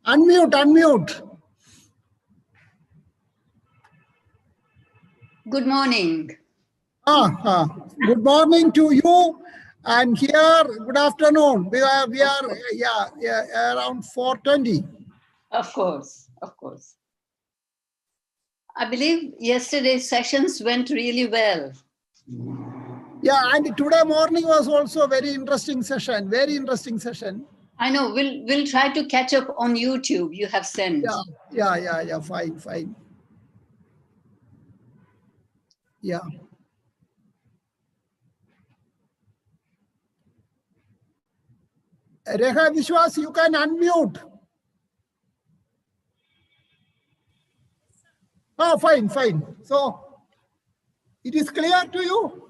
Unmute, unmute. Good morning. Good morning to you, and here, good afternoon. We are around 4:20. Of course, of course. I believe yesterday's sessions went really well. Yeah, and today morning was also a very interesting session. Very interesting session. I know. We'll try to catch up on YouTube. You have sent. Yeah. Fine. Yeah. Reha Vishwas, you can unmute. Oh, fine. So, it is clear to you?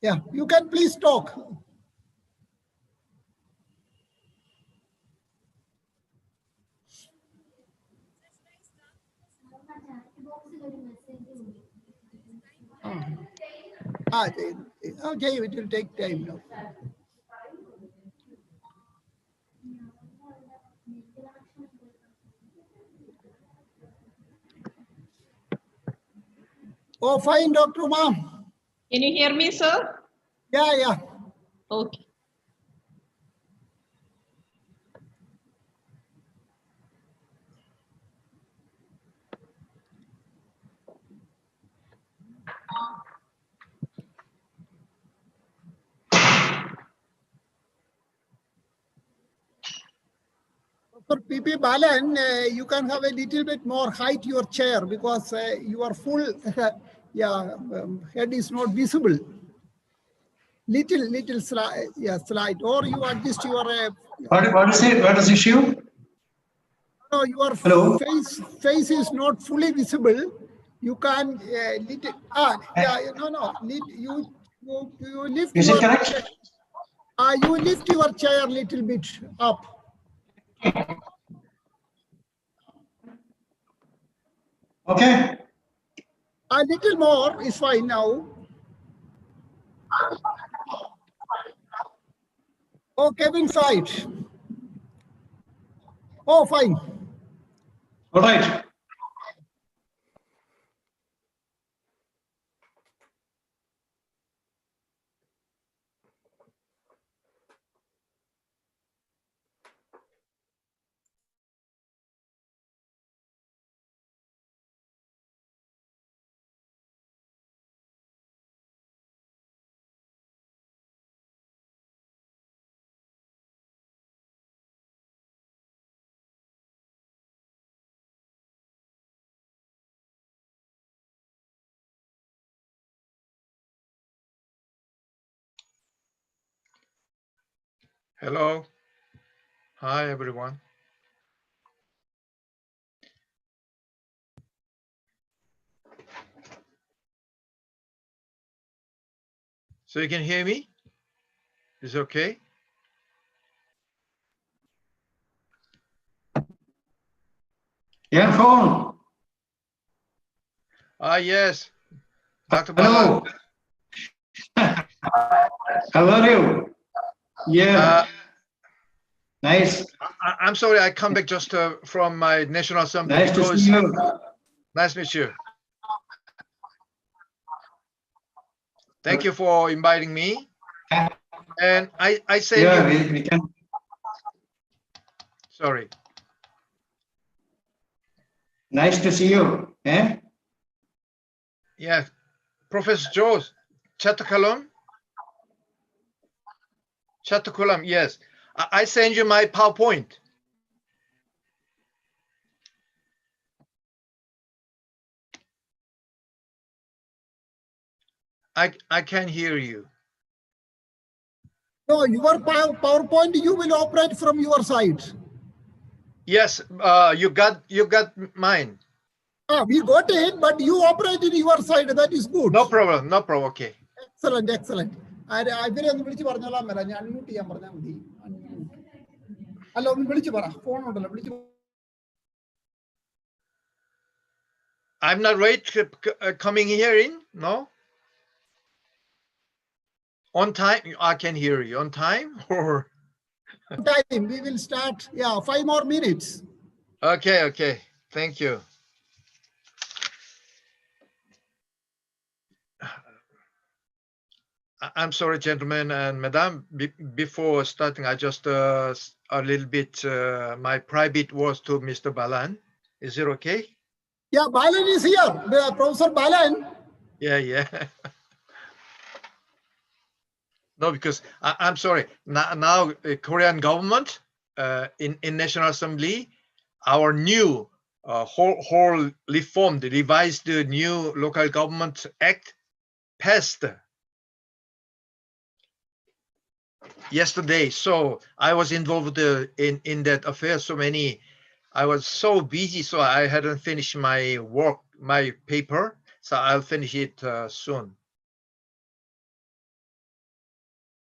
Yeah, you can please talk. Okay, it will take time now. Oh, fine, Dr. Ma'am. Can you hear me, sir? Yeah. Okay. For P.P. Balan, you can have a little bit more height your chair because your full head is not visible. Little slide, or you adjust your. What is it? What is the issue? No, your Hello? face is not fully visible. You can little. You lift. Is it correct? You lift your chair a little bit up. Okay. A little more is fine now. Oh, Kevin side. Oh, fine. All right. Hello. Hi, everyone. So you can hear me? Is it okay? Yeah, phone. Yes. Dr. Hello. How are you? Yeah. Nice. I'm sorry, I come back just from my National Assembly. Nice to see you. Nice to meet you. Thank you for inviting me. And I say we can. Sorry. Nice to see you. Eh? Yeah. Professor Joe, Chattakalam, yes. I send you my PowerPoint. I can hear you. No, your PowerPoint, you will operate from your side. Yes, you got mine. We got it, but you operate in your side. That is good. No problem. Okay. Excellent. I will unmute I'm not late coming here in, no? On time, I can hear you. On time or? time. We will start. Yeah, 5 more minutes. Okay, okay. Thank you. I'm sorry, gentlemen and madam. Before starting, I just a little bit my private words to Mr. Balan. Is it okay? Yeah, Balan is here. Professor Balan. Yeah, yeah. No, because I'm sorry. Now Korean government in National Assembly, our new whole reformed, revised new local government act passed yesterday. So I was involved in that affair. I was so busy, so I hadn't finished my work, my paper. So I'll finish it soon.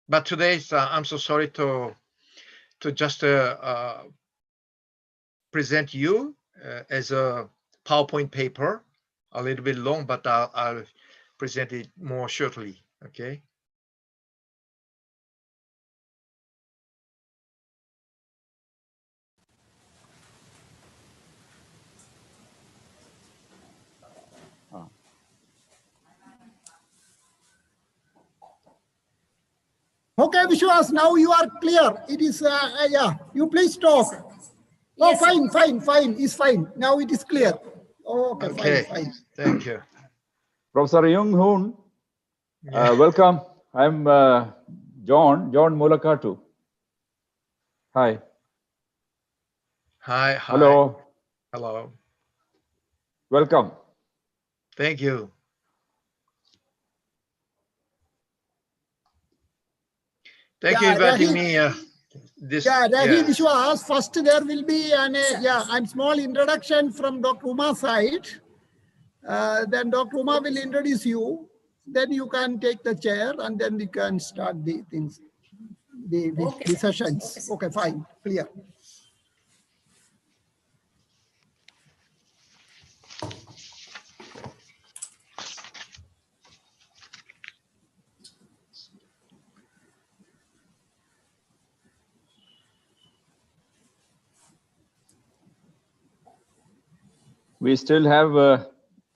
But today, I'm so sorry to just present you as a PowerPoint paper, a little bit long, but I'll present it more shortly. Okay. Okay, Vishwas, now you are clear. It is, yeah, you please talk. Oh, Yes, sir. fine. It's fine. Now it is clear. Okay, Okay. fine. Thank you. Professor Jung Hoon, Yeah. welcome. I'm John Mulakatu. Hi. Hi. Hello. Hello. Welcome. Thank you. Thank you Yeah, inviting Rahi, me. This. yeah, Rahi Yeah. Vishwas, first there will be a small introduction from Dr. Uma's side. Then Dr. Uma will introduce you. Then you can take the chair and then we can start the things, the Okay, sir. sessions. Okay, Okay, fine, clear. We still have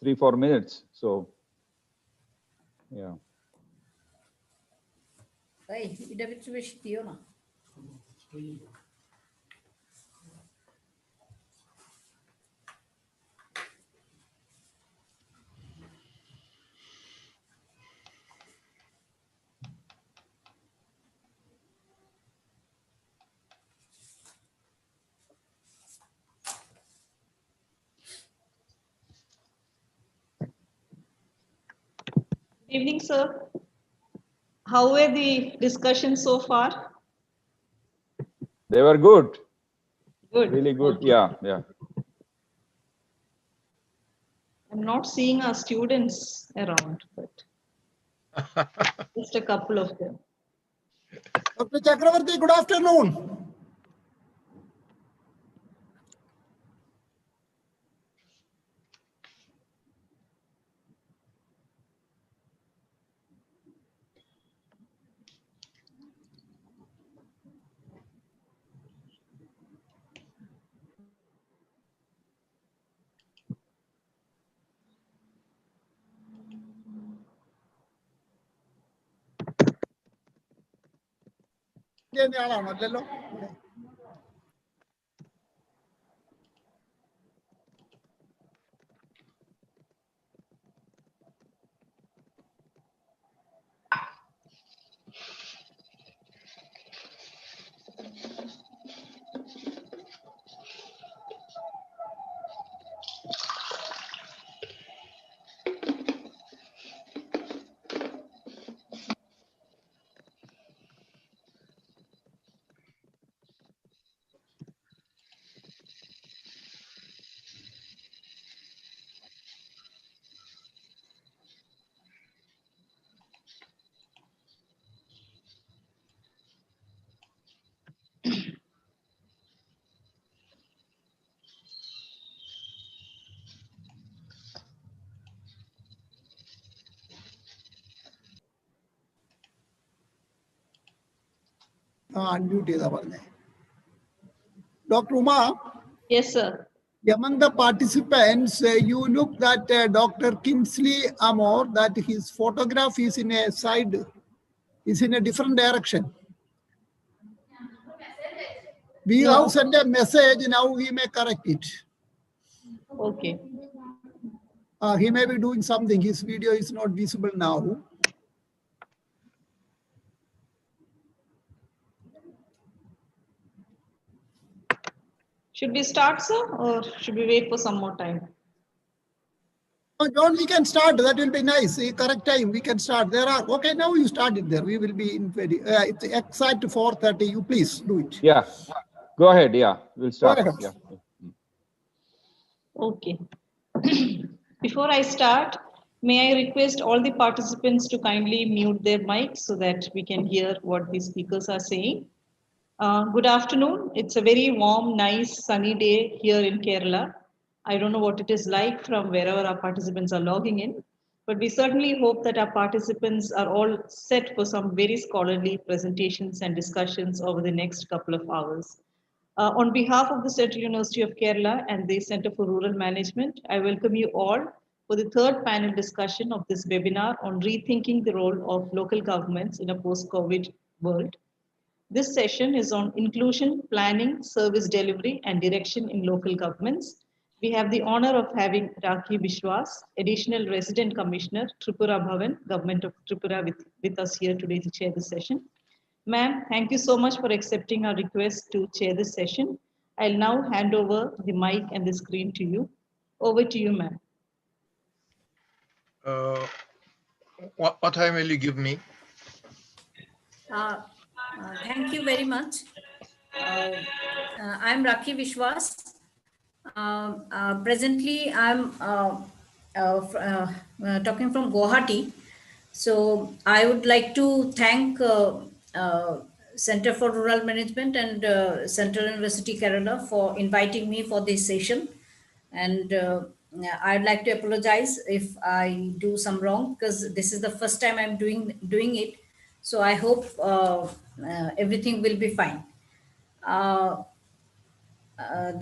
3-4 minutes. So, yeah. Hey, ida vich veshtiyo na. Good evening, sir. How were the discussions so far? They were good. Good. Really good. Okay. Yeah. I'm not seeing our students around, but just a couple of them. Dr. Chakravarti, good afternoon. unmute ചെയ്താ പറഞ്ഞേ. Dr. Uma, Yes, sir. among the participants, you look that Dr. Kingsley Amor, that his photograph is in a side, is in a different direction. We No. have sent a message, now he may correct it. Okay. He may be doing something, his video is not visible now. Should we start, sir, or should we wait for some more time? Oh, John, we can start. That will be nice. Correct time. We can start. There are okay. Now you started there. We will be in very. It's exact 4:30. You please do it. Yeah, go ahead. Yeah, we'll start. Go ahead. Yeah. Okay. Before I start, may I request all the participants to kindly mute their mics so that we can hear what the speakers are saying. Good afternoon. It's a very warm, nice, sunny day here in Kerala. I don't know what it is like from wherever our participants are logging in, but we certainly hope that our participants are all set for some very scholarly presentations and discussions over the next couple of hours. On behalf of the Central University of Kerala and the Center for Rural Management, I welcome you all for the third panel discussion of this webinar on rethinking the role of local governments in a post-COVID world. This session is on inclusion, planning, service delivery, and direction in local governments. We have the honor of having Rakhi Vishwas, Additional Resident Commissioner, Tripura Bhavan, Government of Tripura, with us here today to chair this session. Ma'am, thank you so much for accepting our request to chair this session. I'll now hand over the mic and the screen to you. Over to you, ma'am. What time will you give me? Thank you very much. I'm Rakhi Vishwas. Presently, I'm talking from Guwahati. So I would like to thank Center for Rural Management and Central University Kerala for inviting me for this session. And I'd like to apologize if I do some wrong, because this is the first time I'm doing it. So I hope everything will be fine.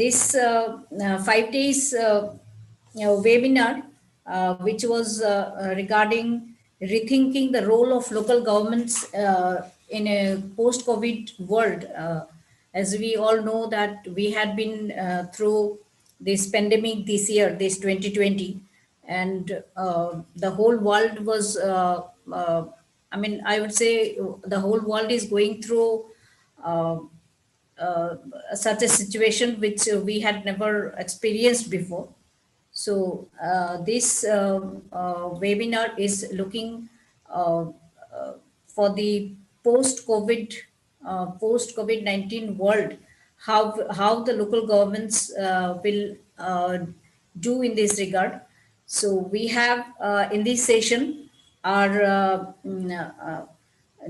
This 5 days webinar, which was regarding rethinking the role of local governments in a post-COVID world. As we all know that we had been through this pandemic this year, this 2020, and the whole world was, I would say the whole world is going through such a situation which we had never experienced before. So this webinar is looking for the post-COVID-19 world, how the local governments will do in this regard. So we have in this session our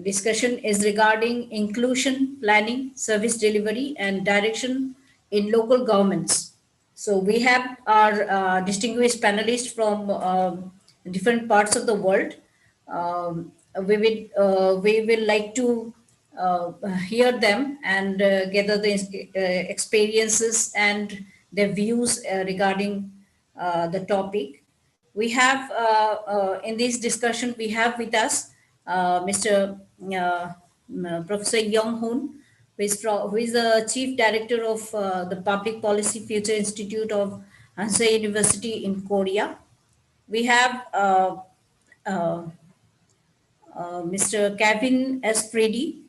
discussion is regarding inclusion, planning, service delivery, and direction in local governments. So we have our distinguished panelists from different parts of the world. We will like to hear them and gather the experiences and their views regarding the topic. We have in this discussion, we have with us Mr. Professor Young Hoon, who is the Chief Director of the Public Policy Future Institute of Hansei University in Korea. We have Mr. Kevin S. Freddy,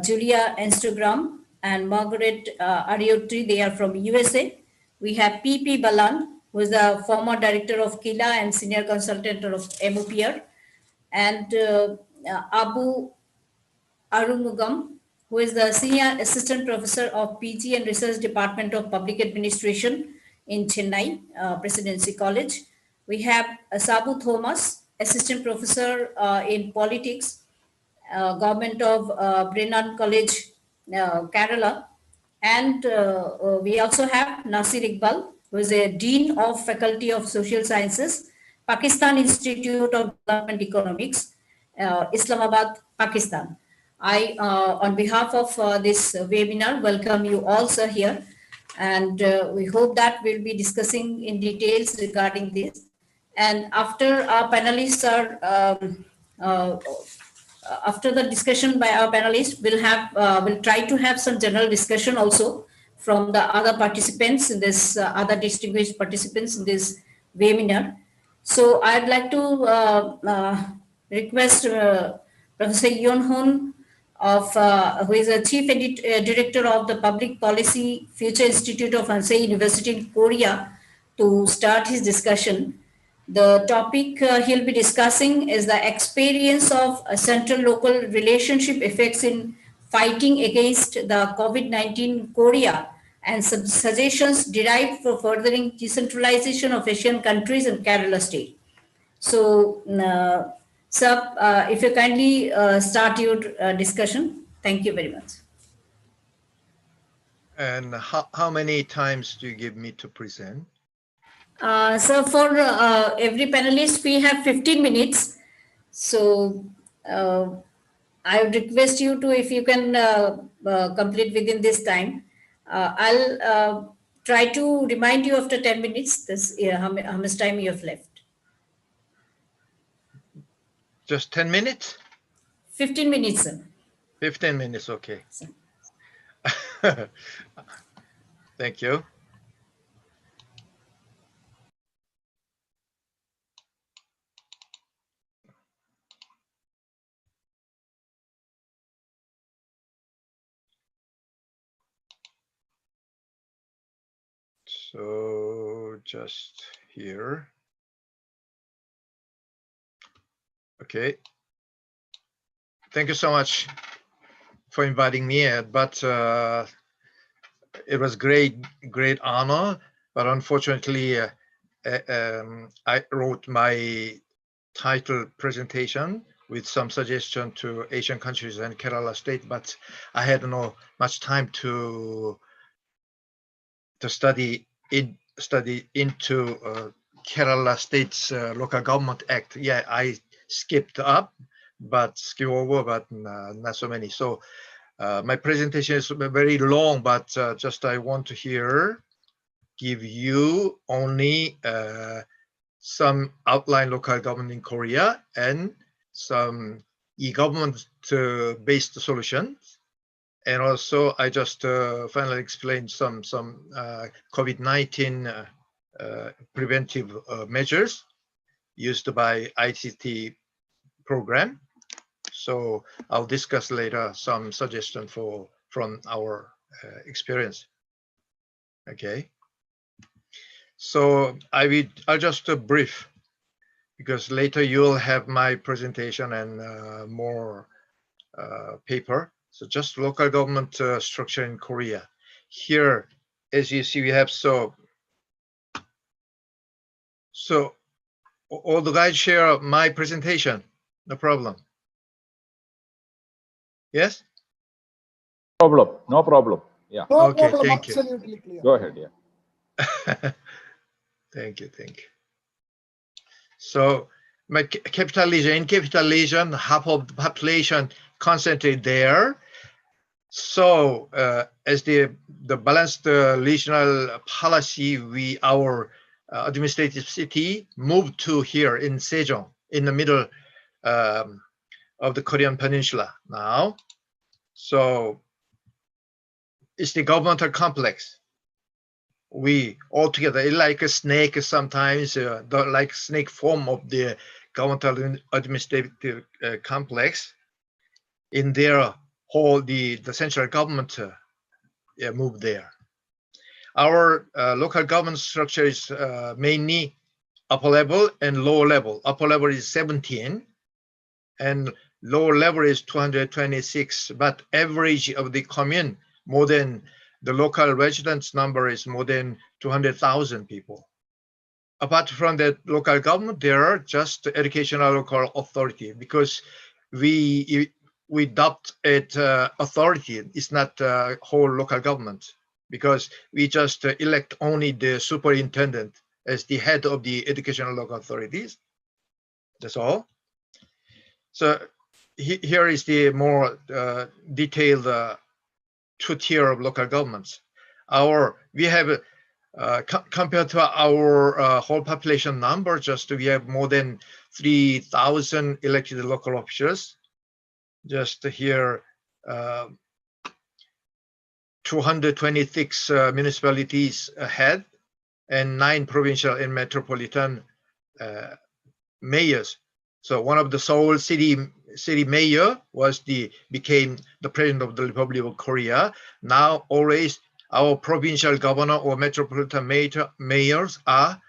Julia Instagram, and Margaret Ariotri. They are from USA. We have P.P. Balan, who is the former Director of KILA and Senior Consultant of MOPR, and Abu Arumugam, who is the Senior Assistant Professor of PG and Research Department of Public Administration in Chennai Presidency College. We have Sabu Thomas, Assistant Professor in Politics, Government of Brennan College, Kerala. And we also have Nasir Iqbal, who is a Dean of Faculty of Social Sciences, Pakistan Institute of Development Economics, Islamabad, Pakistan. I, on behalf of this webinar, welcome you all, sir, here. And we hope that we'll be discussing in details regarding this. And after our panelists after the discussion by our panelists, we'll try to have some general discussion also from the other participants in this, other distinguished participants in this webinar. So I'd like to request Professor Yoon Hoon, who is a chief director of the Public Policy Future Institute of Hansei University in Korea, to start his discussion. The topic he'll be discussing is the experience of central-local relationship effects in fighting against the COVID-19 in Korea and some suggestions derived for furthering decentralization of Asian countries and Kerala state. So, sir, if you kindly start your discussion. Thank you very much. And how many times do you give me to present? So for every panelist, we have 15 minutes. So I would request you to, if you can complete within this time. I'll try to remind you after 10 minutes this, how much time you have left. Just 10 minutes? 15 minutes, sir. 15 minutes, okay. Thank you. So just here. Okay. Thank you so much for inviting me, but it was great honor. But unfortunately, I wrote my title presentation with some suggestion to Asian countries and Kerala state, but I had no much time to study into Kerala State's Local Government Act. Yeah, I skipped over, but not so many. So my presentation is very long, but just I want to give you only some outline local government in Korea and some e-government based solutions. And also, I just finally explained some COVID-19 preventive measures used by ICT program. So I'll discuss later some suggestion from our experience. Okay. So I'll just brief, because later you'll have my presentation and more paper. So just local government structure in Korea. Here, as you see, we have so all the guys share my presentation. No problem. Yes? No problem. Yeah. No Okay, problem, thank you. absolutely clear. Go ahead. Yeah. Thank you. So my capital region, half of the population concentrated there. So as the balanced regional policy, our administrative city moved to here in Sejong, in the middle of the Korean Peninsula now. So it's the governmental complex. We all together, it's like a snake sometimes, like snake form of the governmental administrative complex. In their whole, the central government moved there. Our local government structure is mainly upper level and lower level. Upper level is 17 and lower level is 226, but average of the commune, more than the local residents number is more than 200,000 people. Apart from that local government, there are just educational local authority, because we adopt it authority. It's not whole local government, because we just elect only the superintendent as the head of the educational local authorities. That's all. So here is the more detailed two-tier of local governments. We have compared to our whole population number, we have more than 3,000 elected local officials. Just here, 226 municipalities ahead, and 9 provincial and metropolitan mayors. So one of the Seoul city mayor became the president of the Republic of Korea. Now always our provincial governor or metropolitan mayors are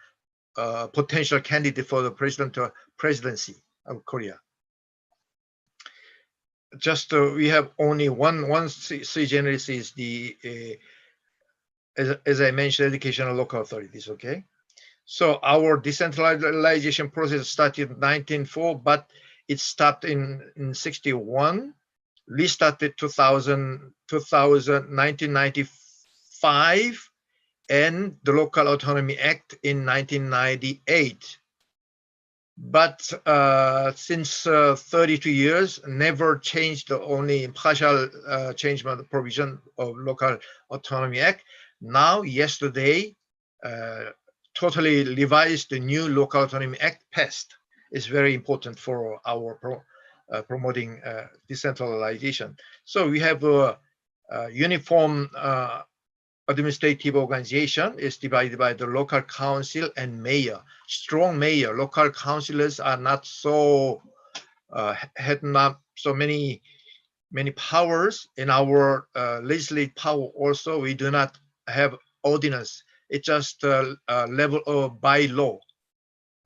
potential candidate for the presidency of Korea. Just we have only one sui generis is the as I mentioned, educational local authorities. Okay, so our decentralization process started in 1904, but it stopped in 61, restarted 1995, and the Local Autonomy Act in 1998. But since 32 years, never changed, only partial changement provision of Local Autonomy Act. Now, yesterday, totally revised the new Local Autonomy Act passed. It's very important for our promoting decentralization. So we have a uniform administrative organization is divided by the local council and mayor. Strong mayor. Local councillors are not so had not so many powers. In our legislative power also, we do not have ordinance. It's just a level of by law.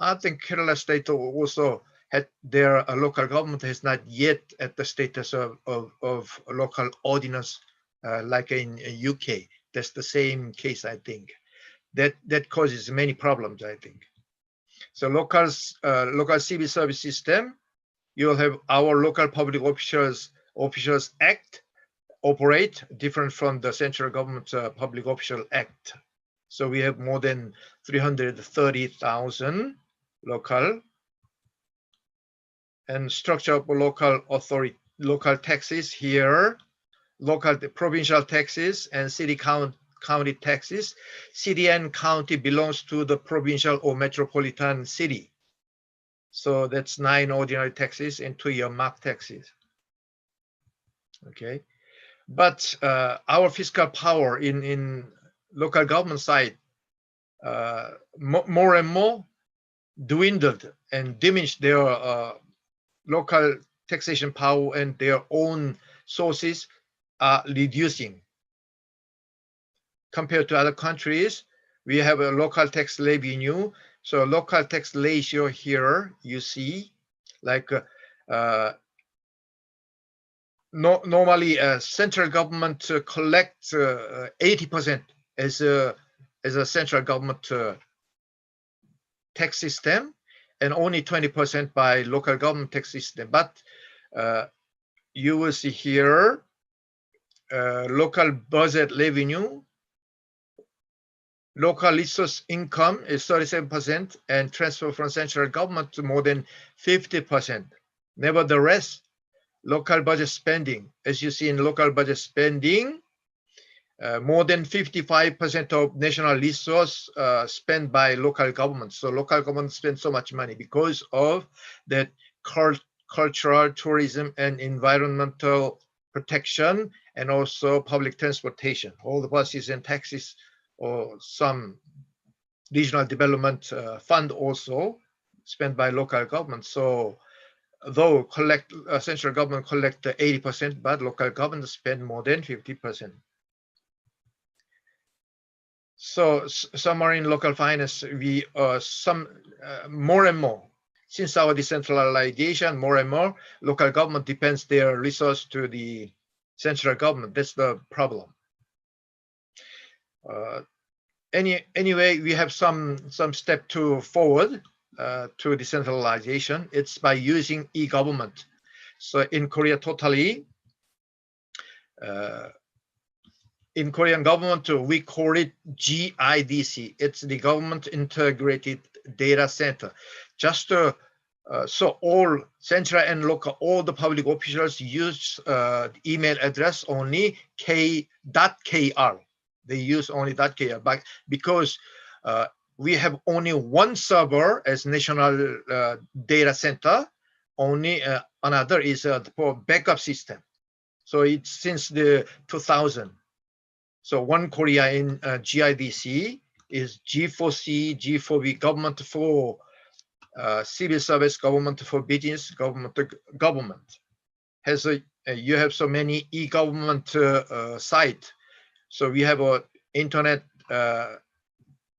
I think Kerala state also had their local government has not yet at the status of local ordinance like in UK. That's the same case, I think. That causes many problems, I think. So local civil service system, you'll have our local public officials act operate different from the central government public official act. So we have more than 330,000 local and structure of local authority, local taxes here. Local provincial taxes and city county taxes. City and county belongs to the provincial or metropolitan city. So that's 9 ordinary taxes and 2 earmark taxes. Okay, but our fiscal power in local government side more and more dwindled and diminished their local taxation power, and their own sources are reducing. Compared to other countries, we have a local tax revenue. So local tax ratio here, you see, like normally central government collects 80% as a central government tax system, and only 20% by local government tax system. But you will see here local budget revenue, local resource income is 37%, and transfer from central government to more than 50%. Nevertheless, local budget spending, as you see in local budget spending, more than 55% of national resource spent by local governments. So local governments spend so much money because of that cultural tourism and environmental protection, and also public transportation. All the buses and taxis, or some regional development fund also spent by local government. So though central government collect 80%, but local government spend more than 50%. So somewhere in local finance, we more and more, since our decentralization, more and more local government depends their resource to the central government. That's the problem. Anyway, we have some step forward to decentralization. It's by using e-government. So in Korea, totally, in Korean government, we call it GIDC. It's the Government Integrated Data Center. Just So all central and local, all the public officials use email address only k.kr. They use only .kr, but because we have only one server as national data center, only another is for backup system. So it's since the 2000. So one Korea in GIDC is G4C, G4B, government for civil service, government for business, government has you have so many e-government site. So we have a internet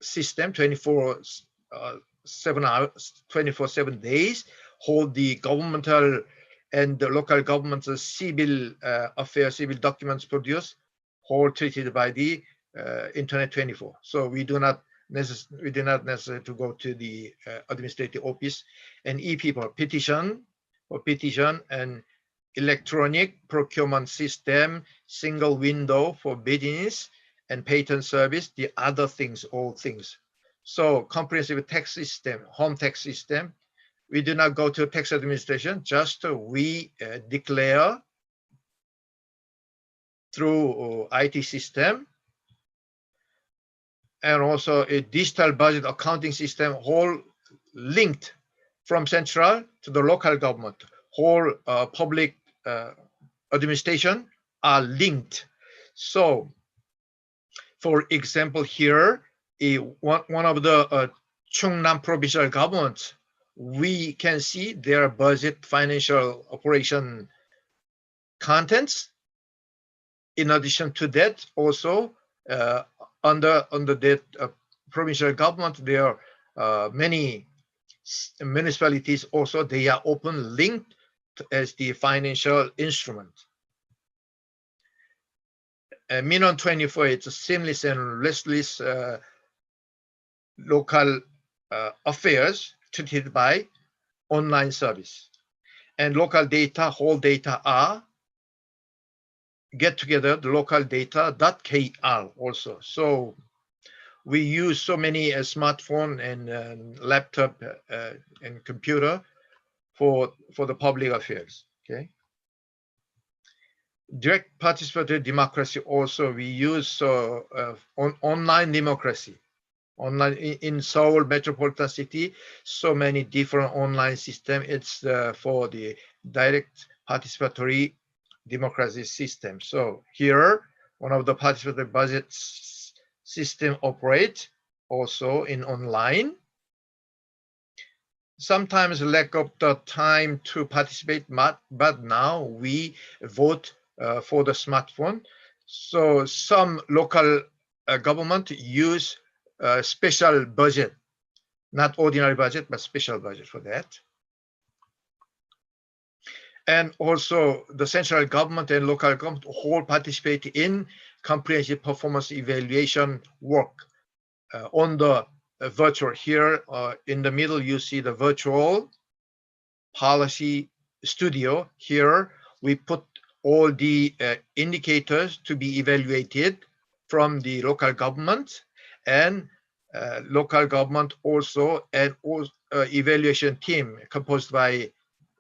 system 24/7 hours, 24/7 days, hold the governmental and the local government's civil affairs, civil documents produced, whole treated by the internet 24. So we do not necessary to go to the administrative office. And e-people petition and electronic procurement system, single window for business and patent service, the other things, all things. So comprehensive tax system, home tax system, we do not go to tax administration, just we declare through IT system, and also a digital budget accounting system, whole linked from central to the local government. Whole public administration are linked. So, for example, here, one of the Chungnam provincial governments, we can see their budget financial operation contents. In addition to that, also under that provincial government, there are many municipalities also, they are open linked as the financial instrument. Minon 24, it's a seamless and restless local affairs treated by online service. And local data, whole data are get together the local data.kr also. So we use so many smartphone and laptop and computer for the public affairs. Okay. Direct participatory democracy also we use online democracy. Online in Seoul metropolitan city, so many different online system. It's for the direct participatory democracy system. So here, one of the participatory budget system operate also in online. Sometimes lack of the time to participate, but now we vote for the smartphone. So some local government use special budget, not ordinary budget, but special budget for that. And also the central government and local government all participate in comprehensive performance evaluation work on the virtual. Here in the middle, you see the virtual policy studio. Here we put all the indicators to be evaluated from the local government, and local government also, and evaluation team composed by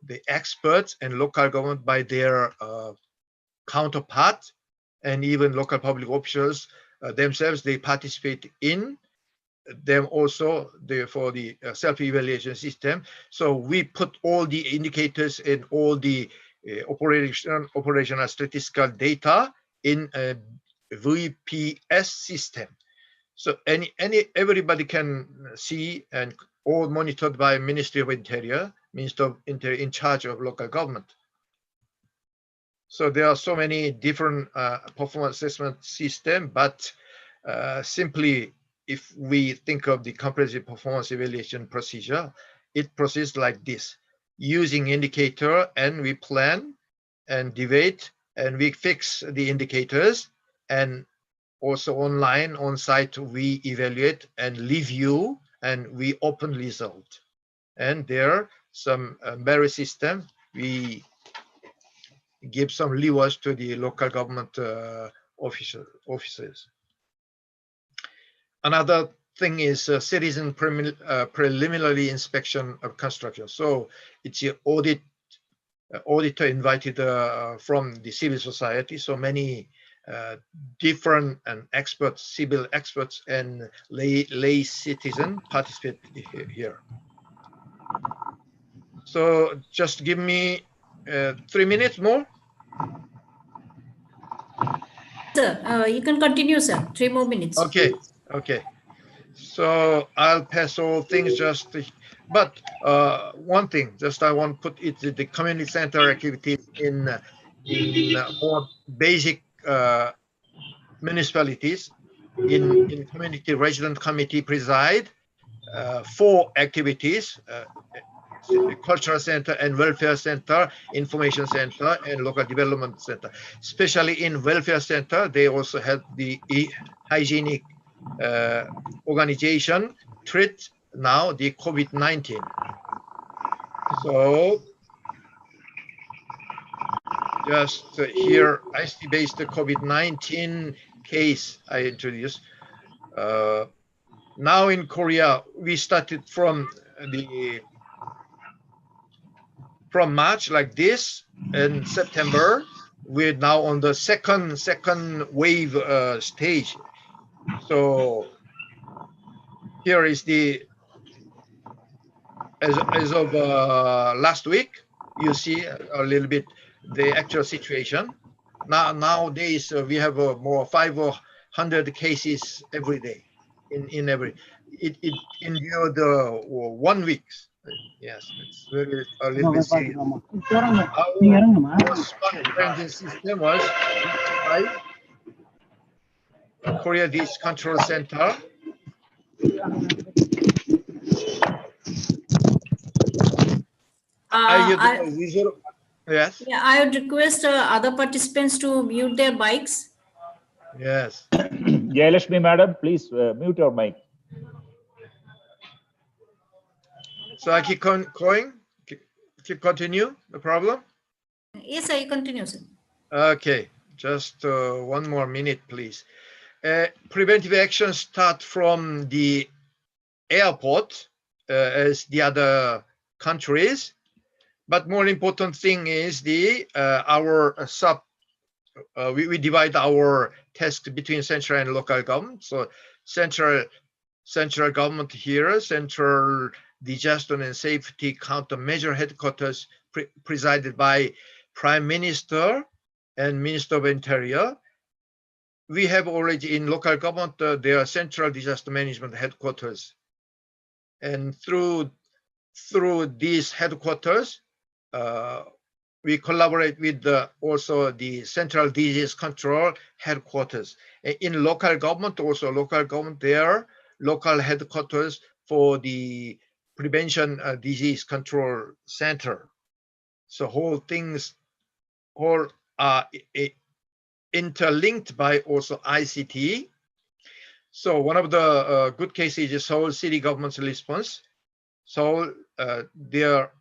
the experts and local government by their counterpart, and even local public officials themselves, they participate in them also for the self-evaluation system. So we put all the indicators and all the operational statistical data in a VPS system. So everybody can see, and all monitored by Ministry of Interior, Minister of Interior in charge of local government. So there are so many different performance assessment system, but simply if we think of the comprehensive performance evaluation procedure, it proceeds like this: using indicator, and we plan and debate, and we fix the indicators, and also online, on site, we evaluate and review, and we open result. And there some merit system, we give some rewards to the local government officers. Another thing is citizen preliminary inspection of construction. So it's an auditor invited from the civil society. So many different and experts, civil experts and lay citizen participate here. So just give me 3 minutes more. Sir, you can continue, sir. 3 more minutes. Okay, okay. So I'll pass all things but one thing, just I want to put it the community center activities in more basic municipalities. In community resident committee preside 4 activities: cultural center and welfare center, information center, and local development center. Especially in welfare center, they also have the hygienic organization treat now the COVID-19. So just here, ICT-based COVID-19 case I introduced. Now in Korea, we started from March like this. In September, we're now on the second wave stage. So here is the as of last week, you see a little bit the actual situation. Nowadays we have more 500 cases every day in every in the 1 week. Yes, it's very a little bit serious. Our smart quarantine system was by Korea Disease Control Center. Yes. Yeah, I would request other participants to mute their mics. Yes. Jayalakshmi madam, please mute your mic. So I keep keep continue the problem. Yes, sir, you continue, sir. Okay, just 1 more minute, please. Preventive actions start from the airport as the other countries, but more important thing is the we divide our task between central and local government. So central government here, central disaster and safety countermeasure headquarters presided by Prime Minister and Minister of Interior. We have already in local government their central disaster management headquarters, and through these headquarters, we collaborate with also the central disease control headquarters. In local government, also local government, there local headquarters for the prevention disease control center. So whole are interlinked by also ICT. So one of the good cases is Seoul city government's response. So their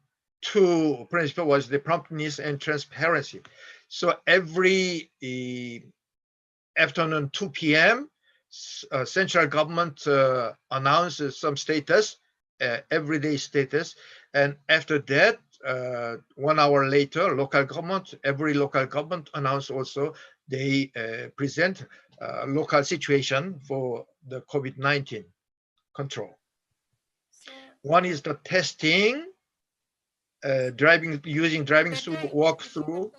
2 principles was the promptness and transparency. So every afternoon 2 p.m. Central government announces some status, everyday status, and after that 1 hour later, every local government announce also they present local situation for the COVID-19 control. One is the testing, using driving through, walk through,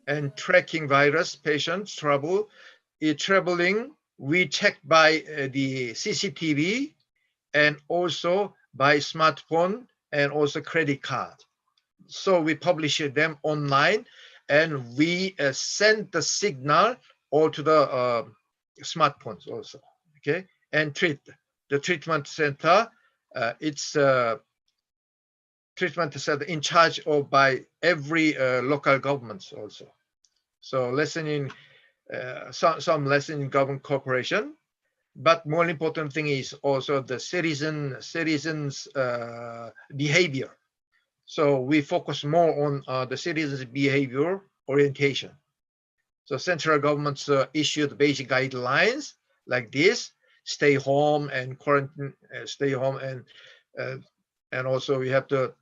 and tracking virus patients traveling. We check by the CCTV and also by smartphone and also credit card. So we publish them online, and we send the signal all to the smartphones also. Okay, and the treatment center. It's treatment center in charge of by every local governments also. So lessening some lesson in government cooperation, but more important thing is also the citizens behavior. So we focus more on the citizens behavior orientation. So central governments issued basic guidelines like this. stay home and quarantine, stay home, and also we have to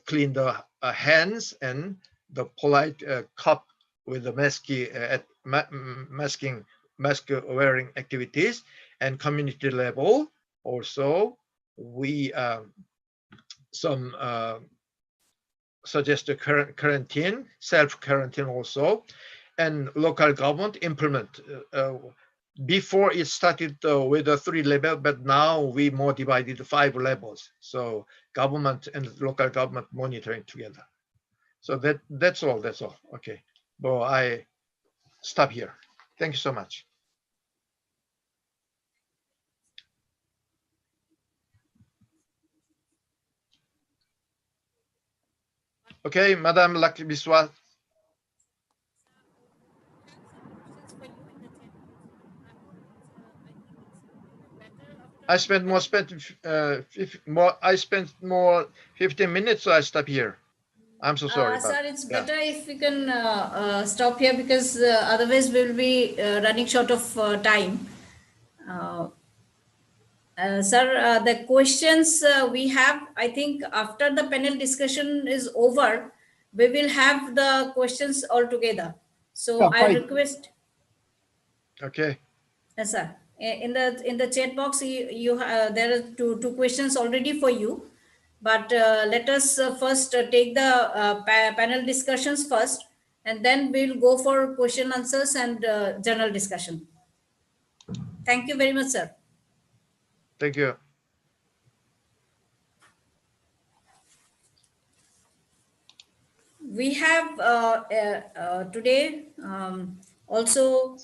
clean the hands and the polite cup with the mask wearing activities. And community level also we some suggest a quarantine, self quarantine also, and local government implement. Before it started with a 3 level, but now we more divided 5 levels. So government and local government monitoring together. So that's all. That's all. Okay. Well, I stop here. Thank you so much. Okay, Madam Lakshmi Biswas. I spent more 15 minutes, so I stop here. I'm so sorry. Sir, it's better if we can stop here, because otherwise we will be running short of time. Sir, the questions we have, I think after the panel discussion is over, we will have the questions all together. So Yeah, I fine. request. Okay. Yes, sir. In the chat box, there are two questions already for you, but let us first take the panel discussions first, and then we'll go for question answers and general discussion. Thank you very much, sir. Thank you. We have today also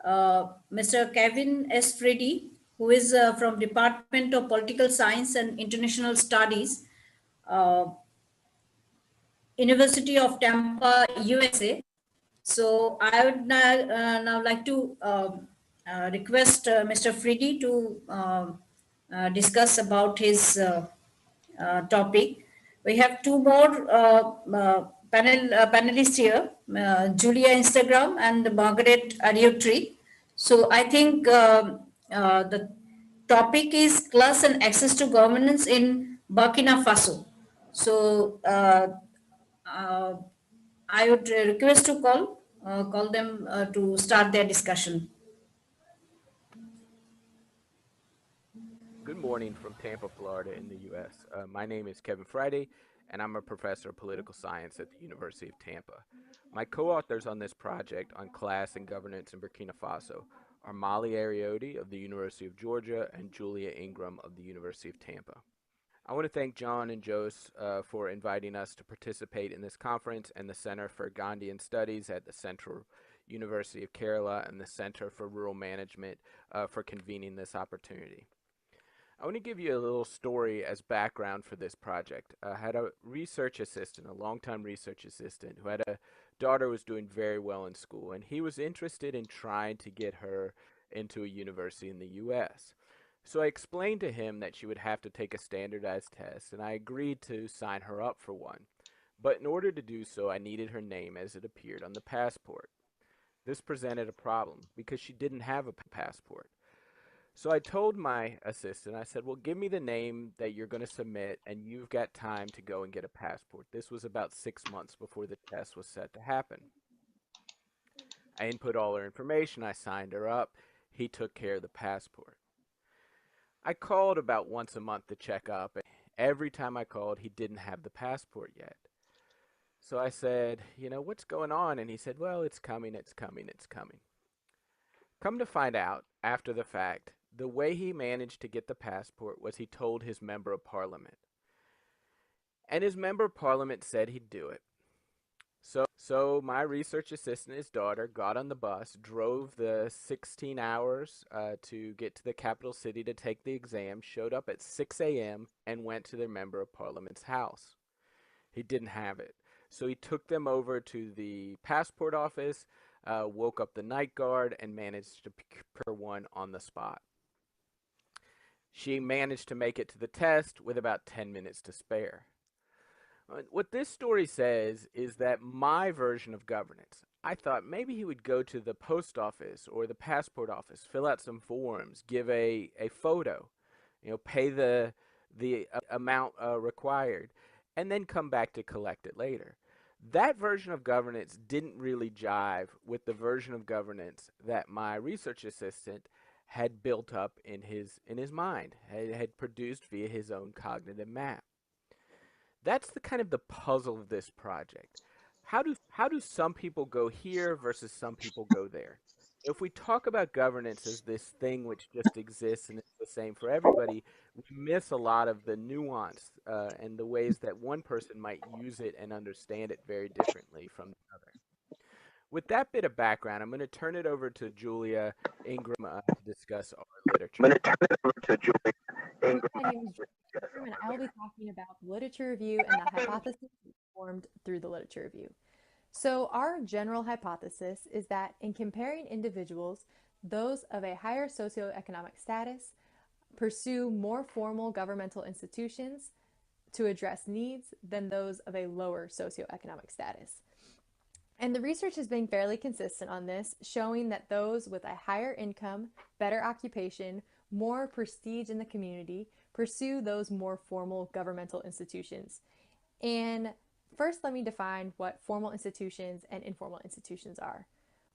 Mr. Kevin S. Freddy, who is from Department of Political Science and International Studies, University of Tampa, USA. So I would now like to request Mr. Freddy to discuss about his topic. We have two more panelists here, Julia Instagram and Margaret Ariotri. So I think the topic is class and access to governance in Burkina Faso. So I would request to call them to start their discussion. Good morning from Tampa, Florida in the U.S. My name is Kevin Friday, and I'm a professor of political science at the University of Tampa. My co-authors on this project on class and governance in Burkina Faso are Molly Ariotti of the University of Georgia and Julia Ingram of the University of Tampa. I want to thank John and Jose for inviting us to participate in this conference, and the Center for Ghanaian Studies at the Central University of Kerala and the Center for Rural Management for convening this opportunity. I want to give you a little story as background for this project. I had a research assistant, a longtime research assistant, who had a daughter who was doing very well in school, and he was interested in trying to get her into a university in the U.S. So I explained to him that she would have to take a standardized test, and I agreed to sign her up for one. But in order to do so, I needed her name as it appeared on the passport. This presented a problem because she didn't have a passport. So I told my assistant, I said, well, give me the name that you're going to submit, and you've got time to go and get a passport. This was about 6 months before the test was set to happen. I input all her information. I signed her up. He took care of the passport. I called about once a month to check up, and every time I called, he didn't have the passport yet. So I said, what's going on? And he said, well, it's coming, it's coming, it's coming. Come to find out, after the fact, the way he managed to get the passport was he told his member of parliament. And his member of parliament said he'd do it. So my research assistant, his daughter, got on the bus, drove the 16 hours to get to the capital city to take the exam, showed up at 6 a.m. and went to their member of parliament's house. He didn't have it. So he took them over to the passport office, woke up the night guard, and managed to procure one on the spot. She managed to make it to the test with about 10 minutes to spare. What this story says is that my version of governance, I thought maybe he would go to the post office or the passport office, fill out some forms, give a photo, pay the amount required, and then come back to collect it later. That version of governance didn't really jive with the version of governance that my research assistant had built up in his mind, had produced via his own cognitive map. That's the kind of the puzzle of this project. How do some people go here versus some people go there? If we talk about governance as this thing which just exists and it's the same for everybody, we miss a lot of the nuance and the ways that one person might use it and understand it very differently from the other. With that bit of background, I'm going to turn it over to Julia Ingram to discuss our literature. My name is Julia Ingram, and I will be talking about literature review and the hypothesis formed through the literature review. So, our general hypothesis is that in comparing individuals, those of a higher socioeconomic status pursue more formal governmental institutions to address needs than those of a lower socioeconomic status. And the research has been fairly consistent on this, showing that those with a higher income, better occupation, more prestige in the community pursue those more formal governmental institutions. And first, let me define what formal institutions and informal institutions are.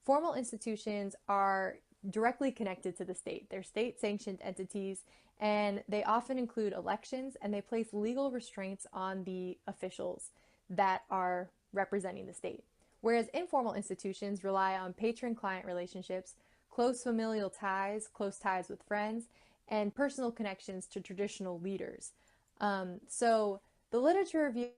Formal institutions are directly connected to the state. They're state-sanctioned entities, and they often include elections, and they place legal restraints on the officials that are representing the state. Whereas informal institutions rely on patron-client relationships, close familial ties, close ties with friends, and personal connections to traditional leaders. So the literature review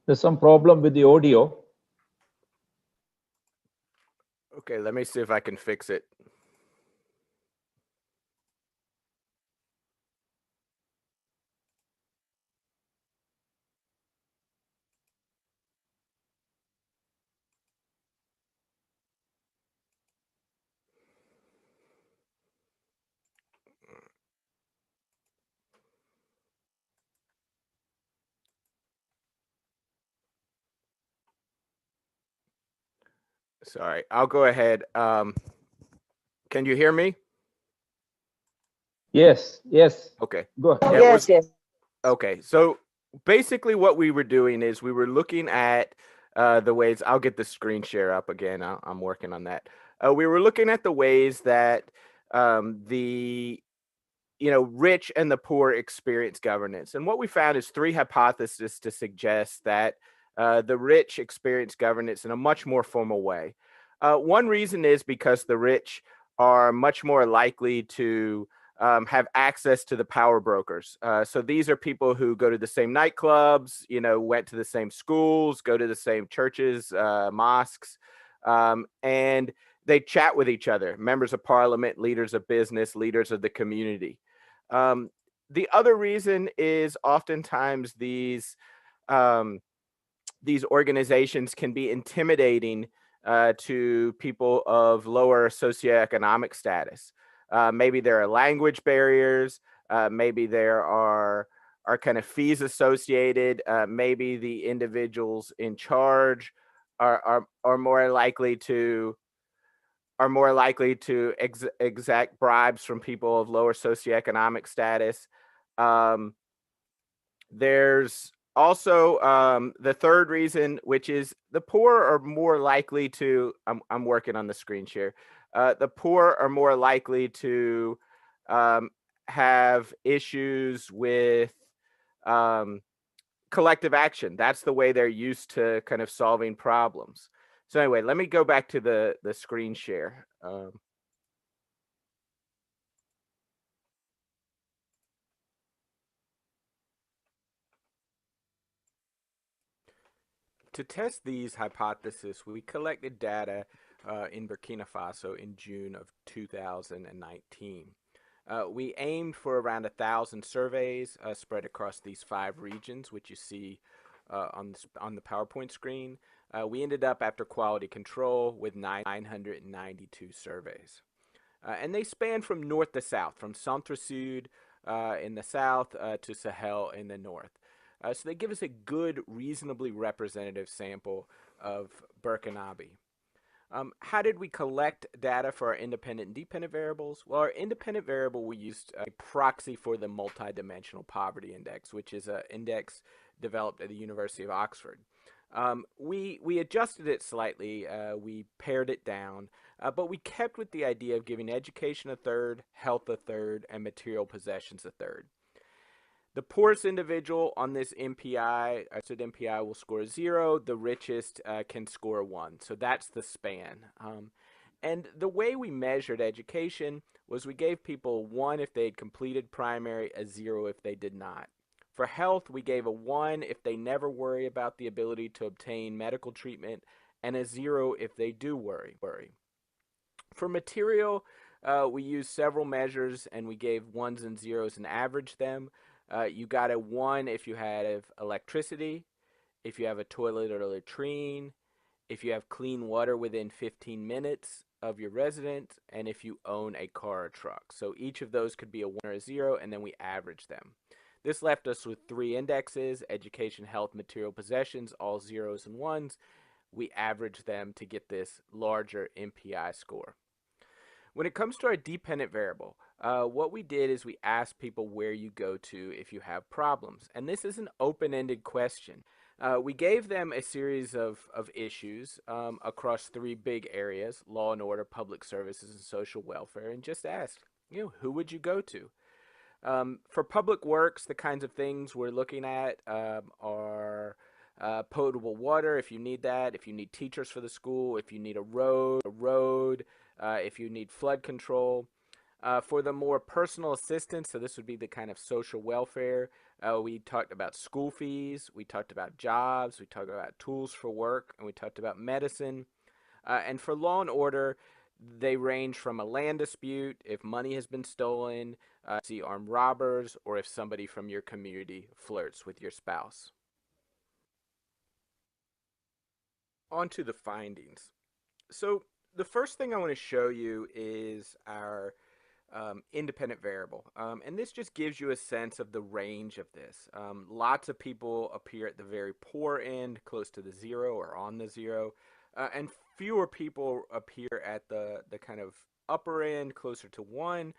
There's some problem with the audio. Okay, let me see if I can fix it. Sorry, I'll go ahead. Can you hear me? Yes, yes. Okay. Go ahead. Yeah, yes. Okay, so basically what we were doing is we were looking at the ways, I'll get the screen share up again. I'm working on that. We were looking at the ways that the rich and the poor experience governance. And what we found is three hypotheses to suggest that the rich experience governance in a much more formal way. One reason is because the rich are much more likely to have access to the power brokers. So these are people who go to the same nightclubs, went to the same schools, go to the same churches, mosques, and they chat with each other, members of parliament, leaders of business, leaders of the community. The other reason is oftentimes these organizations can be intimidating to people of lower socioeconomic status. Maybe there are language barriers. Maybe there are kind of fees associated. Maybe the individuals in charge are more likely to exact bribes from people of lower socioeconomic status. There's also the third reason, which is the poor are more likely to, I'm working on the screen share. The poor are more likely to have issues with collective action. That's the way they're used to kind of solving problems. So anyway, let me go back to the screen share. To test these hypotheses, we collected data in Burkina Faso in June of 2019. We aimed for around 1,000 surveys spread across these 5 regions, which you see on the PowerPoint screen. We ended up, after quality control, with 992 surveys. And they span from north to south, from Centre-Sud in the south to Sahel in the north. So they give us a good, reasonably representative sample of Burkinabe. How did we collect data for our independent and dependent variables? Well, our independent variable, we used a proxy for the multidimensional poverty index, which is an index developed at the University of Oxford. We adjusted it slightly, we pared it down, but we kept with the idea of giving education a third, health a third, and material possessions a third. The poorest individual on this MPI, MPI will score 0. The richest can score 1. So that's the span. And the way we measured education was we gave people 1 if they had completed primary, a 0 if they did not. For health, we gave a 1 if they never worry about the ability to obtain medical treatment, and a 0 if they do worry. For material, we used several measures, and we gave 1s and 0s and averaged them. You got a 1 if you have electricity, if you have a toilet or latrine, if you have clean water within 15 minutes of your residence, and if you own a car or truck. So each of those could be a 1 or a 0, and then we average them. This left us with 3 indexes: education, health, material possessions, all 0s and 1s. We averaged them to get this larger MPI score. When it comes to our dependent variable, what we did is we asked people where you go to if you have problems. And this is an open-ended question. We gave them a series of issues across 3 big areas: law and order, public services, and social welfare, and just asked, who would you go to? For public works, the kinds of things we're looking at are potable water, if you need that, if you need teachers for the school, if you need a road, if you need flood control. For the more personal assistance, so this would be the kind of social welfare, we talked about school fees, we talked about jobs, we talked about tools for work, and we talked about medicine. And for law and order, they range from a land dispute, if money has been stolen, see armed robbers, or if somebody from your community flirts with your spouse. On to the findings. So the first thing I want to show you is our independent variable. And this just gives you a sense of the range of this. Lots of people appear at the very poor end, close to the 0 or on the 0. And fewer people appear at the kind of upper end, closer to 1.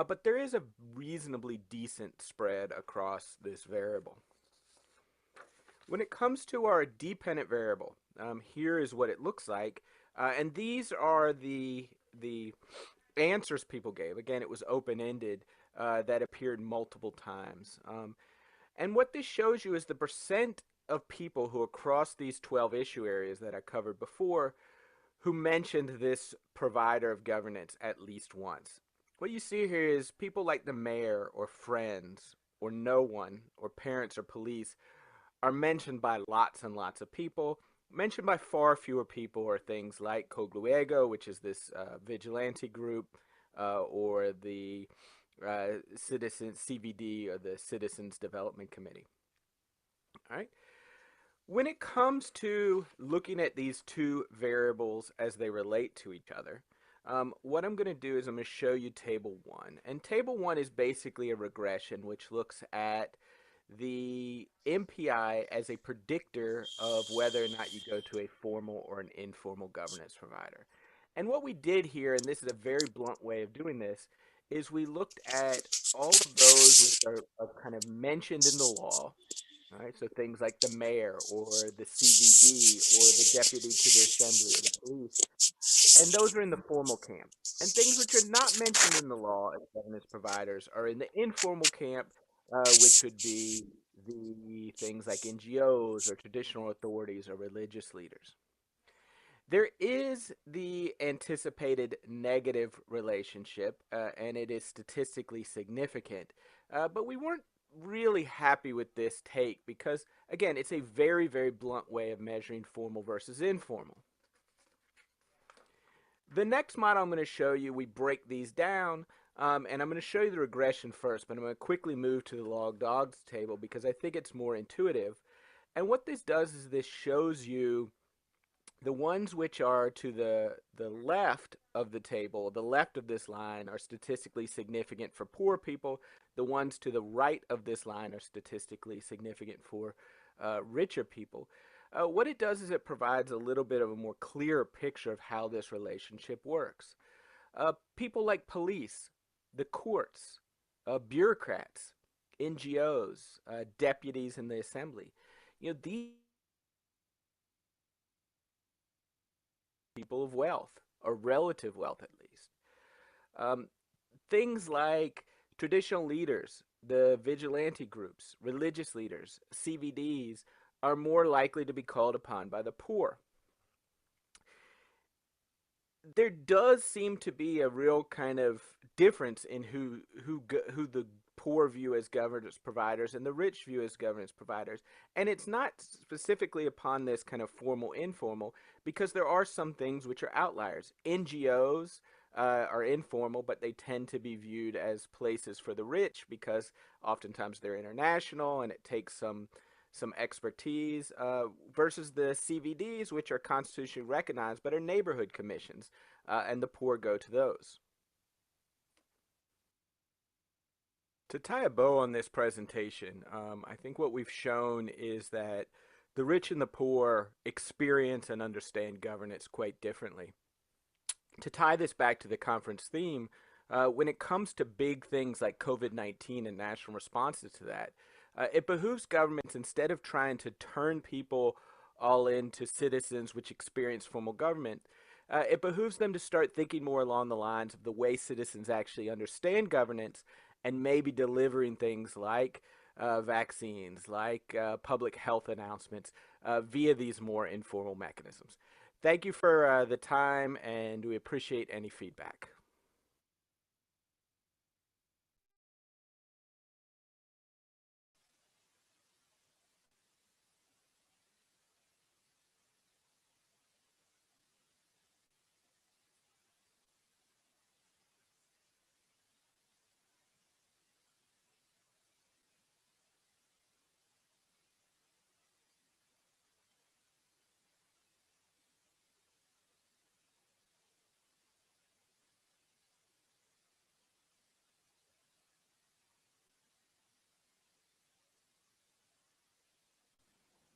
But there is a reasonably decent spread across this variable. When it comes to our dependent variable, here is what it looks like. And these are the answers people gave. Again, it was open-ended, that appeared multiple times. And what this shows you is the percent of people who across these 12 issue areas that I covered before who mentioned this provider of governance at least once. What you see here is people like the mayor or friends or no one or parents or police are mentioned by lots and lots of people. Mentioned by far fewer people are things like Cogluego, which is this vigilante group, or the Citizens CVD, or the Citizens Development Committee. All right. When it comes to looking at these 2 variables as they relate to each other, what I'm going to do is I'm going to show you Table 1. And Table 1 is basically a regression which looks at the MPI as a predictor of whether or not you go to a formal or an informal governance provider. And what we did here, and this is a very blunt way of doing this, is we looked at all of those which are kind of mentioned in the law. All right, so things like the mayor or the CVD or the deputy to the assembly or the police, and those are in the formal camp. And things which are not mentioned in the law as governance providers are in the informal camp, which would be the things like NGOs or traditional authorities or religious leaders. There is the anticipated negative relationship, and it is statistically significant, but we weren't really happy with this take because, again, it's a very, very blunt way of measuring formal versus informal. The next model I'm going to show you, we break these down, and I'm going to show you the regression first, but I'm going to quickly move to the log dogs table because I think it's more intuitive. And what this does is this shows you the ones which are to the left of the table, the left of this line, are statistically significant for poor people. The ones to the right of this line are statistically significant for richer people. What it does is it provides a little bit of a more clear picture of how this relationship works. People like police, the courts, bureaucrats, NGOs, deputies in the assembly, these people of wealth, or relative wealth at least. Things like traditional leaders, the vigilante groups, religious leaders, CVDs, are more likely to be called upon by the poor. There does seem to be a real kind of difference in who the poor view as governance providers and the rich view as governance providers. And it's not specifically upon this kind of formal informal, because there are some things which are outliers. NGOs are informal, but they tend to be viewed as places for the rich because oftentimes they're international and it takes some expertise, versus the CVDs, which are constitutionally recognized but are neighborhood commissions, and the poor go to those. To tie a bow on this presentation, I think what we've shown is that the rich and the poor experience and understand governance quite differently. To tie this back to the conference theme, when it comes to big things like COVID-19 and national responses to that, it behooves governments, instead of trying to turn people all into citizens which experience formal government, it behooves them to start thinking more along the lines of the way citizens actually understand governance, and maybe delivering things like vaccines, like public health announcements via these more informal mechanisms. Thank you for the time, and we appreciate any feedback.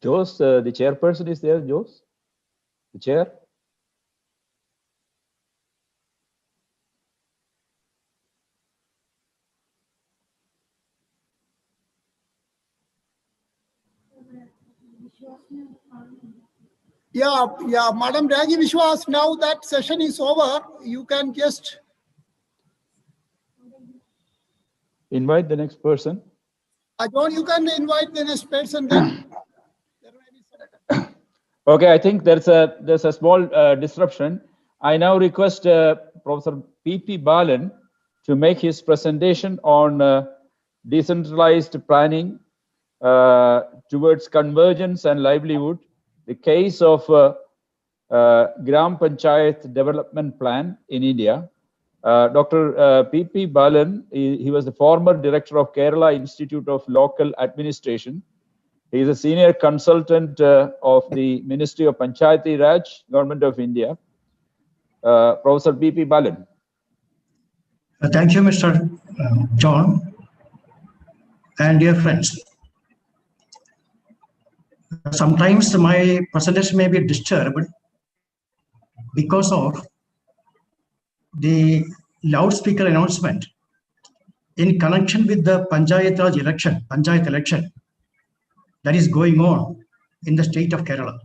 Jose, the chairperson is there, Jose? The chair? Yeah, Madam Raji Vishwas, now that session is over, you can just Invite the next person. John, you can invite the next person then. Okay, I think there's a small disruption. I now request Professor P.P. Balan to make his presentation on decentralized planning towards convergence and livelihood, the case of Gram Panchayat Development Plan in India. Dr. P.P. Balan, he was the former director of Kerala Institute of Local Administration. He is a senior consultant of the Ministry of Panchayati Raj, Government of India. Professor P.P. Balan. Thank you, Mr. John, and dear friends. Sometimes my presentation may be disturbed because of the loudspeaker announcement in connection with the Panchayat election that is going on in the state of Kerala.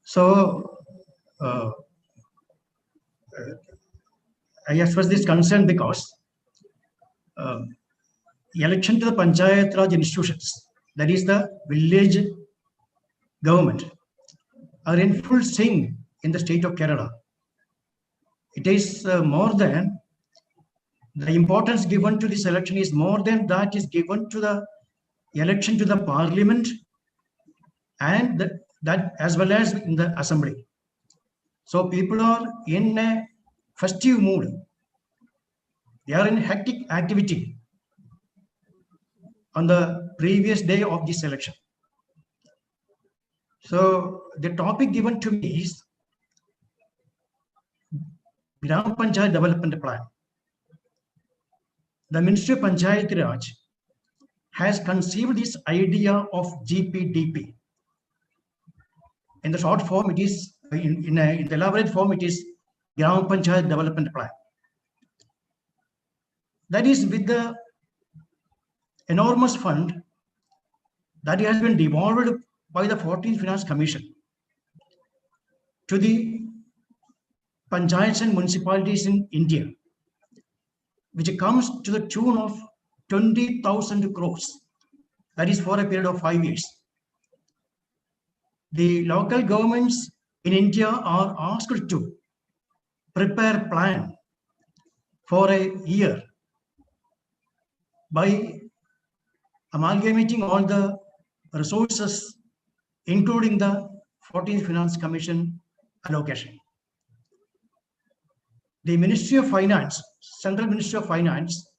So I express this concern because election to the Panchayat Raj institutions, that is the village government, are in full swing in the state of Kerala. It is more than the importance given to this election is more than that is given to the election to the parliament and that as well as in the assembly. So people are in a festive mood. They are in hectic activity on the previous day of this election. So the topic given to me is Gram Panchayat Development Plan. The Ministry of Panchayat Raj has conceived this idea of GPDP. In the short form, it is in the elaborate form, it is Gram Panchayat Development Plan. That is with the enormous fund that has been devolved by the 14th Finance Commission to the panchayats and municipalities in India, which comes to the tune of 20,000 crores. That is for a period of 5 years. The local governments in India are asked to prepare a plan for a year by amalgamating all the resources, including the 14th Finance Commission allocation. The Ministry of Finance, Central Ministry of Finance,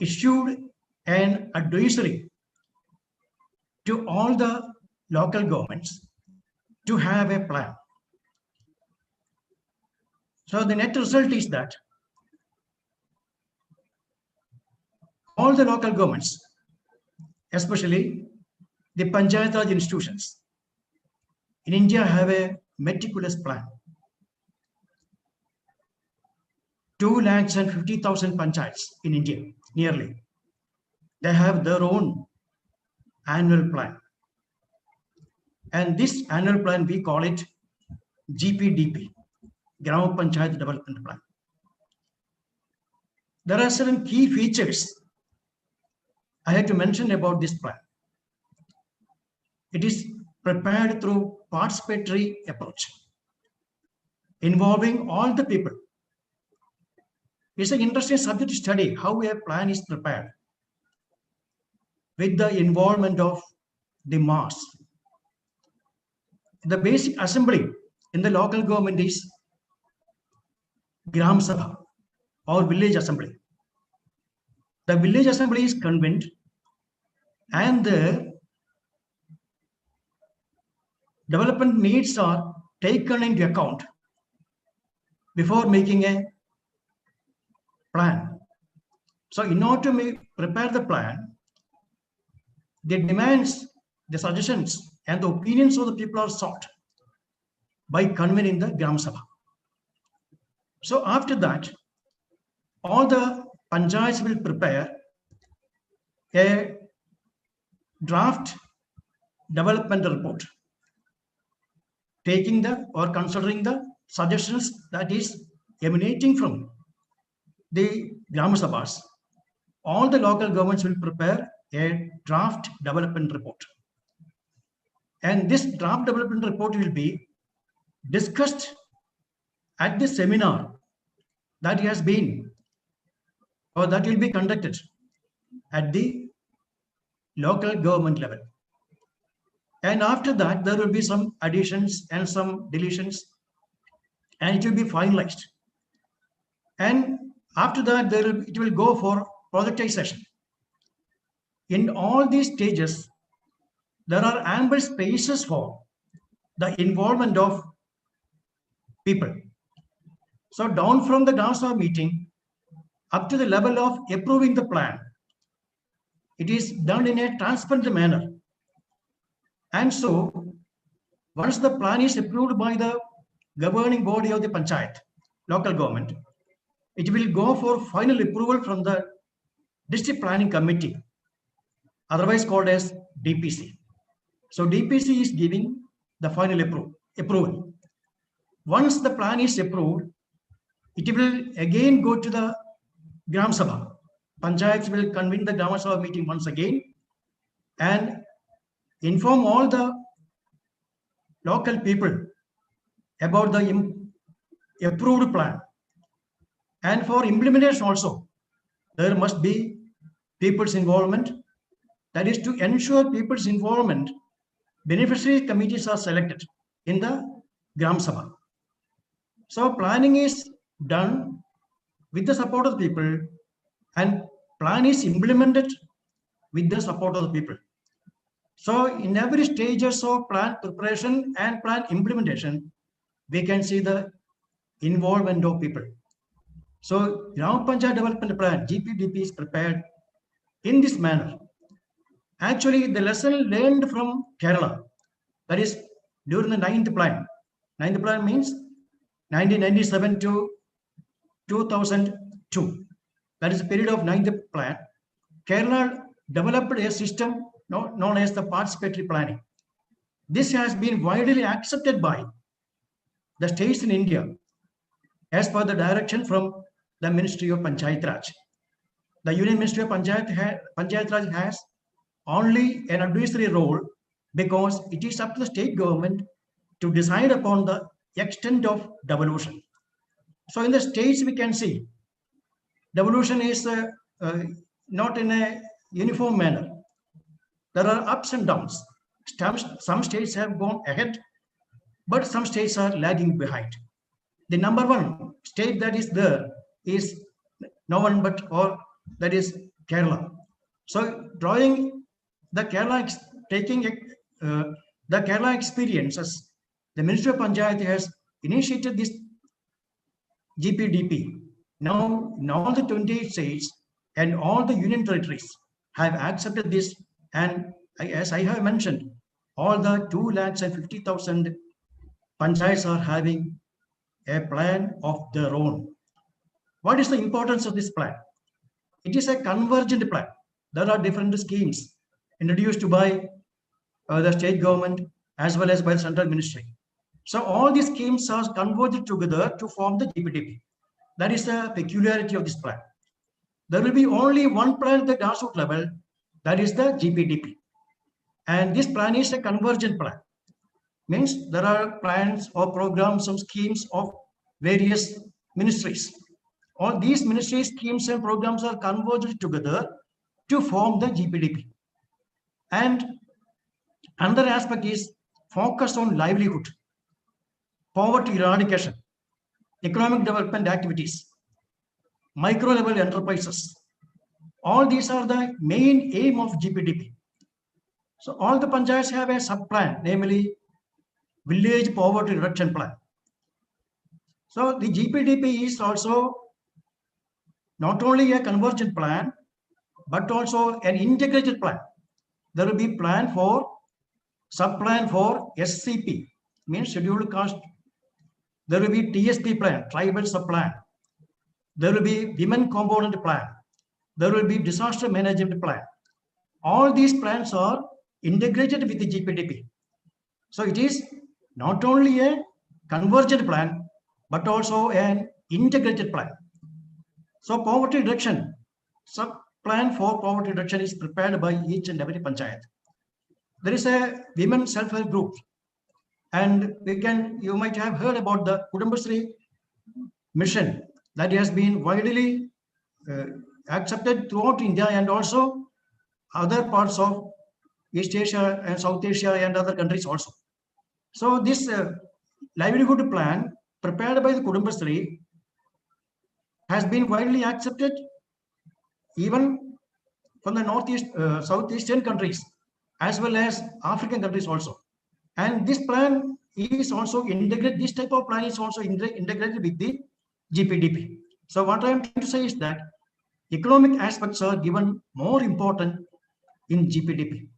issued an advisory to all the local governments to have a plan. So the net result is that all the local governments, especially the Panchayat Raj institutions in India, have a meticulous plan. 250,000 panchayats in India, nearly. They have their own annual plan. And this annual plan, we call it GPDP, Gram Panchayat Development Plan. There are certain key features I had to mention about this plan. It is prepared through participatory approach, involving all the people. It's an interesting subject to study how a plan is prepared with the involvement of the mass. The basic assembly in the local government is Gram Sabha or village assembly. The village assembly is convened and the development needs are taken into account before making a plan. So in order to prepare the plan, the demands, the suggestions and the opinions of the people are sought by convening the Gram Sabha. So after that, all the panchayats will prepare a draft development report, taking the or considering the suggestions that is emanating from the Gram Sabhas. All the local governments will prepare a draft development report. And this draft development report will be discussed at the seminar that has been or that will be conducted at the local government level. And after that, there will be some additions and some deletions, and it will be finalized. And after that, it will go for productization. In all these stages, there are ample spaces for the involvement of people. So down from the Gram Sabha meeting up to the level of approving the plan, it is done in a transparent manner. And so once the plan is approved by the governing body of the panchayat, local government, it will go for final approval from the district planning committee, otherwise called as DPC. So DPC is giving the final approval. Once the plan is approved, it will again go to the Gram Sabha. Panchayats will convene the Gram Sabha meeting once again and inform all the local people about the approved plan. And for implementation also, there must be people's involvement. That is to ensure people's involvement. Beneficiary committees are selected in the Gram Sabha. So planning is done with the support of the people and plan is implemented with the support of the people. So in every stages of plan preparation and plan implementation, we can see the involvement of people. So Gram Panchayat Development Plan, GPDP, is prepared in this manner. Actually, the lesson learned from Kerala, that is during the 9th plan. 9th plan means 1997 to 2002. That is the period of 9th plan. Kerala developed a system known as the participatory planning. This has been widely accepted by the states in India as per the direction from the Ministry of Panchayat Raj. The Union Ministry of Panchayat Raj has only an advisory role because it is up to the state government to decide upon the extent of devolution. So in the states we can see devolution is not in a uniform manner. There are ups and downs. Some states have gone ahead, but some states are lagging behind. The number one state that is there is no one but, or that is Kerala. So drawing the Kerala, taking the Kerala experiences, the Ministry of Panchayat has initiated this GPDP. Now, in all the 28 states and all the union territories have accepted this, and as I have mentioned, all the 250,000 panchayats are having a plan of their own. What is the importance of this plan? It is a convergent plan. There are different schemes introduced by the state government as well as by the central ministry. So all these schemes are converged together to form the GPDP. That is the peculiarity of this plan. There will be only one plan at the grassroots level, that is the GPDP. And this plan is a convergent plan. Means there are plans or programs and schemes of various ministries. All these ministry schemes and programs are converged together to form the GPDP. And another aspect is focus on livelihood, poverty eradication, economic development activities, micro level enterprises. All these are the main aim of GPDP. So all the panchayats have a sub-plan, namely village poverty reduction plan. So the GPDP is also not only a convergent plan, but also an integrated plan. There will be plan for sub-plan for SCP, means scheduled caste. There will be TSP plan, tribal sub-plan. There will be women component plan. There will be disaster management plan. All these plans are integrated with the GPDP. So it is not only a convergent plan, but also an integrated plan. So poverty reduction, sub-plan for poverty reduction is prepared by each and every panchayat. There is a women self-help group, and you might have heard about the Kudumbashree mission that has been widely accepted throughout India and also other parts of East Asia and South Asia and other countries also. So this livelihood plan prepared by the Kudumbashree has been widely accepted even from the Northeast, Southeastern countries as well as African countries also. And this plan is also integrated, this type of plan is also integrated with the GPDP. So what I am trying to say is that economic aspects are given more important in GPDP.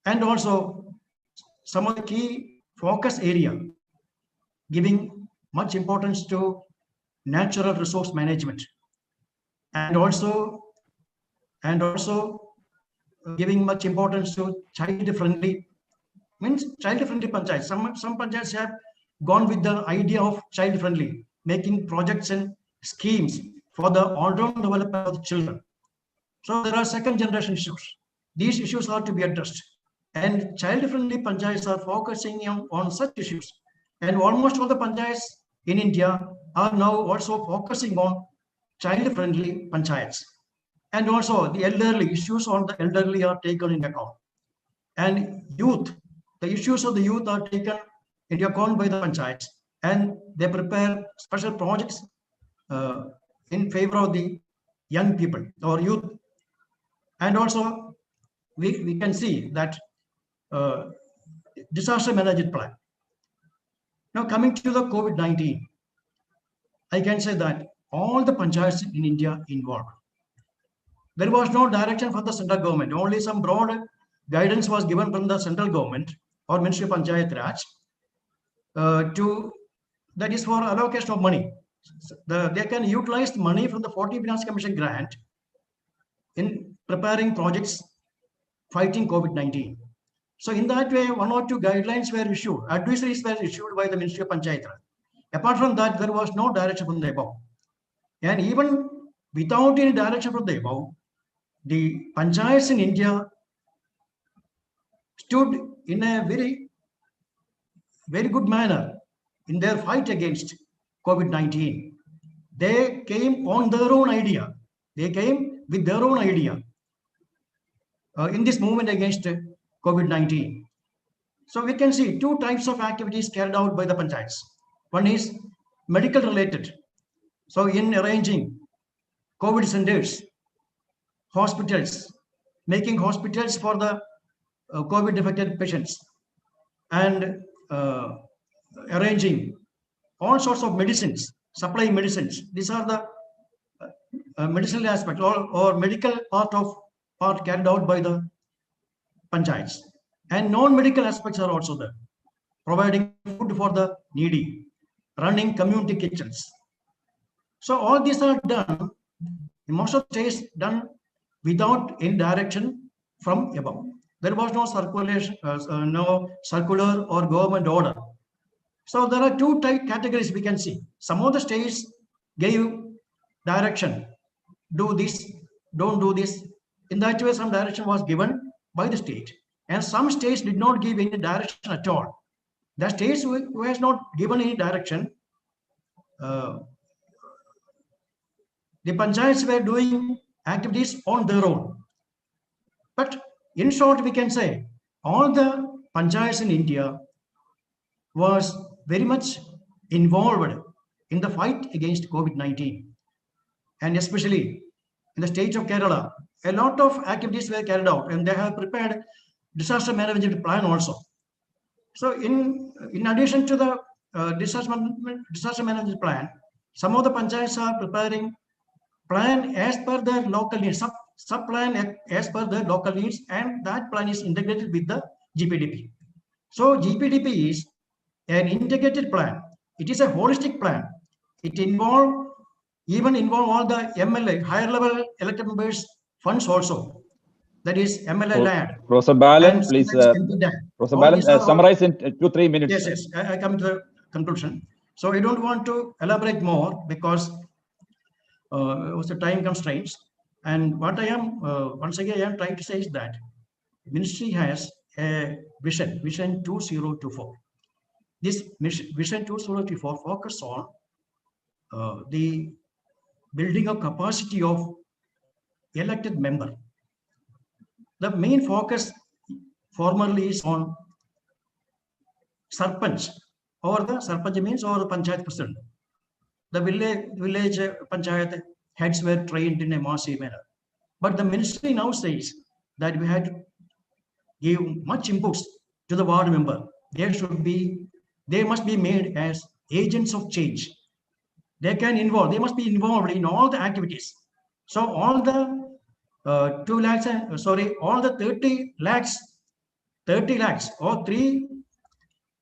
And also some of the key focus area giving much importance to natural resource management and also giving much importance to child-friendly, means child-friendly panchayats. Some panchayats have gone with the idea of child-friendly, making projects and schemes for the all-round development of the children. So there are second generation issues. These issues are to be addressed. And child-friendly panchayats are focusing on such issues. And almost all the panchayats in India are now also focusing on child-friendly panchayats. And also the elderly, issues on the elderly are taken into account. And youth, the issues of the youth are taken into account by the panchayats. And they prepare special projects in favor of the young people or youth. And also we can see that disaster management plan. Now coming to the COVID-19, I can say that all the panchayats in India involved. There was no direction from the central government. Only some broad guidance was given from the central government or Ministry of Panchayat Raj that is for allocation of money. They can utilize the money from the 40 Finance Commission grant in preparing projects fighting COVID-19. So in that way, 1 or 2 guidelines were issued, advisories were issued by the Ministry of Panchayat Raj. Apart from that, there was no direction from the above. And even without any direction from the above, the panchayats in India stood in a very, very good manner in their fight against COVID-19. They came on their own idea. They came with their own idea in this movement against COVID-19. So we can see 2 types of activities carried out by the panchayats. One is medical related. So in arranging COVID centers, hospitals, making hospitals for the COVID affected patients, and arranging all sorts of medicines, supplying medicines. These are the medicinal aspect or medical part carried out by the panchayats. And non-medical aspects are also there, providing food for the needy, running community kitchens. So all these are done, in most of the states, done without any direction from above. There was no circulation, no circular or government order. So there are 2 categories we can see. Some of the states gave direction, do this, don't do this. In that way, some direction was given by the state. And some states did not give any direction at all. The states who has not given any direction, the panchayats were doing activities on their own. But in short, we can say all the panchayats in India was very much involved in the fight against COVID-19. And especially in the state of Kerala, a lot of activities were carried out, and they have prepared disaster management plan also. So in addition to the disaster management plan, some of the panchayats are preparing plan as per their local needs, sub-plan as per their local needs, and that plan is integrated with the GPDP. So GPDP is an integrated plan. It is a holistic plan. It even involve all the MLA, higher level elected members funds also. That is MLA land. Professor Balan, please. Professor Balan, summarize in 2-3 minutes. Yes. I come to the conclusion. So I don't want to elaborate more because the time constraints. And what I am, once again, I am trying to say is that ministry has a vision 2024. This vision 2024 focus on the building of capacity of elected member. The main focus formerly is on sarpanch, or the sarpanch means or the panchayat president. The village panchayat heads were trained in a massive manner. But the ministry now says that we had to give much inputs to the ward member. They must be made as agents of change. They must be involved in all the activities. So all the 30 lakhs or 3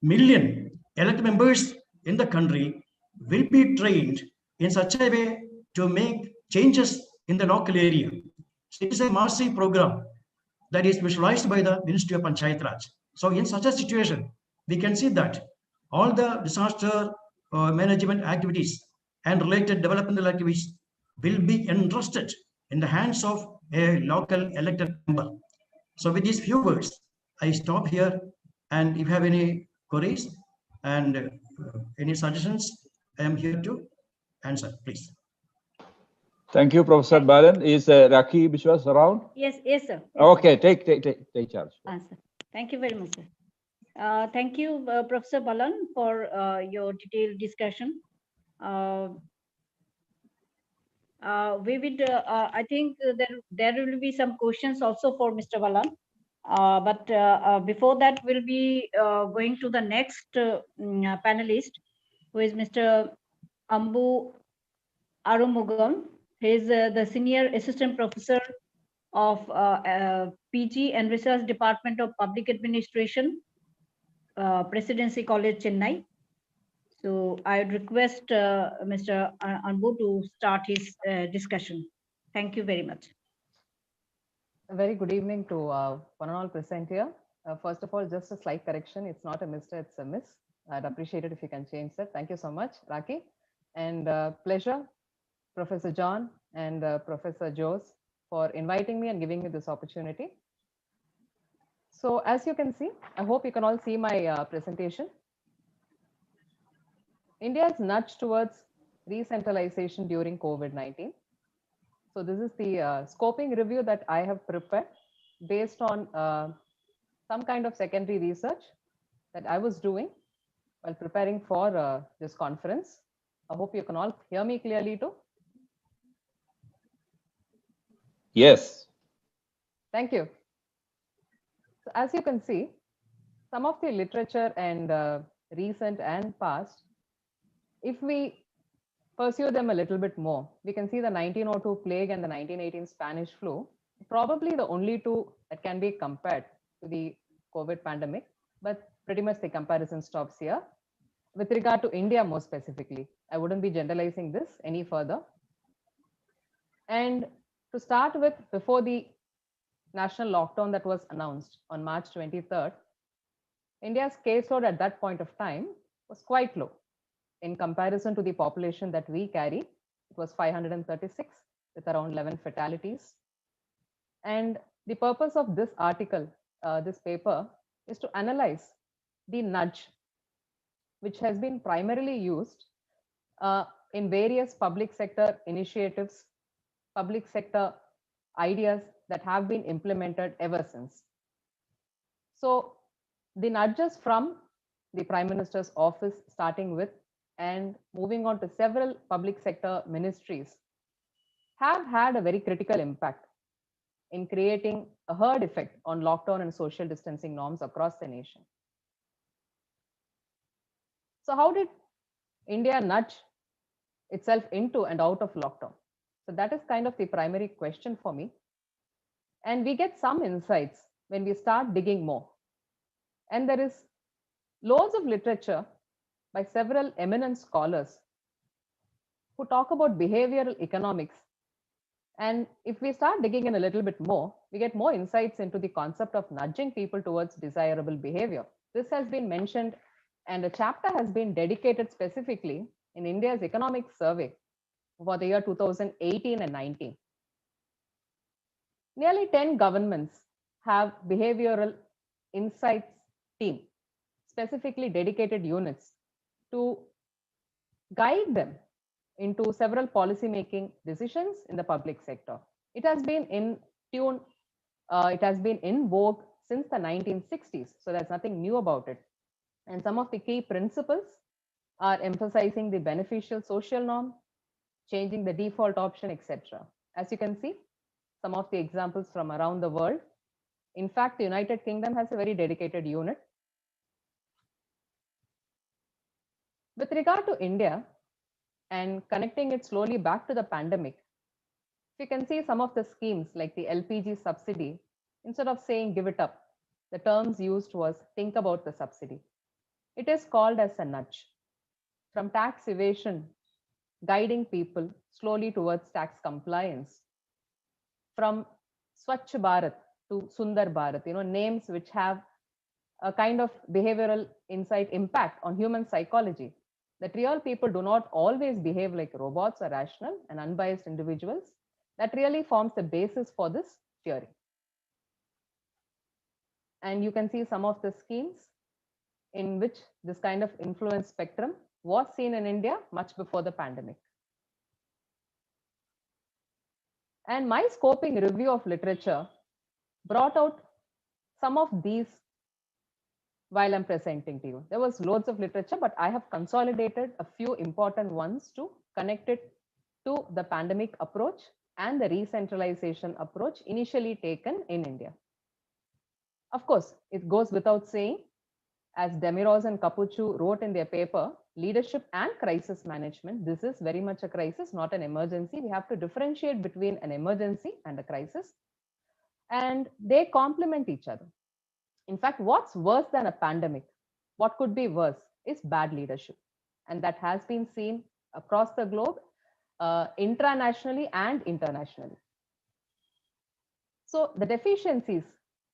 million elected members in the country will be trained in such a way to make changes in the local area. So it is a massive program that is visualized by the Ministry of Panchayat Raj. So in such a situation, we can see that all the disaster management activities and related developmental activities will be entrusted in the hands of a local elected member. So with these few words, I stop here, and if you have any queries and any suggestions, I am here to answer, please. Thank you, Professor Balan. Is Rakhi Bishwas around? Yes, sir. Okay, take charge. Answer. Thank you very much, sir. Thank you, Professor Balan, for your detailed discussion. We would, I think there will be some questions also for Mr. Balan. But before that, we'll be going to the next panelist, who is Mr. Ambu Arumugam. He is the Senior Assistant Professor of PG and Research Department of Public Administration, Presidency College, Chennai. So I would request Mr. Ambu to start his discussion. Thank you very much. A very good evening to one and all present here. First of all, just a slight correction. It's not a Mr., it's a Miss. I'd appreciate it if you can change that. Thank you so much, Raki. And pleasure, Professor John and Professor Jose, for inviting me and giving me this opportunity. So as you can see, I hope you can all see my presentation. India's nudge towards decentralization during COVID-19. So this is the scoping review that I have prepared based on some kind of secondary research that I was doing while preparing for this conference. I hope you can all hear me clearly too. Yes. Thank you. So as you can see, some of the literature and recent and past, if we pursue them a little bit more, we can see the 1902 plague and the 1918 Spanish flu, probably the only two that can be compared to the COVID pandemic, but pretty much the comparison stops here. With regard to India more specifically, I wouldn't be generalizing this any further. And to start with, before the national lockdown that was announced on March 23rd, India's caseload at that point of time was quite low. In comparison to the population that we carry, it was 536 with around 11 fatalities. And the purpose of this article, this paper, is to analyze the nudge, which has been primarily used in various public sector initiatives, public sector ideas that have been implemented ever since. So the nudges from the Prime Minister's office, starting with and moving on to several public sector ministries, have had a very critical impact in creating a herd effect on lockdown and social distancing norms across the nation. So how did India nudge itself into and out of lockdown? So that is kind of the primary question for me. And we get some insights when we start digging more. And there is loads of literature by several eminent scholars who talk about behavioral economics. And if we start digging in a little bit more, we get more insights into the concept of nudging people towards desirable behavior. This has been mentioned, and a chapter has been dedicated specifically in India's economic survey for the year 2018 and 19. Nearly 10 governments have behavioral insights team, specifically dedicated units to guide them into several policy-making decisions in the public sector. It has been in tune, it has been in vogue since the 1960s, so there's nothing new about it. And some of the key principles are emphasizing the beneficial social norm, changing the default option, etc. As you can see, some of the examples from around the world. In fact, the United Kingdom has a very dedicated unit. With regard to India, and connecting it slowly back to the pandemic, you can see some of the schemes like the LPG subsidy. Instead of saying give it up, the terms used was think about the subsidy. It is called as a nudge. From tax evasion, guiding people slowly towards tax compliance. From Swachh Bharat to Sundar Bharat, names which have a kind of behavioral insight impact on human psychology, that real people do not always behave like robots or rational and unbiased individuals. That really forms the basis for this theory. And you can see some of the schemes in which this kind of influence spectrum was seen in India much before the pandemic. And my scoping review of literature brought out some of these while I'm presenting to you. There was loads of literature, but I have consolidated a few important ones to connect it to the pandemic approach and the re-centralization approach initially taken in India. Of course, it goes without saying, as Demiros and Capuccio wrote in their paper, leadership and crisis management, this is very much a crisis, not an emergency. We have to differentiate between an emergency and a crisis, and they complement each other. In fact, what's worse than a pandemic, what could be worse, is bad leadership. And that has been seen across the globe, intranationally and internationally. So the deficiencies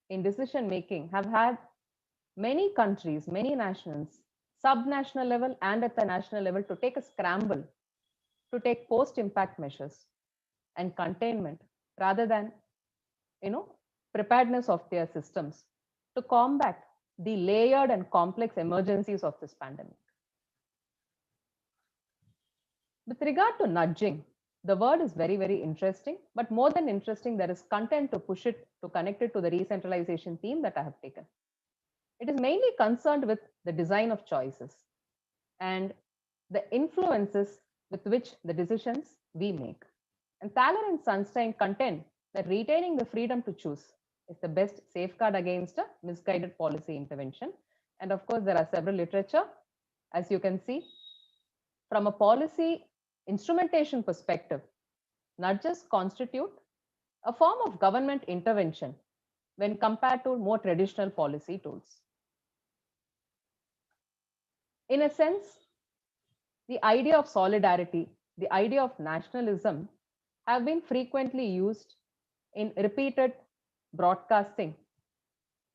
in decision making have had many countries, many nations, sub-national level and at the national level, to take a scramble, to take post-impact measures and containment rather than, preparedness of their systems to combat the layered and complex emergencies of this pandemic. With regard to nudging, the word is very, very interesting, but more than interesting, there is content to push it, to connect it to the decentralization theme that I have taken. It is mainly concerned with the design of choices and the influences with which the decisions we make. And Thaler and Sunstein contend that retaining the freedom to choose is the best safeguard against a misguided policy intervention. And of course, there are several literature, as you can see. From a policy instrumentation perspective, nudges constitute a form of government intervention when compared to more traditional policy tools. In a sense, the idea of solidarity, the idea of nationalism have been frequently used in repeated broadcasting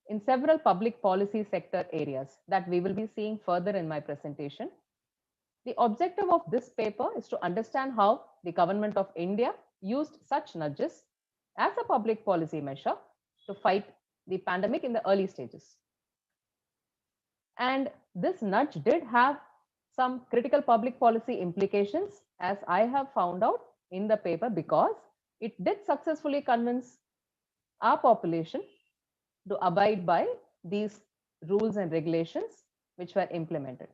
in several public policy sector areas that we will be seeing further in my presentation. The objective of this paper is to understand how the government of India used such nudges as a public policy measure to fight the pandemic in the early stages. And this nudge did have some critical public policy implications, as I have found out in the paper, because it did successfully convince our population to abide by these rules and regulations which were implemented.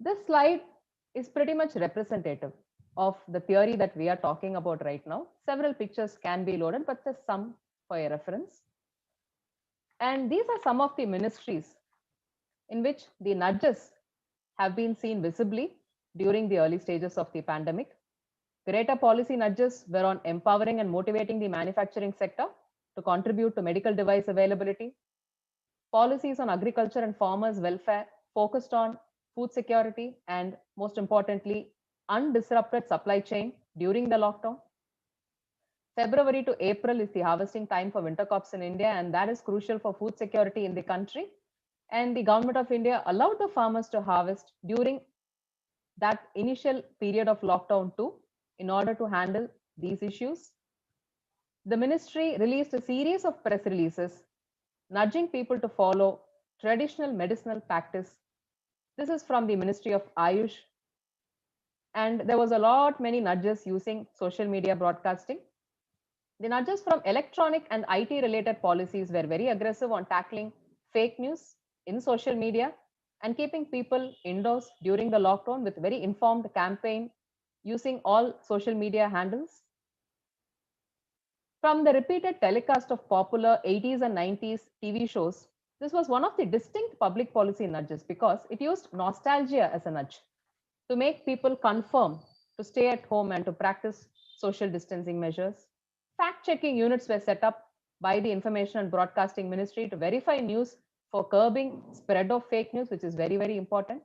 This slide is pretty much representative of the theory that we are talking about right now. Several pictures can be loaded, but just some for your reference. And these are some of the ministries in which the nudges have been seen visibly during the early stages of the pandemic. Greater policy nudges were on empowering and motivating the manufacturing sector to contribute to medical device availability. Policies on agriculture and farmers' welfare focused on food security and, most importantly, undisrupted supply chain during the lockdown. February to April is the harvesting time for winter crops in India, and that is crucial for food security in the country. And the government of India allowed the farmers to harvest during that initial period of lockdown too, in order to handle these issues. The ministry released a series of press releases nudging people to follow traditional medicinal practice. This is from the Ministry of Ayush. And there was many nudges using social media broadcasting. The nudges from electronic and IT related policies were very aggressive on tackling fake news in social media and keeping people indoors during the lockdown with very informed campaign using all social media handles. From the repeated telecast of popular 80s and 90s TV shows, this was one of the distinct public policy nudges because it used nostalgia as a nudge to make people confirm to stay at home and to practice social distancing measures. Fact-checking units were set up by the Information and Broadcasting Ministry to verify news for curbing spread of fake news, which is very, very important.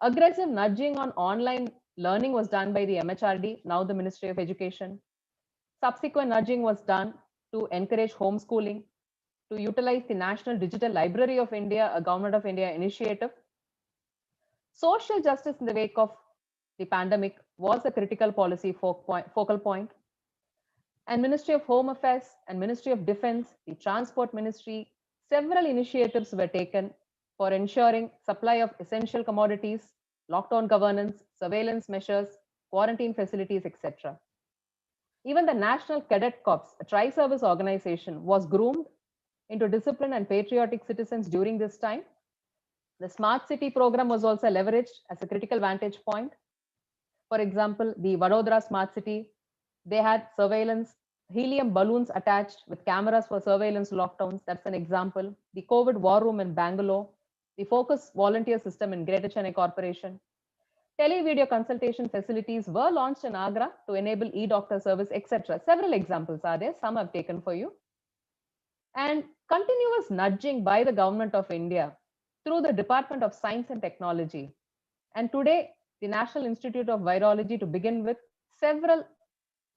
Aggressive nudging on online learning was done by the MHRD, now the Ministry of Education. Subsequent nudging was done to encourage homeschooling, to utilize the National Digital Library of India, a Government of India initiative. Social justice in the wake of the pandemic was a critical policy focal point. And Ministry of Home Affairs and Ministry of Defense, the Transport Ministry, several initiatives were taken for ensuring supply of essential commodities, lockdown governance, surveillance measures, quarantine facilities, etc. Even the National Cadet Corps, a tri-service organization, was groomed into disciplined and patriotic citizens during this time. The Smart City program was also leveraged as a critical vantage point. For example, the Vadodara Smart City, they had surveillance helium balloons attached with cameras for surveillance lockdowns. That's an example. The COVID war room in Bangalore, the focus volunteer system in Greater Chennai Corporation. Tele-video consultation facilities were launched in Agra to enable e-doctor service, etc. Several examples are there. Some I've taken for you. And continuous nudging by the government of India through the Department of Science and Technology. And today, the National Institute of Virology, to begin with, several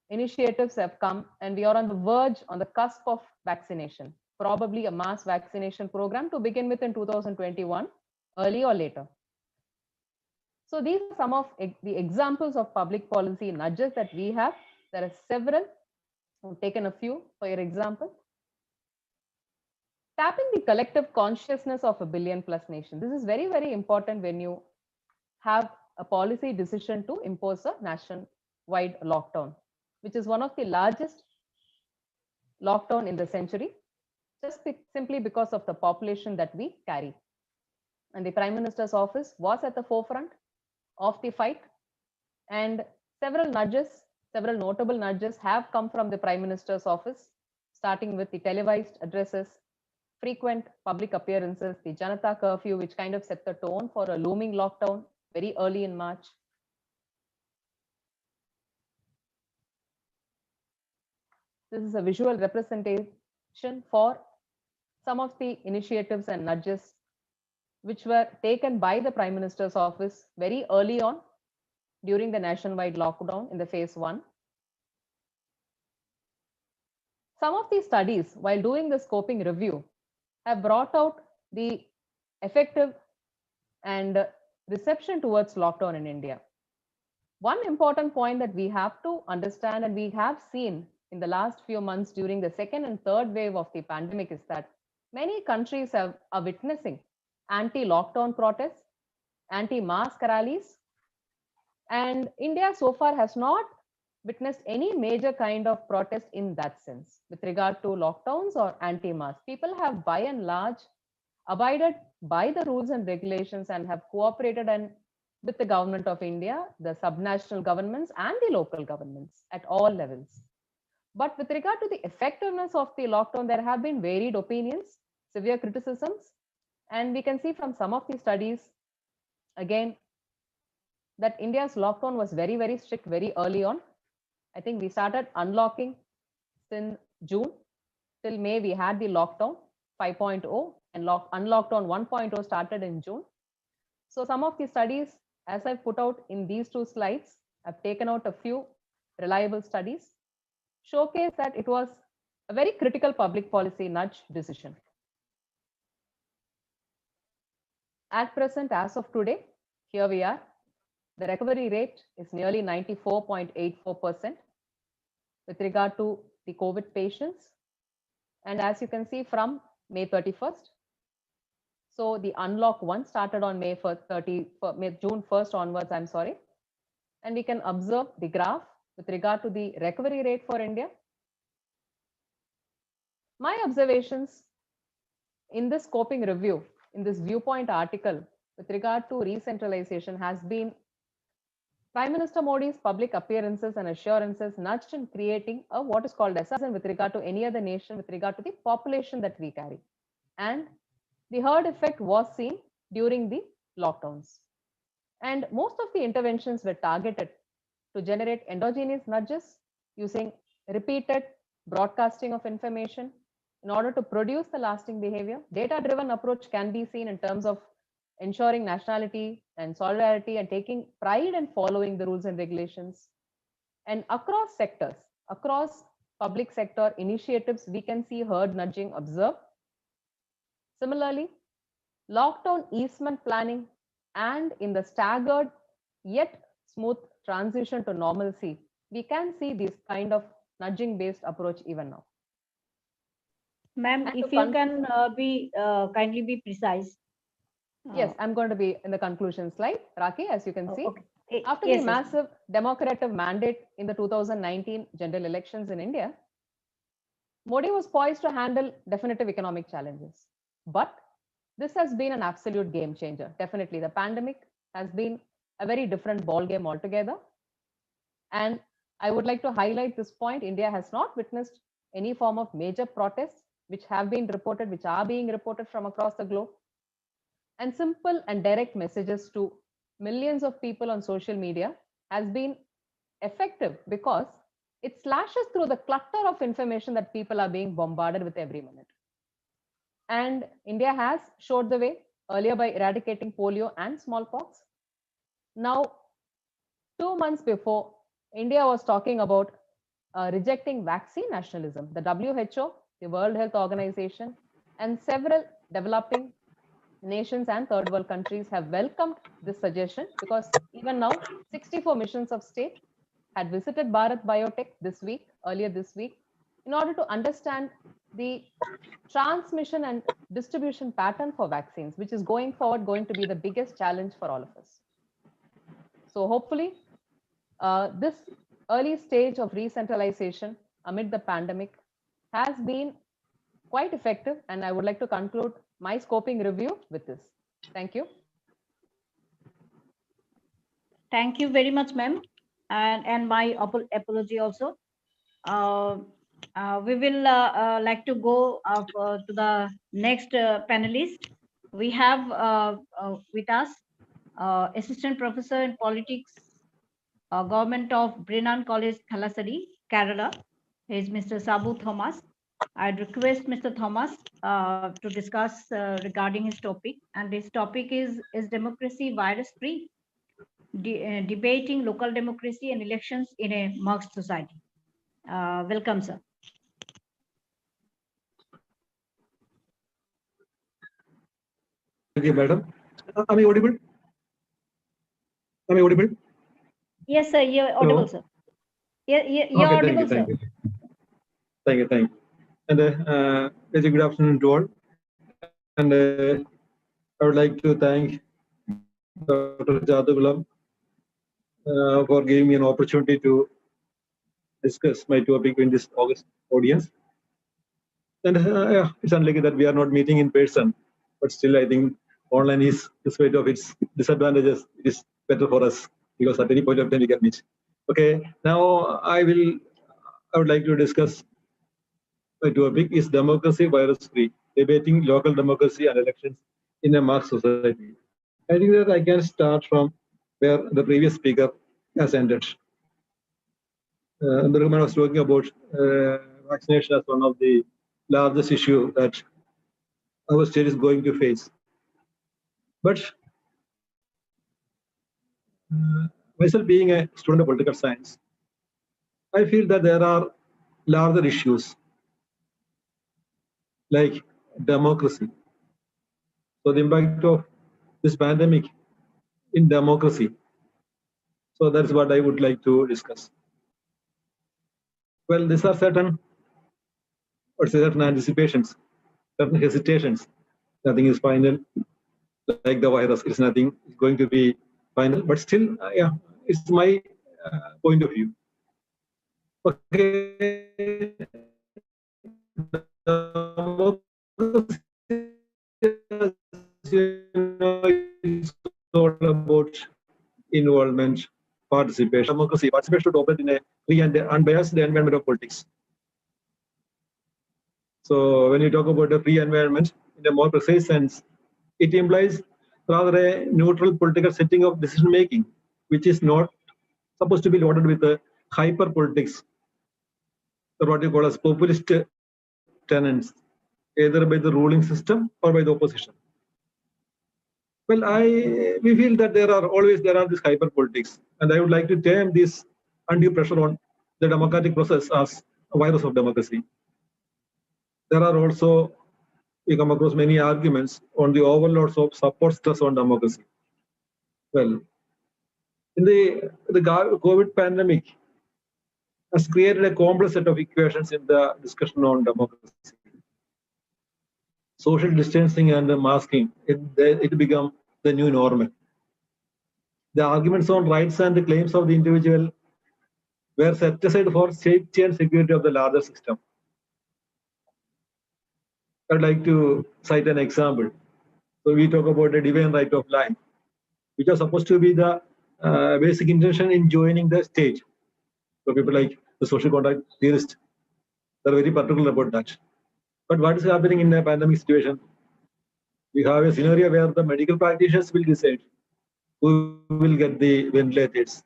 initiatives have come, and we are on the verge, on the cusp of vaccination, probably a mass vaccination program to begin with in 2021, early or later. So these are some of the examples of public policy nudges that we have. There are several. I've taken a few for your example. Tapping the collective consciousness of a billion-plus nation. This is very, very important when you have a policy decision to impose a nationwide lockdown, which is one of the largest lockdown in the century, just simply because of the population that we carry. And the Prime Minister's office was at the forefront of the fight, and several notable nudges have come from the Prime Minister's office, starting with the televised addresses, frequent public appearances, the Janata curfew, which kind of set the tone for a looming lockdown very early in March. This is a visual representation for some of the initiatives and nudges which were taken by the Prime Minister's office very early on during the nationwide lockdown in the phase 1. Some of these studies, while doing the scoping review, have brought out the effective and reception towards lockdown in India. One important point that we have to understand, and we have seen in the last few months during the second and third wave of the pandemic, is that many countries are witnessing anti-lockdown protests, anti-mask rallies, and India so far has not witnessed any major kind of protest in that sense with regard to lockdowns or anti-mask. People have by and large abided by the rules and regulations and have cooperated with the government of India, the subnational governments and the local governments at all levels. But with regard to the effectiveness of the lockdown, there have been varied opinions, severe criticisms, and we can see from some of these studies, again, that India's lockdown was very, very strict very early on. I think we started unlocking since June. Till May, we had the lockdown 5.0 and unlockdown 1.0 started in June. So some of the studies, as I've put out in these two slides, I've taken out a few reliable studies, showcase that it was a very critical public policy nudge decision. At present, as of today, here we are. The recovery rate is nearly 94.84% with regard to the COVID patients. And as you can see from May 31st, so the unlock 1 started on June 1st onwards, I'm sorry. And we can observe the graph with regard to the recovery rate for India. My observations in this scoping review, in this viewpoint article with regard to re-centralization has been Prime Minister Modi's public appearances and assurances nudged in creating a what is called as with regard to any other nation with regard to the population that we carry. And the herd effect was seen during the lockdowns. And most of the interventions were targeted to generate endogenous nudges using repeated broadcasting of information in order to produce the lasting behavior. Data-driven approach can be seen in terms of ensuring nationality and solidarity and taking pride in following the rules and regulations. And across sectors, across public sector initiatives, we can see herd nudging observed. Similarly, lockdown easement planning and in the staggered yet smooth transition to normalcy, we can see this kind of nudging based approach even now. Ma'am, if you can kindly be precise. Yes, I'm going to be in the conclusion slide, Raki, as you can see. Okay. After the massive democratic mandate in the 2019 general elections in India, Modi was poised to handle definitive economic challenges. But this has been an absolute game changer. Definitely, the pandemic has been a very different ball game altogether. And I would like to highlight this point. India has not witnessed any form of major protests which have been reported, which are being reported from across the globe. And simple and direct messages to millions of people on social media has been effective because it slashes through the clutter of information that people are being bombarded with every minute. And India has showed the way earlier by eradicating polio and smallpox. Now, 2 months before, India was talking about rejecting vaccine nationalism. The WHO, the World Health Organization, and several developing nations and third world countries have welcomed this suggestion because even now, 64 missions of state had visited Bharat Biotech earlier this week, in order to understand the transmission and distribution pattern for vaccines, which is going forward going to be the biggest challenge for all of us. So hopefully, this early stage of re-centralization amid the pandemic has been quite effective, and I would like to conclude my scoping review with this. Thank you. Thank you very much, ma'am, and my apology also. We will like to go to the next panelist. We have with us Assistant Professor in Politics, Government of Brennan College, Thalassery, Kerala. He is Mr. Sabu Thomas. I'd request Mr. Thomas to discuss regarding his topic, and his topic is democracy virus-free? Debating local democracy and elections in a Marxist society. Welcome, sir. Thank you, madam. Am I audible? Am I audible? Yes, sir. You're audible, sir. You're okay, audible, thank you, sir. Thank you, thank you. And very good afternoon to all. And I would like to thank Dr. Jadhugulam for giving me an opportunity to discuss my topic in this August audience. And it's unlucky that we are not meeting in person, but still I think online is, despite of its disadvantages, it is better for us because at any point of time we can meet. Okay, now I would like to discuss my topic is democracy virus free, debating local democracy and elections in a Marxist society. I think that I can start from where the previous speaker has ended. The woman was talking about vaccination as one of the largest issue that our state is going to face. But myself being a student of political science, I feel that there are larger issues like democracy. So the impact of this pandemic in democracy. So that's what I would like to discuss. Well, these are certain anticipations, certain hesitations. Nothing is final. Like the virus, it's nothing going to be final. But still, yeah, it's my point of view. Okay. It's all about involvement, participation. Democracy, participation should operate in a free and unbiased environment of politics. So when you talk about a free environment, in a more precise sense, it implies rather a neutral political setting of decision making, which is not supposed to be loaded with the hyper politics, or what you call as populist tenets, either by the ruling system or by the opposition. Well, we feel that there are these hyper politics, and I would like to term this undue pressure on the democratic process as a virus of democracy. There are also, we come across many arguments on the overloads of support stress on democracy. Well, in the COVID pandemic has created a complex set of equations in the discussion on democracy. Social distancing and masking, it become the new normal. The arguments on rights and the claims of the individual were set aside for safety and security of the larger system. I'd like to cite an example. So we talk about the divine right of life, which was supposed to be the basic intention in joining the state. So people like the social contract theorists, they're very particular about that. But what is happening in a pandemic situation? We have a scenario where the medical practitioners will decide who will get the ventilators.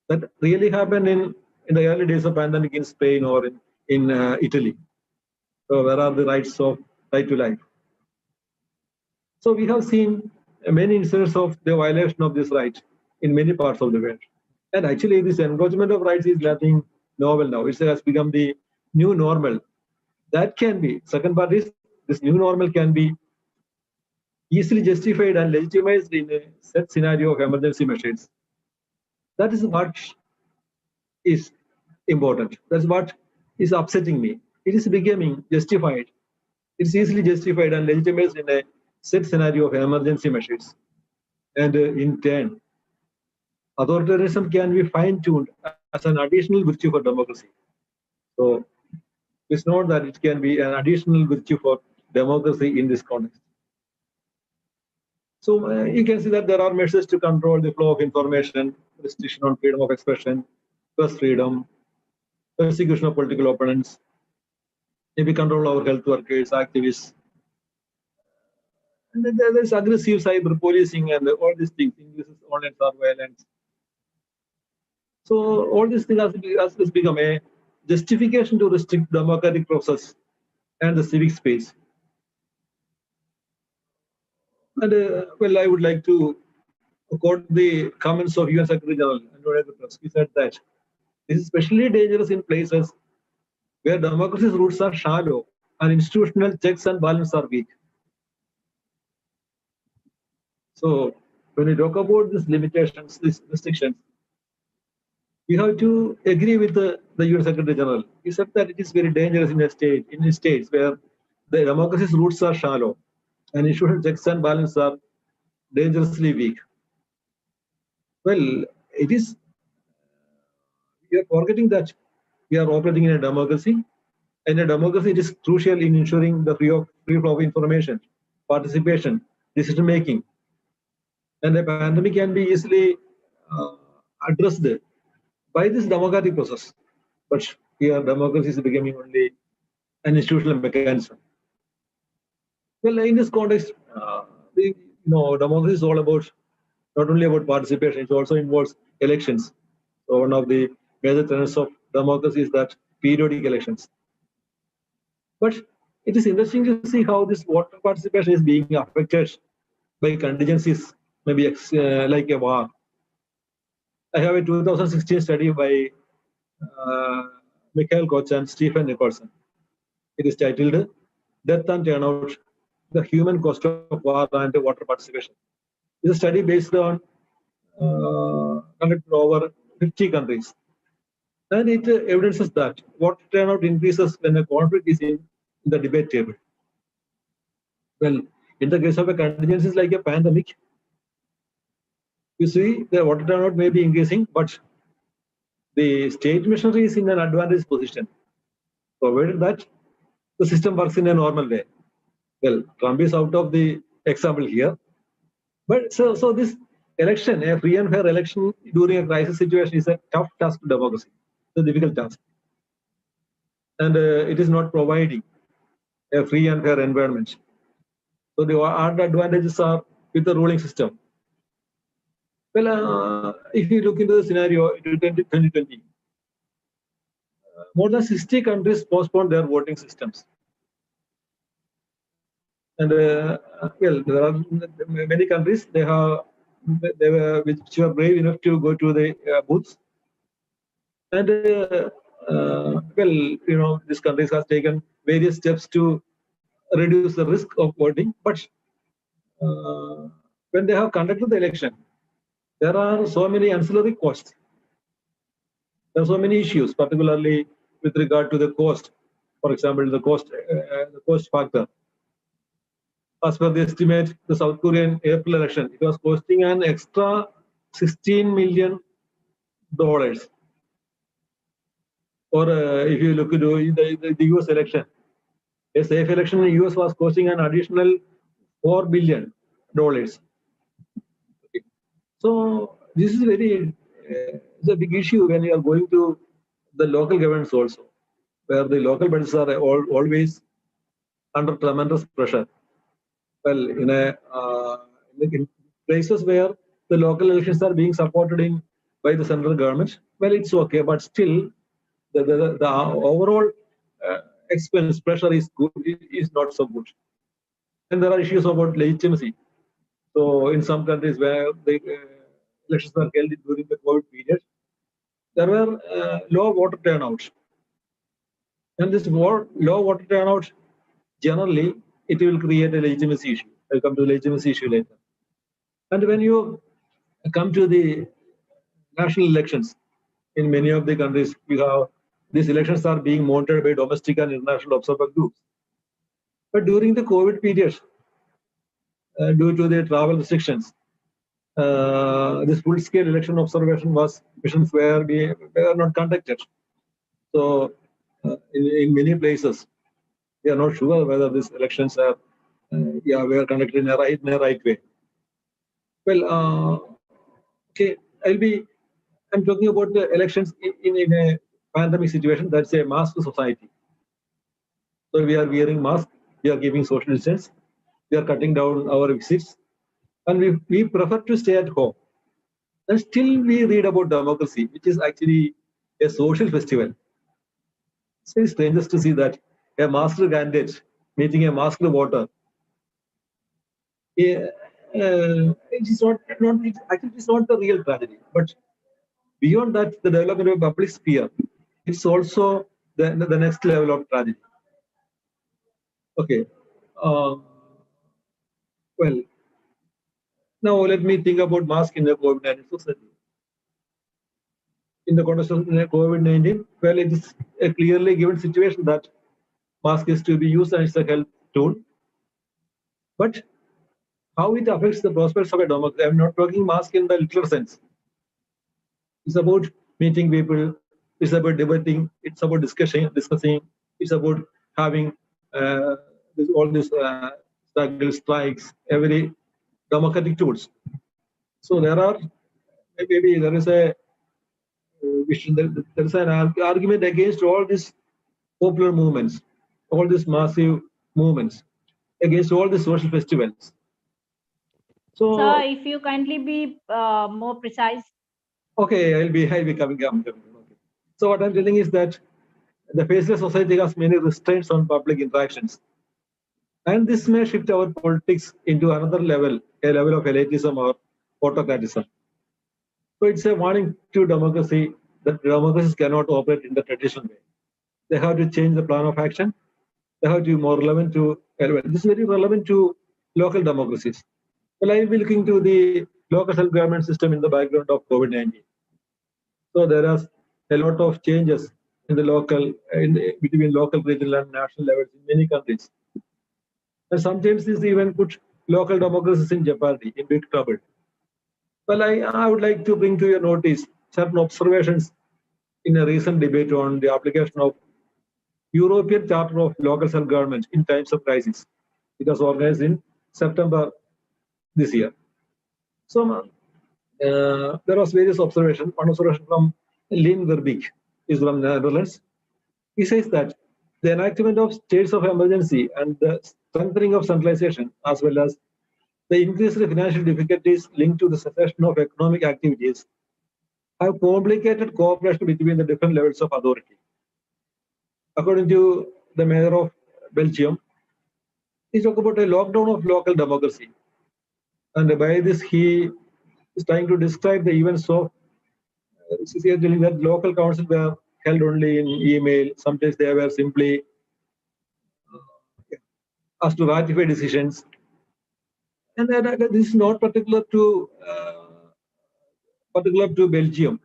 That really happened in the early days of pandemic in Spain or in Italy. So where are the rights of right to life? So we have seen many instances of the violation of this right in many parts of the world. And actually this encroachment of rights is nothing novel now. It has become the new normal. That can be, second part is, this new normal can be easily justified and legitimized in a set scenario of emergency measures. That is what is important. That's what is upsetting me. It is becoming justified. It's easily justified and legitimized in a set scenario of emergency measures. And in turn, authoritarianism can be fine-tuned as an additional virtue for democracy. So it's not that it can be an additional virtue for democracy in this context. So you can see that there are measures to control the flow of information, restriction on freedom of expression, press freedom, persecution of political opponents, maybe control over health workers, activists. And then there is aggressive cyber policing and all these things, increases online surveillance. So all these things has become a justification to restrict democratic process and the civic space. And well, I would like to quote the comments of UN Secretary General Antonio Guterres. He said that this is especially dangerous in places where democracy's roots are shallow and institutional checks and balances are weak. So when we talk about these limitations, these restrictions, we have to agree with the UN Secretary General. He said that it is very dangerous in states where the democracy's roots are shallow and institutional checks and balances are dangerously weak. Well, it is, we are forgetting that we are operating in a democracy. In a democracy, it is crucial in ensuring the free flow of information, participation, decision making. And a pandemic can be easily addressed by this democratic process. But here, democracy is becoming only an institutional mechanism. Well, in this context, democracy is all about, not only about participation, it also involves elections. So one of the major tenets of democracy is that periodic elections. But it is interesting to see how this voter participation is being affected by contingencies, maybe like a war. I have a 2016 study by Mikhail Koch and Stephen Nicholson. It is titled Death and Turnout, the Human Cost of War and Voter Participation. It's a study based on conducted over 50 countries. And it evidences that voter turnout increases when a conflict is in the debate table. Well, in the case of a contingency like a pandemic, you see the voter turnout may be increasing, but the state machinery is in an advantageous position, provided that the system works in a normal way. Well, Trump is out of the example here, but so this election, a free and fair election during a crisis situation, is a tough task to democracy. It's a difficult task, and it is not providing a free and fair environment. So the advantages are with the ruling system. Well, if you look into the scenario in 2020, more than 60 countries postponed their voting systems. And well, there are many countries which were brave enough to go to the booths. And well, this countries has taken various steps to reduce the risk of voting. But when they have conducted the election, there are so many ancillary costs. There are so many issues, particularly with regard to the cost. For example, the cost factor. As per the estimate, the South Korean April election, it was costing an extra $16 million. Or if you look into the US election, a safe election in the US was costing an additional $4 billion. Okay. So this is very it's a big issue when you are going to the local governments also, where the local bodies are always under tremendous pressure. Well, in places where the local elections are being supported by the central government, well, it's okay, but still the overall expense pressure is not so good. And there are issues about legitimacy. So in some countries where the elections were held during the COVID period, there were low voter turnout. And this low voter turnout, generally, it will create a legitimacy issue. I'll come to the legitimacy issue later. And when you come to the national elections, in many of the countries, you have these elections are being monitored by domestic and international observer groups. But during the COVID period, due to the travel restrictions, this full-scale election observation missions were not conducted. So, in many places, we are not sure whether these elections are were conducted in a right way. Well, okay, I'm talking about the elections in a pandemic situation. That's a masked society. So we are wearing masks, we are giving social distance, we are cutting down our visits, and we prefer to stay at home. And still we read about democracy, which is actually a social festival. It's very strange to see that a masked candidate meeting a masked voter. It is not the real tragedy, but beyond that, the development of public sphere, it's also the next level of tragedy. Okay. Well, now let me think about mask in the COVID-19 society. In the context of COVID-19, well, it is a clearly given situation that mask is to be used as a health tool. But how it affects the prospects of a democracy, I'm not talking mask in the literal sense. It's about meeting people, it's about debating, it's about discussing, it's about having all these struggles, strikes, every democratic tools. So maybe there is an argument against all these popular movements, all these massive movements, against all the social festivals. So, sir, if you kindly be more precise. Okay, I'll be coming. Okay. So what I'm telling is that the faceless society has many restraints on public interactions. And this may shift our politics into another level, a level of elitism or autocratism. So it's a warning to democracy that democracies cannot operate in the traditional way. They have to change the plan of action. They have to be more relevant to, this is very relevant to local democracies. Well, I will be looking to the local self-government system in the background of COVID-19. So there are a lot of changes in the between local, regional, and national levels in many countries. And sometimes this even put local democracies in jeopardy, in big trouble. Well, I would like to bring to your notice certain observations in a recent debate on the application of European Charter of Local Self-Government in times of crisis. It was organized in September this year. So there was various observations. One observation from Lynn Verbeek is from the Netherlands. He says that the enactment of states of emergency and the strengthening of centralization, as well as the increased financial difficulties linked to the cessation of economic activities, have complicated cooperation between the different levels of authority. According to the mayor of Belgium, he talked about a lockdown of local democracy. And by this, he is trying to describe the events of, he is telling that local councils were held only in email. Sometimes they were simply asked to ratify decisions. And this is not particular to Belgium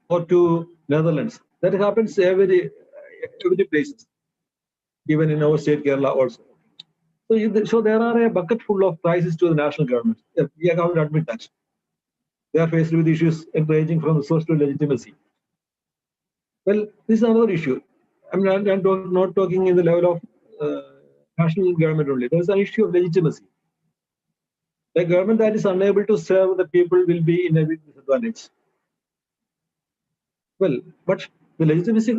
or to Netherlands. That happens every place, even in our state Kerala also. So there are a bucket full of crises to the national government. We have to admit that. They are faced with issues ranging from resource to legitimacy. Well, this is another issue. I'm not talking in the level of national government only. There is an issue of legitimacy. The government that is unable to serve the people will be in a big disadvantage. Well, but the legitimacy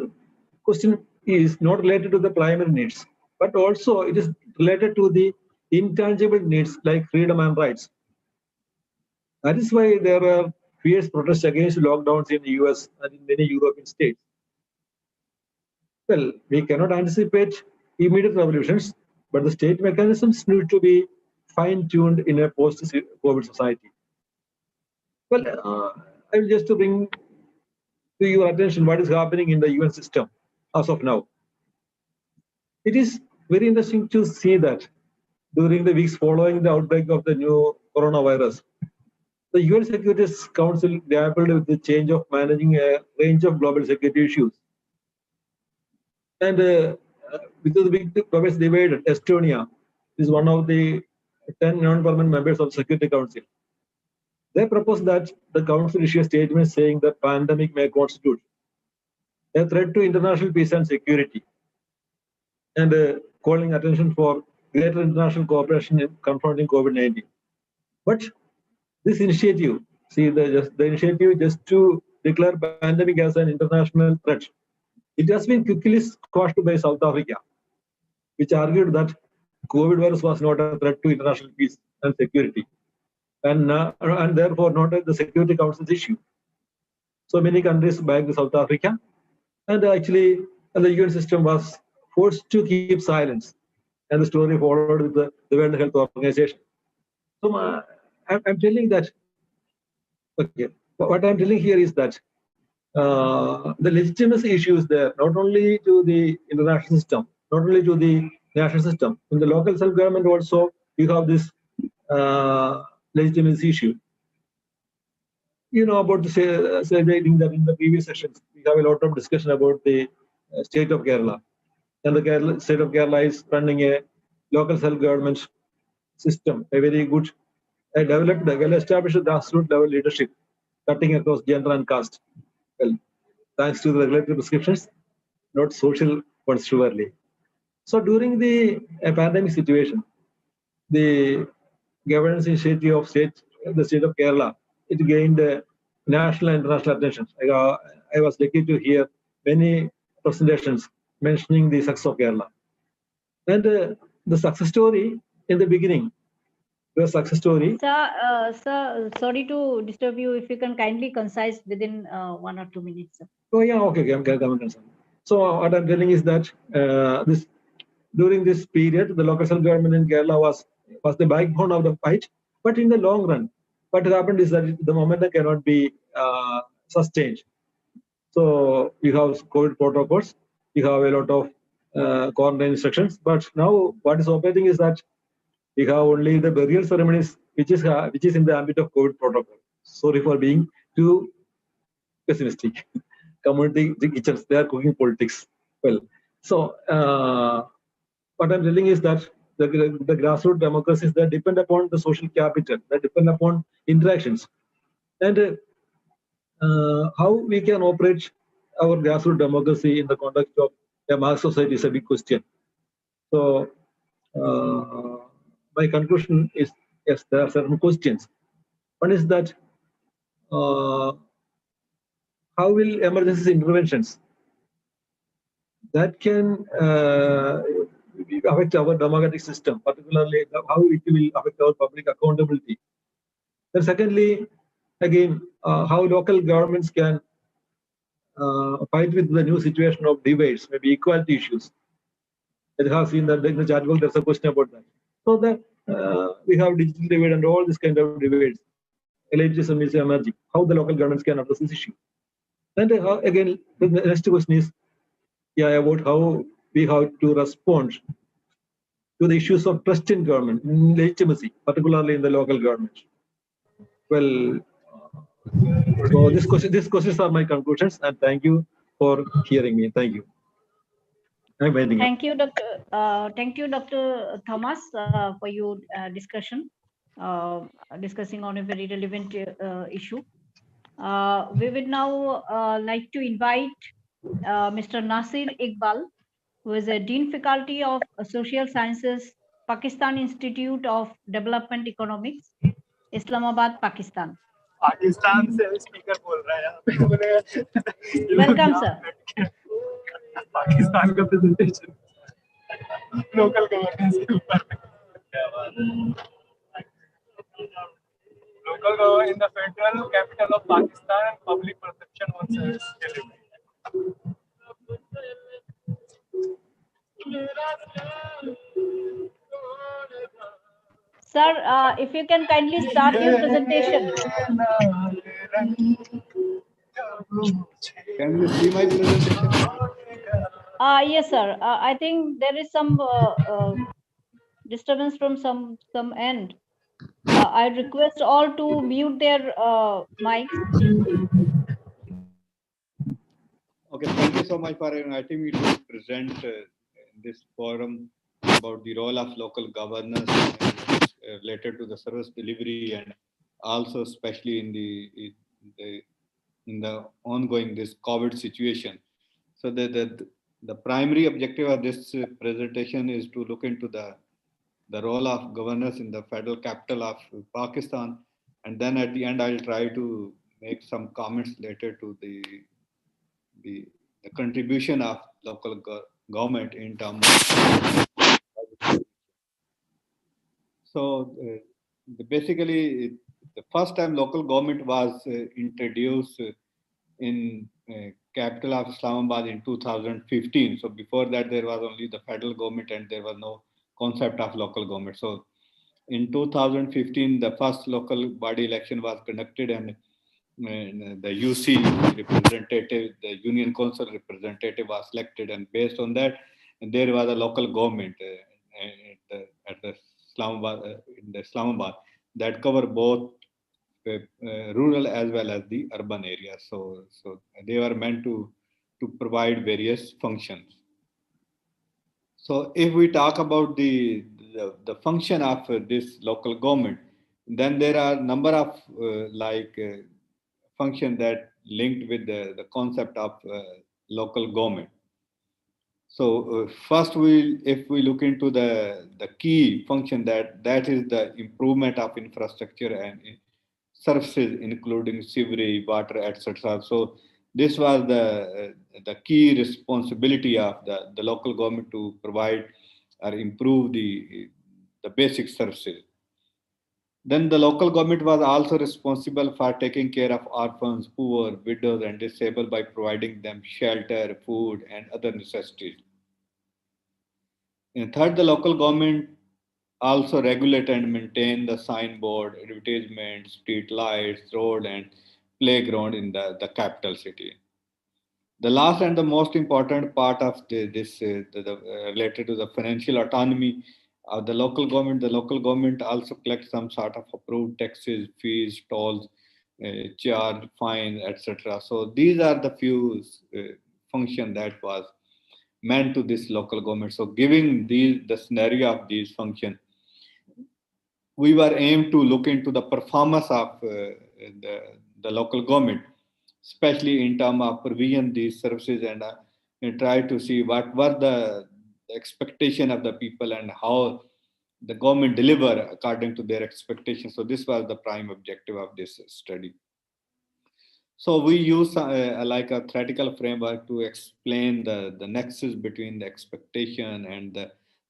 question is not related to the primary needs, but also it is related to the intangible needs like freedom and rights. That is why there are fierce protests against lockdowns in the US and in many European states. Well, we cannot anticipate immediate revolutions, but the state mechanisms need to be fine-tuned in a post-COVID society. Well, I will just to bring to your attention what is happening in the UN system as of now. It is very interesting to see that during the weeks following the outbreak of the new coronavirus, the UN Security Council grappled with the change of managing a range of global security issues. And because the big powers divided, Estonia is one of the 10 non-permanent members of the Security Council. They proposed that the Council issue a statement saying the pandemic may constitute a threat to international peace and security, and calling attention for greater international cooperation in confronting COVID-19. But this initiative, see the initiative just to declare pandemic as an international threat, it has been quickly squashed by South Africa, which argued that COVID virus was not a threat to international peace and security, and therefore not the Security Council's issue. So many countries backed South Africa, and actually the UN system was forced to keep silence, and the story followed with the World Health Organization. So I'm telling that, okay, what I'm telling here is that the legitimacy issue is there, not only to the international system, not only to the national system. In the local self-government also, you have this legitimacy issue. You know about the celebrating that in the previous sessions, we have a lot of discussion about the state of Kerala. And the state of Kerala is running a local self-government system, a very good, developed, well-established grassroots level leadership, cutting across gender and caste. Well, thanks to the regulatory prescriptions, not social ones, surely. So during the pandemic situation, the governance initiative of the state of Kerala, it gained national and international attention. I was lucky to hear many presentations mentioning the success of Kerala. And the success story in the beginning, the success story. Sir, sorry to disturb you. If you can kindly concise within 1 or 2 minutes. Sir. Oh yeah, okay, I'm coming. So what I'm telling is that during this period, the local self-government in Kerala was the backbone of the fight. But in the long run, what happened is that the momentum cannot be sustained. So you have COVID protocols, you have a lot of quarantine instructions. But now what is operating is that we have only the burial ceremonies, which is in the ambit of COVID protocol. Sorry for being too pessimistic. Community kitchens, they are cooking politics. Well, so what I'm telling is that the grassroots democracies that depend upon the social capital, that depend upon interactions, and how we can operate our grassroots democracy in the context of a mass society is a big question. So my conclusion is yes, there are certain questions. One is that how will emergency interventions that can affect our democratic system, particularly how it will affect our public accountability. Then secondly, again, how local governments can fight with the new situation of divides, maybe equality issues. I have seen that in the chat box, there's a question about that. So that we have digital divide and all this kind of divides. Elitism is emerging. How the local governments can address this issue. And again, the next question is, about how we have to respond to the issues of trust in government, legitimacy, particularly in the local government. Well, so these questions are my conclusions, and thank you for hearing me. Thank you. I'm waiting. Thank you, Dr. Thomas, for your discussion, discussing on a very relevant issue. We would now like to invite Mr. Nasir Iqbal, who is a Dean Faculty of Social Sciences, Pakistan Institute of Development Economics, Islamabad, Pakistan. Pakistan से speaker बोल रहा है यहाँ पे बोले Welcome, sir. Pakistan का presentation local governance के ऊपर local government in the federal capital of Pakistan and public perception on service delivery. Sir, if you can kindly start your presentation. Can you see my presentation? Yes, sir. I think there is some disturbance from some end. I request all to mute their mics. Okay, thank you so much for inviting me to present in this forum about the role of local governance related to the service delivery, and also especially in the ongoing this COVID situation. So the primary objective of this presentation is to look into the role of governance in the federal capital of Pakistan, and then at the end I'll try to make some comments related to the contribution of local government in terms of. So basically, the first time local government was introduced in capital of Islamabad in 2015. So before that, there was only the federal government and there was no concept of local government. So in 2015, the first local body election was conducted, and the UC representative, the Union Council representative was selected, and based on that, there was a local government at the Islamabad, in the Islamabad, that cover both rural as well as the urban areas. So they were meant to provide various functions. So if we talk about the function of this local government, then there are a number of function that linked with the concept of local government. So first, if we look into the key function, that is the improvement of infrastructure and services, including sewerage, water, etc. So this was the key responsibility of the local government to provide or improve the basic services. Then the local government was also responsible for taking care of orphans, poor, widows, and disabled by providing them shelter, food, and other necessities. And third, the local government also regulate and maintain the signboard, advertisement, street lights, road, and playground in the capital city. The last and the most important part of this related to the financial autonomy of the local government also collects some sort of approved taxes, fees, tolls, charge, fine, etc. So these are the few function that was meant to this local government. So giving the scenario of these function, we were aimed to look into the performance of the local government, especially in terms of provision these services, and try to see what were the expectation of the people and how the government deliver according to their expectations. So this was the prime objective of this study. So we use like a theoretical framework to explain the nexus between the expectation and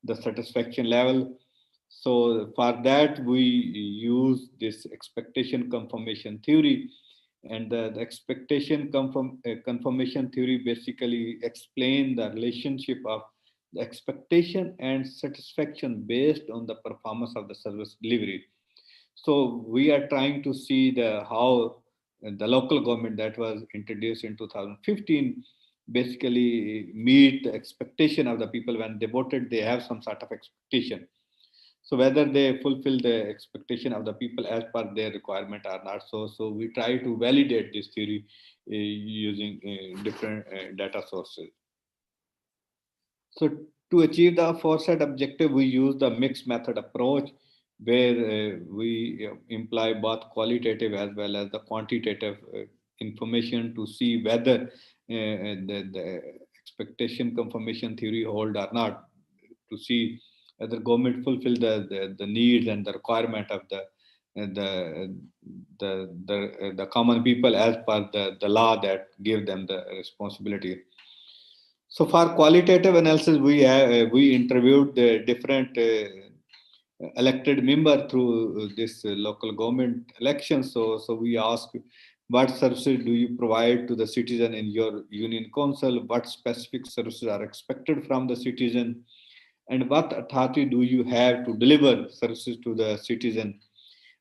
the satisfaction level. So for that, we use this expectation confirmation theory. And the expectation confirmation theory basically explain the relationship of the expectation and satisfaction based on the performance of the service delivery. So we are trying to see how the local government that was introduced in 2015 basically meet the expectation of the people. When they voted, they have some sort of expectation. So whether they fulfill the expectation of the people as per their requirement or not. So we try to validate this theory using different data sources. So to achieve the aforesaid objective, we use the mixed method approach, where we imply both qualitative as well as the quantitative information to see whether the expectation confirmation theory hold or not, to see whether government fulfill the needs and the requirement of the the common people as per the law that give them the responsibility. So for qualitative analysis, we interviewed the different elected member through this local government election. So we asked, what services do you provide to the citizen in your union council? What specific services are expected from the citizen? And what authority do you have to deliver services to the citizen?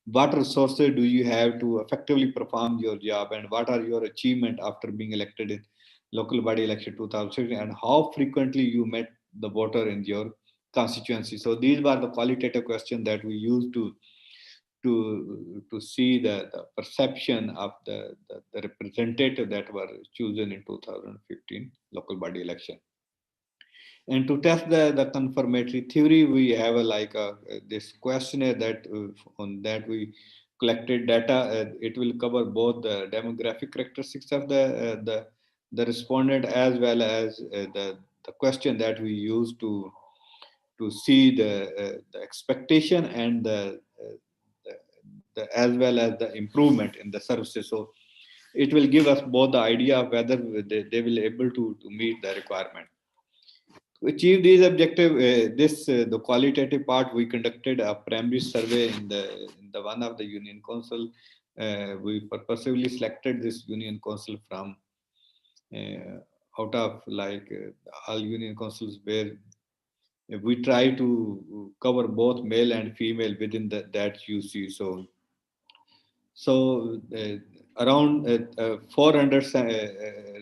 What resources do you have to effectively perform your job? And what are your achievements after being elected in local body election 2016? And how frequently you met the voter in your constituency? So these were the qualitative questions that we used to see the perception of the representative that were chosen in 2015 local body election. And to test the confirmatory theory, we have this questionnaire that on that we collected data. It will cover both the demographic characteristics of the respondent as well as the question that we use to see the expectation and the as well as the improvement in the services. So it will give us both the idea of whether they will able to meet the requirement. To achieve these objectives, the qualitative part, we conducted a primary survey in the one of the union council. We purposely selected this union council from out of all union councils where we try to cover both male and female within that UC. So around 400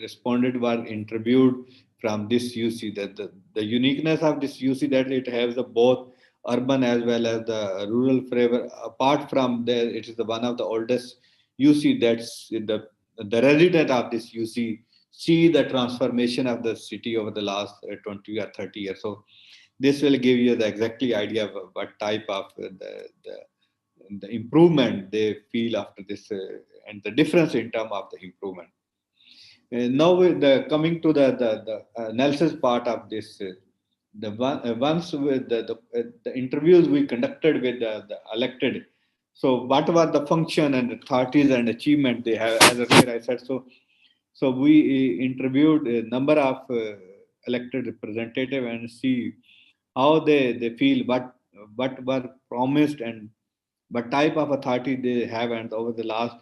respondents were interviewed from this UC. That the uniqueness of this UC that it has both urban as well as the rural flavor. Apart from there, it is the one of the oldest UC that's the resident of this UC see the transformation of the city over the last 20 or 30 years. So this will give you the exactly idea of what type of the improvement they feel after this and the difference in terms of the improvement. Now coming to the analysis part of this, once with the interviews we conducted with the elected, so what were the function and authorities and achievement they have, as earlier I said. So we interviewed a number of elected representative and see how they feel, what were promised and what type of authority they have, and over the last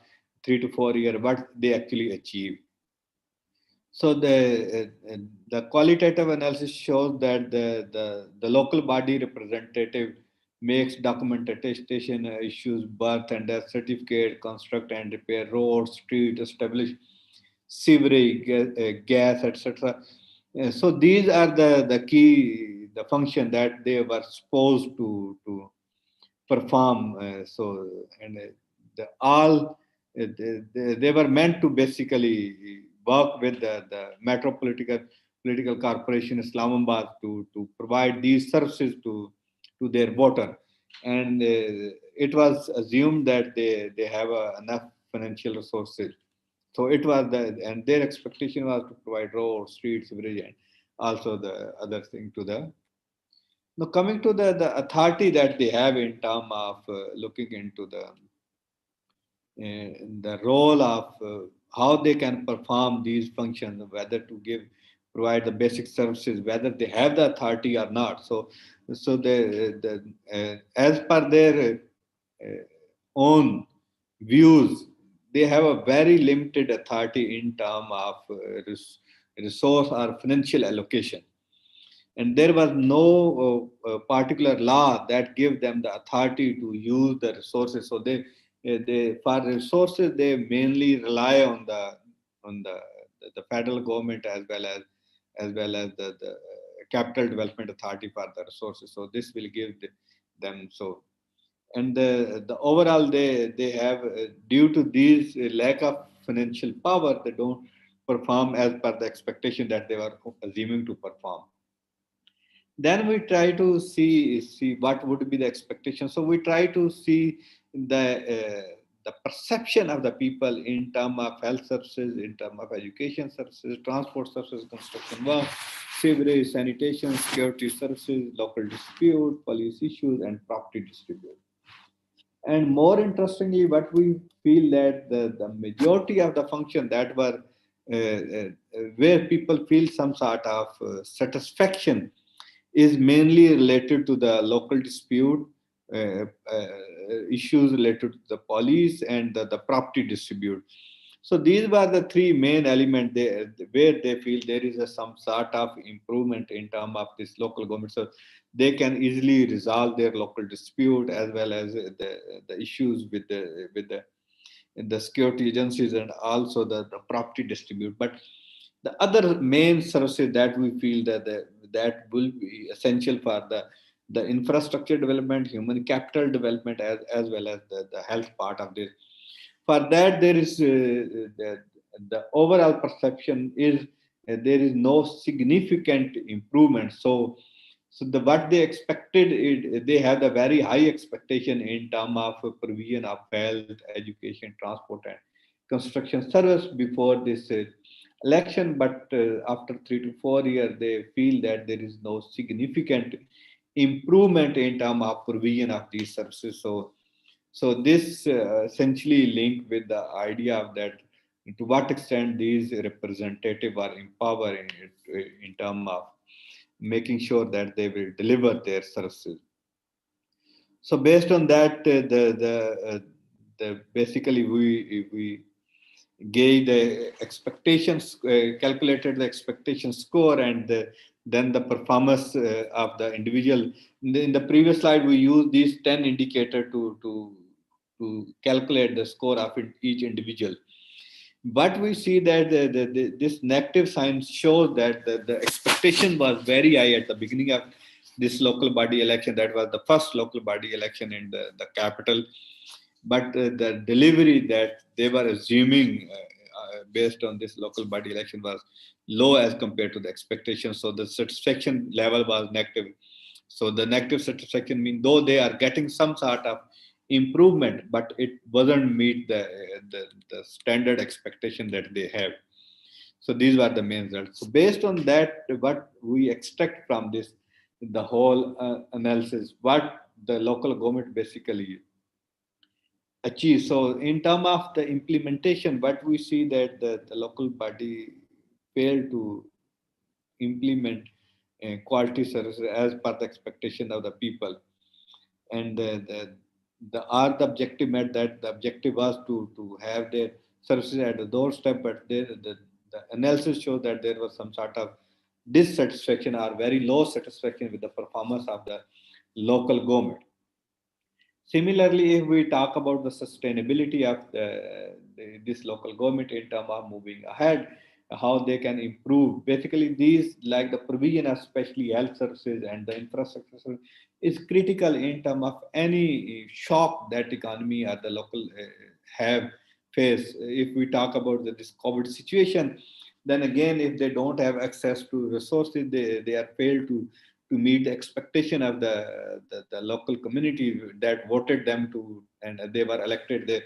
3 to 4 years, what they actually achieve. So the qualitative analysis shows that the local body representative makes document attestation, issues birth and death certificate, construct and repair roads, street, establish sewerage, gas, etc. So these are the key function that they were supposed to perform. They were meant to basically work with the political corporation Islamabad to provide these services to their voter, and it was assumed that they have enough financial resources. So it was and their expectation was to provide roads, streets, bridge, and also the other thing to the. Now coming to the authority that they have in terms of looking into the role of how they can perform these functions, whether to provide the basic services, whether they have the authority or not. So as per their own views, they have a very limited authority in terms of resource or financial allocation. And there was no particular law that gave them the authority to use the resources. So they for resources they mainly rely on the federal government as well as the capital development authority for the resources. So this will give them so. And the overall they have due to these lack of financial power, they don't perform as per the expectation that they were assuming to perform. Then we try to see what would be the expectation. So we try to see the perception of the people in terms of health services, in terms of education services, transport services, construction work, sewerage, sanitation, security services, local dispute, police issues, and property dispute. And more interestingly, what we feel that the majority of the function that were where people feel some sort of satisfaction is mainly related to the local dispute, uh, uh, issues related to the police and the property dispute. So these were the three main elements where they feel there is some sort of improvement in terms of this local government. So they can easily resolve their local dispute as well as the issues with the security agencies and also the property dispute. But the other main services that we feel that will be essential for the infrastructure development, human capital development, as well as the health part of this. For that, there is the overall perception is there is no significant improvement. So what they expected, they have a very high expectation in terms of provision of health, education, transport, and construction service before this election. But after 3 to 4 years, they feel that there is no significant improvement in terms of provision of these services. So this essentially linked with the idea of that to what extent these representatives are empowered in terms of making sure that they will deliver their services. So based on that, the basically we gave the expectations, calculated the expectation score, and then the performance of the individual. In the previous slide, we used these 10 indicators to calculate the score of each individual. But we see that this negative sign shows that the expectation was very high at the beginning of this local body election. That was the first local body election in the capital. But the delivery that they were assuming based on this local body election was low as compared to the expectation. So the satisfaction level was negative. So the negative satisfaction means though they are getting some sort of improvement, but it wasn't meet the standard expectation that they have. So these were the main results. So based on that, what we expect from this, the whole analysis, what the local government basically achieve. So in terms of the implementation, what we see that the local body failed to implement quality services as per the expectation of the people. And the objective met that the objective was to have their services at the doorstep, but the analysis showed that there was some sort of dissatisfaction or very low satisfaction with the performance of the local government. Similarly, if we talk about the sustainability of this local government in terms of moving ahead, how they can improve. Basically, these like the provision of especially health services and the infrastructure is critical in terms of any shock that economy or the local have faced. If we talk about this COVID situation, then again, if they don't have access to resources, they are failed to meet the expectation of the local community that voted them to, and they were elected there,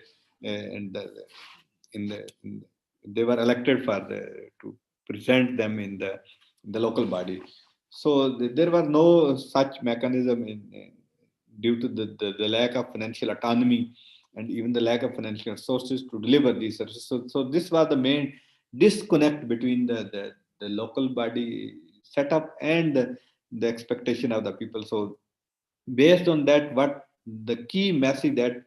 they were elected for to present them in the local body. So there was no such mechanism due to the lack of financial autonomy and even the lack of financial resources to deliver these services. So this was the main disconnect between the local body setup and the expectation of the people. So based on that, what the key message that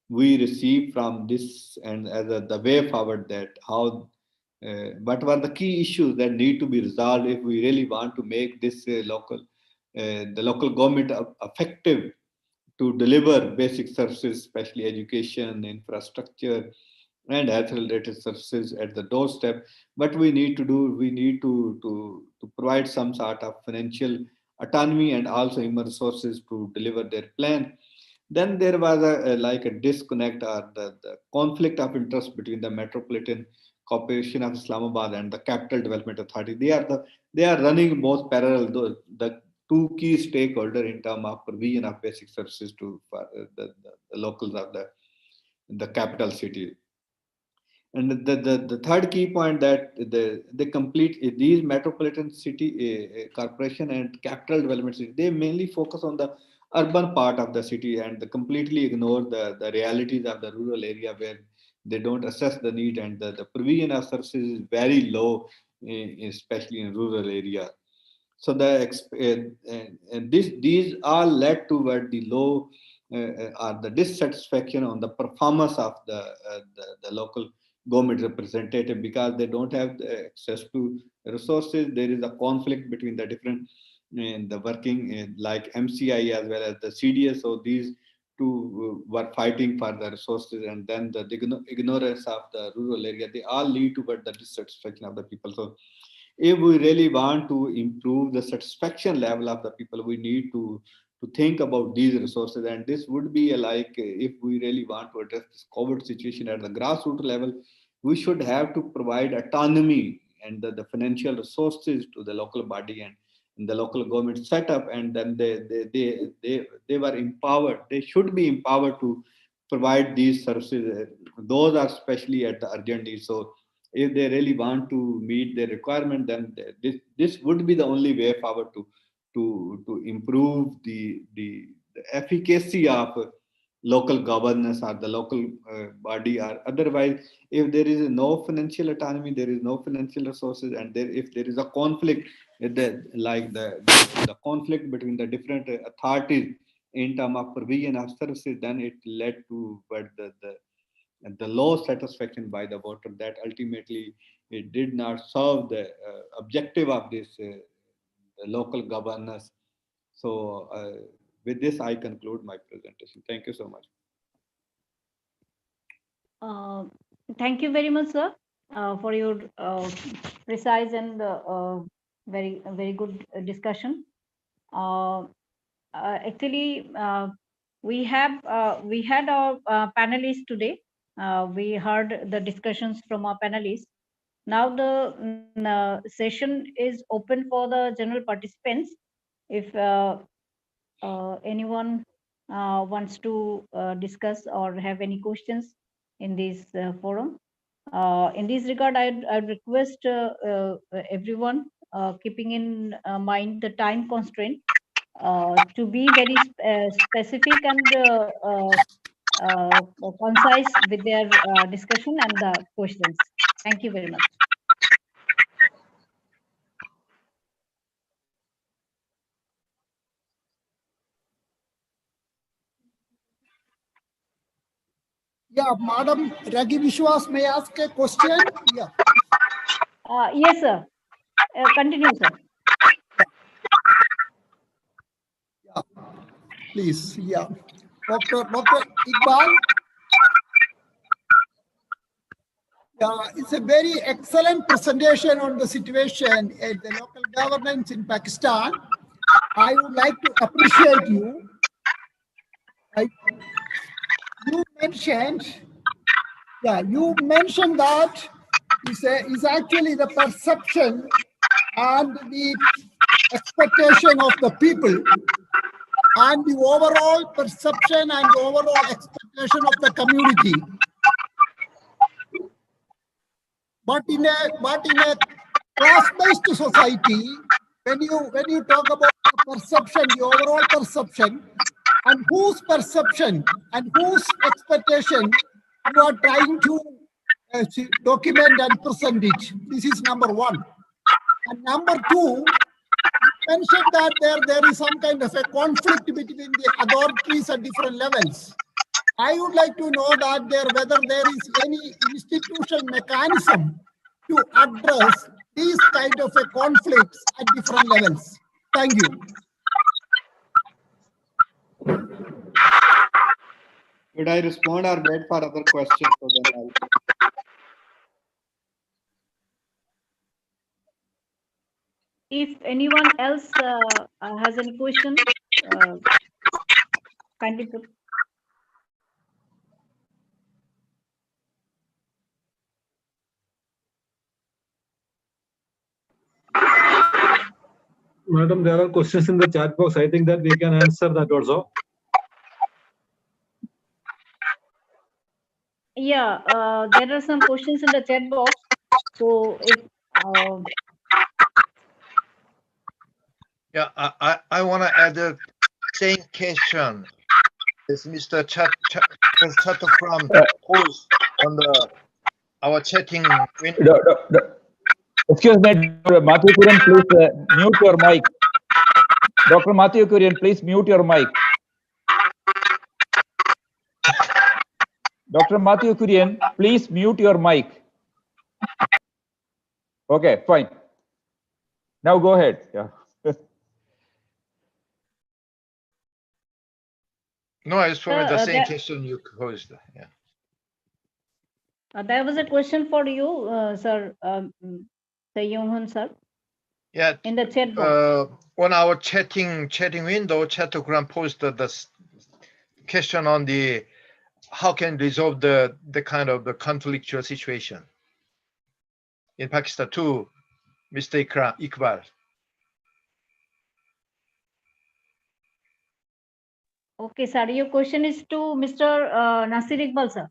we receive from this and as the way forward, that how what were the key issues that need to be resolved if we really want to make this the local government effective to deliver basic services, especially education, infrastructure, and health related services at the doorstep. What we need to do, we need to provide some sort of financial autonomy and also human resources to deliver their plan. Then there was like a disconnect or the conflict of interest between the Metropolitan Corporation of Islamabad and the Capital Development Authority. They are running both parallel. The two key stakeholders in terms of provision of basic services to the locals of the capital city. And the third key point that the complete these metropolitan city corporation and capital development city, they mainly focus on the urban part of the city and completely ignore the realities of the rural area where they don't assess the need, and the provision of services is very low, especially in rural area. So these all led toward the low or the dissatisfaction on the performance of the local government representative, because they don't have the access to resources. There is a conflict between the different the working like MCI as well as the CDS. So these two were fighting for the resources, and then the ignorance of the rural area, they all lead toward the dissatisfaction of the people. So if we really want to improve the satisfaction level of the people, we need to think about these resources. And this would be like, if we really want to address this COVID situation at the grassroots level, we should have to provide autonomy and the financial resources to the local body and the local government setup, and then they were empowered. They should be empowered to provide these services. Those are especially at the urgent need. So if they really want to meet their requirement, then this would be the only way forward to improve the efficacy of local governance or the local body. Or otherwise, if there is no financial autonomy, there is no financial resources, and if there is a conflict, the conflict between the different authorities in terms of provision of services, then it led to the low satisfaction by the voter, that ultimately it did not serve the objective of this local governance. So with this, I conclude my presentation. Thank you so much. Thank you very much, sir, for your precise and very good discussion. Actually, we had our panelists today. We heard the discussions from our panelists. Now the session is open for the general participants. If anyone wants to discuss or have any questions in this forum. In this regard, I'd request everyone, keeping in mind the time constraint, to be very specific and concise with their discussion and the questions. Thank you very much. Yeah, Madam Ragi Vishwas, may I ask a question? Yeah. Yes, sir. Continue, sir. Yeah. Please, yeah. Dr. Iqbal. Yeah, it's a very excellent presentation on the situation at the local governance in Pakistan. I would like to appreciate you. You mentioned that is actually the perception and the expectation of the people, and the overall perception and the overall expectation of the community. But in a class-based society, when you talk about the perception, the overall perception, and whose perception and whose expectation you are trying to document and present it. This is number one. And number two, you mentioned that there is some kind of a conflict between the authorities at different levels. I would like to know that whether there is any institutional mechanism to address these kind of conflicts at different levels. Thank you. Should I respond or wait for other questions? So then If anyone else has any question, kindly put. Madam, there are questions in the chat box. I think that we can answer that also. Yeah, there are some questions in the chat box. So if yeah, I want to add same question as Mr. Chatokram posed on our chatting window. Excuse me, Dr. Matthew Kurian, please mute your mic. Dr. Matthew Kurian, please mute your mic. Dr. Matthew Kurian, please mute your mic. Okay, fine. Now go ahead. Yeah. No, it's from the same question you posed. Yeah. There was a question for you, sir, Young-hun, sir. Yeah. In the chat box. On our chatting window, Chatokram posted the question on the how can resolve the kind of the conflictual situation in Pakistan to Mr. Iqbal. Okay, sir. Your question is to Mr. Nasir Iqbal, sir.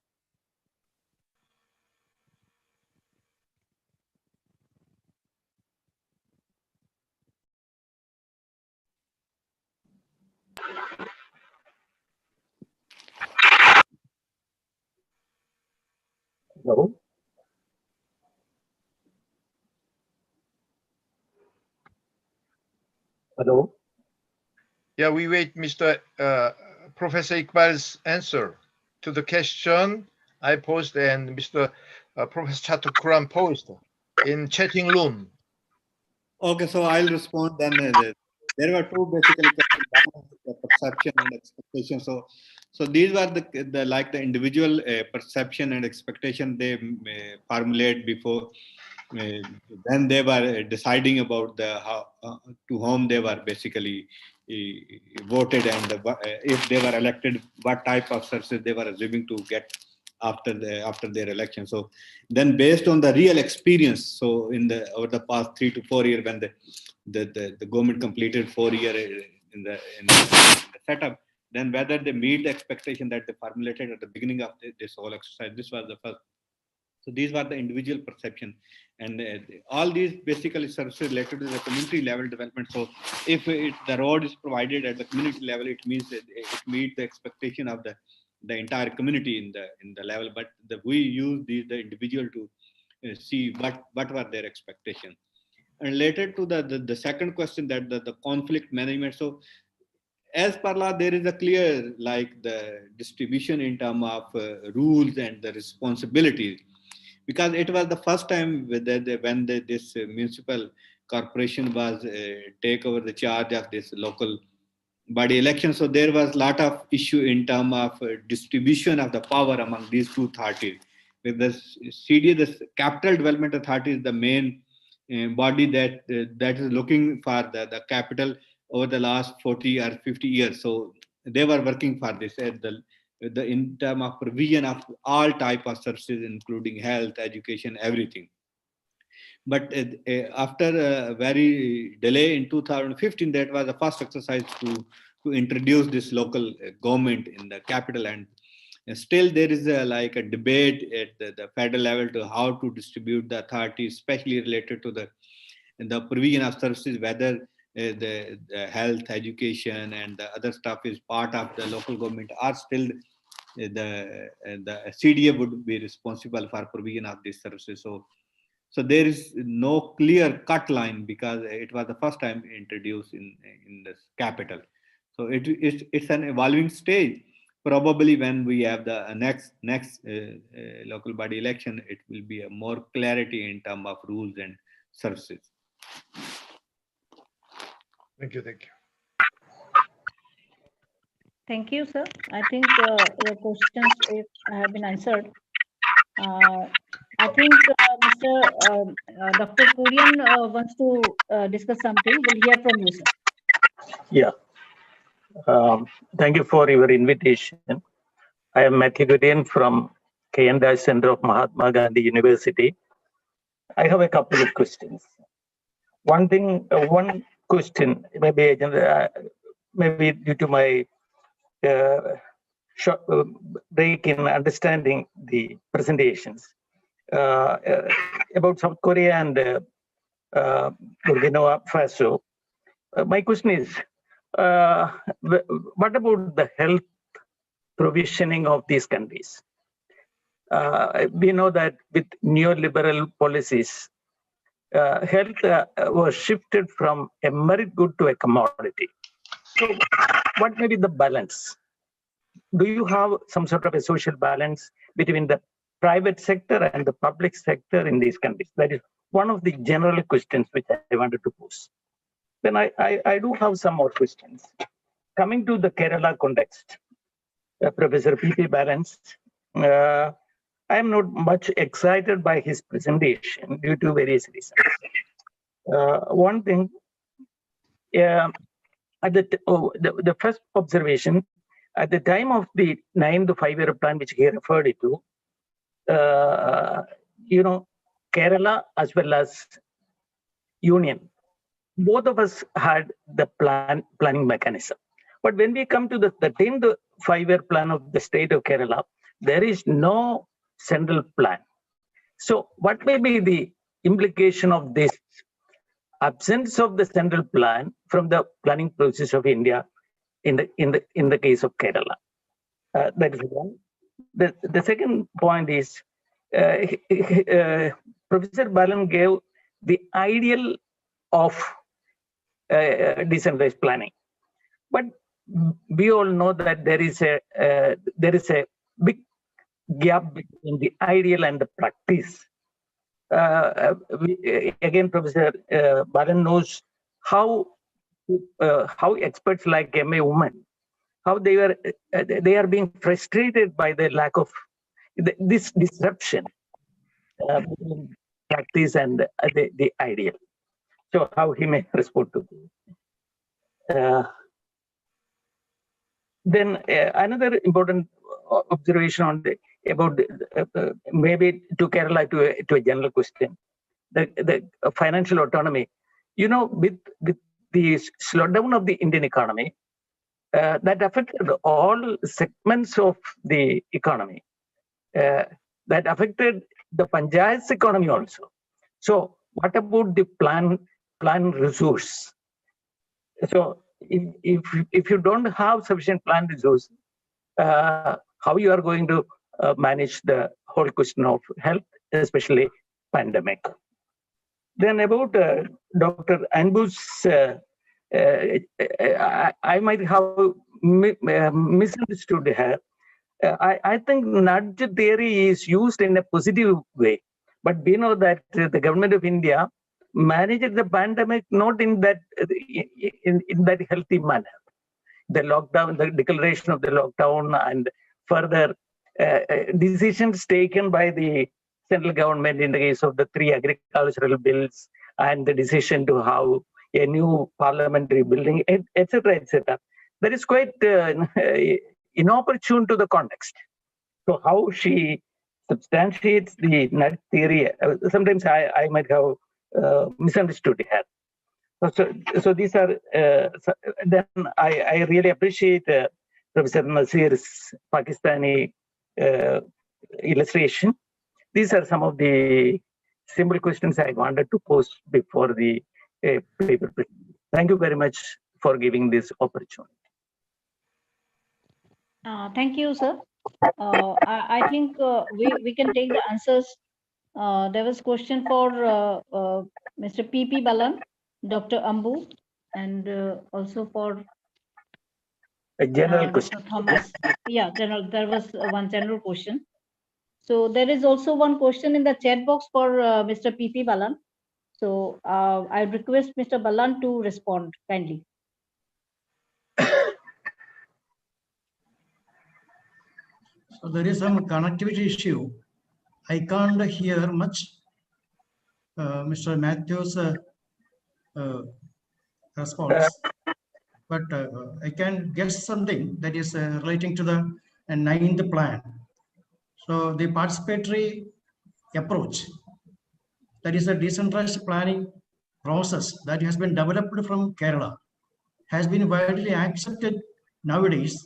Hello. Hello. Yeah, we wait Mr. Professor Iqbal's answer to the question I posed and Mr. Professor Chatokram posed in chatting room. Okay, so I'll respond then. There were two basically questions, the perception and expectation. So these were the like the individual perception and expectation they formulate before when they were deciding about the how to whom they were basically voted and if they were elected, what type of services they were assuming to get after their election. So then based on the real experience, so over the past 3 to 4 years when the government completed 4 years in the setup, then whether they meet the expectation that they formulated at the beginning of this whole exercise, this was the first. So these were the individual perception, and all these basically services related to the community level development. So if the road is provided at the community level, it means that it meets the expectation of the entire community in the level. But we use the individual to see what were their expectations. And related to the second question, that the conflict management. So as per law, there is a clear like the distribution in terms of rules and the responsibilities, because it was the first time when this municipal corporation was take over the charge of this local body election. So there was a lot of issue in terms of distribution of the power among these two authorities. With the CDA, the Capital Development Authority, is the main body that is looking for the capital over the last 40 or 50 years. So they were working for this in terms of provision of all type of services, including health, education, everything. But after a very delay in 2015, that was the first exercise to introduce this local government in the capital. And still there is like a debate at the federal level to how to distribute the authority, especially related to the provision of services, whether the health, education, and the other stuff is part of the local government, or still the CDA would be responsible for provision of these services. So there is no clear cut line, because it was the first time introduced in this capital. So it's an evolving stage. Probably when we have the next local body election, it will be a more clarity in terms of rules and services. Thank you. Thank you, sir. I think your questions have been answered. I think Mr. Dr. Kurian wants to discuss something. We'll hear from you, sir. Yeah. Thank you for your invitation. I am Matthew Kurian from K&I Center of Mahatma Gandhi University. I have a couple of questions. One question, maybe due to my short break in understanding the presentations about South Korea and Burkina Faso. My question is, what about the health provisioning of these countries? We know that with neoliberal policies, health was shifted from a merit good to a commodity. So what may be the balance? Do you have some sort of a social balance between the private sector and the public sector in these countries? That is one of the general questions which I wanted to pose. Then I do have some more questions. Coming to the Kerala context, Professor P.P. Balance, I am not much excited by his presentation due to various reasons. One thing, at the first observation, at the time of the 9th five-year plan, which he referred to, Kerala as well as Union, both of us had the planning mechanism. But when we come to the 10th five-year plan of the state of Kerala, there is no central plan. So what may be the implication of this absence of the central plan from the planning process of India in the case of Kerala? That is one. The second point is Professor Balan gave the ideal of decentralized planning, but we all know that there is a big gap between the ideal and the practice. Again, Professor Balan knows how experts like M.A. Women, how they are being frustrated by the lack of this disruption between practice and the ideal. So how he may respond to this. Then another important observation on about maybe to Kerala to a general question, the financial autonomy. With the slowdown of the Indian economy, that affected all segments of the economy. That affected the panchayat's economy also. So what about the plan resource? So if you don't have sufficient plan resource, how you are going to manage the whole question of health, especially pandemic? Then about Dr. Anbu's, I might have misunderstood her. I think nudge theory is used in a positive way, but we know that the government of India managed the pandemic not in that healthy manner. The lockdown, the declaration of the lockdown, and further decisions taken by the central government in the case of the 3 agricultural bills and the decision to have a new parliamentary building, etc., etc. That is quite inopportune to the context. So how she substantiates the nudge theory, sometimes I might have misunderstood her. So these are, then I really appreciate Professor Nasir's Pakistani illustration. These are some of the simple questions I wanted to pose before the paper. Thank you very much for giving this opportunity. Thank you, sir. I think we can take the answers. There was a question for Mr. P.P. Balan, Dr. Ambu, and also for a general question. Dr. Thomas. Yeah, general. There was one general question. So there is also one question in the chat box for Mr. P.P. Balan. So I request Mr. Balan to respond kindly. So there is some connectivity issue. I can't hear much Mr. Matthew's response, but I can guess something that is relating to the 9th plan. So the participatory approach, that is a decentralized planning process that has been developed from Kerala, has been widely accepted nowadays,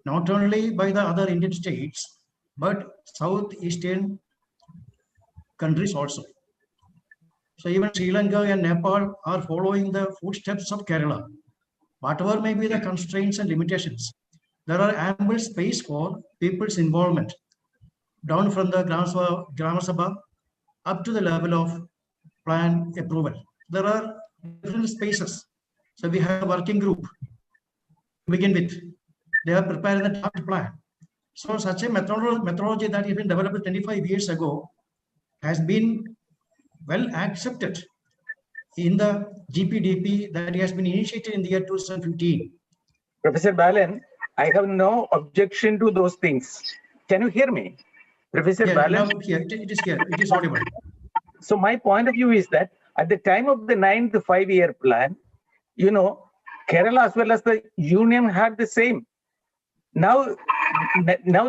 not only by the other Indian states, but southeastern countries also. So even Sri Lanka and Nepal are following the footsteps of Kerala. whatever may be the constraints and limitations, there are ample space for people's involvement, down from the Gram Sabha up to the level of plan approval. There are different spaces. So we have a working group to begin with. They are preparing the draft plan. So such a methodology that has been developed 25 years ago has been well accepted in the GPDP that has been initiated in the year 2015. Professor Balan, I have no objection to those things. Can you hear me? Professor Balan? Now here, it is here, it is audible. So my point of view is that at the time of the 9th five-year plan, you know, Kerala as well as the union had the same. Now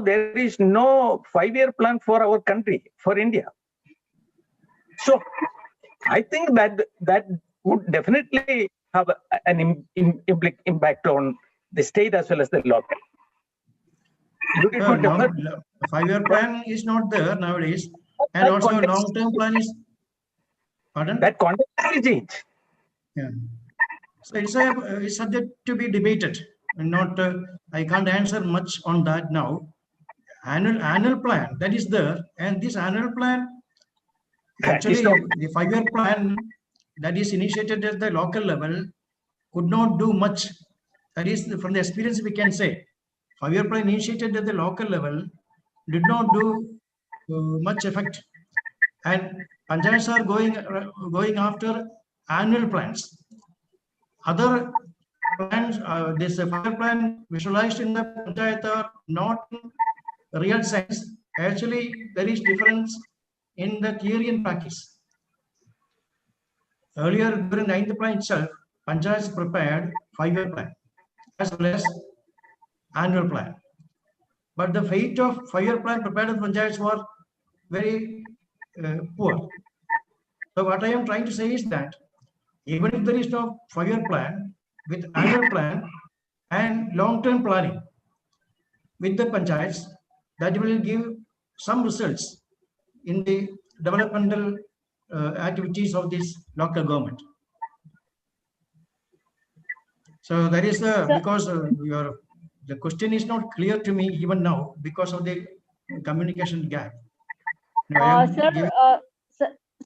there is no five-year plan for our country, for India. So I think that would definitely have an impact on the state as well as the local. The five-year plan is not there nowadays, and also long-term plan is. Pardon? That context will change. Yeah. So it's subject to be debated. Not, I can't answer much on that now. Annual plan that is there, and this annual plan, actually, the five-year plan that is initiated at the local level could not do much. That is, from the experience we can say, five-year plan initiated at the local level did not do much effect, and panchayats are going after annual plans. Other plans, this five-year plan visualized in the panchayat are not in real sense. Actually, there is difference in the theory and practice. Earlier, during the 9th plan itself, panchayats prepared five-year plan as well as annual plan. But the fate of five-year plan prepared by panchayats were very poor. So what I am trying to say is that even if there is no five-year plan, with annual plan and long-term planning with the panchayats, that will give some results in the developmental activities of this local government. So that is because the question is not clear to me even now because of the communication gap.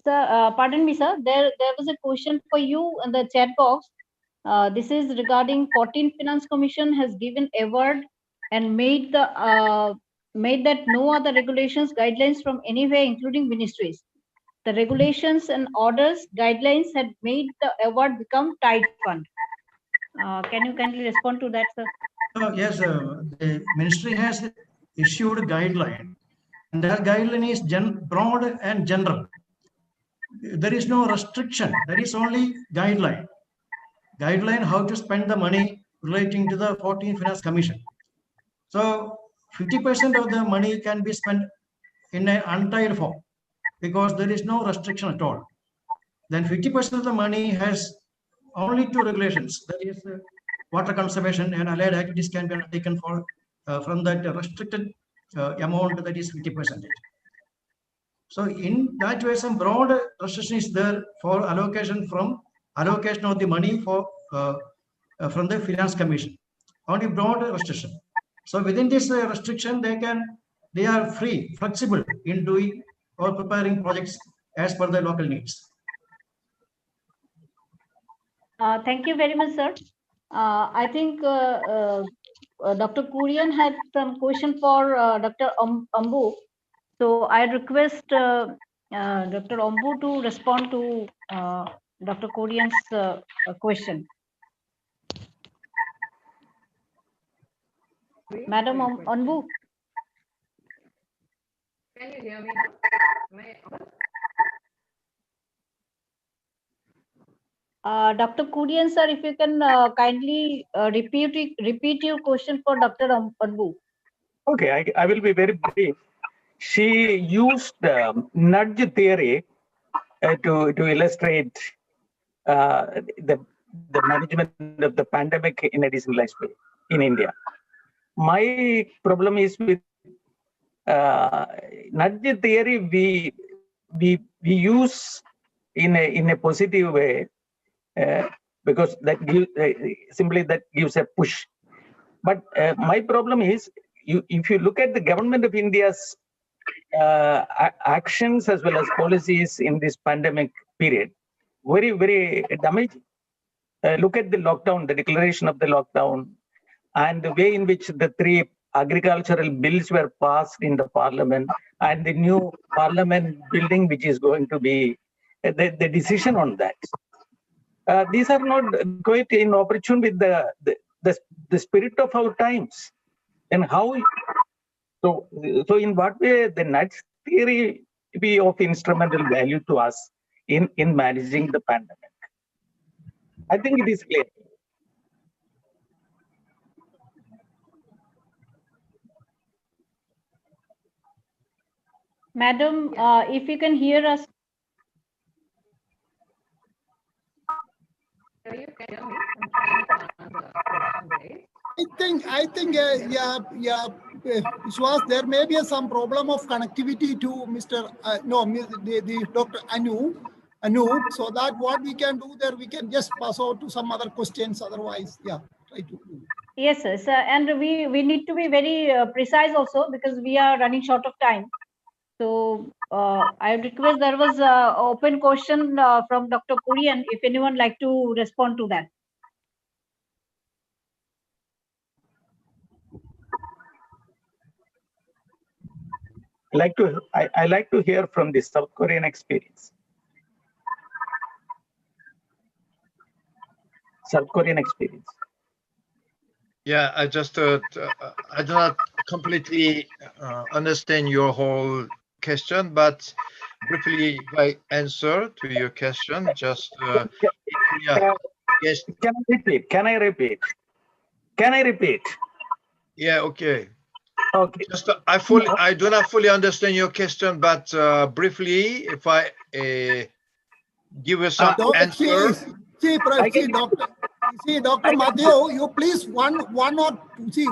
Sir, pardon me, sir. There was a question for you in the chat box. This is regarding 14th Finance Commission has given award and made that no other regulations, guidelines from anywhere, including ministries. The regulations and orders, guidelines had made the award become tight fund. Can you kindly respond to that, sir? Yes, the ministry has issued a guideline, and that guideline is broad and general. There is no restriction. There is only guideline. Guideline how to spend the money relating to the 14th Finance Commission. So 50% of the money can be spent in an untied form because there is no restriction at all. Then 50% of the money has only two regulations. That is water conservation and allied activities can be taken for from that restricted amount that is 50%. So in that way, some broad restriction is there for allocation of the money for from the Finance Commission. Only broad restriction. So within this restriction, they are free, flexible in doing or preparing projects as per the local needs. Thank you very much, sir. I think Dr. Kurian had some question for Dr. Ambu. So I request Dr. Ambu to respond to Dr. Kurian's question. Madam Ambu. Can you hear me? Dr. Kurian, sir, if you can kindly repeat your question for Dr. Ambu. Okay, I will be very brief. She used nudge theory to illustrate the management of the pandemic in a decentralized way in India. My problem is with nudge theory. We use in a positive way because that gives simply that gives a push. But my problem is, if you look at the government of India's actions as well as policies in this pandemic period, very damaging. Look at the lockdown, the declaration of the lockdown, and the way in which the 3 agricultural bills were passed in the parliament, and the new parliament building which is going to be the decision on that. These are not quite in opportune with the spirit of our times. And how, so in what way the nuts theory be of instrumental value to us in managing the pandemic? I think it is clear. Madam, if you can hear us. I think, Vishwas, there may be some problem of connectivity to Mr. The Dr. Anu. So that what we can do there, we can just pass out to some other questions. Otherwise, yeah, try to do. Yes, sir. And we need to be very precise also, because we are running short of time. So I request, there was an open question from Dr. Kurian, if anyone like to respond to that. I like to hear from the South Korean experience. South Korean experience. Yeah, I just I do not completely understand your whole question, but briefly, if I answer to your question, just yeah. Yes. Can I repeat? Can I repeat? Can I repeat? Yeah. Okay. Okay. Just I do not fully understand your question, but briefly, if I give you some answer. See, Dr. Matthew, you please one or two,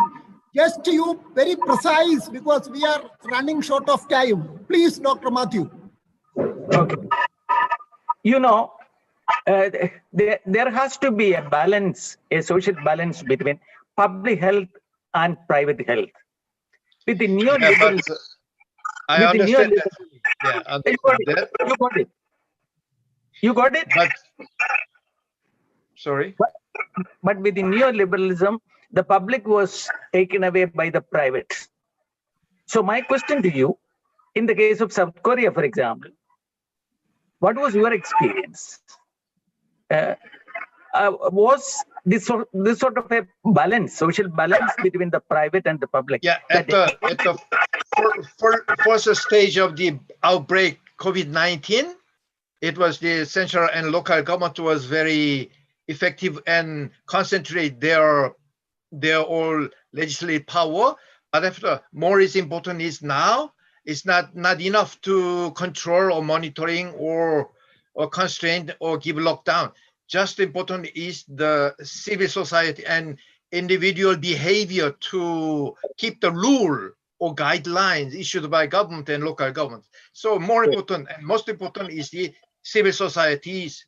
just you very precise, because we are running short of time. Please, Dr. Matthew. Okay. You know, there has to be a balance, a social balance between public health and private health. With the neoliberalism, I understand that. Yeah, you got it. You got it. But sorry. But with the neoliberalism, the public was taken away by the private. So my question to you, in the case of South Korea, for example, what was your experience? Was this sort of a balance, social balance between the private and the public? Yeah, at the first stage of the outbreak, COVID-19, it was the central and local government was very effective and concentrate their all legislative power. But after, more is important is now, it's not enough to control or monitoring or constrain or give lockdown. Just important is the civil society and individual behavior to keep the rule or guidelines issued by government and local government. So more important and most important is the civil society's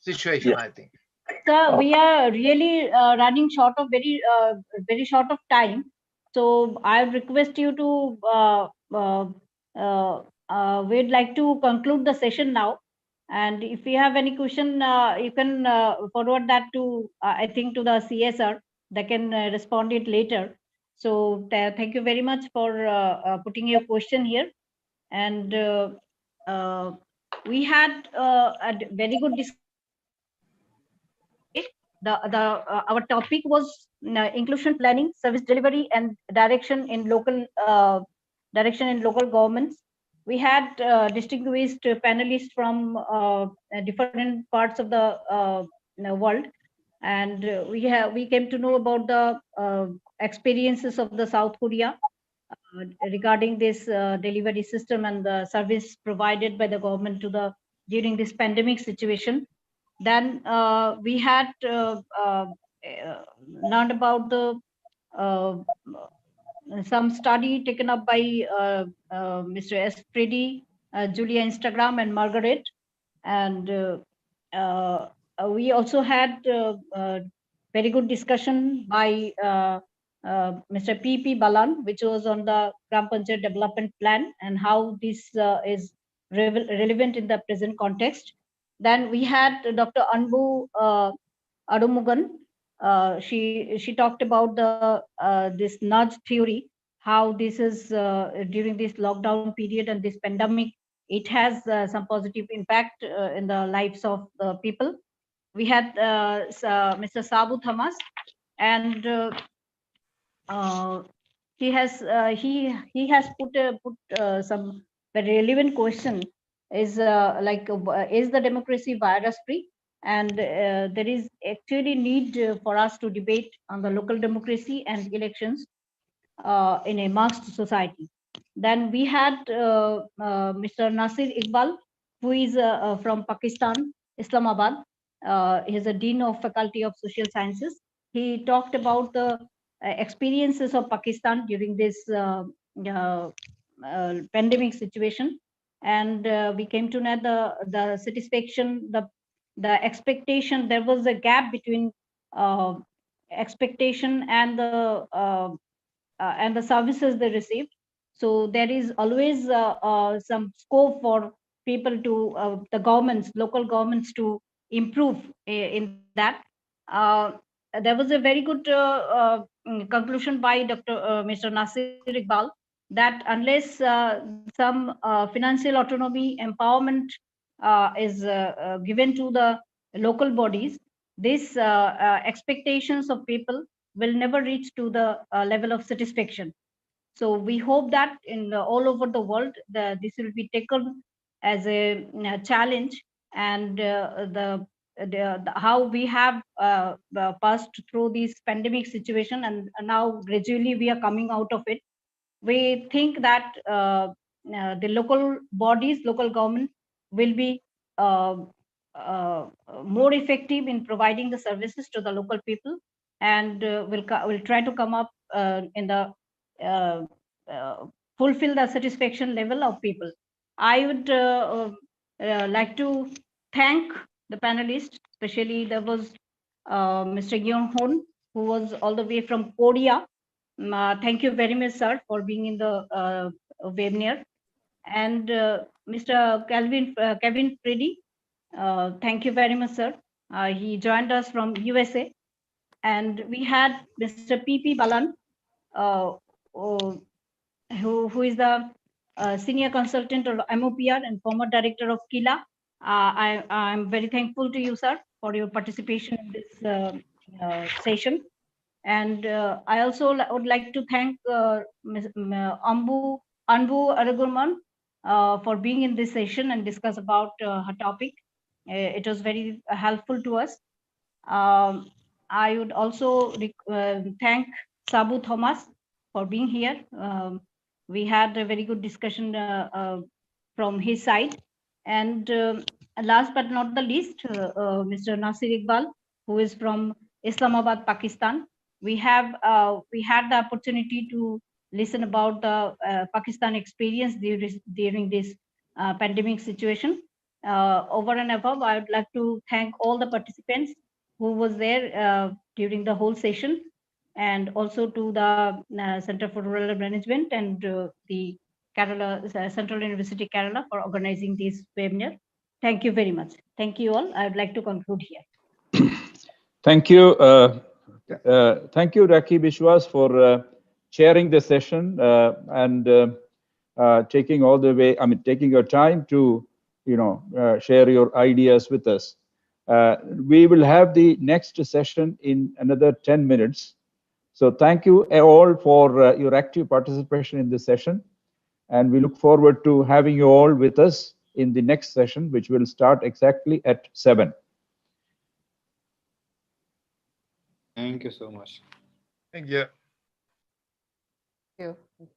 situation, I think. Sir, we are really running short of very short of time. So I request you to we'd like to conclude the session now. And if you have any question, you can forward that to I think to the CSR. They can respond it later. So thank you very much for putting your question here. And we had a very good discussion. Our topic was inclusion planning, service delivery, and direction in local governments. We had distinguished panelists from different parts of the world, and we came to know about the experiences of the South Korea regarding this delivery system and the service provided by the government to during this pandemic situation. Then we had learned about some study taken up by Mr. S. Freddy, Julia Instagram, and Margaret. And we also had very good discussion by Mr. P.P. Balan, which was on the Gram Panchayat development plan and how this is relevant in the present context. Then we had Dr. Anbu Arumugan. She talked about the this nudge theory, how this is during this lockdown period and this pandemic, it has some positive impact in the lives of the people. We had Mr. Sabu Thomas, and he has put some very relevant question. Is is the democracy virus free? And there is actually need for us to debate on the local democracy and elections in a mixed society. Then we had Mr. Nasir Iqbal, who is from Pakistan, Islamabad. He is a Dean of Faculty of Social Sciences. He talked about the experiences of Pakistan during this pandemic situation. And we came to know the satisfaction, the expectation. There was a gap between expectation and the services they received. So there is always some scope for people to the governments, local governments, to improve in that. There was a very good conclusion by Mr. Nasir Iqbal, that unless some financial autonomy empowerment is given to the local bodies, these expectations of people will never reach to the level of satisfaction. So we hope that in all over the world, this will be taken as a challenge, and how we have passed through this pandemic situation, and now gradually we are coming out of it. We think that the local bodies, local government will be more effective in providing the services to the local people, and will try to come up in the uh, fulfill the satisfaction level of people. I would like to thank the panelists, especially there was Mr. Gyung Hoon, who was all the way from Korea. Thank you very much, sir, for being in the webinar. And Mr. Kevin Freddy, thank you very much, sir. He joined us from USA. And we had Mr. P.P. Balan, who is the senior consultant of MOPR and former director of KILA. I'm very thankful to you, sir, for your participation in this session. And I also would like to thank Anbu Aragurman for being in this session and discuss about her topic. It was very helpful to us. I would also thank Sabu Thomas for being here. We had a very good discussion from his side. And last but not the least, Mr. Nasir Iqbal, who is from Islamabad, Pakistan. We had the opportunity to listen about the Pakistan experience during this pandemic situation. Over and above, I would like to thank all the participants who was there during the whole session, and also to the Center for Rural Management and the Kerala Central University Kerala for organizing this webinar. Thank you very much. Thank you all. I would like to conclude here. Thank you. Thank you, Raki Bishwas, for chairing the session and taking all the way, taking your time to, share your ideas with us. We will have the next session in another 10 minutes. So thank you all for your active participation in this session. And we look forward to having you all with us in the next session, which will start exactly at 7. Thank you so much. Thank you. Thank you.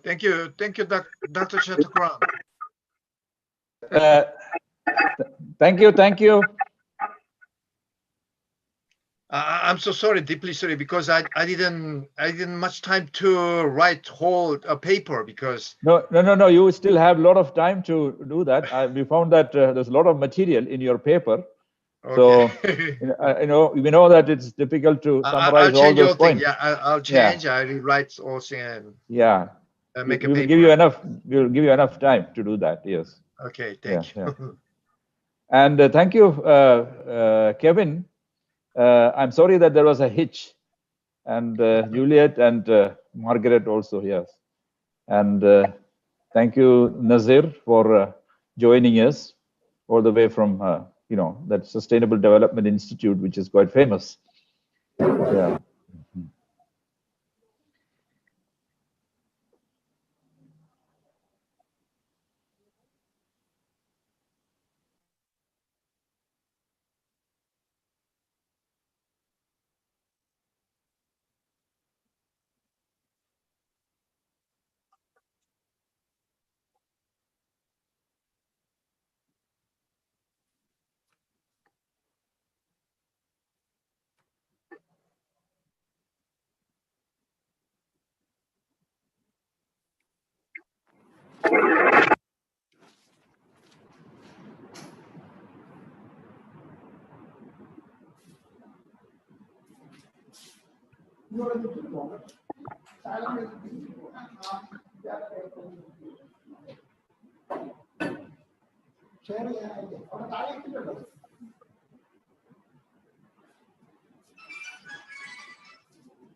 Thank you, Dr. Chatakran. Thank you. I'm so sorry, deeply sorry, because I didn't much time to write whole paper because. No. You still have a lot of time to do that. We found that there's a lot of material in your paper. Okay. So we know that it's difficult to summarize all those points. Yeah, I'll change. I rewrite all thing and make a we will paper. give you enough. We'll give you enough time to do that. Yes. Okay. Thank you. Yeah. And thank you, Kevin. I'm sorry that there was a hitch, and Juliet and Margaret also. Yes. And thank you, Nazir, for joining us all the way from that Sustainable Development Institute, which is quite famous. Yeah.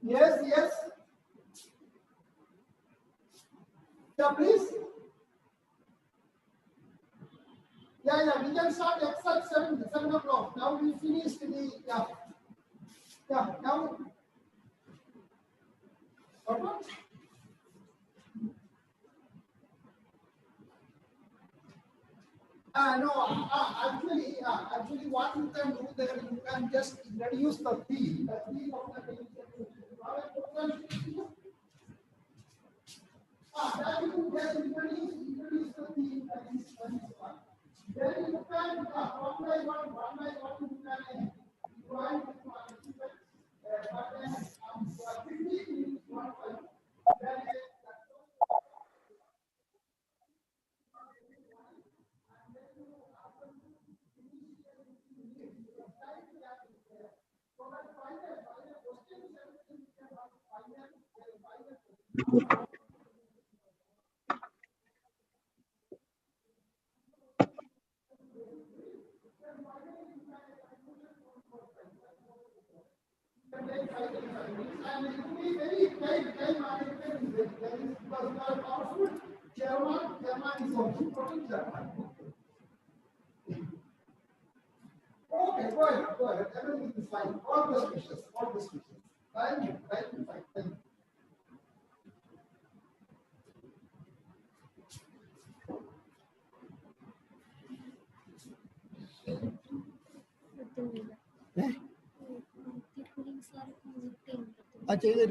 Yes. Yeah, please. Yeah, we can start exact 7 o'clock. Now we finished the, now. Okay. No, actually what you can do there, you can just introduce the theme of the that you just introduce the theme that is one. Then you can one by one you can join the participants, but then 15 minutes one by one. Then Okay, go ahead. Everything is fine. All the species. Thank you. Thank you. ചെയ്തു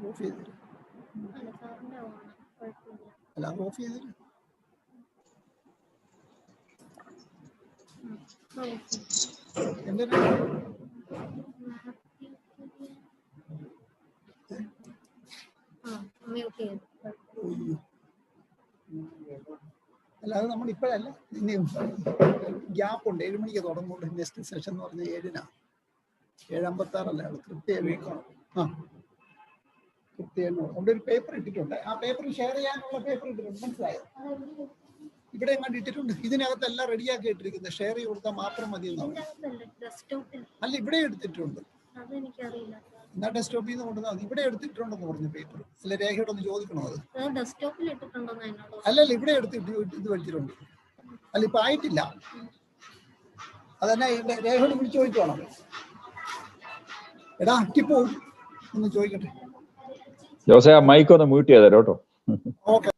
of ചെയ്തിട്ട് അല്ല of ചെയ്തിട്ട് എന്തിനാ അല്ലാതെ നമ്മൾ ഇപ്പോഴല്ല, ഇനി gap ഉണ്ട്. 7 മണിക്ക് തുടങ്ങുള്ളൂ. നെക്സ്റ്റ് സെഷൻ എന്ന് പറഞ്ഞാൽ 7-നാ. 7:56 കൃത്യം 7 ആ കൃത്യം. അവിടെ ഒരു പേപ്പർ ഇട്ടിട്ടുണ്ട്. ആ പേപ്പർ ഷെയർ ചെയ്യാനുള്ള പേപ്പർ ഇട്ടിട്ടുണ്ട്, മനസ്സിലായോ? ഇവിടെ എങ്ങാണ്ട് ഇട്ടിട്ടുണ്ട്. ഇതിനകത്തെല്ലാം റെഡിയാക്കി ഇട്ടിരിക്കുന്നത്. ഷെയർ ചെയ്ത് കൊടുത്താൽ മാത്രം മതി എന്നാണ്. അല്ല, ഇവിടെ എടുത്തിട്ടുണ്ട്. എന്നാ ഡെസ്ക്ടോപ്പിൽ നിന്ന് കൊണ്ടുവന്നാൽ മതി. ഇവിടെ എടുത്തിട്ടുണ്ടെന്ന് പറഞ്ഞു പേപ്പർ. അല്ല, രേഖയോടൊന്ന് ചോദിക്കണോ അത്? അല്ലല്ല, ഇവിടെ എടുത്തിട്ട് ഇത് വെച്ചിട്ടുണ്ട്. അല്ല, ഇപ്പൊ ആയിട്ടില്ല. അതന്നെ രേഖയോട് വിളിച്ച് ചോദിക്കണം. എടാ ടിപ്പു ഒന്ന് ചോദിക്കട്ടെ. ജോസേ, ആ മൈക്ക് ഒന്ന് മ്യൂട്ട് ചെയ്തേരോ കേട്ടോ. ഓക്കെ.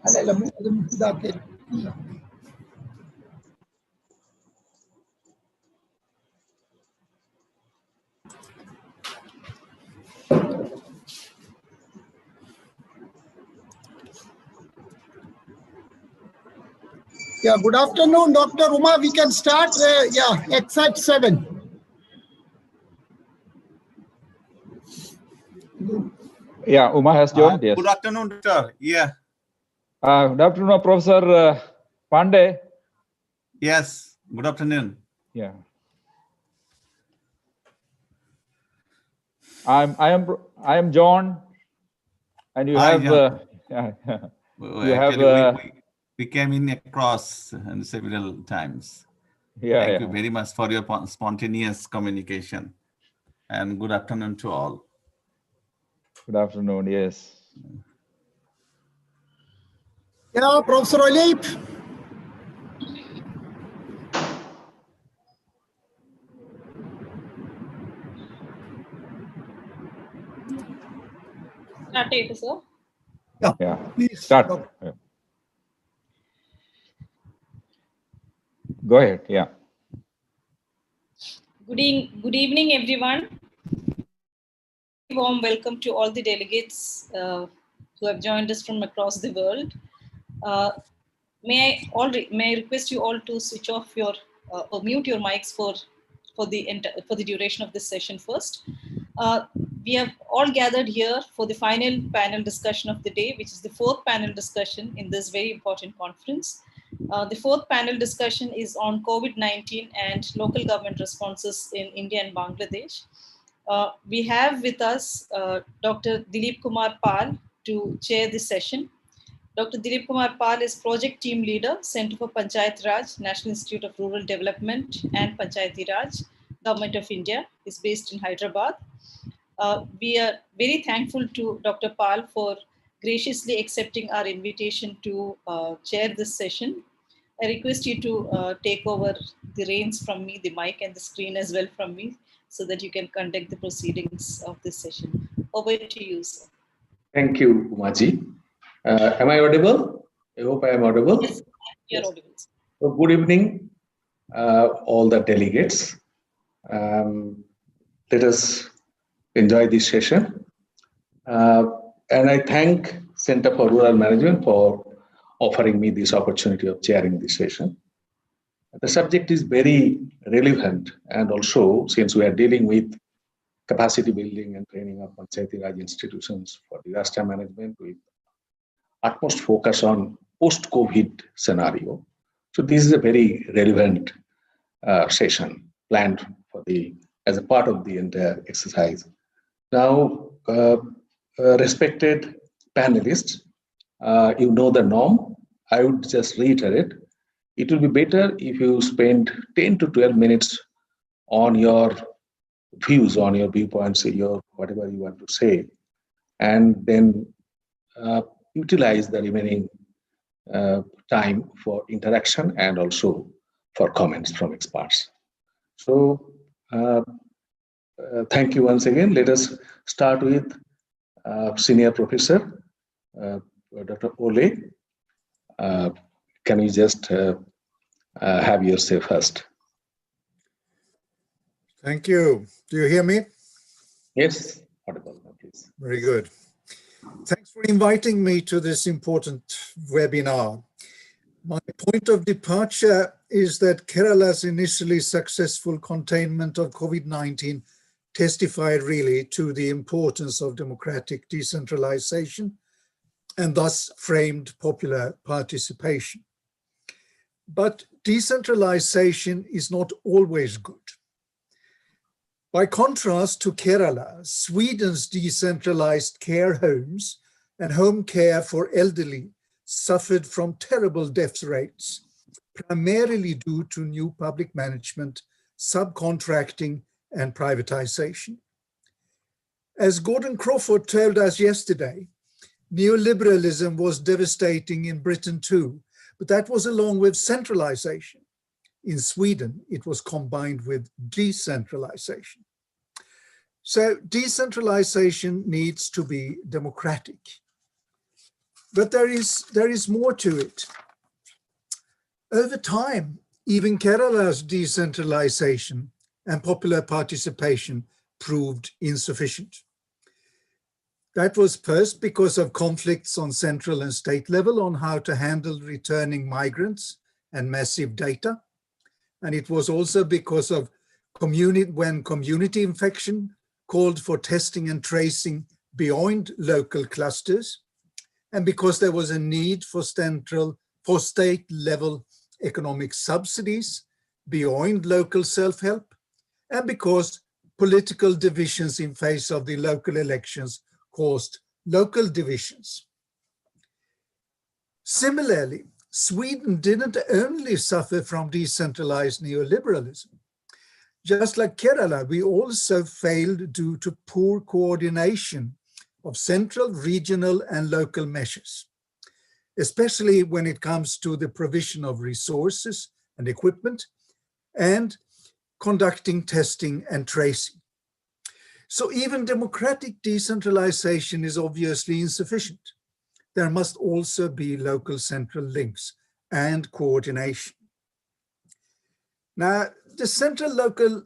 അല്ലല്ല, ഇതാക്കി. Yeah, good afternoon, Dr. Uma. We can start. Yeah, exact 7. Yeah, Uma has joined. Yes. Good afternoon, doctor. Yeah. Good afternoon, Professor Pandey. Yes. Good afternoon. Yeah. I am John, and you have you have. We came in across several times. Yeah. Thank you very much for your spontaneous communication, and good afternoon to all. Good afternoon. Yes. Yeah, Professor Olip. sir. Yeah, Please start. Yeah. Go ahead. Yeah. Good evening, everyone. Warm welcome to all the delegates who have joined us from across the world. May I request you all to switch off your or mute your mics for the duration of this session first. We have all gathered here for the final panel discussion of the day, which is the fourth panel discussion in this very important conference. The fourth panel discussion is on COVID-19 and local government responses in India and Bangladesh. We have with us Dr. Dilip Kumar Pal to chair this session. Dr. Dilip Kumar Pal is Project Team Leader, Center for Panchayat Raj, National Institute of Rural Development and Panchayati Raj, Government of India. Is based in Hyderabad. We are very thankful to Dr. Pal for graciously accepting our invitation to chair this session. I request you to take over the reins from me, the mic and the screen as well from me, so that you can conduct the proceedings of this session. Over to you, sir. Thank you, Umaji. Am I audible? I hope I am audible. Yes, you're audible. So good evening, all the delegates. Let us enjoy this session. And I thank Center for Rural Management for offering me this opportunity of chairing this session. The subject is very relevant, and also since we are dealing with capacity building and training of Panchayati Raj institutions for disaster management with utmost focus on post-COVID scenario. So this is a very relevant session planned for as a part of the entire exercise. Now, respected panelists, you know the norm. I would just reiterate, it will be better if you spend 10 to 12 minutes on your views, on your viewpoints, your whatever you want to say, and then utilize the remaining time for interaction and also for comments from experts. So thank you once again. Let us start with Senior Professor, Dr. Ole. Can you just have your say first? Thank you. Do you hear me? Yes, audible, please. Very good. Thanks for inviting me to this important webinar. My point of departure is that Kerala's initially successful containment of COVID-19 testified really to the importance of democratic decentralization and thus framed popular participation. But decentralization is not always good. By contrast to Kerala, Sweden's decentralized care homes and home care for elderly suffered from terrible death rates, primarily due to new public management, subcontracting, and privatization. As Gordon Crawford told us yesterday, neoliberalism was devastating in Britain too, but that was along with centralization. In Sweden, it was combined with decentralization. So decentralization needs to be democratic. But there is more to it. Over time, even Kerala's decentralization and popular participation proved insufficient. That was first because of conflicts on central and state level on how to handle returning migrants and massive data. And it was also because of when community infection called for testing and tracing beyond local clusters, and because there was a need for state level economic subsidies beyond local self-help, and because political divisions in face of the local elections caused local divisions. Similarly, Sweden didn't only suffer from decentralized neoliberalism. Just like Kerala, we also failed due to poor coordination of central, regional, and local measures, especially when it comes to the provision of resources and equipment and conducting testing and tracing. So even democratic decentralization is obviously insufficient. There must also be local central links and coordination. Now, the central local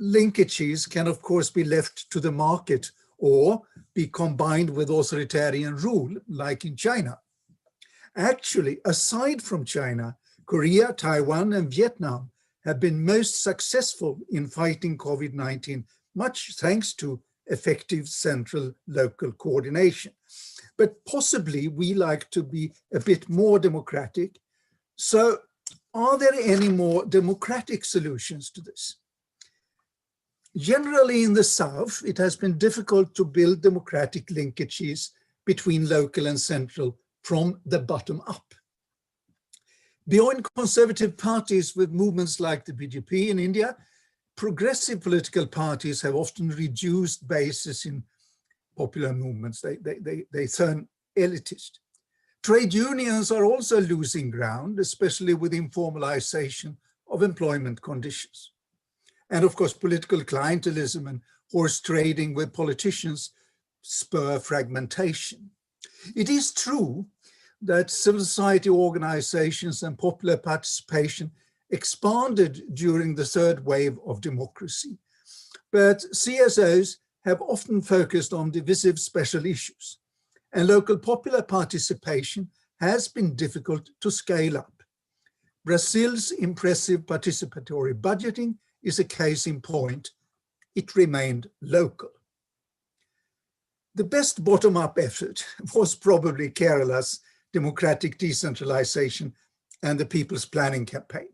linkages can of course be left to the market or be combined with authoritarian rule, like in China. Actually, aside from China, Korea, Taiwan, and Vietnam have been most successful in fighting COVID-19, much thanks to effective central local coordination. But possibly we like to be a bit more democratic. So are there any more democratic solutions to this? Generally in the South, it has been difficult to build democratic linkages between local and central from the bottom up. Beyond conservative parties with movements like the BJP in India, progressive political parties have often reduced bases in popular movements. They turn elitist. Trade unions are also losing ground, especially with informalization of employment conditions. And of course, political clientelism and horse trading with politicians spur fragmentation. It is true that civil society organizations and popular participation expanded during the third wave of democracy, but CSOs have often focused on divisive special issues, and local popular participation has been difficult to scale up. Brazil's impressive participatory budgeting is a case in point. It remained local. The best bottom-up effort was probably Kerala's democratic decentralization and the People's Planning Campaign.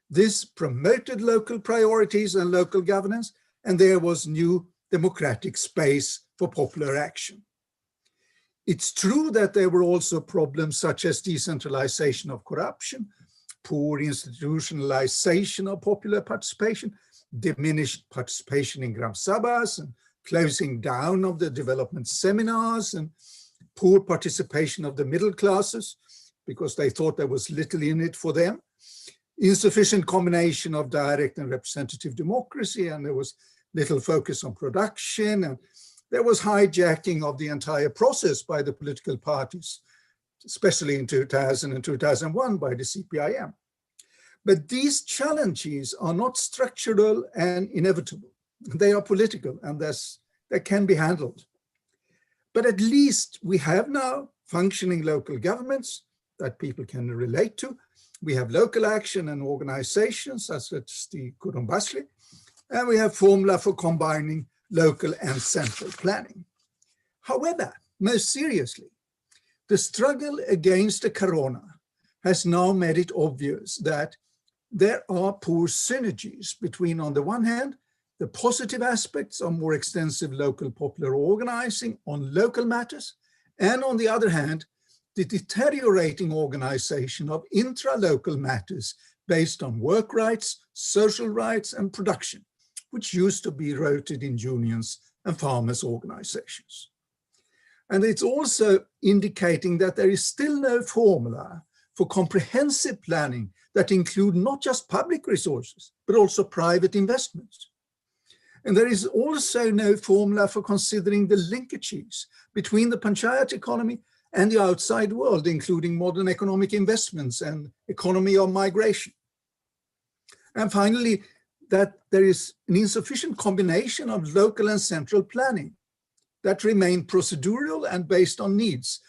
This promoted local priorities and local governance, and there was new democratic space for popular action. It's true that there were also problems such as decentralization of corruption, poor institutionalization of popular participation, diminished participation in Gram Sabhas, and closing down of the development seminars, and poor participation of the middle classes because they thought there was little in it for them, insufficient combination of direct and representative democracy, and there was little focus on production, and there was hijacking of the entire process by the political parties, especially in 2000 and 2001 by the CPIM. But these challenges are not structural and inevitable. They are political, and they can be handled. But at least we have now functioning local governments that people can relate to. We have local action and organizations such as the Kurumbasri, and we have formula for combining local and central planning. However, most seriously, the struggle against the corona has now made it obvious that there are poor synergies between, on the one hand, the positive aspects of more extensive local popular organizing on local matters, and on the other hand, the deteriorating organization of intra-local matters based on work rights, social rights, and production, which used to be rooted in unions and farmers' organizations. And it's also indicating that there is still no formula for comprehensive planning that include not just public resources, but also private investments. And there is also no formula for considering the linkages between the panchayat economy and the outside world, including modern economic investments and economy of migration. And finally, that there is an insufficient combination of local and central planning that remain procedural and based on needs,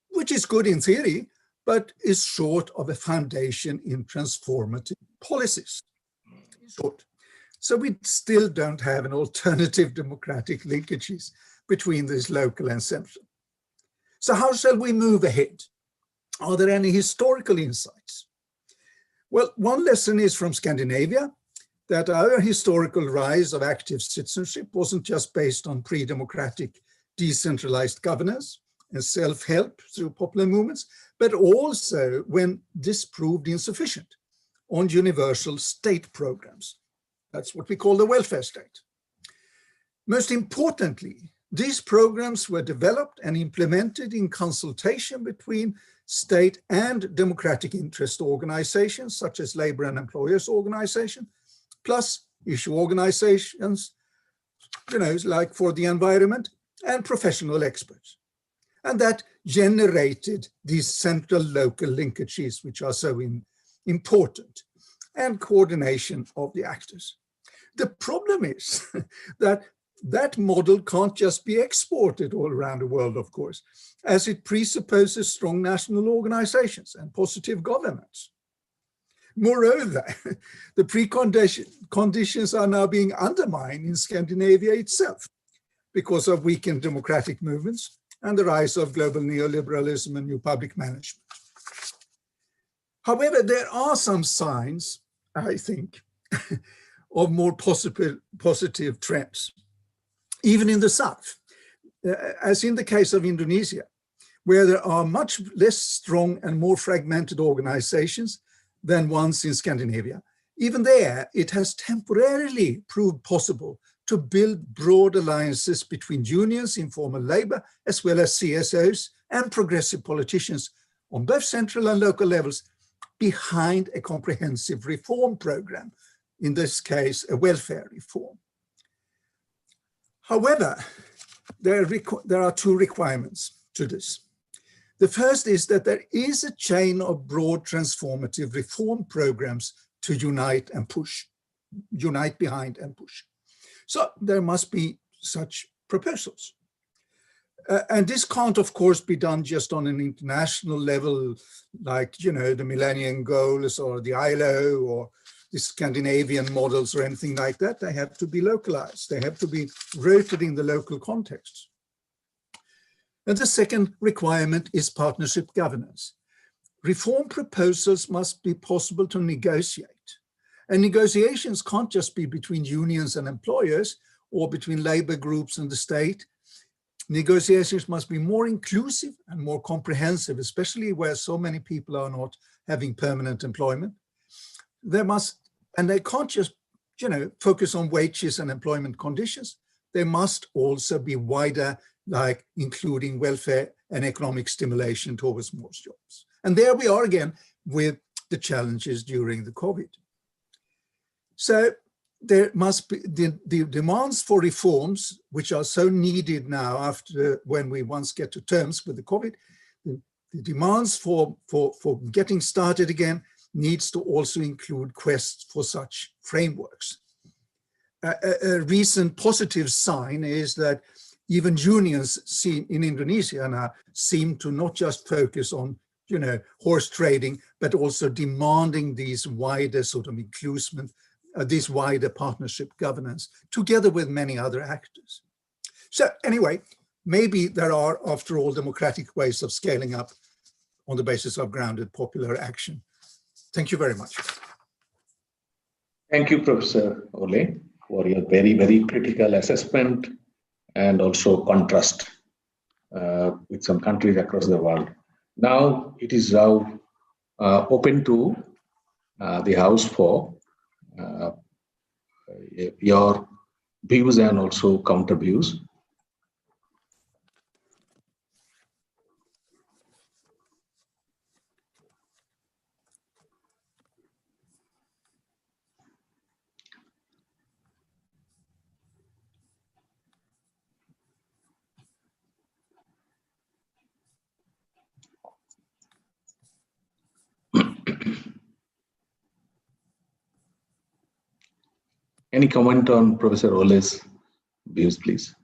which is good in theory, but is short of a foundation in transformative policies. In short. So we still don't have an alternative democratic linkages between this local and central. So how shall we move ahead? Are there any historical insights? Well, one lesson is from Scandinavia, that our historical rise of active citizenship wasn't just based on pre-democratic decentralized governance and self-help through popular movements, but also, when this proved insufficient, on universal state programs. That's what we call the welfare state. Most importantly, these programs were developed and implemented in consultation between state and democratic interest organizations, such as labor and employers organization, plus issue organizations like for the environment, and professional experts. And that generated these central local linkages, which are so important, and coordination of the actors. The problem is that that model can't just be exported all around the world, of course, as it presupposes strong national organizations and positive governments. Moreover, the preconditions are now being undermined in Scandinavia itself because of weakened democratic movements and the rise of global neoliberalism and new public management. However, there are some signs, I think, of more positive trends, even in the South, as in the case of Indonesia, where there are much less strong and more fragmented organizations than ones in Scandinavia. Even there, it has temporarily proved possible to build broad alliances between unions, informal labor, as well as CSOs and progressive politicians on both central and local levels behind a comprehensive reform program, in this case, a welfare reform. However, there are two requirements to this. The first is that there is a chain of broad transformative reform programs to unite behind and push. So there must be such proposals. And this can't, of course, be done just on an international level, like, the Millennium Goals or the ILO or the Scandinavian models or anything like that. They have to be localized. They have to be rooted in the local context. And the second requirement is partnership governance. Reform proposals must be possible to negotiate. And negotiations can't just be between unions and employers or between labor groups and the state. Negotiations must be more inclusive and more comprehensive, especially where so many people are not having permanent employment. They can't just, focus on wages and employment conditions. They must also be wider, like including welfare and economic stimulation towards more jobs. And there we are again with the challenges during the COVID. So there must be the demands for reforms, which are so needed now after when we once get to terms with the COVID, the demands for getting started again needs to also include quests for such frameworks. A recent positive sign is that even unions in Indonesia now seem to not just focus on, horse trading, but also demanding these wider sort of inclusive, this wider partnership governance, together with many other actors. So anyway, maybe there are, after all, democratic ways of scaling up on the basis of grounded popular action. Thank you very much. Thank you, Professor Ole, for your very, very critical assessment and also contrast with some countries across the world. Now it is now open to the House for your views and also counter views. Any comment on Professor Ole's views, please?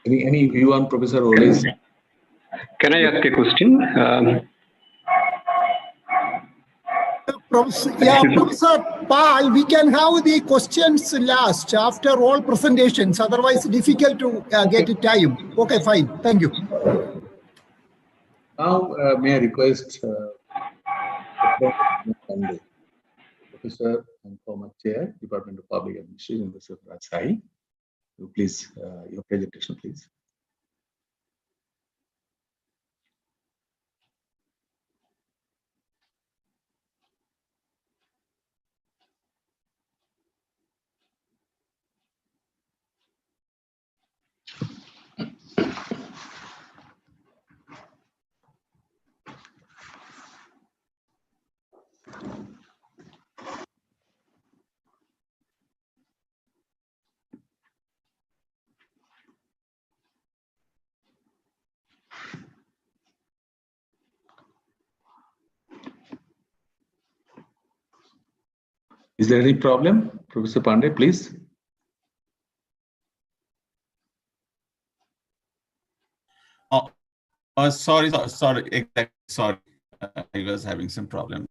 Any view on Professor Ole's? Can I ask a question? Professor Pal, we can have the questions last after all presentations. Otherwise, difficult to get it time. Okay, fine. Thank you. Now, may I request Professor and former Chair, Department of Public Administration, Mr. Rajsai, please, your presentation, please. Is there any problem? Professor Pandey, please. Sorry, exactly, sorry. I was having some problem.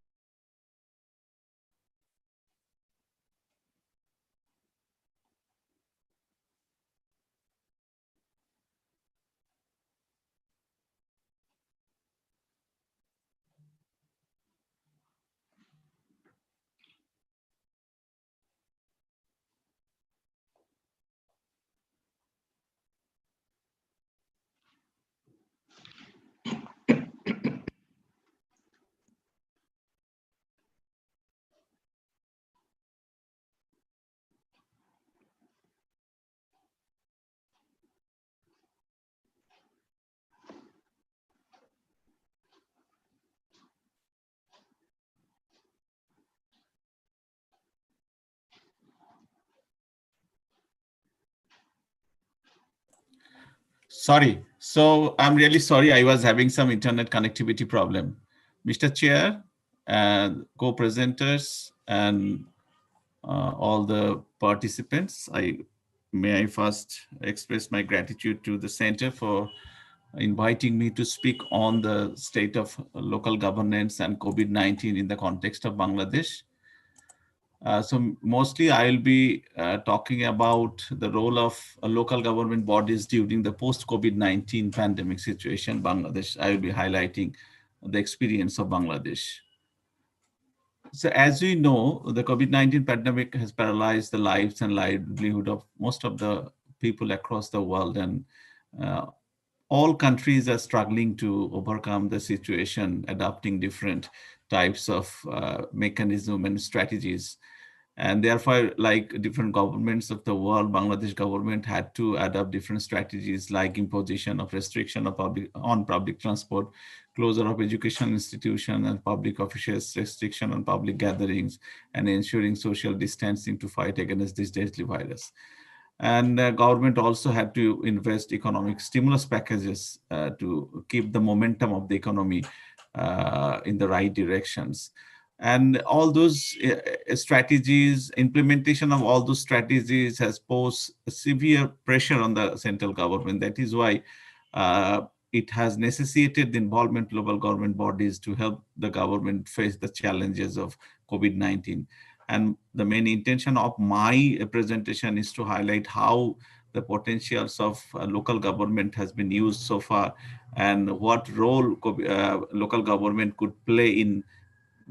Sorry. So I'm really sorry. I was having some internet connectivity problem. Mr. Chair, and co-presenters, and all the participants, may I first express my gratitude to the Center for inviting me to speak on the state of local governance and COVID-19 in the context of Bangladesh. So mostly I'll be talking about the role of local government bodies during the post-COVID-19 pandemic situation in Bangladesh. I will be highlighting the experience of Bangladesh. So as we know, the COVID-19 pandemic has paralyzed the lives and livelihood of most of the people across the world, and all countries are struggling to overcome the situation, adopting different types of mechanism and strategies. And therefore, like different governments of the world, Bangladesh government had to adopt different strategies like imposition of restriction of public transport, closure of education institutions and public offices, restriction on public gatherings, and ensuring social distancing to fight against this deadly virus. And government also had to invest economic stimulus packages to keep the momentum of the economy in the right directions. And all those strategies, implementation of all those strategies has posed severe pressure on the central government. That is why it has necessitated the involvement of local government bodies to help the government face the challenges of COVID-19. And the main intention of my presentation is to highlight how the potentials of local government has been used so far, and what role local government could play in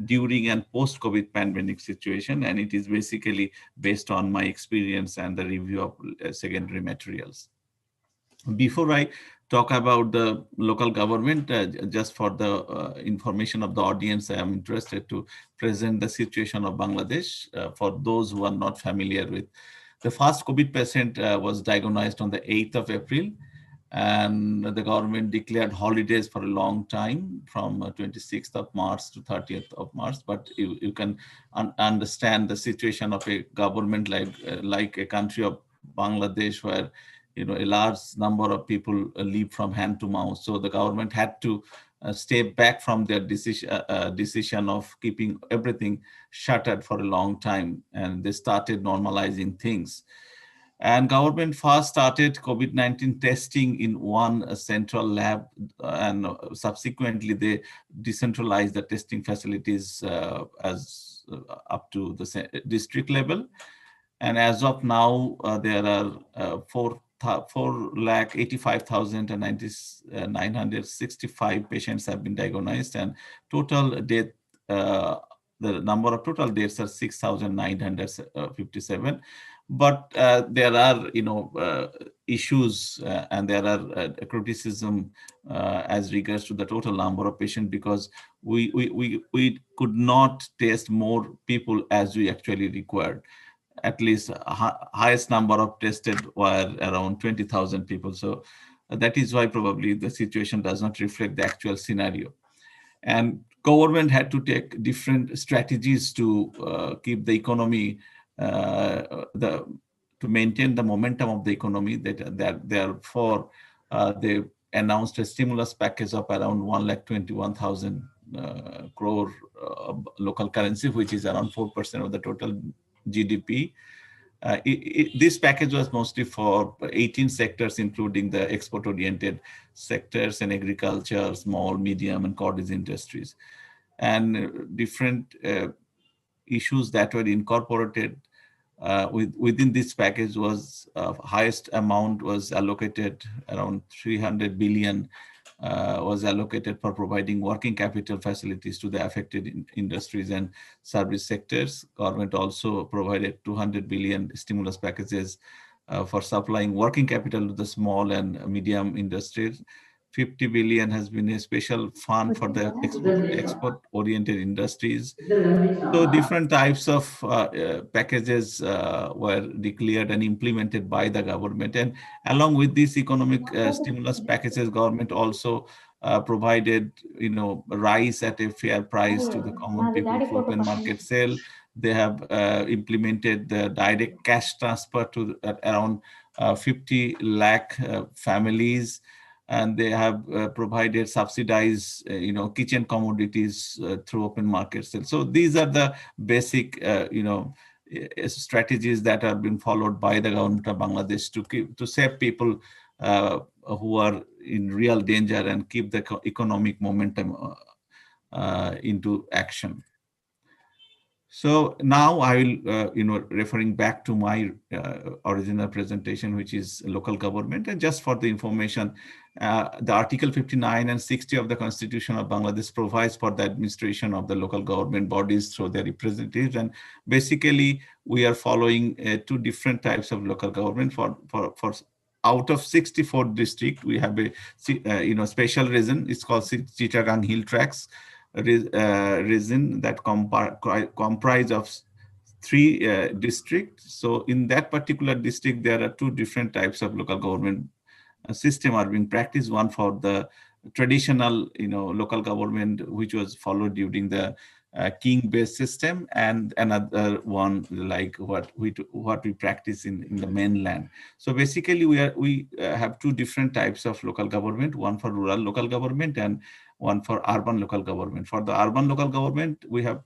during and post-COVID pandemic situation. And it is basically based on my experience and the review of secondary materials. Before I talk about the local government, just for the information of the audience, I am interested to present the situation of Bangladesh for those who are not familiar with. The first COVID patient was diagnosed on the 8th of April, and the government declared holidays for a long time from 26th of March to 30th of March. But you can understand the situation of a government like a country of Bangladesh, where a large number of people live from hand to mouth. So the government had to step back from their decision of keeping everything shuttered for a long time, and they started normalizing things. And government first started COVID-19 testing in one central lab, and subsequently they decentralized the testing facilities as up to the district level. And as of now, there are 4,85,965 patients have been diagnosed, and total death, the number of total deaths are 6,957. But there are, issues and there are criticism as regards to the total number of patients, because we could not test more people as we actually required. At least highest number of tested were around 20,000 people. So that is why probably the situation does not reflect the actual scenario. And government had to take different strategies to keep the economy, to maintain the momentum of the economy. Therefore, they announced a stimulus package of around 1,21,000 crore local currency, which is around 4% of the total GDP. This package was mostly for 18 sectors, including the export-oriented sectors and agriculture, small, medium, and cottage industries. And different issues that were incorporated within this package was highest amount was allocated, around 300 billion was allocated for providing working capital facilities to the affected industries and service sectors. Government also provided 200 billion stimulus packages for supplying working capital to the small and medium industries. 50 billion has been a special fund for the export-oriented industries. So different types of packages were declared and implemented by the government. And along with these economic stimulus packages, government also provided, rice at a fair price to the common people through open market sale. They have implemented the direct cash transfer to around 50 lakh families. And they have provided subsidized, kitchen commodities through open market sales. So these are the basic, strategies that have been followed by the government of Bangladesh to save people who are in real danger and keep the economic momentum into action. So now I will, referring back to my original presentation, which is local government. And just for the information, the Article 59 and 60 of the Constitution of Bangladesh provides for the administration of the local government bodies through their representatives. And basically, we are following two different types of local government. For out of 64 districts, we have a special region. It's called Chittagong Hill Tracts region that comprise of 3 districts. So in that particular district, there are 2 different types of local government system are being practiced. One for the traditional, local government, which was followed during the king-based system, and another one like what we practice in the mainland. So basically, we have 2 different types of local government: one for rural local government and one for urban local government. For the urban local government, we have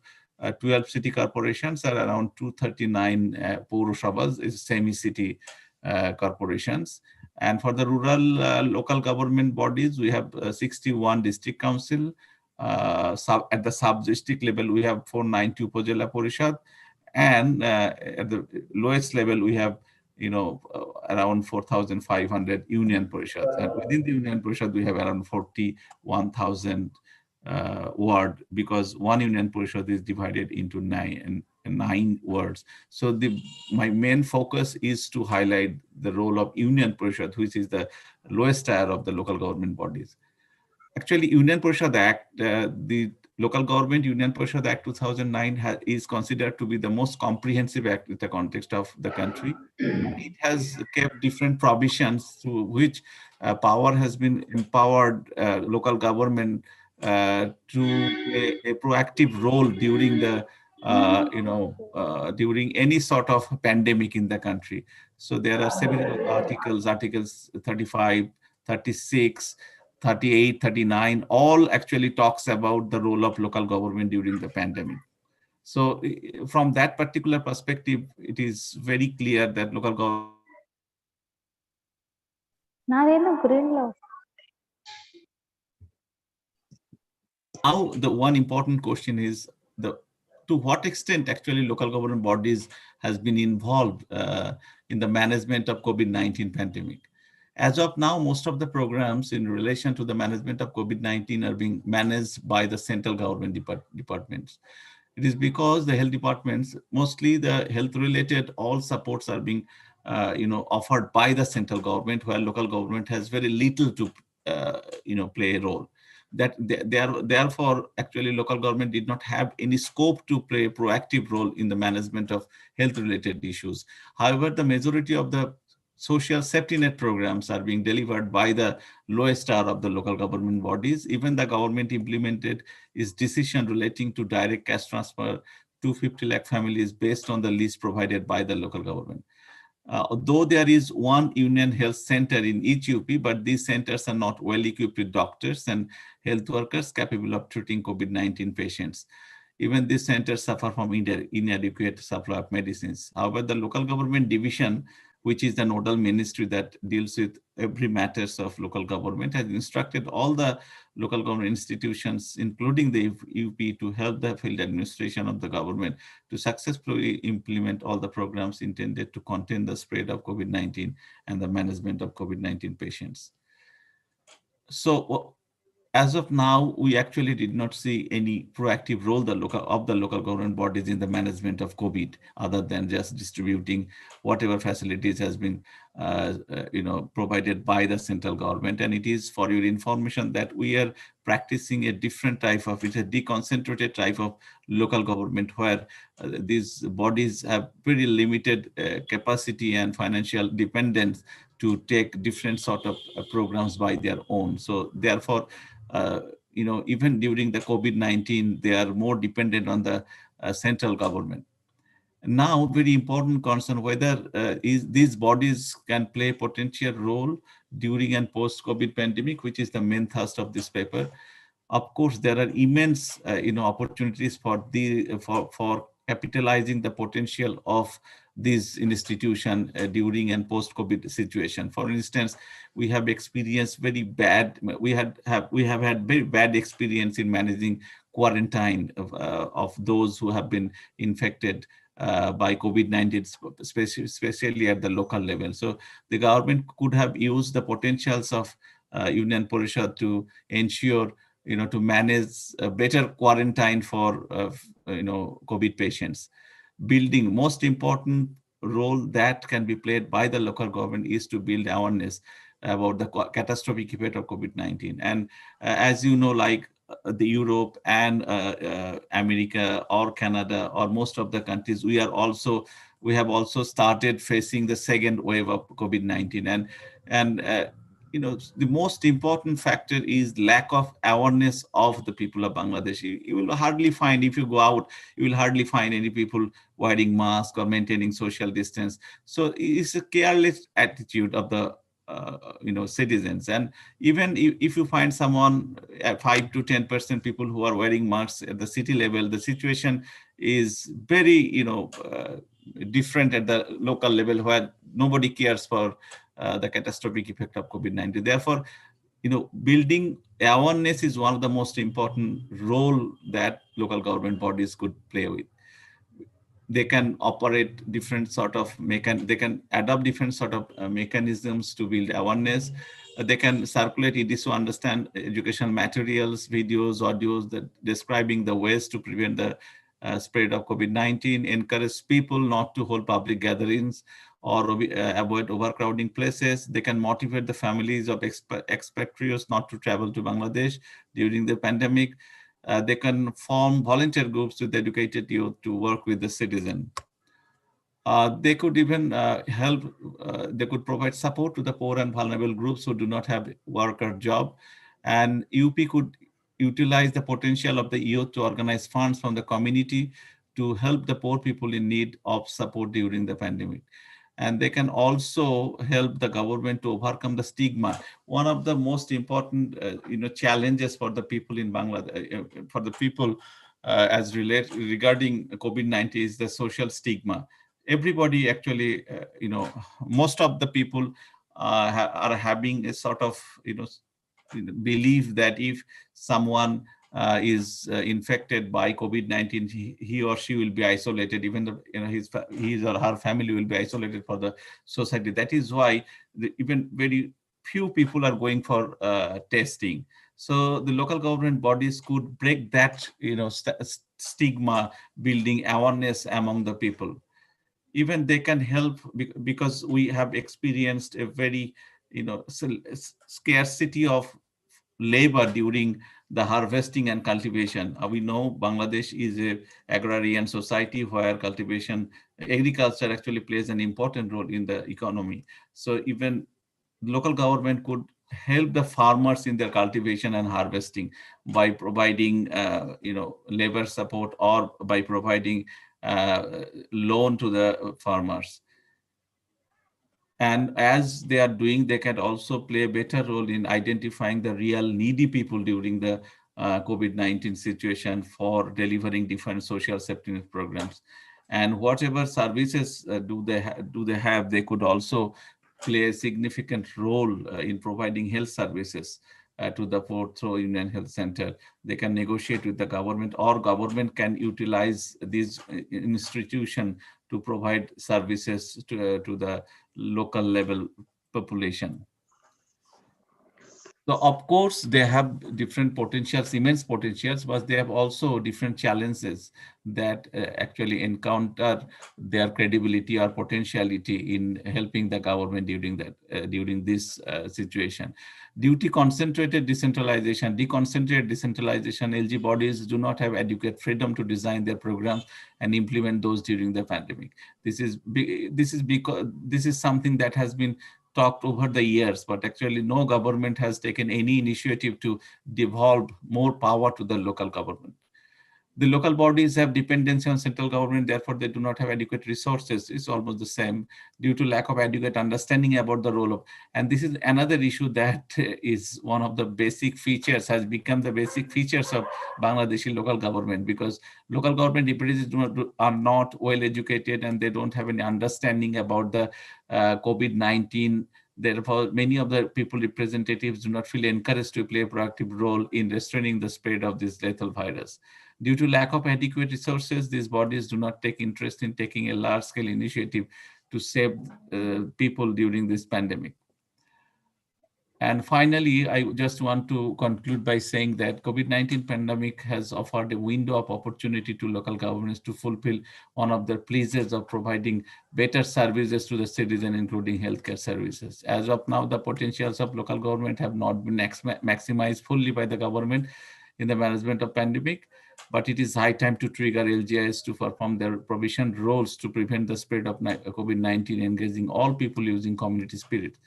12 city corporations and around 239 Paurasabhas, is semi-city corporations. And for the rural local government bodies, we have 61 district council. At the sub-district level, we have 490 Upazila Porishad. And at the lowest level, we have around 4,500 union parishads. And within the union parishad, we have around 41,000 ward, because one union parishad is divided into 9 wards. So my main focus is to highlight the role of union parishad, which is the lowest tier of the local government bodies. Actually, Union Parishad Act, the Local Government Union Parishad Act 2009 is considered to be the most comprehensive act in the context of the country. It has kept different provisions through which power has been empowered local government to play a proactive role during the during any sort of pandemic in the country. So there are several articles 35, 36, 38, 39, all actually talks about the role of local government during the pandemic. So from that particular perspective, it is very clear that local government. Now, the one important question is to what extent actually local government bodies has been involved in the management of COVID-19 pandemic. As of now, most of the programs in relation to the management of COVID-19 are being managed by the central government departments. It is because the health departments, mostly the health-related all supports are being offered by the central government, while local government has very little to play a role. That therefore, actually, local government did not have any scope to play a proactive role in the management of health-related issues. However, the majority of the social safety net programs are being delivered by the lowest tier of the local government bodies. Even the government implemented its decision relating to direct cash transfer to 50 lakh families based on the list provided by the local government. Though there is one union health center in each UP, but these centers are not well equipped with doctors and health workers capable of treating COVID-19 patients. Even these centers suffer from inadequate supply of medicines. However, the local government division, which is the nodal ministry that deals with every matters of local government, has instructed all the local government institutions, including the UP, to help the field administration of the government to successfully implement all the programs intended to contain the spread of COVID-19 and the management of COVID-19 patients. So as of now, we actually did not see any proactive role of the local government bodies in the management of COVID, other than just distributing whatever facilities has been provided by the central government. And it is for your information that we are practicing a different type of, it's a deconcentrated type of local government, where these bodies have very limited capacity and financial dependence to take different sort of programs by their own. So therefore, even during the COVID-19, they are more dependent on the central government. Now, very important concern whether these bodies can play potential role during and post-COVID pandemic, which is the main thrust of this paper. Of course, there are immense opportunities for capitalizing the potential of this institution during and post-COVID situation. For instance, we have experienced very bad, we have had very bad experience in managing quarantine of those who have been infected by COVID-19, especially at the local level. So the government could have used the potentials of Union Parishad to ensure, to manage a better quarantine for, COVID patients. Building, most important role that can be played by the local government is to build awareness about the catastrophic effect of COVID-19. And as you know, like the Europe and America or Canada or most of the countries, we have also started facing the second wave of COVID-19. And the most important factor is lack of awareness of the people of Bangladesh. You will hardly find, if you go out, you will hardly find any people wearing masks or maintaining social distance. So it's a careless attitude of the citizens. And even if you find someone, 5 to 10% people who are wearing masks at the city level, the situation is very different at the local level, where nobody cares for the catastrophic effect of COVID-19. Therefore, building awareness is one of the most important role that local government bodies could play with. They can operate different sort of they can adopt different sort of mechanisms to build awareness. They can circulate it to understand educational materials, videos, audios that describing the ways to prevent the spread of COVID-19, encourage people not to hold public gatherings or avoid overcrowding places. They can motivate the families of expatriates not to travel to Bangladesh during the pandemic. They can form volunteer groups with educated youth to work with the citizen. They could even they could provide support to the poor and vulnerable groups who do not have work or job. And UP could utilize the potential of the youth to organize funds from the community to help the poor people in need of support during the pandemic. And they can also help the government to overcome the stigma. One of the most important, challenges for the people in Bangladesh, for the people regarding COVID-19 is the social stigma. Everybody actually, most of the people are having a sort of, belief that if someone is infected by COVID-19, he or she will be isolated. Even his or her family will be isolated for the society. That is why even very few people are going for testing. So the local government bodies could break that, stigma, building awareness among the people. Even they can help because we have experienced a very, scarcity of labor during the harvesting and cultivation. We know Bangladesh is a agrarian society where agriculture actually plays an important role in the economy. So even local government could help the farmers in their cultivation and harvesting by providing, labor support or by providing loan to the farmers. And as they are doing, they can also play a better role in identifying the real needy people during the COVID-19 situation for delivering different social safety net programs. And whatever services do they have, they could also play a significant role in providing health services to the port through Union Health Center. They can negotiate with the government, or government can utilize these institutions to provide services to the local level population. So of course, they have different potentials, immense potentials, but they have also different challenges that actually encounter their credibility or potentiality in helping the government during this situation. Due to concentrated decentralization, deconcentrated decentralization, LG bodies do not have adequate freedom to design their programs and implement those during the pandemic. This is something that has been talked over the years, but actually no government has taken any initiative to devolve more power to the local government. The local bodies have dependency on central government, therefore they do not have adequate resources. It's almost the same due to lack of adequate understanding about the role of, and this is another issue that is one of the basic features, has become the basic features of Bangladeshi local government, because local government representatives are not well educated and they don't have any understanding about the COVID-19. Therefore, many of the people representatives do not feel encouraged to play a proactive role in restraining the spread of this lethal virus. Due to lack of adequate resources, these bodies do not take interest in taking a large-scale initiative to save people during this pandemic. And finally, I just want to conclude by saying that COVID-19 pandemic has offered a window of opportunity to local governments to fulfill one of their pleasures of providing better services to the citizen, including healthcare services. As of now, the potentials of local government have not been maximized fully by the government in the management of pandemic, but it is high time to trigger LGIs to perform their provisioned roles to prevent the spread of COVID-19, engaging all people using community spirit.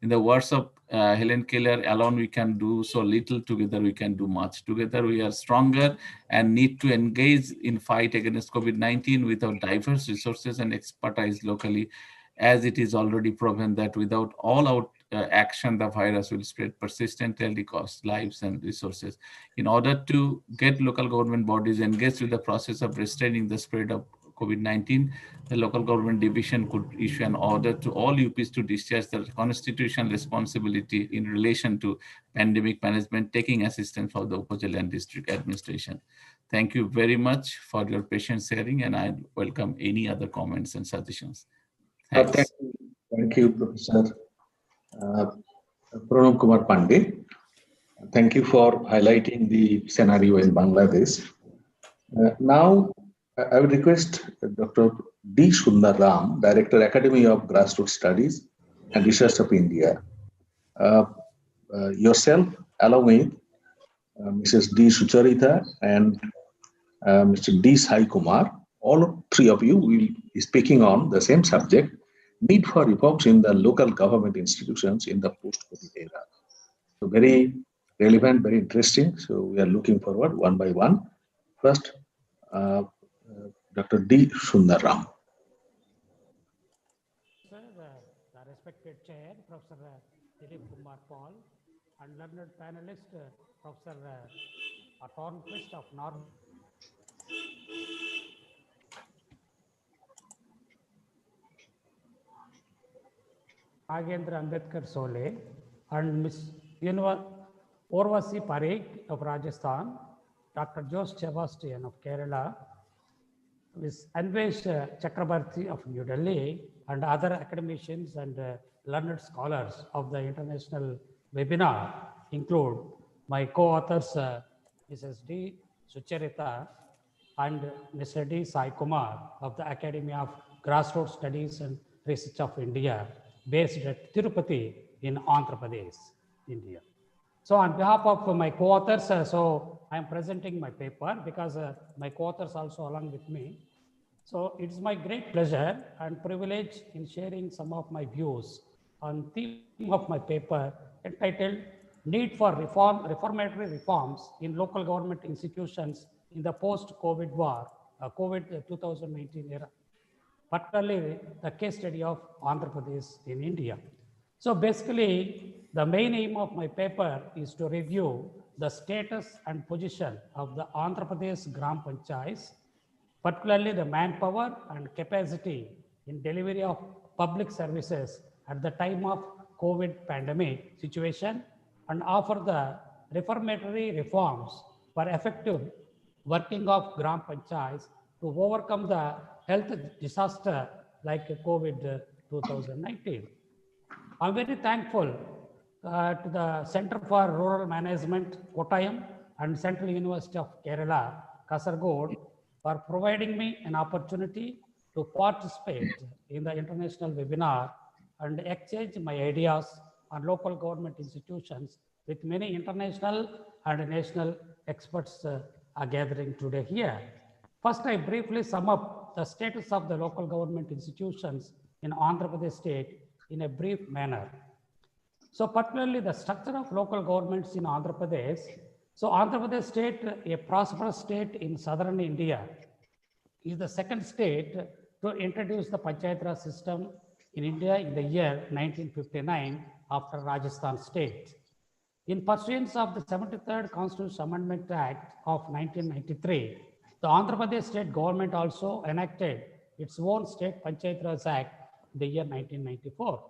In the words of Helen Keller, alone we can do so little, together we can do much. Together we are stronger and need to engage in fight against COVID-19 with our diverse resources and expertise locally, as it is already proven that without all out action, the virus will spread persistently, cost lives and resources. In order to get local government bodies engaged with the process of restraining the spread of COVID-19, the local government division could issue an order to all UPs to discharge their constitutional responsibility in relation to pandemic management, taking assistance from the Upazila and district administration. Thank you very much for your patient sharing, and I welcome any other comments and suggestions. Thanks. Thank you, Professor Pranab Kumar Pandey. Thank you for highlighting the scenario in Bangladesh. Now, I would request Dr. D. Sundar Ram, Director, Academy of Grassroots Studies and Research of India. Yourself, along with Mrs. D. Sucharita and Mr. D. Sai Kumar, all three of you will be speaking on the same subject, need for reforms in the local government institutions in the post-COVID era. So very relevant, very interesting. So we are looking forward one by one. First, Dr. D. Sundar Ram. Sir, the respected chair, Professor Dilip Kumar Paul, and learned panelist, Professor Tornquist of Norway. Nagendra Ambedkar Sole, and Ms. Urvasi Parikh of Rajasthan, Dr. Jose Sebastian of Kerala, Ms. Anvesh Chakrabarti of New Delhi, and other academicians and learned scholars of the international webinar include my co-authors, Mrs. D. Sucharita and Mr. D. Sai Kumar of the Academy of Grassroots Studies and Research of India, based at Tirupati in Andhra Pradesh, India. So on behalf of my co-authors, so I'm presenting my paper because my co-authors also along with me. So it's my great pleasure and privilege in sharing some of my views on the theme of my paper entitled Need for Reformatory Reforms in Local Government Institutions in the Post-COVID War, COVID-2019 era. particularly the case study of Andhra Pradesh in India. So basically, the main aim of my paper is to review the status and position of the Andhra Pradesh Gram Panchayats, particularly the manpower and capacity in delivery of public services at the time of COVID pandemic situation, and offer the reformatory reforms for effective working of Gram Panchayats to overcome the health disaster like COVID 2019. I'm very thankful to the Center for Rural Management, Kottayam, and Central University of Kerala, Kasaragod, for providing me an opportunity to participate in the international webinar and exchange my ideas on local government institutions with many international and national experts are gathering today here. First, I briefly sum up the status of the local government institutions in Andhra Pradesh state in a brief manner. So particularly the structure of local governments in Andhra Pradesh. So Andhra Pradesh state, a prosperous state in southern India, is the second state to introduce the Panchayat Raj system in India in the year 1959 after Rajasthan state. In pursuance of the 73rd Constitutional Amendment Act of 1993, the Andhra Pradesh state government also enacted its own state Panchayat Raj Act in the year 1994.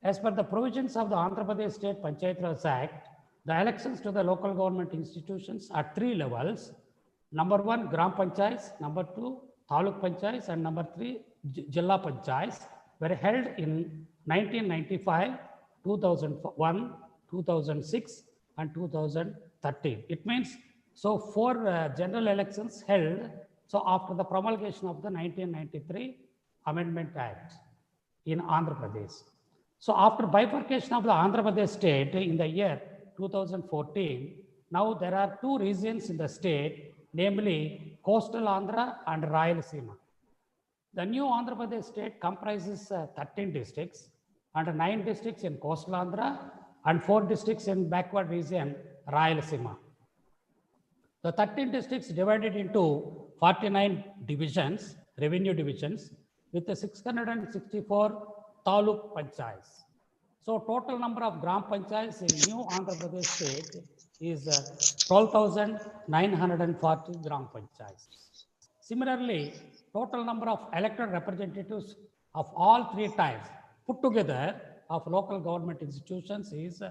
As per the provisions of the Andhra Pradesh State Panchayat Raj Act, the elections to the local government institutions at 3 levels. Number 1, Gram Panchayats, number 2, Taluk Panchayats, and number 3, Jilla Panchayats were held in 1995, 2001, 2006, and 2013. It means, so 4 general elections held, so after the promulgation of the 1993 Amendment Act in Andhra Pradesh. So after bifurcation of the Andhra Pradesh state in the year 2014, now there are 2 regions in the state, namely coastal Andhra and Rayalaseema. The new Andhra Pradesh state comprises 13 districts and 9 districts in coastal Andhra and 4 districts in backward region Rayalaseema. The 13 districts divided into 49 divisions, revenue divisions, with the 664 Taluk Panchayats. So total number of Gram Panchayats in new Andhra Pradesh state is 12,940 Gram Panchayats. Similarly, total number of elected representatives of all 3 types put together of local government institutions is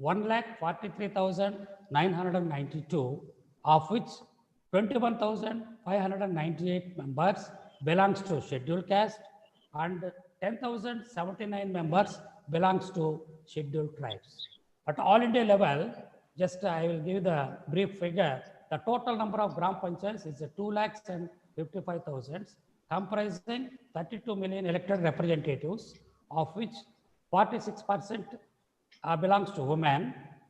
1,43,992, of which 21,598 members belongs to scheduled caste and 10,079 members belongs to scheduled tribes. At all India level, just I will give the brief figure. The total number of Gram Panchayats is 2,55,000, comprising 32 million elected representatives, of which 46% belongs to women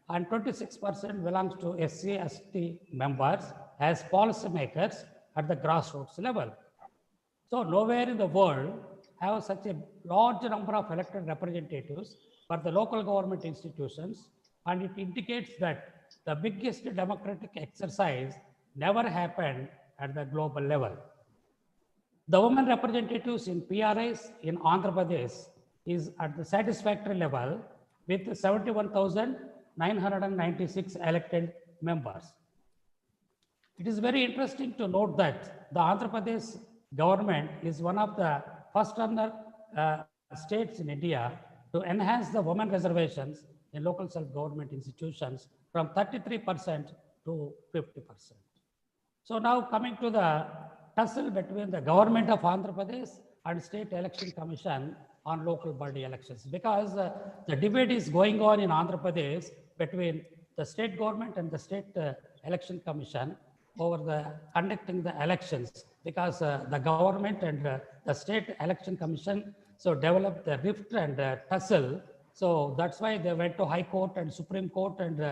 and 26% belongs to SC/ST members as policy makers at the grassroots level. So nowhere in the world have such a large number of elected representatives for the local government institutions, and it indicates that the biggest democratic exercise never happened at the global level. The women representatives in PRIs in Andhra Pradesh is at the satisfactory level with 71,996 elected members. It is very interesting to note that the Andhra Pradesh government is one of the first states in India to enhance the women reservations in local self-government institutions from 33% to 50%. So now coming to the tussle between the government of Andhra Pradesh and State Election Commission on local body elections, because the debate is going on in Andhra Pradesh between the state government and the State Election Commission over the conducting the elections, because the government and the State Election Commission so developed the rift and tussle. So that's why they went to High Court and Supreme Court, and the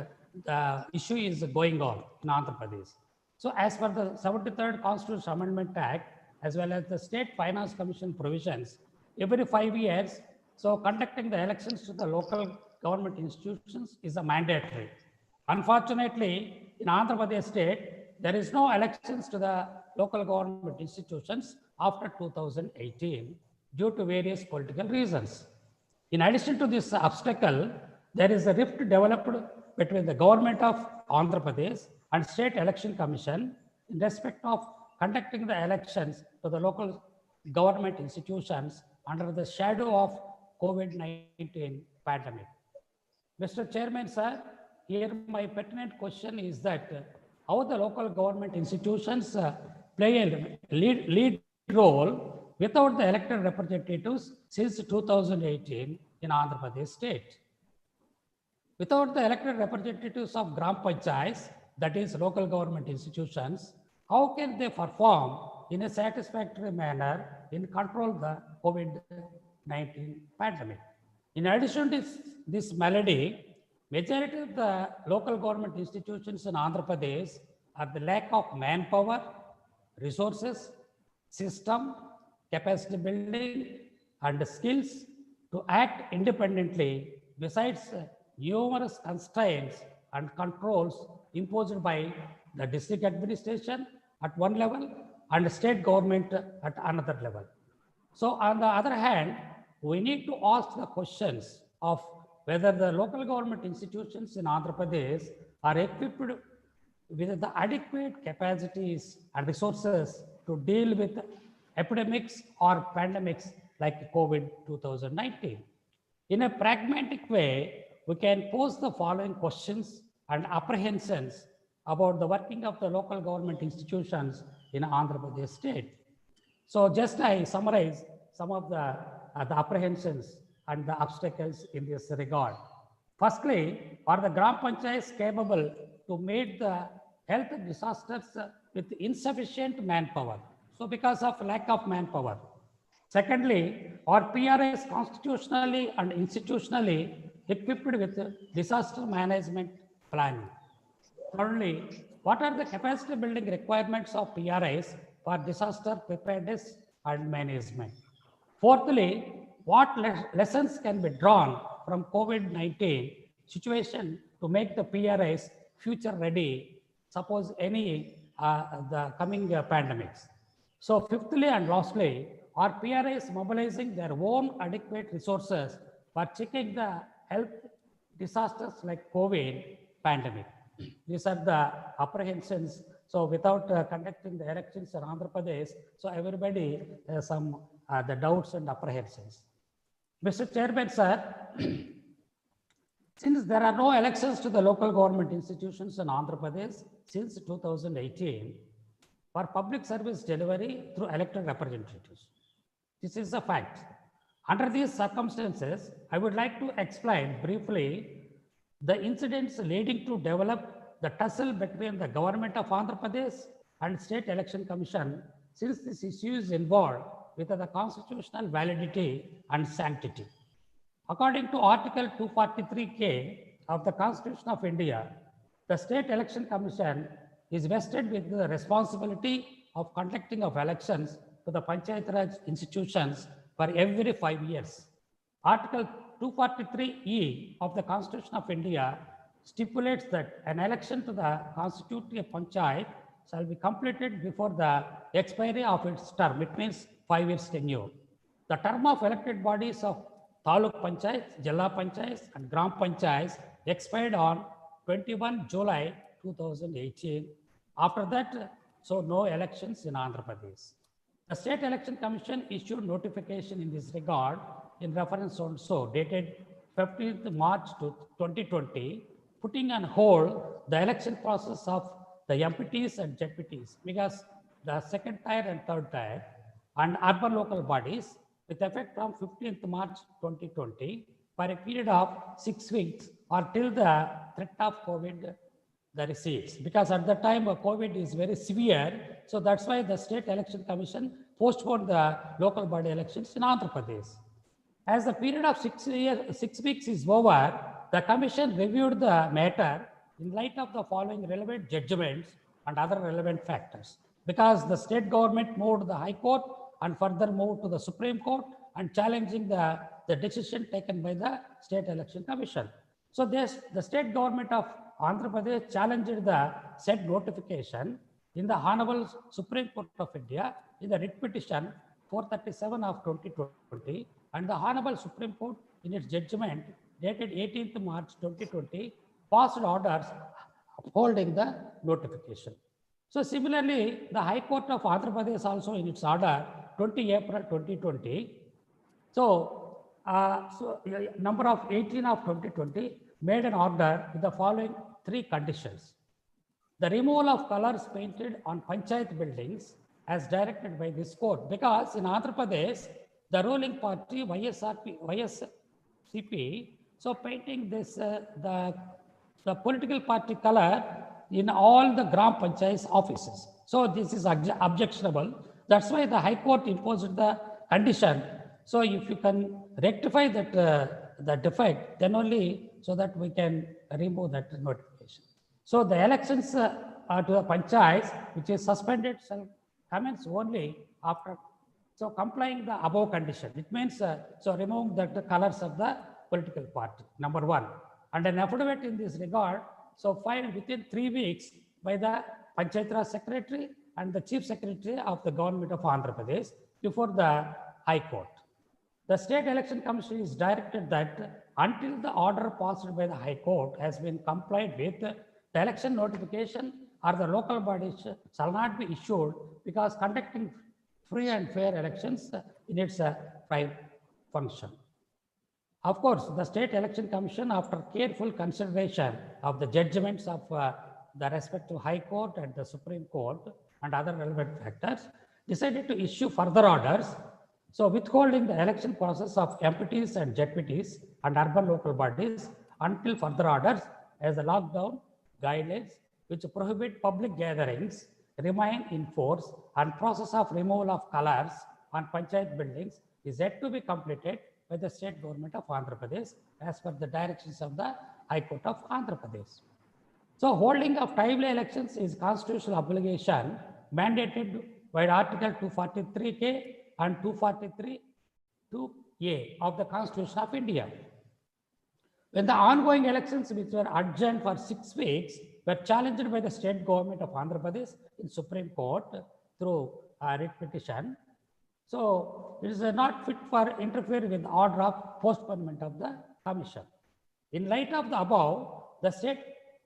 issue is going on in Andhra Pradesh. So as per the 73rd Constitutional Amendment Act, as well as the State Finance Commission provisions, every 5 years, so conducting the elections to the local government institutions is a mandatory. Unfortunately, in Andhra Pradesh state, there is no elections to the local government institutions after 2018 due to various political reasons. In addition to this obstacle, there is a rift developed between the government of Andhra Pradesh and State Election Commission in respect of conducting the elections to the local government institutions under the shadow of COVID-19 pandemic. Mr. Chairman, sir, here my pertinent question is that how the local government institutions play a lead role without the elected representatives since 2018 in Andhra Pradesh state. Without the elected representatives of Gram Panchayats, that is local government institutions, how can they perform in a satisfactory manner in control the COVID-19 pandemic? In addition to this malady, majority of the local government institutions in Andhra Pradesh are the lack of manpower, resources, system, capacity building, and skills to act independently, besides numerous constraints and controls imposed by the district administration at one level and state government at another level. So on the other hand, we need to ask the questions of whether the local government institutions in Andhra Pradesh are equipped with the adequate capacities and resources to deal with epidemics or pandemics like COVID-19. In a pragmatic way, we can pose the following questions and apprehensions about the working of the local government institutions in Andhra Pradesh state. So just I summarize some of the apprehensions and the obstacles in this regard. Firstly, are the Gram Panchayats capable to meet the health disasters with insufficient manpower? So because of lack of manpower. Secondly, are PRAs constitutionally and institutionally equipped with disaster management planning? Thirdly, what are the capacity building requirements of PRAs for disaster preparedness and management? Fourthly, what lessons can be drawn from COVID-19 situation to make the PRAs future ready, suppose any the coming pandemics? So fifthly and lastly, are PRAs mobilizing their own adequate resources for checking the health disasters like COVID pandemic? These are the apprehensions. So without conducting the elections in Andhra Pradesh, so everybody has some the doubts and apprehensions. Mr. Chairman, sir, since there are no elections to the local government institutions in Andhra Pradesh since 2018 for public service delivery through elected representatives. This is a fact. Under these circumstances, I would like to explain briefly the incidents leading to develop the tussle between the government of Andhra Pradesh and State Election Commission, since this issue is involved with the constitutional validity and sanctity. According to Article 243K of the Constitution of India, the State Election Commission is vested with the responsibility of conducting of elections to the Panchayat Raj institutions for every 5 years. Article 243E of the Constitution of India stipulates that an election to the constitutive panchayat shall be completed before the expiry of its term. It means 5 years tenure. The term of elected bodies of Taluk Panchayats, Jilla Panchayats, and Gram Panchayats expired on 21 July 2018. After that, so no elections in Andhra Pradesh. The State Election Commission issued notification in this regard in reference also dated 15th March 2020, putting on hold the election process of the MPTs and ZPTs because the second tier and third tier and urban local bodies with effect from 15th March 2020 for a period of 6 weeks or till the threat of COVID the receipts, because at the time COVID is very severe. So that's why the State Election Commission postponed the local body elections in Andhra Pradesh. As the period of 6 weeks is over, the Commission reviewed the matter in light of the following relevant judgments and other relevant factors. Because the state government moved to the High Court and further moved to the Supreme Court and challenging the decision taken by the State Election Commission. So the state government of Andhra Pradesh challenged the said notification in the Honorable Supreme Court of India in the writ petition 437 of 2020, and the Honorable Supreme Court in its judgment dated 18th March 2020 passed orders upholding the notification. So similarly, the High Court of Andhra Pradesh also in its order 20 April 2020, number of 18 of 2020 made an order with the following 3 conditions. The removal of colors painted on Panchayat buildings as directed by this court, because in Andhra Pradesh, the ruling party YSCP, so painting this the political party color in all the Gram Panchayat offices. So this is objectionable. That's why the High Court imposed the condition. So if you can rectify that the defect, then only so that we can remove that notification. So the elections to the panchayats, which is suspended, shall commence only after complying the above condition. It means remove the colors of the political party, number 1. And an affidavit in this regard, filed within 3 weeks by the Panchayat Raj Secretary and the Chief Secretary of the Government of Andhra Pradesh before the High Court. The State Election Commission is directed that until the order passed by the High Court has been complied with, the election notification or the local bodies shall not be issued, because conducting free and fair elections in its prime function. Of course, the State Election Commission, after careful consideration of the judgments of the respective High Court and the Supreme Court and other relevant factors, decided to issue further orders, withholding the election process of MPTs and ZPTs and urban local bodies until further orders, as the lockdown guidelines which prohibit public gatherings remain in force, and process of removal of colors on Panchayat buildings is yet to be completed by the state government of Andhra Pradesh as per the directions of the High Court of Andhra Pradesh. So holding of timely elections is constitutional obligation mandated by Article 243K and 243(2)A of the Constitution of India. When the ongoing elections, which were adjourned for 6 weeks, were challenged by the state government of Andhra Pradesh in Supreme Court through a writ petition, so it is not fit for interfering with the order of postponement of the commission. In light of the above, the State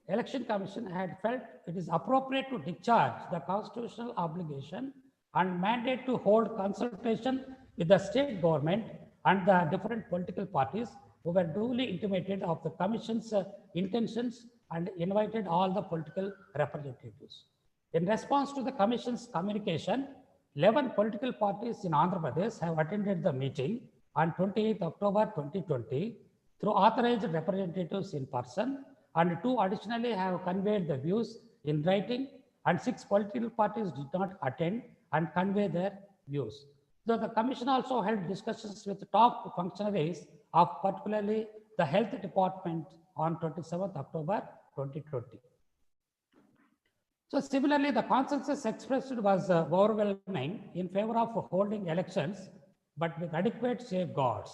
Election Commission had felt it is appropriate to discharge the constitutional obligation and mandate to hold consultation with the state government and the different political parties who were duly intimated of the Commission's intentions and invited all the political representatives. In response to the Commission's communication, 11 political parties in Andhra Pradesh have attended the meeting on 28th October 2020 through authorized representatives in person, and 2 additionally have conveyed the views in writing, and 6 political parties did not attend and convey their views. So the Commission also held discussions with top functionaries of particularly the Health Department on 27th October 2020. So similarly, the consensus expressed was overwhelming in favor of holding elections, but with adequate safeguards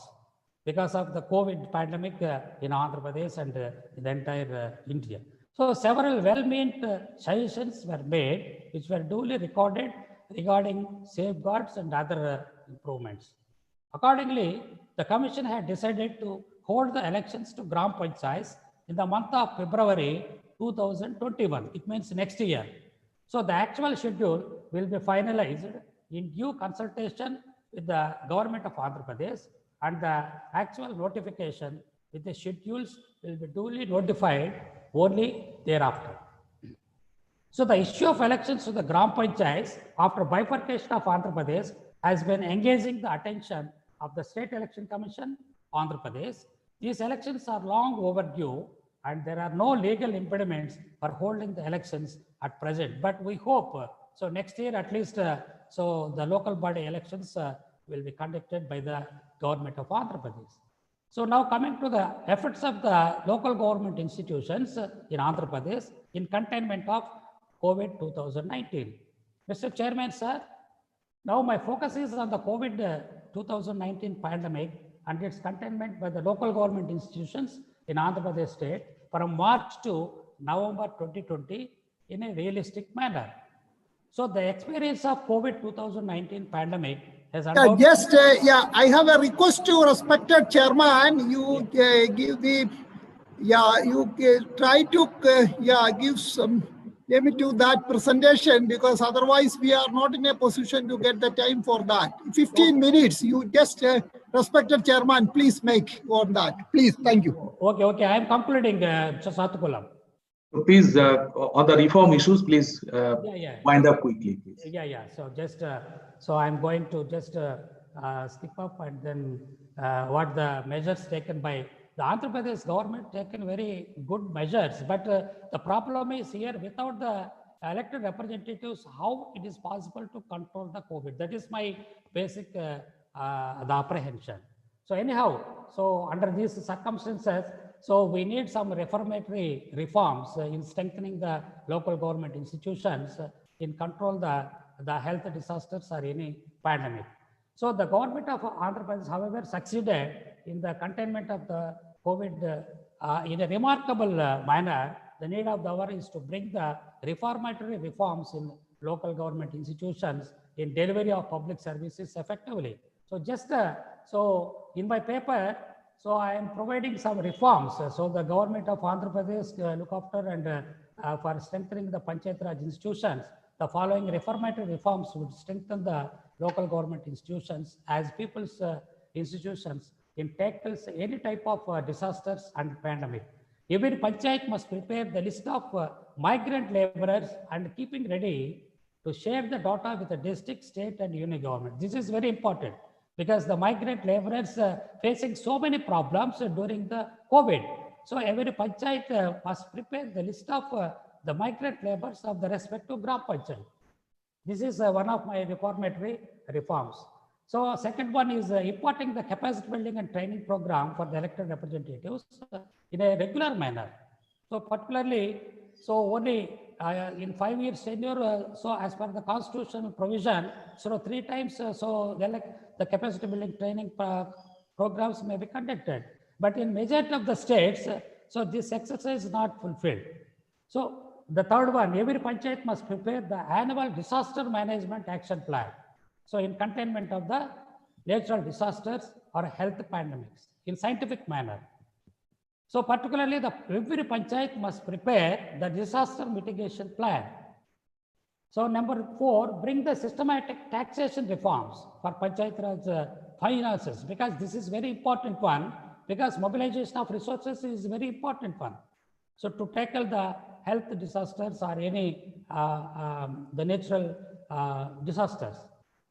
because of the COVID pandemic in Andhra Pradesh and the entire India. So several well-meant suggestions were made, which were duly recorded regarding safeguards and other improvements. Accordingly, the Commission had decided to hold the elections to Gram Panchayats in the month of February 2021. It means next year. So the actual schedule will be finalized in due consultation with the government of Andhra Pradesh, and the actual notification with the schedules will be duly notified only thereafter. So the issue of elections to the Gram Panchayats after bifurcation of Andhra Pradesh has been engaging the attention of the State Election Commission, Andhra Pradesh. These elections are long overdue, and there are no legal impediments for holding the elections at present. But we hope, so next year at least, so the local body elections will be conducted by the government of Andhra Pradesh. So now coming to the efforts of the local government institutions in Andhra Pradesh in containment of COVID 2019. Mr. Chairman, sir, now my focus is on the COVID 2019 pandemic and its containment by the local government institutions in Andhra Pradesh state from March to November 2020 in a realistic manner. So the experience of COVID 2019 pandemic has Yeah, undoubtedly. just, I have a request to respected chairman. You give the, you try to, give some limit to that presentation, because otherwise we are not in a position to get the time for that. 15 minutes, you just, respected chairman, please make on that. Please, thank you. Okay, I am concluding, Sathukulam. Please, on the reform issues, please wind up quickly, please. Yeah. So just, so I'm going to just skip up and then what the measures taken by the Andhra Pradesh government, taken very good measures. But the problem is here, without the elected representatives, how it is possible to control the COVID? That is my basic the apprehension. So anyhow, so under these circumstances, so we need some reformatory reforms in strengthening the local government institutions in control the health disasters or any pandemic. So the government of Andhra Pradesh, however, succeeded in the containment of the COVID in a remarkable manner. The need of the hour is to bring the reformatory reforms in local government institutions in delivery of public services effectively. So just so in my paper, so I am providing some reforms. So the government of Andhra Pradesh look after and for strengthening the Panchayat Raj institutions, the following reformatory reforms would strengthen the local government institutions as people's institutions in tackles any type of disasters and pandemic. Every panchayat must prepare the list of migrant laborers and keeping ready to share the data with the district, state and union government. This is very important, because the migrant laborers facing so many problems during the COVID. So every panchayat must prepare the list of the migrant laborers of the respective gram panchayat. This is one of my reformatory reforms. So second one is importing the capacity building and training program for the elected representatives in a regular manner. So particularly, so only in 5 years tenure, so as per the constitutional provision, so 3 times, so the capacity building training programs may be conducted. But in majority of the states, so this exercise is not fulfilled. So the third one, every panchayat must prepare the annual disaster management action plan. So in containment of the natural disasters or health pandemics in scientific manner. So particularly every panchayat must prepare the disaster mitigation plan. So number 4, bring the systematic taxation reforms for Panchayat Raj finances, because this is very important one, because mobilization of resources is very important one. So to tackle the health disasters or any the natural disasters.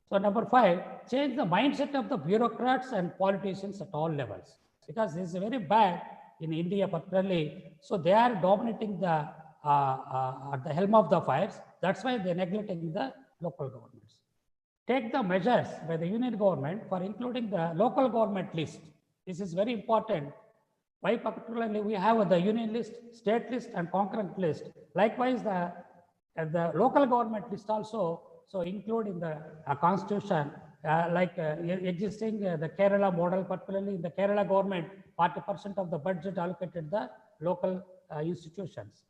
So number 5, change the mindset of the bureaucrats and politicians at all levels, because this is very bad in India particularly. So they are dominating the at the helm of the affairs. That's why they're neglecting the local governments. Take the measures by the union government for including the local government list. This is very important. Why particularly we have the union list, state list and concurrent list. Likewise, the local government list also so include in the constitution existing the Kerala model, particularly in the Kerala government, 40% of the budget allocated the local institutions.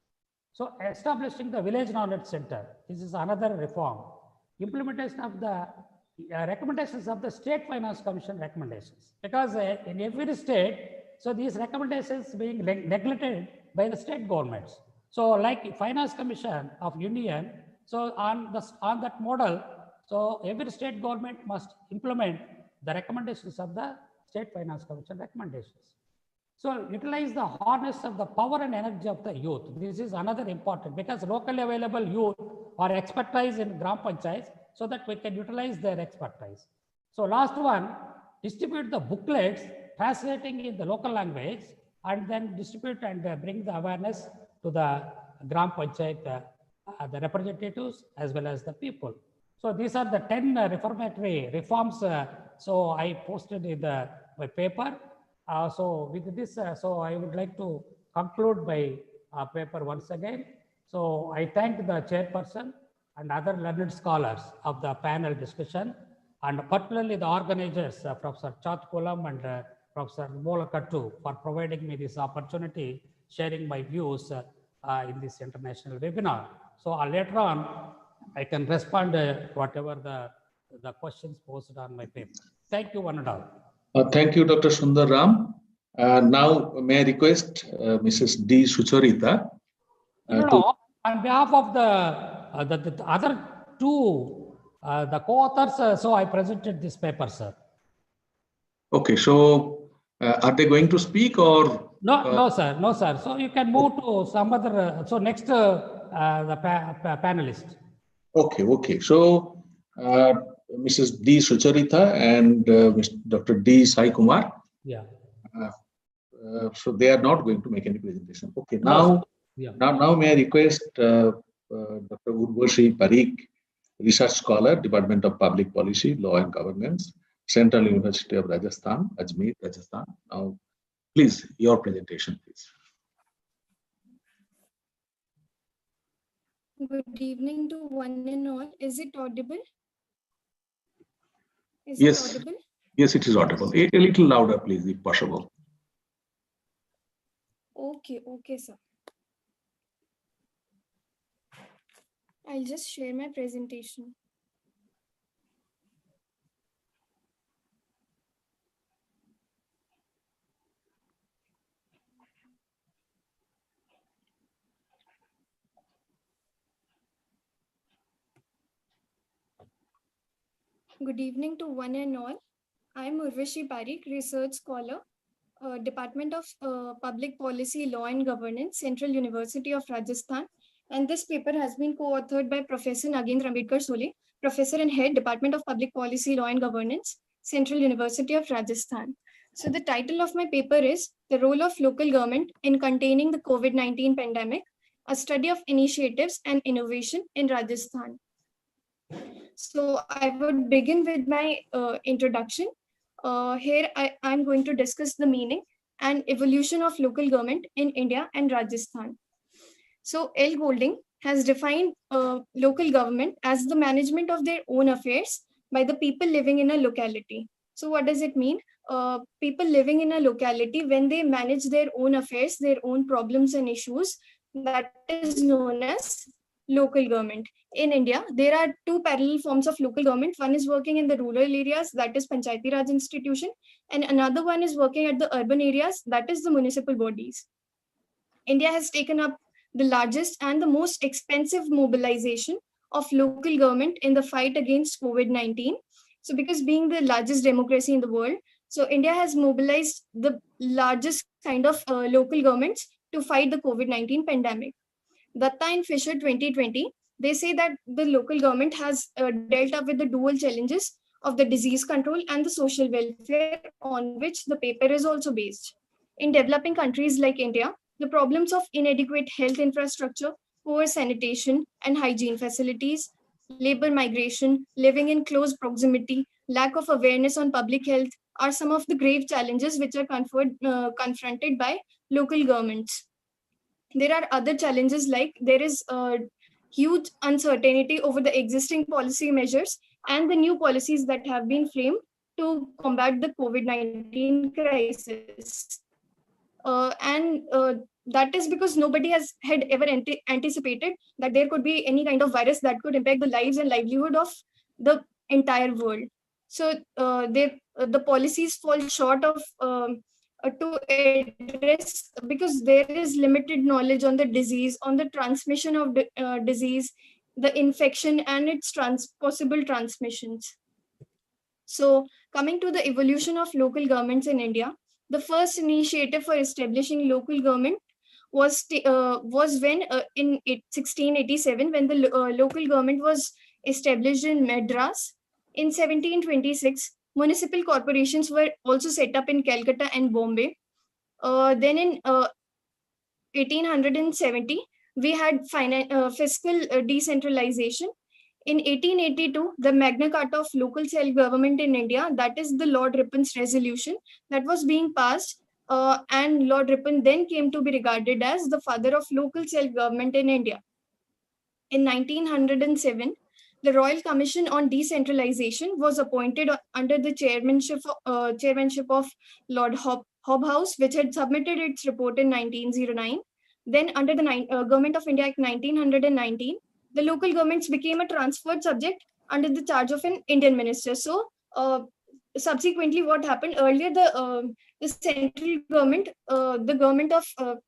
So establishing the village knowledge center, this is another reform. Implementation of the recommendations of the State Finance Commission recommendations, because in every state, so these recommendations being neglected by the state governments. So like Finance Commission of Union, so on that model, so every state government must implement the recommendations of the State Finance Commission recommendations. So utilize the harness of the power and energy of the youth. This is another important, because locally available youth are expertise in Gram Panchayats, so that we can utilize their expertise. So last one, distribute the booklets translating in the local language, and then distribute and bring the awareness to the Gram Panchayat, the representatives as well as the people. So these are the 10 reformatory reforms. So I posted in my paper. So with this, so I would like to conclude my paper once again. So I thank the chairperson and other learned scholars of the panel discussion, and particularly the organizers, Professor Chatkulam and Professor Molakattu, for providing me this opportunity, sharing my views in this international webinar. So later on, I can respond whatever the questions posted on my paper. Thank you, one and all. Thank you, Dr. Sundar Ram. Now, may I request Mrs. D. Sucharita? No, on behalf of the other two, the co-authors, so I presented this paper, sir. Okay, so are they going to speak or? No, sir, no, sir. So you can move to some other, so next, the panelist. Okay. So, Mrs. D. Sucharita and Dr. D. Sai Kumar. Yeah. So they are not going to make any presentation. Okay, No, now may I request Dr. Urvashi Parikh, Research Scholar, Department of Public Policy, Law and Governance, Central University of Rajasthan, Ajmer, Rajasthan. Now, please, your presentation, please. Good evening to one and all. Is it audible? Yes. It audible? Yes, it is audible. A little louder, please, if possible. Okay, sir. I'll just share my presentation. Good evening to one and all. I'm Urvashi Parikh, Research Scholar, Department of Public Policy, Law and Governance, Central University of Rajasthan. And this paper has been co-authored by Professor Nagendra Ambedkar Sole, Professor and Head, Department of Public Policy, Law and Governance, Central University of Rajasthan. So the title of my paper is The Role of Local Government in Containing the COVID-19 Pandemic, a Study of Initiatives and Innovation in Rajasthan. So I would begin with my introduction. Here I'm going to discuss the meaning and evolution of local government in India and Rajasthan. So L. Golding has defined local government as the management of their own affairs by the people living in a locality. So what does it mean? People living in a locality, when they manage their own affairs, their own problems and issues, that is known as local government. In India, there are two parallel forms of local government. One is working in the rural areas, that is Panchayati Raj institution, and another one is working at the urban areas, that is the municipal bodies. India has taken up the largest and the most expensive mobilization of local government in the fight against COVID-19. So because being the largest democracy in the world, so India has mobilized the largest kind of local governments to fight the COVID-19 pandemic. Datta and Fisher 2020, they say that the local government has dealt up with the dual challenges of the disease control and the social welfare, on which the paper is also based. In developing countries like India, the problems of inadequate health infrastructure, poor sanitation and hygiene facilities, labor migration, living in close proximity, lack of awareness on public health are some of the grave challenges which are confronted by local governments. There are other challenges, like there is huge uncertainty over the existing policy measures and the new policies that have been framed to combat the COVID-19 crisis. That is because nobody had ever anticipated that there could be any kind of virus that could impact the lives and livelihood of the entire world. So the policies fall short of to address, because there is limited knowledge on the disease, on the transmission of disease, the infection and its possible transmissions. So coming to the evolution of local governments in India, the first initiative for establishing local government was when in 1687, when the local government was established in Madras. In 1726, municipal corporations were also set up in Calcutta and Bombay. Then in 1870, we had fiscal decentralization. In 1882, the Magna Carta of Local Self-Government in India, that is the Lord Ripon's resolution, that was being passed, and Lord Ripon then came to be regarded as the father of local self-government in India. In 1907, the Royal Commission on Decentralization was appointed under the chairmanship of Lord Hobhouse, which had submitted its report in 1909. Then under the Government of India Act 1919, the local governments became a transferred subject under the charge of an Indian minister. So subsequently, what happened earlier, the central government, the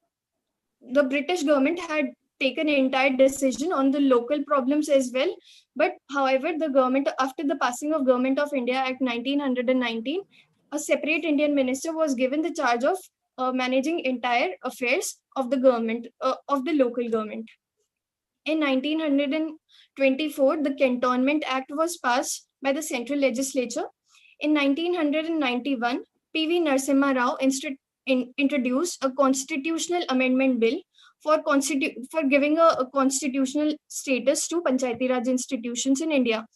British government had taken an entire decision on the local problems as well. But however, the government, after the passing of Government of India Act 1919, a separate Indian minister was given the charge of managing entire affairs of the government, of the local government. In 1924, the Cantonment Act was passed by the central legislature. In 1991, P.V. Narasimha Rao introduced a constitutional amendment bill for giving a constitutional status to Panchayati Raj institutions in India.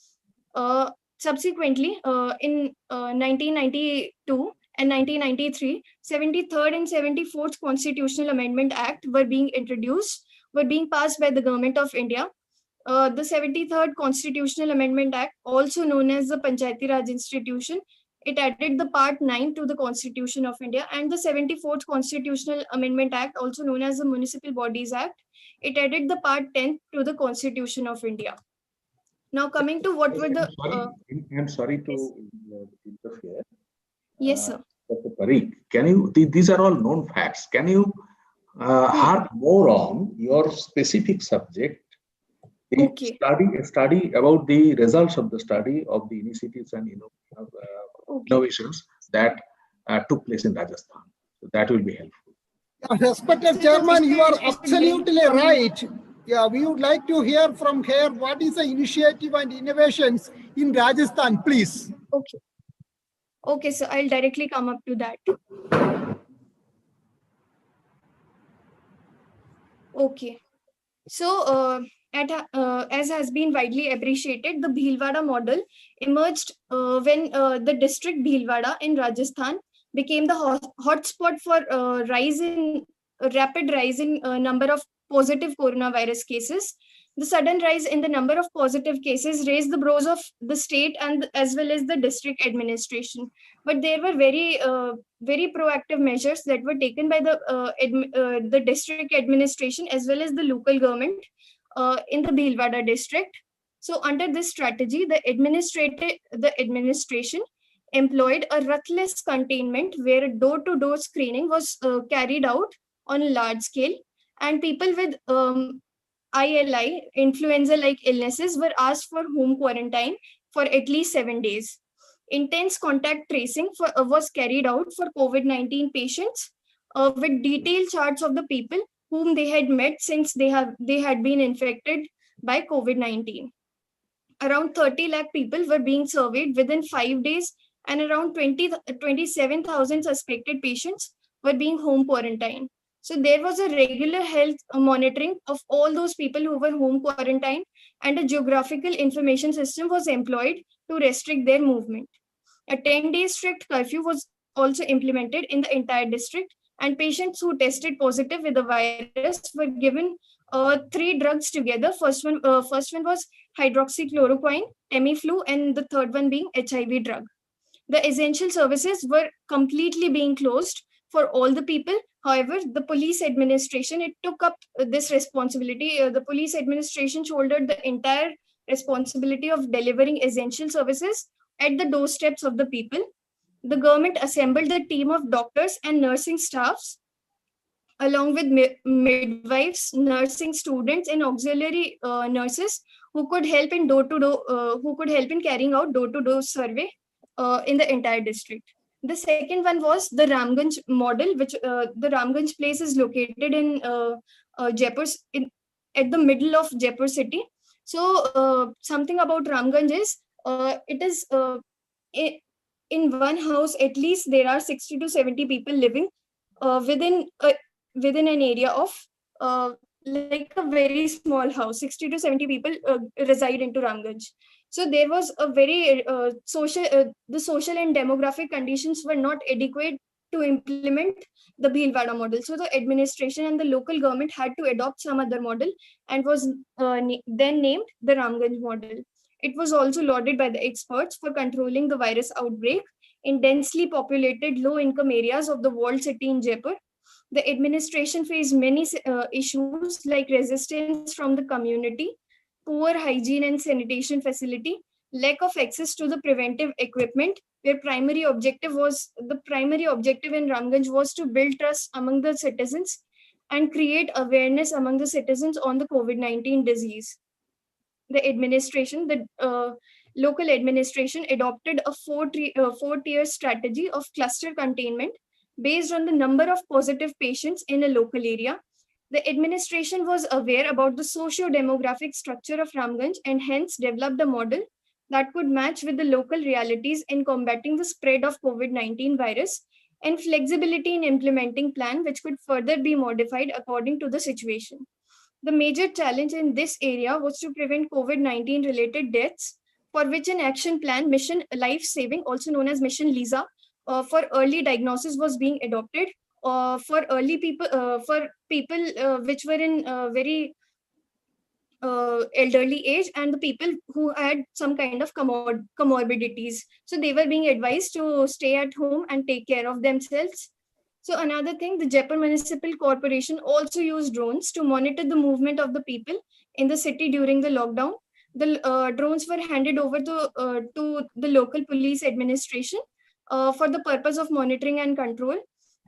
Subsequently, in 1992 and 1993, 73rd and 74th Constitutional Amendment Act were being passed by the Government of India. The 73rd Constitutional Amendment Act, also known as the Panchayati Raj Institution, it added the Part 9 to the Constitution of India, and the 74th Constitutional Amendment Act, also known as the Municipal Bodies Act, it added the Part 10 to the Constitution of India. Now coming to what were the... I'm sorry to interfere. Yes, sir. Dr. Parikh, can you, these are all known facts. Can you harp more on your specific subject? Study about the results of the study of the initiatives and innovations that took place in Rajasthan. So that will be helpful. Respected Chairman, you are absolutely right. Yeah, we would like to hear from here what is the initiative and innovations in Rajasthan, please. Okay. Okay, so I'll directly come up to that. Okay. So, as has been widely appreciated, the Bhilwara model emerged when the district Bhilwara in Rajasthan became the hotspot for rapid rise in number of positive coronavirus cases. The sudden rise in the number of positive cases raised the brows of the state and as well as the district administration. But there were very proactive measures that were taken by the district administration as well as the local government in the Bhilwara district. So under this strategy, the administration employed a ruthless containment where door-to-door screening was carried out on a large scale, and people with ILI, influenza-like illnesses, were asked for home quarantine for at least 7 days. Intense contact tracing was carried out for COVID-19 patients with detailed charts of the people whom they had met since they had been infected by COVID-19. Around 30 lakh people were being surveyed within 5 days, and around 27,000 suspected patients were being home quarantined. So there was a regular health monitoring of all those people who were home quarantined, and a geographical information system was employed to restrict their movement. A 10-day strict curfew was also implemented in the entire district, and patients who tested positive with the virus were given 3 drugs together. First one was hydroxychloroquine, Tamiflu, and the third one being HIV drug. The essential services were completely being closed for all the people. However, the police administration, it took up this responsibility. The police administration shouldered the entire responsibility of delivering essential services at the doorsteps of the people. The government assembled a team of doctors and nursing staffs, along with midwives, nursing students, and auxiliary nurses who could help in carrying out door-to-door survey in the entire district. The second one was the Ramganj model, which the Ramganj place is located in Jaipur, at the middle of Jaipur city. So something about Ramganj is it is in one house at least there are 60 to 70 people living within an area of like a very small house. 60 to 70 people reside into Ramganj. So there was a very the social and demographic conditions were not adequate to implement the Bhilwara model. So the administration and the local government had to adopt some other model, and was then named the Ramganj model. It was also lauded by the experts for controlling the virus outbreak in densely populated low-income areas of the walled city in Jaipur. The administration faced many issues like resistance from the community, poor hygiene and sanitation facility, lack of access to the preventive equipment, where the primary objective in Ramganj was to build trust among the citizens and create awareness among the citizens on the COVID-19 disease. The local administration adopted a four-tier strategy of cluster containment based on the number of positive patients in a local area. The administration was aware about the socio-demographic structure of Ramganj and hence developed a model that could match with the local realities in combating the spread of COVID-19 virus and flexibility in implementing plan which could further be modified according to the situation. The major challenge in this area was to prevent COVID-19 related deaths, for which an action plan, Mission Life Saving, also known as Mission Lisa, for early diagnosis was being adopted. For people which were in very elderly age and the people who had some kind of comorbidities. So they were being advised to stay at home and take care of themselves. So another thing, the Jaipur Municipal Corporation also used drones to monitor the movement of the people in the city during the lockdown. The drones were handed over to the local police administration for the purpose of monitoring and control.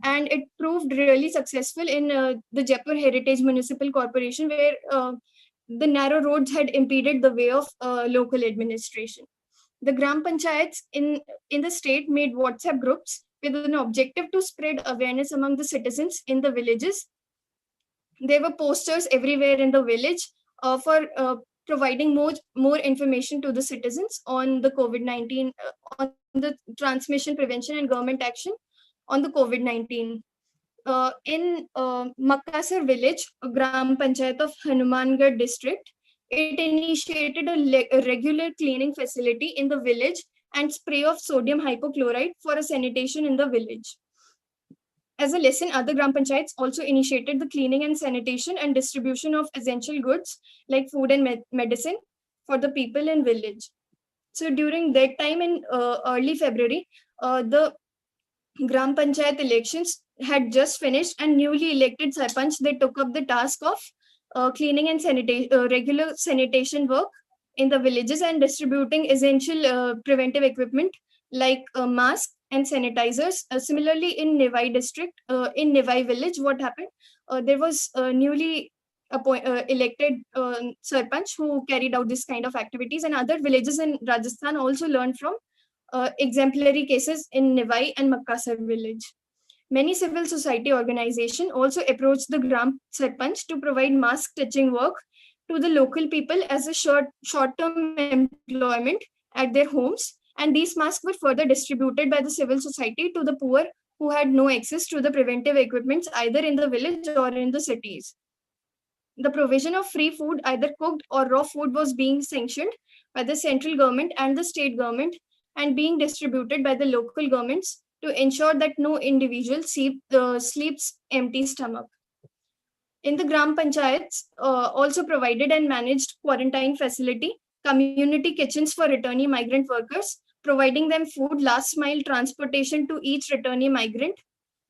And it proved really successful in the Jaipur Heritage Municipal Corporation, where the narrow roads had impeded the way of local administration. The Gram Panchayats in the state made WhatsApp groups with an objective to spread awareness among the citizens in the villages. There were posters everywhere in the village for providing more information to the citizens on the COVID-19, on the transmission prevention and government action on the COVID-19. In Makkasar village, a Gram Panchayat of Hanumangarh district, it initiated a regular cleaning facility in the village and spray of sodium hypochlorite for a sanitation in the village. As a lesson, other Gram Panchayats also initiated the cleaning and sanitation and distribution of essential goods like food and medicine for the people in village. So during that time in early February, the Gram Panchayat elections had just finished and newly elected Sarpanch, they took up the task of cleaning and regular sanitation work in the villages and distributing essential preventive equipment like masks and sanitizers. Similarly, in Nivai district, in Nivai village, what happened? There was a newly elected Sarpanch who carried out this kind of activities, and other villages in Rajasthan also learned from exemplary cases in Nivai and Makkasar village. Many civil society organizations also approached the Gram Sarpanch to provide mask stitching work to the local people as a short-term employment at their homes. And these masks were further distributed by the civil society to the poor who had no access to the preventive equipments either in the village or in the cities. The provision of free food, either cooked or raw food, was being sanctioned by the central government and the state government and being distributed by the local governments to ensure that no individual sleeps empty stomach. In the Gram Panchayats, also provided and managed quarantine facility, community kitchens for returnee migrant workers, providing them food, last mile transportation to each returnee migrant,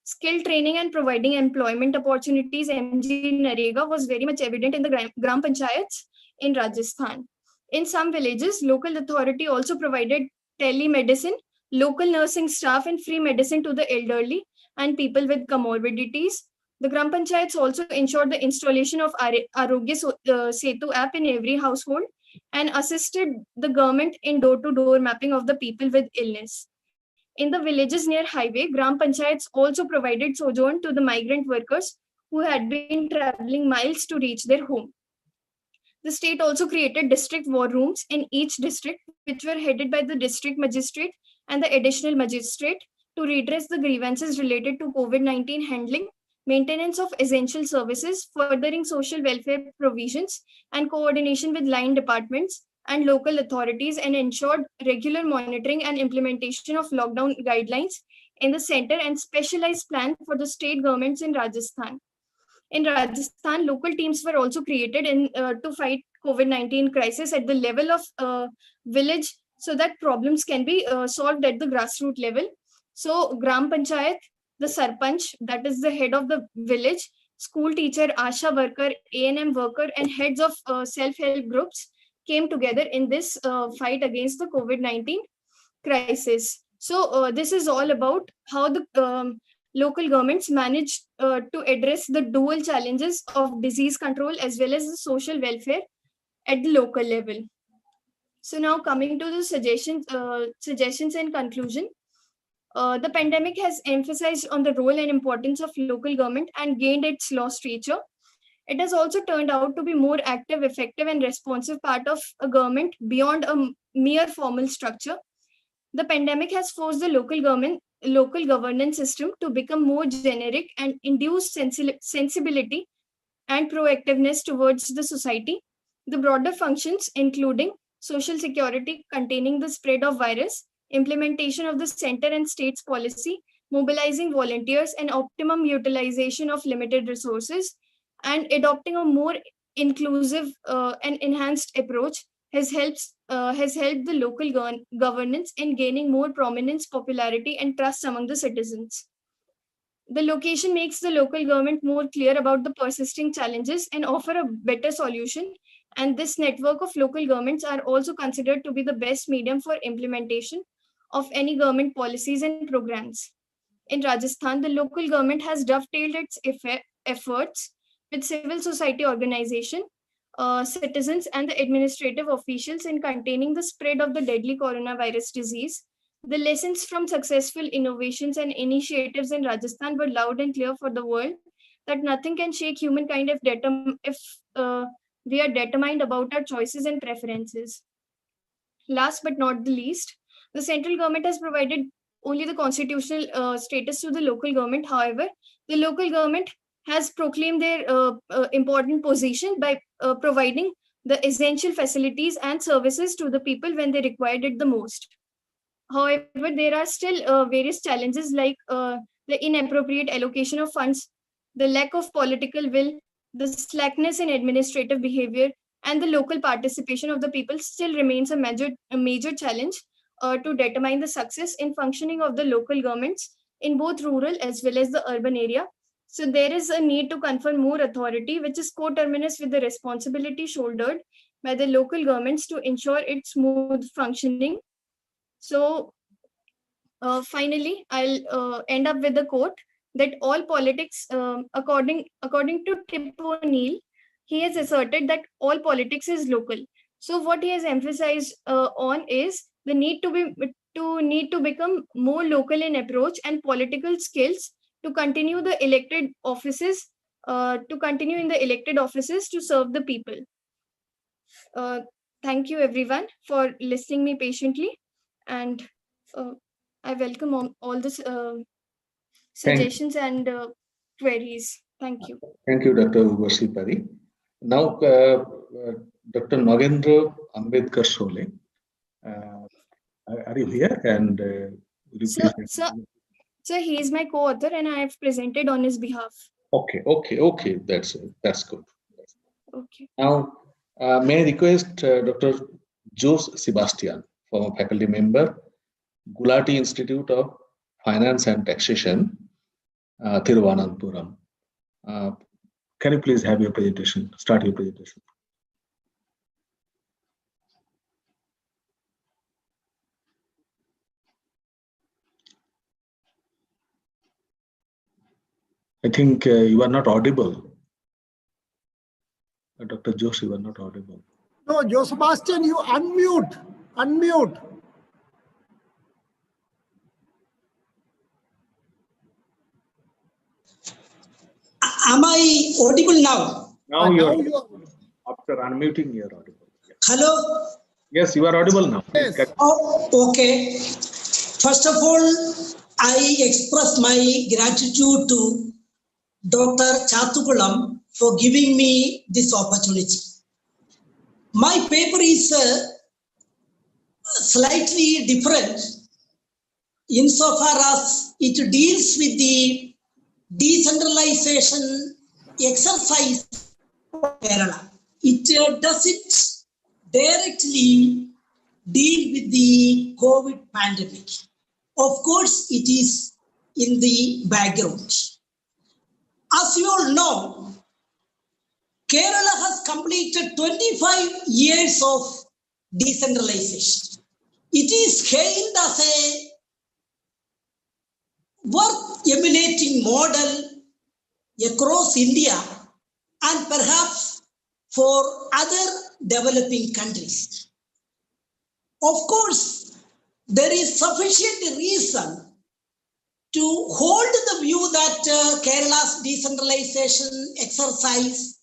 skill training and providing employment opportunities, MG Narega, was very much evident in the Gram Panchayats in Rajasthan. In some villages, local authority also provided telemedicine, local nursing staff, and free medicine to the elderly and people with comorbidities. The Gram Panchayats also ensured the installation of Arogya Setu app in every household and assisted the government in door-to-door mapping of the people with illness. In the villages near highway, Gram Panchayats also provided sojourn to the migrant workers who had been traveling miles to reach their home. The state also created district war rooms in each district, which were headed by the district magistrate and the additional magistrate to redress the grievances related to COVID-19 handling, maintenance of essential services, furthering social welfare provisions, and coordination with line departments and local authorities, and ensured regular monitoring and implementation of lockdown guidelines in the center and specialized plan for the state governments in Rajasthan. In Rajasthan, local teams were also created to fight COVID-19 crisis at the level of village so that problems can be solved at the grassroots level. So Gram Panchayat, the Sarpanch, that is the head of the village, school teacher, ASHA worker, A&M worker, and heads of self-help groups, came together in this fight against the COVID-19 crisis. So this is all about how the local governments managed to address the dual challenges of disease control as well as the social welfare at the local level. So now coming to the suggestions and conclusion. The pandemic has emphasized on the role and importance of local government and gained its lost stature. It has also turned out to be more active, effective, and responsive part of a government beyond a mere formal structure. The pandemic has forced the local governance system to become more generic and induce sensibility and proactiveness towards the society. The broader functions, including social security containing the spread of virus, implementation of the center and states policy, mobilizing volunteers, and optimum utilization of limited resources, and adopting a more inclusive and enhanced approach has helped the local governance in gaining more prominence, popularity, and trust among the citizens. The location makes the local government more clear about the persisting challenges and offer a better solution. And this network of local governments are also considered to be the best medium for implementation of any government policies and programs. In Rajasthan, the local government has dovetailed its efforts with civil society organization, citizens, and the administrative officials in containing the spread of the deadly coronavirus disease. The lessons from successful innovations and initiatives in Rajasthan were loud and clear for the world that nothing can shake humankind if we are determined about our choices and preferences. Last but not the least, the central government has provided only the constitutional status to the local government. However, the local government has proclaimed their important position by providing the essential facilities and services to the people when they required it the most. However, there are still various challenges like the inappropriate allocation of funds, the lack of political will, the slackness in administrative behavior, and the local participation of the people still remains a major challenge to determine the success in functioning of the local governments in both rural as well as the urban area. So there is a need to confer more authority, which is coterminous with the responsibility shouldered by the local governments to ensure its smooth functioning. So finally, I'll end up with a quote that all politics, according to Tip O'Neill, he has asserted that all politics is local. So what he has emphasized on is the need to become more local in approach and political skills to continue the elected offices, in the elected offices to serve the people. Thank you everyone for listening me patiently, and I welcome all the suggestions and queries. Thank you. Thank you, Dr. Urvashi Pari. Now, Dr. Nagendra Ambedkar Sole, are you here? And will you please? Sir, he is my co-author, and I have presented on his behalf. Okay. That's good. Okay. Now, may I request Dr. Jose Sebastian, former faculty member, Gulati Institute of Finance and Taxation, Thiruvananthapuram. Can you please have your presentation? Start your presentation. I think you are not audible. Dr. Jose, you are not audible. No, Jose Sebastian, you unmute. Am I audible now? Now you are. After unmuting, you are audible. Yeah. Hello? Yes, you are audible now. Yes. Oh, okay. First of all, I express my gratitude to Dr. Chathukulam for giving me this opportunity. My paper is slightly different insofar as it deals with the decentralization exercise of Kerala. It doesn't directly deal with the COVID pandemic. Of course, it is in the background. As you all know, Kerala has completed 25 years of decentralization. It is hailed as a worth emulating model across India and perhaps for other developing countries. Of course, there is sufficient reason to hold the view that Kerala's decentralization exercise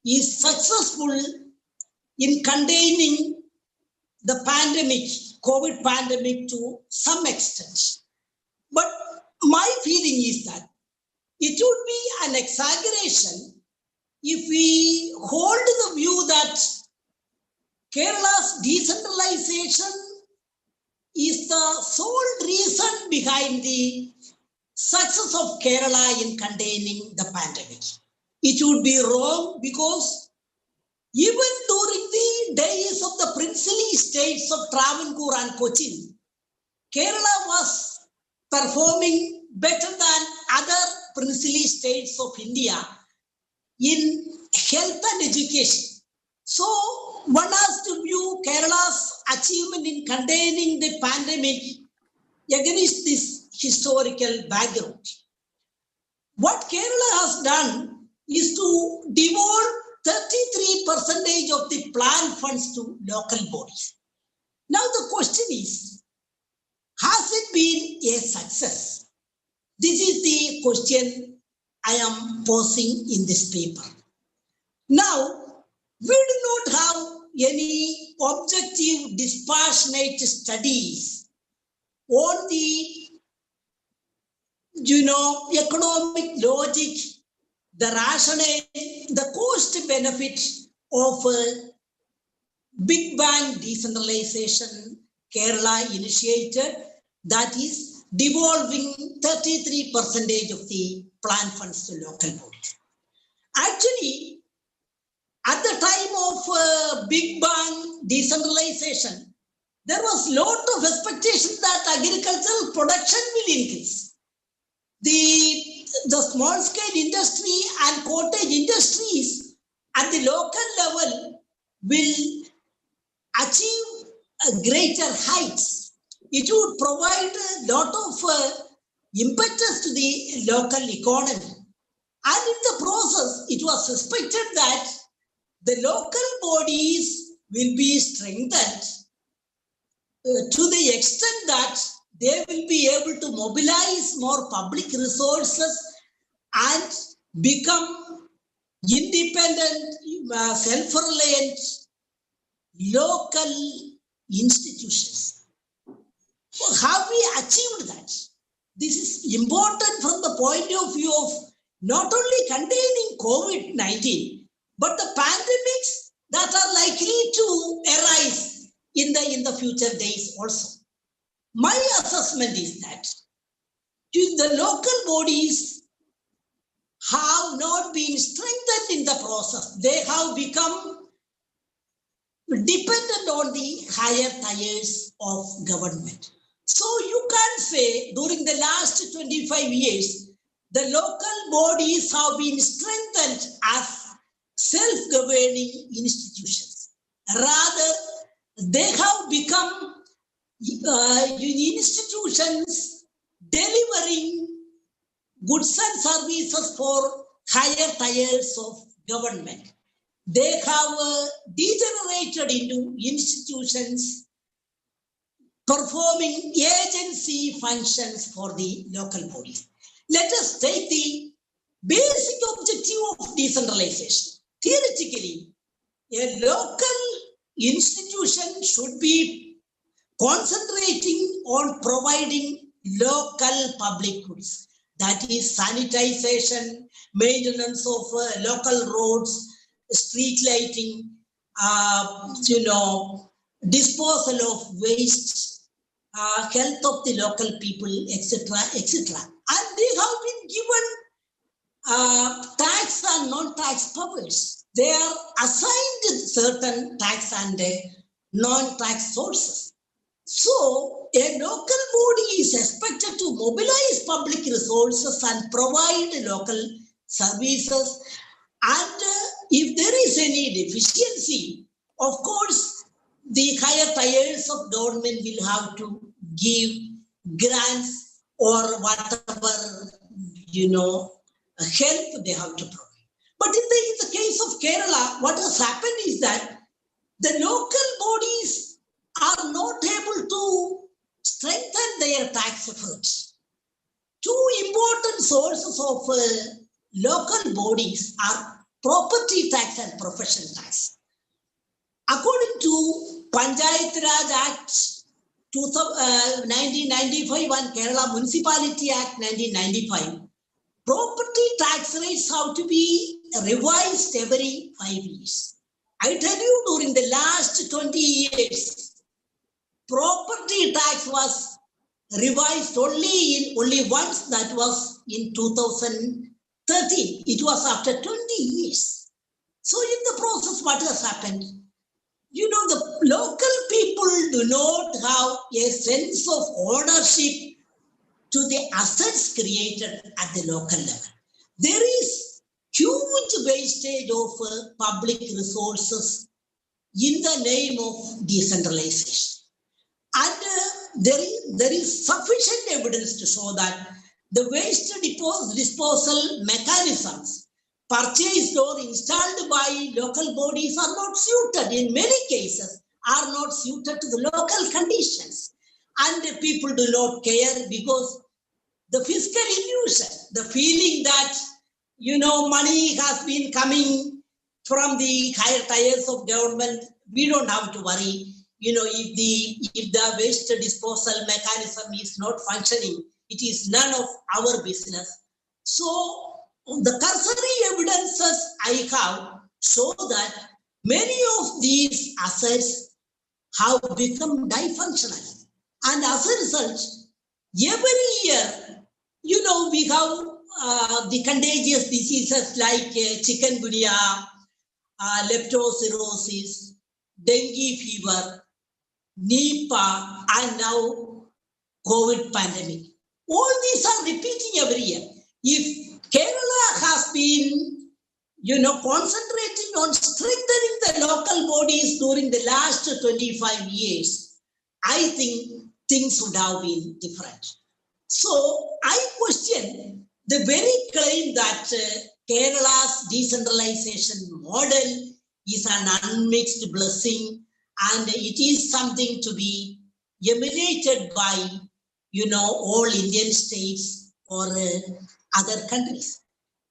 is successful in containing the pandemic, COVID pandemic to some extent. But my feeling is that it would be an exaggeration if we hold the view that Kerala's decentralization is the sole reason behind the success of Kerala in containing the pandemic. It would be wrong because even during the days of the princely states of Travancore and Cochin, Kerala was performing better than other princely states of India in health and education. So one has to view Kerala's achievement in containing the pandemic against this historical background. What Kerala has done is to devolve 33% of the planned funds to local bodies. Now the question is, has it been a success? This is the question I am posing in this paper. Now, we do not have any objective, dispassionate studies on the, economic logic, the rationale, the cost benefit of Big Bang decentralization Kerala initiated, that is devolving 33% of the planned funds to local bodies. Actually, at the time of Big Bang decentralization, there was a lot of expectation that agricultural production will increase. The small scale industry and cottage industries at the local level will achieve greater heights. It would provide a lot of impetus to the local economy. And in the process, it was suspected that the local bodies will be strengthened to the extent that they will be able to mobilize more public resources and become independent, self-reliant local institutions. Have we achieved that? This is important from the point of view of not only containing COVID-19, but the pandemics that are likely to arise in the future days also. My assessment is that the local bodies have not been strengthened in the process. They have become dependent on the higher tiers of government. So you can say during the last 25 years, the local bodies have been strengthened as self-governing institutions. Rather, they have become institutions delivering goods and services for higher tiers of government. They have degenerated into institutions performing agency functions for the local bodies. Let us take the basic objective of decentralization. Theoretically, a local institution should be concentrating on providing local public goods. That is sanitization, maintenance of local roads, street lighting, disposal of waste, health of the local people, etc., etc. And they have been given tax and non-tax powers. They are assigned certain tax and non-tax sources. So a local body is expected to mobilize public resources and provide local services. And if there is any deficiency, of course, the higher tiers of government will have to give grants or whatever, help they have to provide. But in the case of Kerala, what has happened is that the local bodies are not able to strengthen their tax efforts. Two important sources of local bodies are property tax and profession tax. According to Panchayat Raj Act 1995 and Kerala Municipality Act 1995, property tax rates have to be revised every 5 years. I tell you, during the last 20 years, property tax was revised only once, that was in 2013. It was after 20 years. So in the process, what has happened? The local people do not have a sense of ownership to the assets created at the local level. There is huge wastage of public resources in the name of decentralization. And there is sufficient evidence to show that the waste disposal mechanisms purchased or installed by local bodies are not suited, in many cases, are not suited to the local conditions. And people do not care because the fiscal illusion, the feeling that, money has been coming from the higher tiers of government, we don't have to worry. If the waste disposal mechanism is not functioning, it is none of our business. So the cursory evidences I have show that many of these assets have become dysfunctional. And as a result, every year, we have the contagious diseases like chikungunya, leptospirosis, dengue fever, Nipah, and now COVID pandemic. All these are repeating every year. If Kerala has been, concentrating on strengthening the local bodies during the last 25 years, I think things would have been different. So I question the very claim that Kerala's decentralization model is an unmixed blessing and it is something to be emulated by, all Indian states or other countries.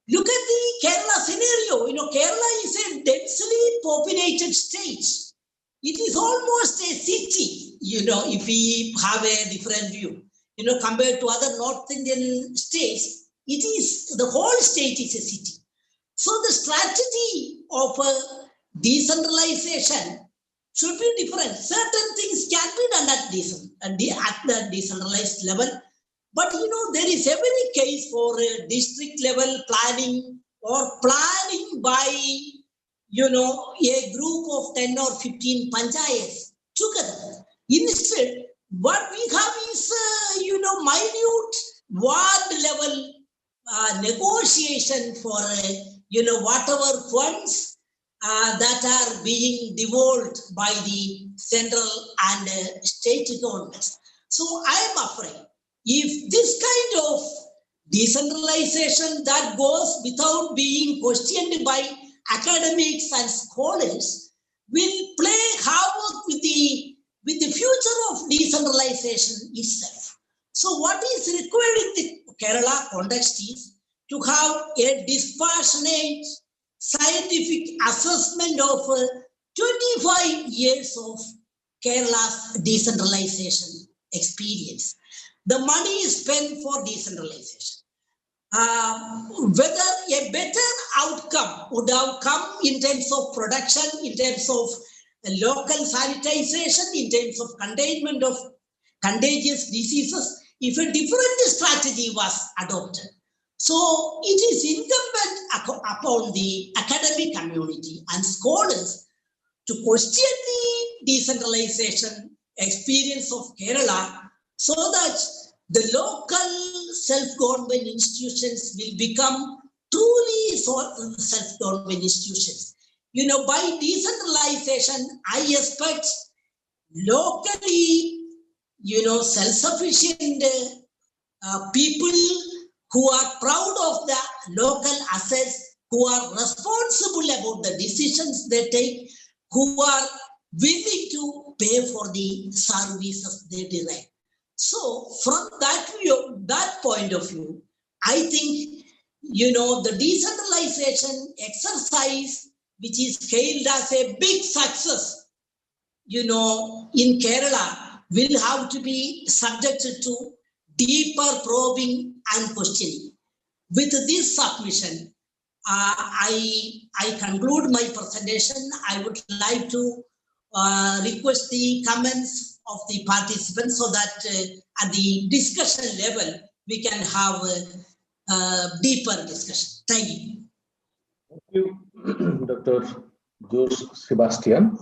Look at the Kerala scenario. Kerala is a densely populated state. It is almost a city, if we have a different view. Compared to other North Indian states, the whole state is a city. So the strategy of decentralization should be different. Certain things can be done at the decentralized level. But there is every case for district level planning or planning by, a group of 10 or 15 panchayats together. Instead, what we have is, minute ward level negotiation for, whatever funds that are being devolved by the central and state governments. So I am afraid if this kind of decentralization that goes without being questioned by academics and scholars will play havoc with the future of decentralization itself. So what is required in the Kerala context is to have a dispassionate scientific assessment of 25 years of Kerala's decentralization experience. The money is spent for decentralization. Whether a better outcome would have come in terms of production, in terms of local sanitization, in terms of containment of contagious diseases, if a different strategy was adopted. So it is incumbent upon the academic community and scholars to question the decentralization experience of Kerala so that the local self-government institutions will become truly self-government institutions. You know, by decentralization, I expect locally, you know, self-sufficient people who are proud of the local assets, who are responsible about the decisions they take, who are willing to pay for the services they derive. So from that point of view, I think, you know, the decentralization exercise, which is hailed as a big success, you know, in Kerala, will have to be subjected to deeper probing and questioning. With this submission, I conclude my presentation. I would like to request the comments of the participants so that at the discussion level, we can have a deeper discussion. Thank you. Thank you, Dr. Jose Sebastian.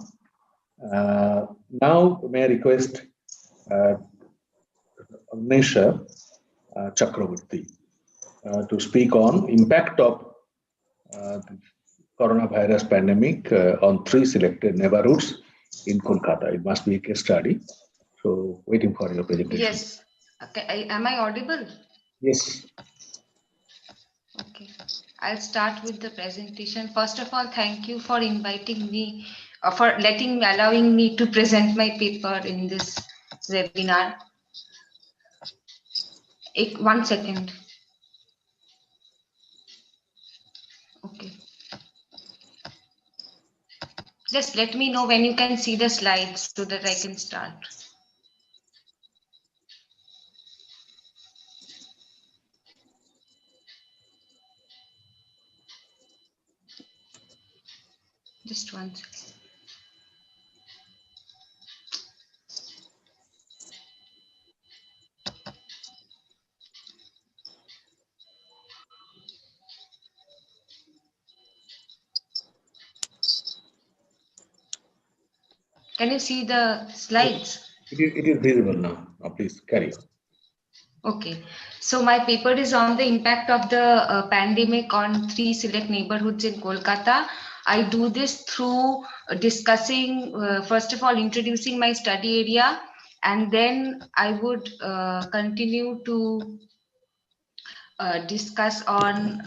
Now, may I request Nesha Chakraborty to speak on impact of the coronavirus pandemic on 3 selected neighborhoods in Kolkata. It must be a case study. So, waiting for your presentation. Yes. Okay. Am I audible? Yes. Okay. I'll start with the presentation. First of all, thank you for inviting me, for allowing me to present my paper in this webinar. 1 second. Okay. Just let me know when you can see the slides so that I can start. Just 1 second. Can you see the slides? It is visible now. Please carry on. Okay, so my paper is on the impact of the pandemic on 3 select neighborhoods in Kolkata. I do this through discussing, first of all, introducing my study area, and then I would continue to discuss on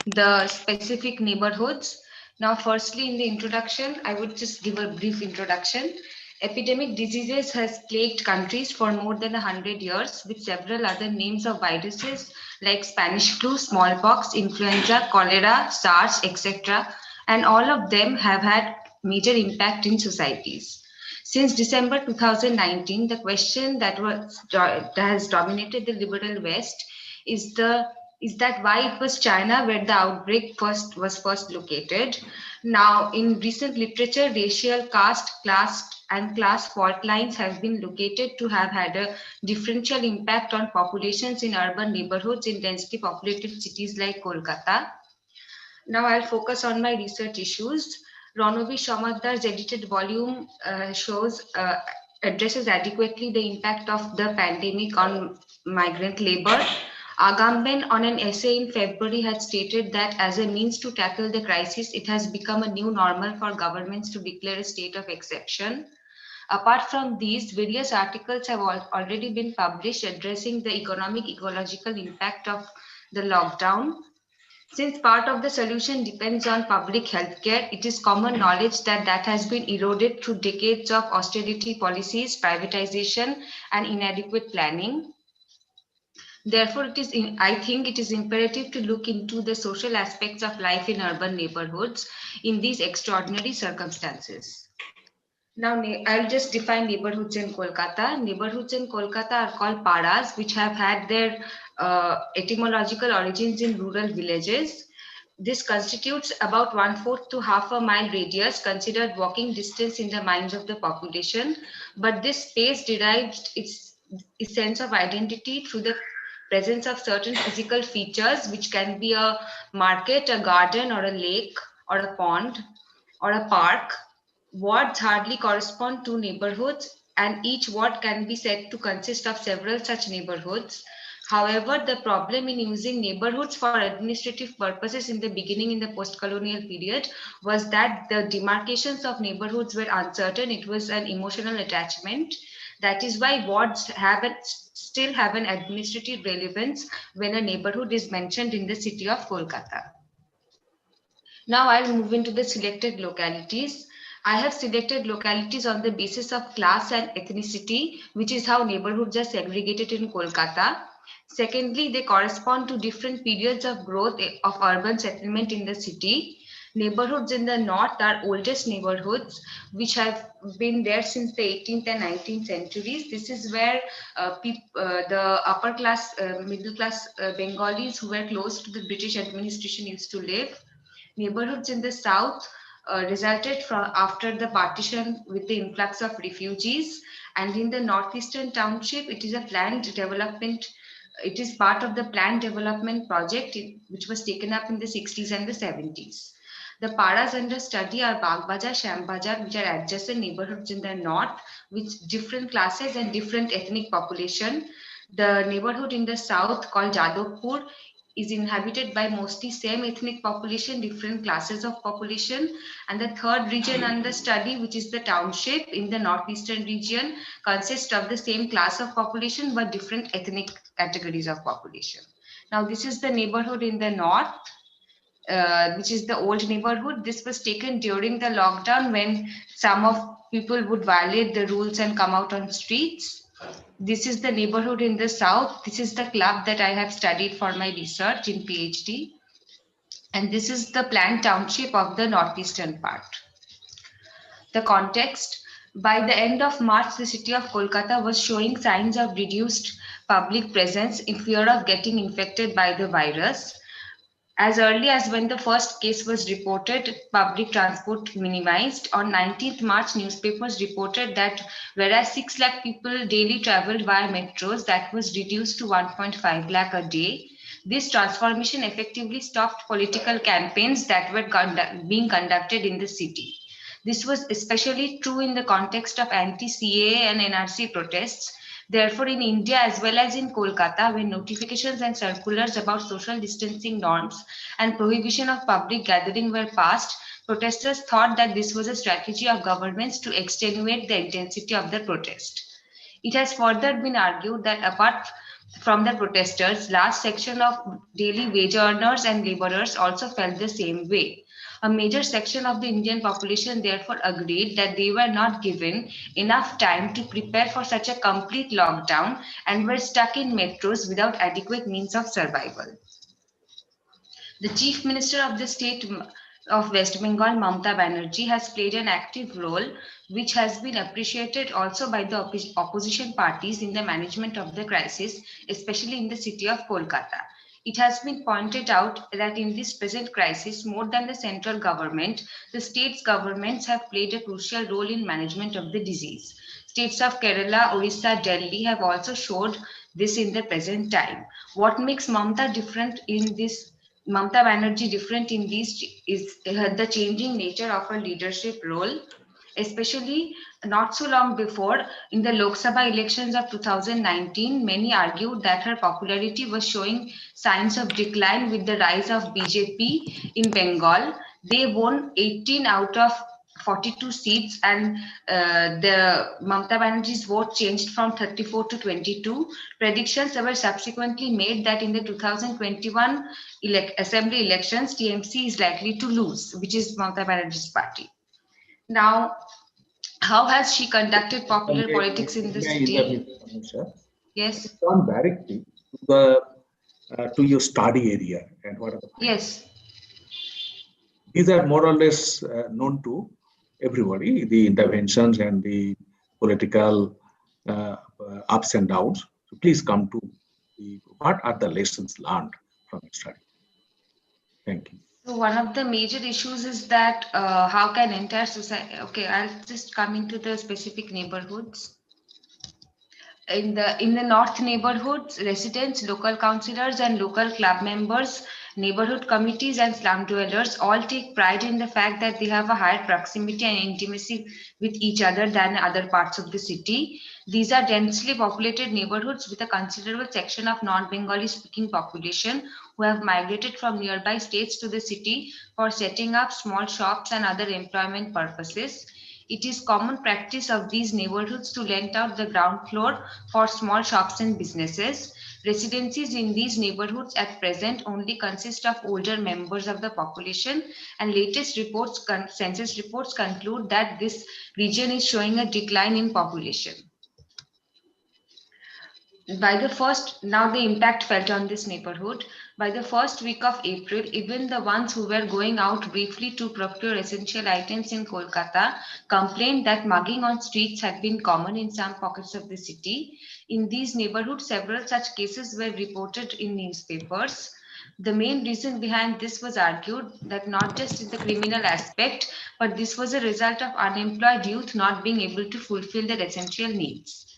the specific neighborhoods. Now, firstly, in the introduction, I would just give a brief introduction. Epidemic diseases has plagued countries for more than 100 years with several other names of viruses like Spanish flu, smallpox, influenza, cholera, SARS, etc. And all of them have had major impact in societies. Since December 2019, the question that has dominated the liberal West is that why it was China where the outbreak was first located. Now, in recent literature, racial, caste, class fault lines have been located to have had a differential impact on populations in urban neighborhoods in densely populated cities like Kolkata. Now I'll focus on my research issues. Ranavi Shamaddar's edited volume addresses adequately the impact of the pandemic on migrant labor. Agamben, on an essay in February, had stated that as a means to tackle the crisis, it has become a new normal for governments to declare a state of exception. Apart from these, various articles have already been published addressing the economic ecological impact of the lockdown. Since part of the solution depends on public health care, it is common knowledge that has been eroded through decades of austerity policies, privatization, and inadequate planning. Therefore, I think it is imperative to look into the social aspects of life in urban neighborhoods in these extraordinary circumstances. Now, I'll just define neighborhoods in Kolkata. Neighborhoods in Kolkata are called paras, which have had their etymological origins in rural villages. This constitutes about 1/4 to half a mile radius considered walking distance in the minds of the population. But this space derives its sense of identity through the presence of certain physical features, which can be a market, a garden, or a lake, or a pond, or a park. Wards hardly correspond to neighborhoods, and each ward can be said to consist of several such neighborhoods. However, the problem in using neighborhoods for administrative purposes in the beginning in the post-colonial period was that the demarcations of neighborhoods were uncertain. It was an emotional attachment. That is why wards still have an administrative relevance when a neighborhood is mentioned in the city of Kolkata. Now I'll move into the selected localities. I have selected localities on the basis of class and ethnicity, which is how neighborhoods are segregated in Kolkata. Secondly, they correspond to different periods of growth of urban settlement in the city. Neighborhoods in the north are oldest neighborhoods, which have been there since the 18th and 19th centuries. This is where the upper class, middle class Bengalis who were close to the British administration used to live. Neighborhoods in the south resulted from after the partition with the influx of refugees, and in the northeastern township, it is a planned development. It is part of the planned development project which was taken up in the 60s and the 70s. The paras under study are Bagbajar, Shambajar, which are adjacent neighborhoods in the north with different classes and different ethnic population. The neighborhood in the south called Jadavpur is inhabited by mostly same ethnic population, different classes of population. And the third region under study, which is the township in the northeastern region, consists of the same class of population but different ethnic categories of population. Now this is the neighborhood in the north, which is the old neighborhood. This was taken during the lockdown when some of people would violate the rules and come out on streets. This is the neighborhood in the south. This is the club that I have studied for my research in PhD. And this is the planned township of the northeastern part. The context: by the end of March, the city of Kolkata was showing signs of reduced public presence in fear of getting infected by the virus. As early as when the first case was reported, public transport minimized. On 19th March, newspapers reported that whereas 6 lakh people daily traveled via metros, that was reduced to 1.5 lakh a day. This transformation effectively stopped political campaigns that were being conducted in the city. This was especially true in the context of anti-CAA and NRC protests. Therefore, in India as well as in Kolkata, when notifications and circulars about social distancing norms and prohibition of public gathering were passed, protesters thought that this was a strategy of governments to extenuate the intensity of the protest. It has further been argued that apart from the protesters, large section of daily wage earners and laborers also felt the same way. A major section of the Indian population therefore agreed that they were not given enough time to prepare for such a complete lockdown and were stuck in metros without adequate means of survival. The Chief Minister of the state of West Bengal, Mamata Banerjee, has played an active role, which has been appreciated also by the opposition parties in the management of the crisis, especially in the city of Kolkata. It has been pointed out that in this present crisis, more than the central government, the states' governments have played a crucial role in management of the disease. States of Kerala, Orissa, Delhi have also showed this in the present time. What makes Mamata Banerjee different in these is the changing nature of her leadership role. Especially not so long before, in the Lok Sabha elections of 2019, many argued that her popularity was showing signs of decline with the rise of BJP in Bengal. They won 18 out of 42 seats, and the Mamata Banerjee's vote changed from 34 to 22. Predictions were subsequently made that in the 2021 assembly elections, TMC is likely to lose, which is Mamata Banerjee's party. Now, how has she conducted popular politics in the city? Yes. Turn directly to your study area and what are the yes. These are more or less known to everybody, the interventions and the political ups and downs. So please come to what are the lessons learned from your study. Thank you. So one of the major issues is that how can entire society, okay, I'll just come into the specific neighborhoods. In the north neighborhoods, residents, local councillors and local club members, neighborhood committees and slum dwellers all take pride in the fact that they have a higher proximity and intimacy with each other than other parts of the city. These are densely populated neighborhoods with a considerable section of non-Bengali speaking population who have migrated from nearby states to the city for setting up small shops and other employment purposes. It is common practice of these neighborhoods to rent out the ground floor for small shops and businesses. Residencies in these neighborhoods at present only consist of older members of the population, and latest reports, census reports conclude that this region is showing a decline in population. Now the impact felt on this neighborhood. By the first week of April, even the ones who were going out briefly to procure essential items in Kolkata complained that mugging on streets had been common in some pockets of the city. In these neighborhoods, several such cases were reported in newspapers. The main reason behind this was argued that not just in the criminal aspect, but this was a result of unemployed youth not being able to fulfill their essential needs.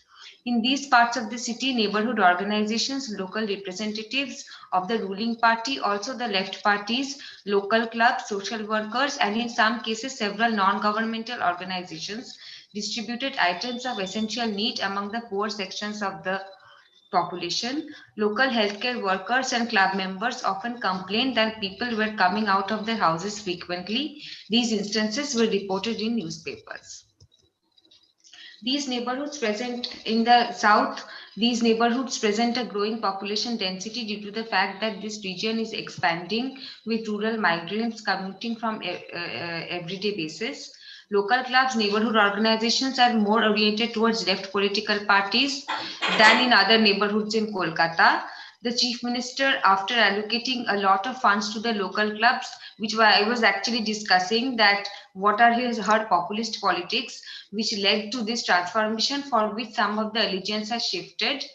In these parts of the city, neighborhood organizations, local representatives of the ruling party, also the left parties, local clubs, social workers, and in some cases, several non-governmental organizations distributed items of essential need among the poor sections of the population. Local healthcare workers and club members often complained that people were coming out of their houses frequently. These instances were reported in newspapers. These neighborhoods present in the south, these neighborhoods present a growing population density due to the fact that this region is expanding with rural migrants commuting from everyday basis. Local clubs, neighborhood organizations are more oriented towards left political parties than in other neighborhoods in Kolkata. The chief minister, after allocating a lot of funds to the local clubs, which I was actually discussing that what are her populist politics, which led to this transformation for which some of the allegiance has shifted,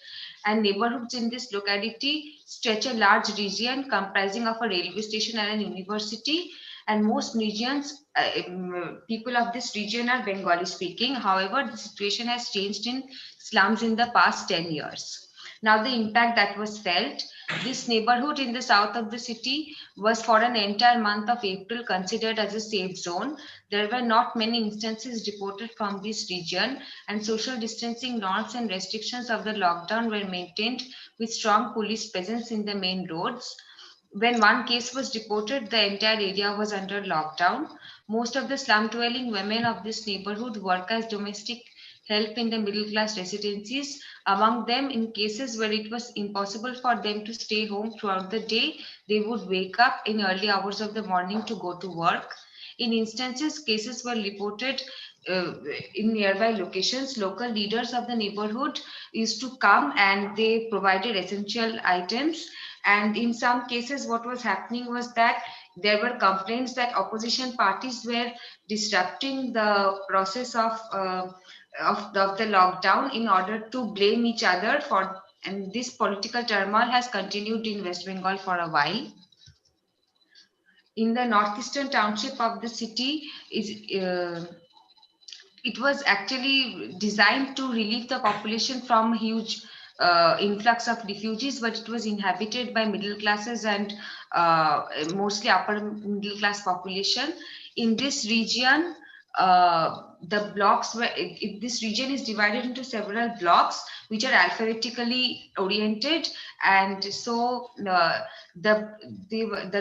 and neighborhoods in this locality stretch a large region comprising of a railway station and a university, and most regions, people of this region are Bengali speaking. However, the situation has changed in slums in the past 10 years. Now the impact that was felt, this neighborhood in the south of the city was for an entire month of April considered as a safe zone. There were not many instances reported from this region, and social distancing norms and restrictions of the lockdown were maintained with strong police presence in the main roads. When one case was reported, the entire area was under lockdown. Most of the slum-dwelling women of this neighborhood work as domestic help in the middle-class residencies. Among them, in cases where it was impossible for them to stay home throughout the day, they would wake up in early hours of the morning to go to work. In instances, cases were reported in nearby locations. Local leaders of the neighborhood used to come and they provided essential items. And in some cases, what was happening was that there were complaints that opposition parties were disrupting the process of the lockdown in order to blame each other for, and this political turmoil has continued in West Bengal for a while. In the northeastern township of the city, it was actually designed to relieve the population from huge influx of refugees, but it was inhabited by middle classes and mostly upper middle class population. In this region, the blocks were, this region is divided into several blocks which are alphabetically oriented, and so the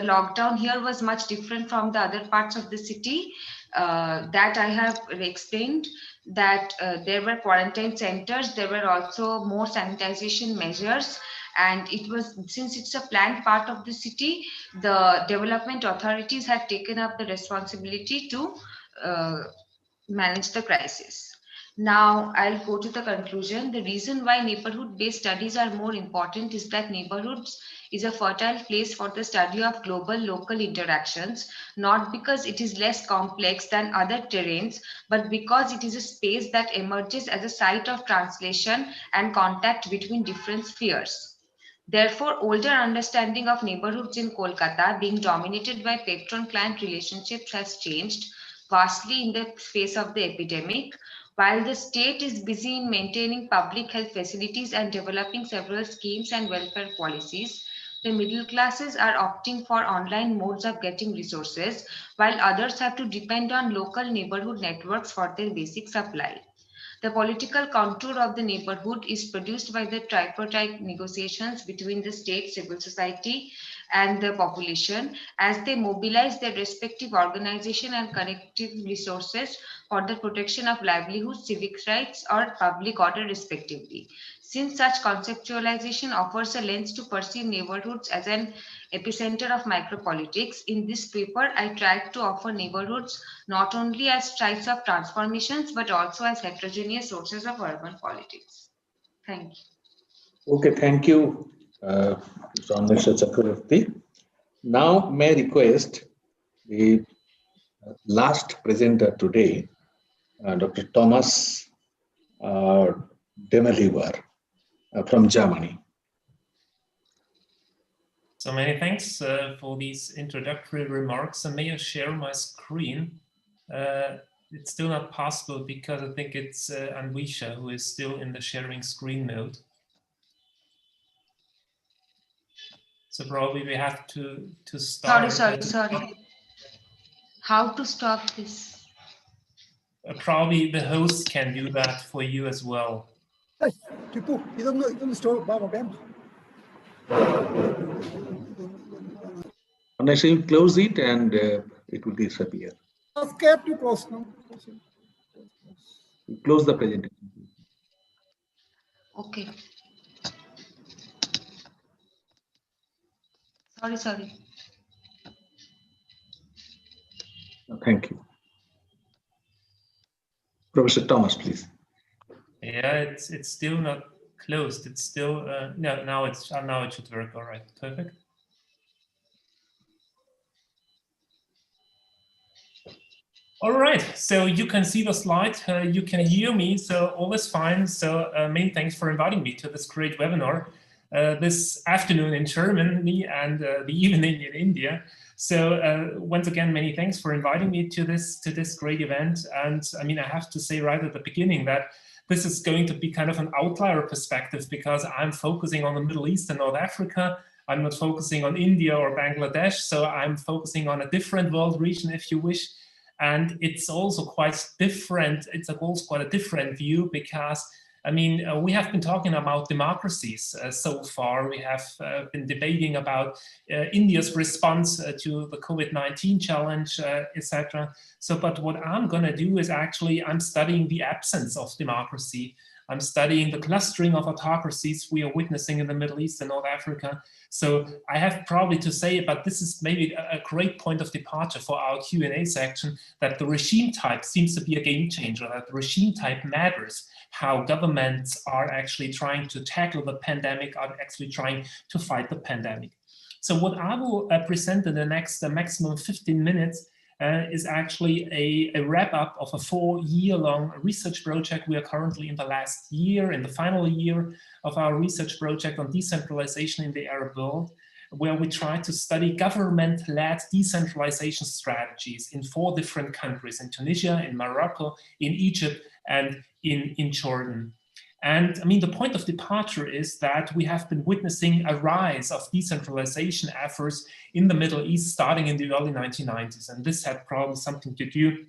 lockdown here was much different from the other parts of the city. That I have explained, that there were quarantine centers, there were also more sanitization measures, and it was, since it's a planned part of the city, the development authorities had taken up the responsibility to manage the crisis. Now I'll go to the conclusion. The reason why neighborhood-based studies are more important is that neighborhoods is a fertile place for the study of global-local interactions, not because it is less complex than other terrains, but because it is a space that emerges as a site of translation and contact between different spheres. Therefore, older understanding of neighborhoods in Kolkata being dominated by patron-client relationships has changed vastly in the face of the epidemic. While the state is busy in maintaining public health facilities and developing several schemes and welfare policies, the middle classes are opting for online modes of getting resources, while others have to depend on local neighborhood networks for their basic supply. The political contour of the neighborhood is produced by the tripartite negotiations between the state, civil society, and the population as they mobilize their respective organization and connective resources for the protection of livelihood, civic rights, or public order respectively. Since such conceptualization offers a lens to perceive neighborhoods as an epicenter of micropolitics, in this paper I tried to offer neighborhoods not only as sites of transformations but also as heterogeneous sources of urban politics. Thank you. Okay, thank you, Mr. Chakravarti. Now, may I request the last presenter today, Dr. Thomas Demeliver from Germany. So many thanks for these introductory remarks. And may I share my screen? It's still not possible because I think it's Anwisha who is still in the sharing screen mode. So probably we have to start. Sorry. How to stop this? Probably the host can do that for you as well. Unless you close it and it will disappear. Scared to close now. Close the presentation. Okay. Sorry. Thank you. Professor Thomas, please. Yeah, it's still not closed. It's still no. Now it should work. All right, perfect. All right, so you can see the slide, you can hear me, so all is fine. So many thanks for inviting me to this great webinar this afternoon in Germany and the evening in India. So once again, many thanks for inviting me to this great event. And I mean, I have to say right at the beginning that this is going to be kind of an outlier perspective because I'm focusing on the Middle East and North Africa. I'm not focusing on India or Bangladesh, so I'm focusing on a different world region, if you wish. And it's also quite different. It's also quite a different view because, I mean, we have been talking about democracies so far. We have been debating about India's response to the COVID-19 challenge, etc. So, but what I'm going to do is actually, I'm studying the absence of democracy. I'm studying the clustering of autocracies we are witnessing in the Middle East and North Africa. So I have probably to say, but this is maybe a great point of departure for our Q&A section, that the regime type seems to be a game changer, that the regime type matters, how governments are actually trying to tackle the pandemic, are actually trying to fight the pandemic. So what I will present in the next maximum 15 minutes is actually a wrap-up of a 4-year-long research project. We are currently in the last year, in the final year of our research project on decentralization in the Arab world, where we try to study government-led decentralization strategies in 4 different countries, in Tunisia, in Morocco, in Egypt, and in Jordan. And I mean, the point of departure is that we have been witnessing a rise of decentralization efforts in the Middle East starting in the early 1990s. And this had probably something to do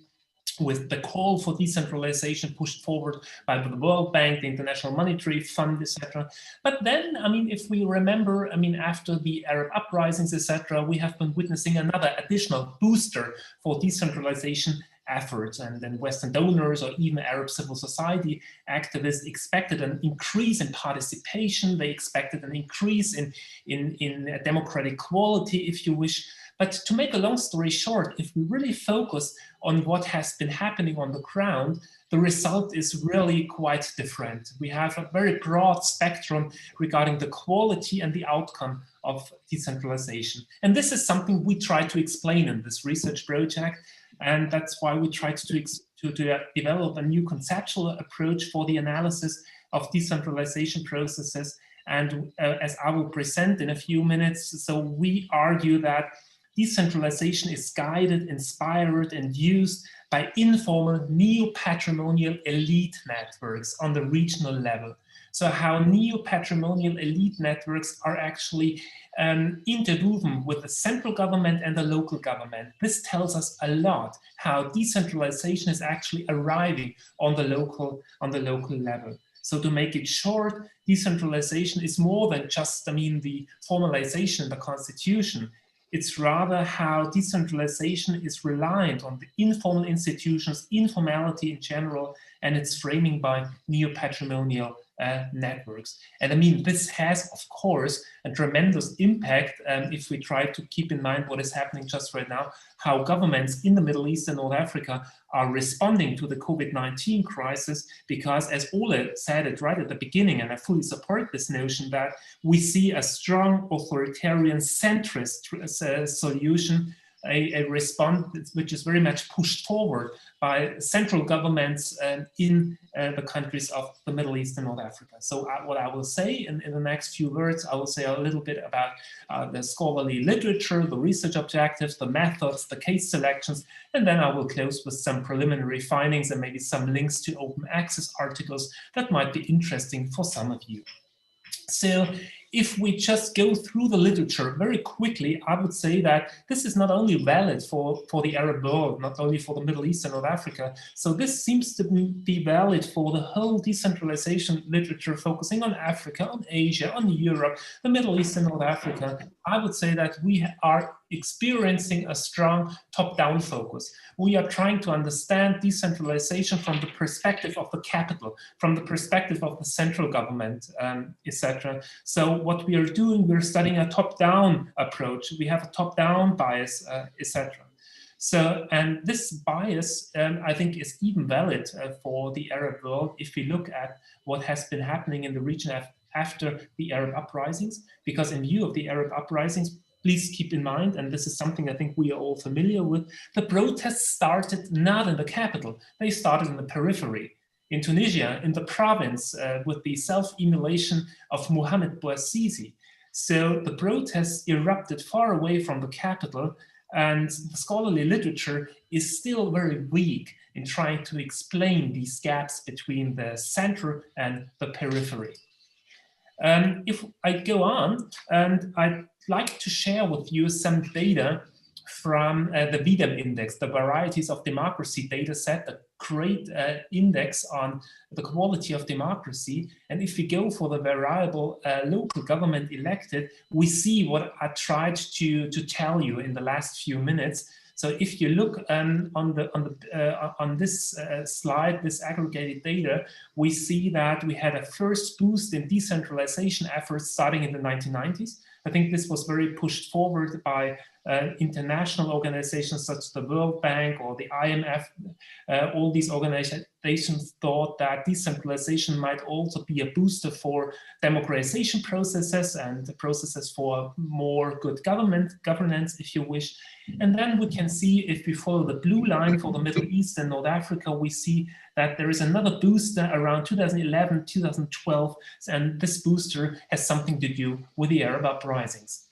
with the call for decentralization pushed forward by the World Bank, the International Monetary Fund, etc. But then, I mean, if we remember, I mean, after the Arab uprisings, etc., we have been witnessing another additional booster for decentralization efforts, and then Western donors or even Arab civil society activists expected an increase in participation. They expected an increase in democratic quality, if you wish. But to make a long story short, if we really focus on what has been happening on the ground, the result is really quite different. We have a very broad spectrum regarding the quality and the outcome of decentralization. And this is something we try to explain in this research project. And that's why we tried to develop a new conceptual approach for the analysis of decentralization processes. And as I will present in a few minutes, so we argue that decentralization is guided, inspired, and used by informal neo-patrimonial elite networks on the regional level. So how neo-patrimonial elite networks are actually interwoven with the central government and the local government. This tells us a lot how decentralization is actually arriving on the local level. So to make it short, decentralization is more than just, the formalization of the constitution. It's rather how decentralization is reliant on the informal institutions, informality in general, and its framing by neo-patrimonial networks. And this has, of course, a tremendous impact if we try to keep in mind what is happening just right now, how governments in the Middle East and North Africa are responding to the COVID-19 crisis, because as Ole said it right at the beginning, and I fully support this notion, that we see a strong authoritarian centrist solution, a response which is very much pushed forward by central governments in the countries of the Middle East and North Africa. So what I will say in the next few words, I will say a little bit about the scholarly literature, the research objectives, the methods, the case selections, and then I will close with some preliminary findings and maybe some links to open access articles that might be interesting for some of you. So if we just go through the literature very quickly, I would say that this is not only valid for the Arab world, not only for the Middle East and North Africa. So this seems to be valid for the whole decentralization literature focusing on Africa, on Asia, on Europe, the Middle East and North Africa. I would say that we are experiencing a strong top-down focus. We are trying to understand decentralization from the perspective of the capital, from the perspective of the central government, etc. So what we are doing, we're studying a top-down approach. We have a top-down bias, etc. So, and this bias, I think, is even valid for the Arab world if we look at what has been happening in the region after the Arab uprisings, because in view of the Arab uprisings, please keep in mind, and this is something I think we are all familiar with, the protests started not in the capital, they started in the periphery. In Tunisia, in the province, with the self-immolation of Mohamed Bouazizi. So the protests erupted far away from the capital, and the scholarly literature is still very weak in trying to explain these gaps between the center and the periphery. If I go on, and I'd like to share with you some data from the VDEM index, the Varieties of Democracy data set, a great index on the quality of democracy. And if we go for the variable local government elected, we see what I tried to tell you in the last few minutes. So if you look on this slide, this aggregated data, we see that we had a first boost in decentralization efforts starting in the 1990s. I think this was very pushed forward by international organizations such as the World Bank or the IMF. All these organizations thought that decentralization might also be a booster for democratization processes and processes for more good governance, if you wish. And then we can see, if we follow the blue line for the Middle East and North Africa, we see that there is another booster around 2011, 2012, and this booster has something to do with the Arab uprisings.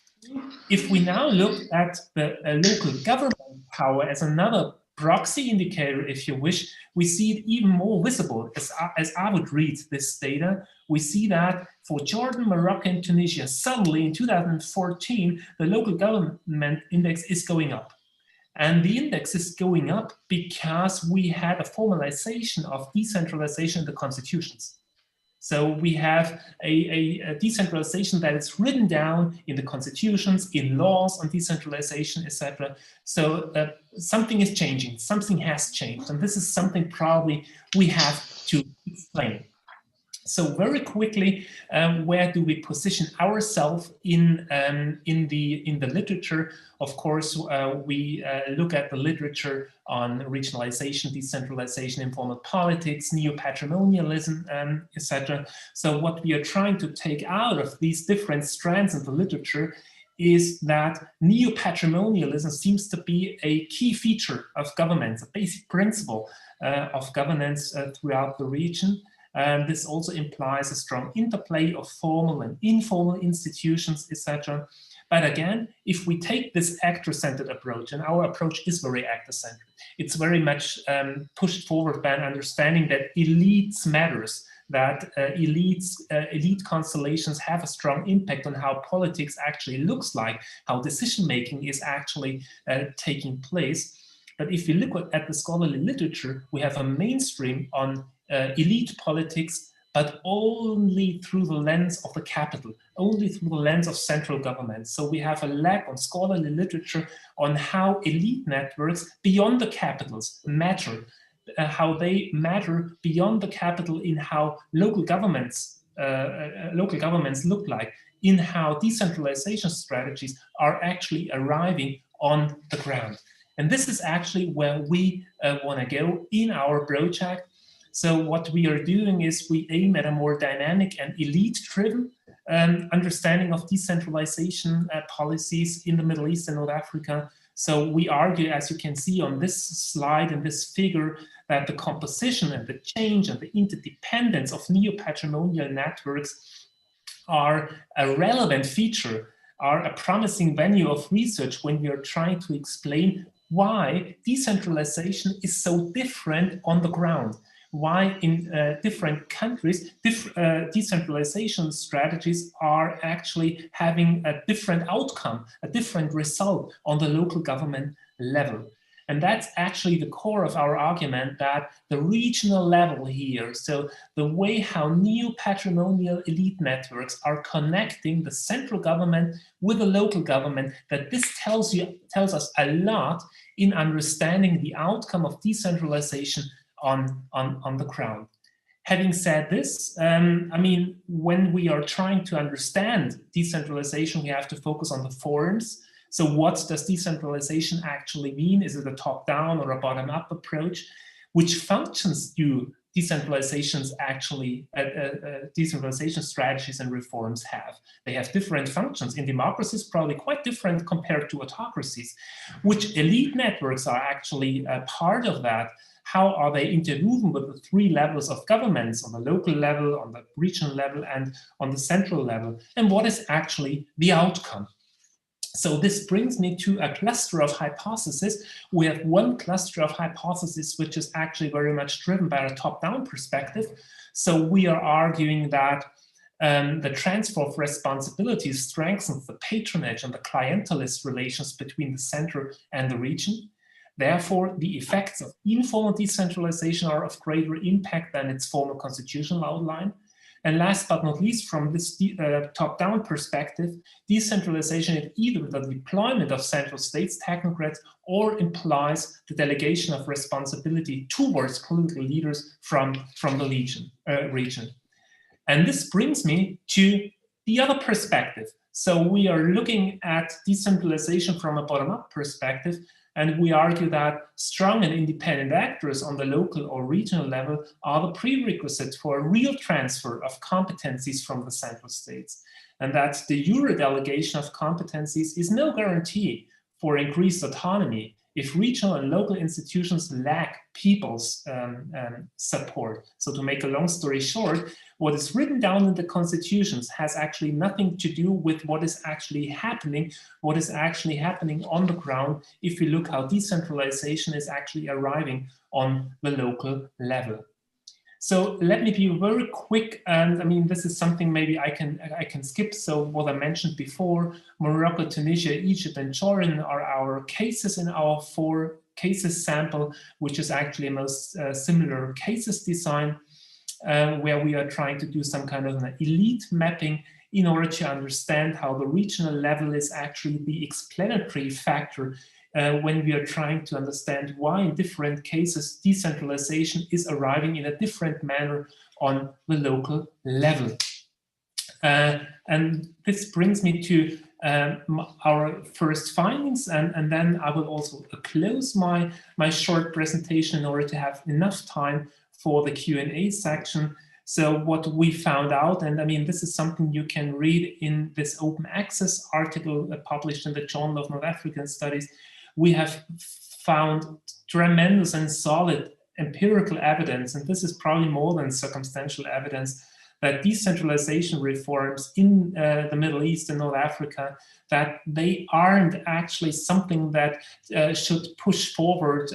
If we now look at the local government power as another proxy indicator, if you wish, we see it even more visible. As I would read this data, we see that for Jordan, Morocco, and Tunisia, suddenly in 2014, the local government index is going up. And the index is going up because we had a formalization of decentralization in the constitutions. So we have a decentralization that is written down in the constitutions, in laws on decentralization, etc. So something is changing, something has changed, and this is something probably we have to explain. So very quickly, where do we position ourselves in the literature? Of course, we look at the literature on regionalization, decentralization, informal politics, neo-patrimonialism, etc. So what we are trying to take out of these different strands in the literature is that neo-patrimonialism seems to be a key feature of governance, a basic principle of governance throughout the region. This also implies a strong interplay of formal and informal institutions, etc. But again, if we take this actor-centered approach, and our approach is very actor-centered, it's very much pushed forward by an understanding that elites matters, that elite constellations have a strong impact on how politics actually looks like, how decision-making is actually taking place. But if you look at the scholarly literature, we have a mainstream on elite politics, but only through the lens of the capital, only through the lens of central government. So we have a lack of scholarly literature on how elite networks beyond the capitals matter, how they matter beyond the capital in how local governments look like, in how decentralization strategies are actually arriving on the ground. And this is actually where we want to go in our project. So what we are doing is we aim at a more dynamic and elite-driven understanding of decentralization policies in the Middle East and North Africa. So we argue, as you can see on this slide and this figure, that the composition and the change and the interdependence of neo-patrimonial networks are a relevant feature, are a promising venue of research when we are trying to explain why decentralization is so different on the ground. Why in different countries, decentralization strategies are actually having a different outcome, a different result on the local government level. And that's actually the core of our argument, that the regional level here, so the way how neo-patrimonial elite networks are connecting the central government with the local government, that this tells us a lot in understanding the outcome of decentralization on the ground. Having said this, I mean, when we are trying to understand decentralization, we have to focus on the forms. So what does decentralization actually mean? Is it a top-down or a bottom-up approach? Which functions do decentralizations actually, decentralization strategies and reforms have? They have different functions. In democracies, probably quite different compared to autocracies. Which elite networks are actually a part of that? How are they interwoven with the three levels of governments, on the local level, on the regional level, and on the central level? And what is actually the outcome? So this brings me to a cluster of hypotheses. We have one cluster of hypotheses which is actually very much driven by a top-down perspective. So we are arguing that the transfer of responsibilities strengthens the patronage and the clientelist relations between the center and the region. Therefore, the effects of informal decentralization are of greater impact than its formal constitutional outline. And last but not least, from this top-down perspective, decentralization is either the deployment of central states, technocrats, or implies the delegation of responsibility towards political leaders from the region. And this brings me to the other perspective. So we are looking at decentralization from a bottom-up perspective, and we argue that strong and independent actors on the local or regional level are the prerequisite for a real transfer of competencies from the central states, and that the Euro delegation of competencies is no guarantee for increased autonomy if regional and local institutions lack people's support. So to make a long story short, what is written down in the constitutions has actually nothing to do with what is actually happening on the ground if you look how decentralization is actually arriving on the local level. So let me be very quick, and I mean, this is something maybe I can skip. So what I mentioned before, Morocco, Tunisia, Egypt, and Jordan are our cases in our 4 cases sample, which is actually a most similar cases design, where we are trying to do some kind of an elite mapping in order to understand how the regional level is actually the explanatory factor when we are trying to understand why in different cases decentralization is arriving in a different manner on the local level. And this brings me to our first findings, and then I will also close my short presentation in order to have enough time for the Q&A section. So what we found out, and I mean, this is something you can read in this open access article published in the Journal of North African Studies, we have found tremendous and solid empirical evidence, and this is probably more than circumstantial evidence, that decentralization reforms in the Middle East and North Africa, that they aren't actually something that should push forward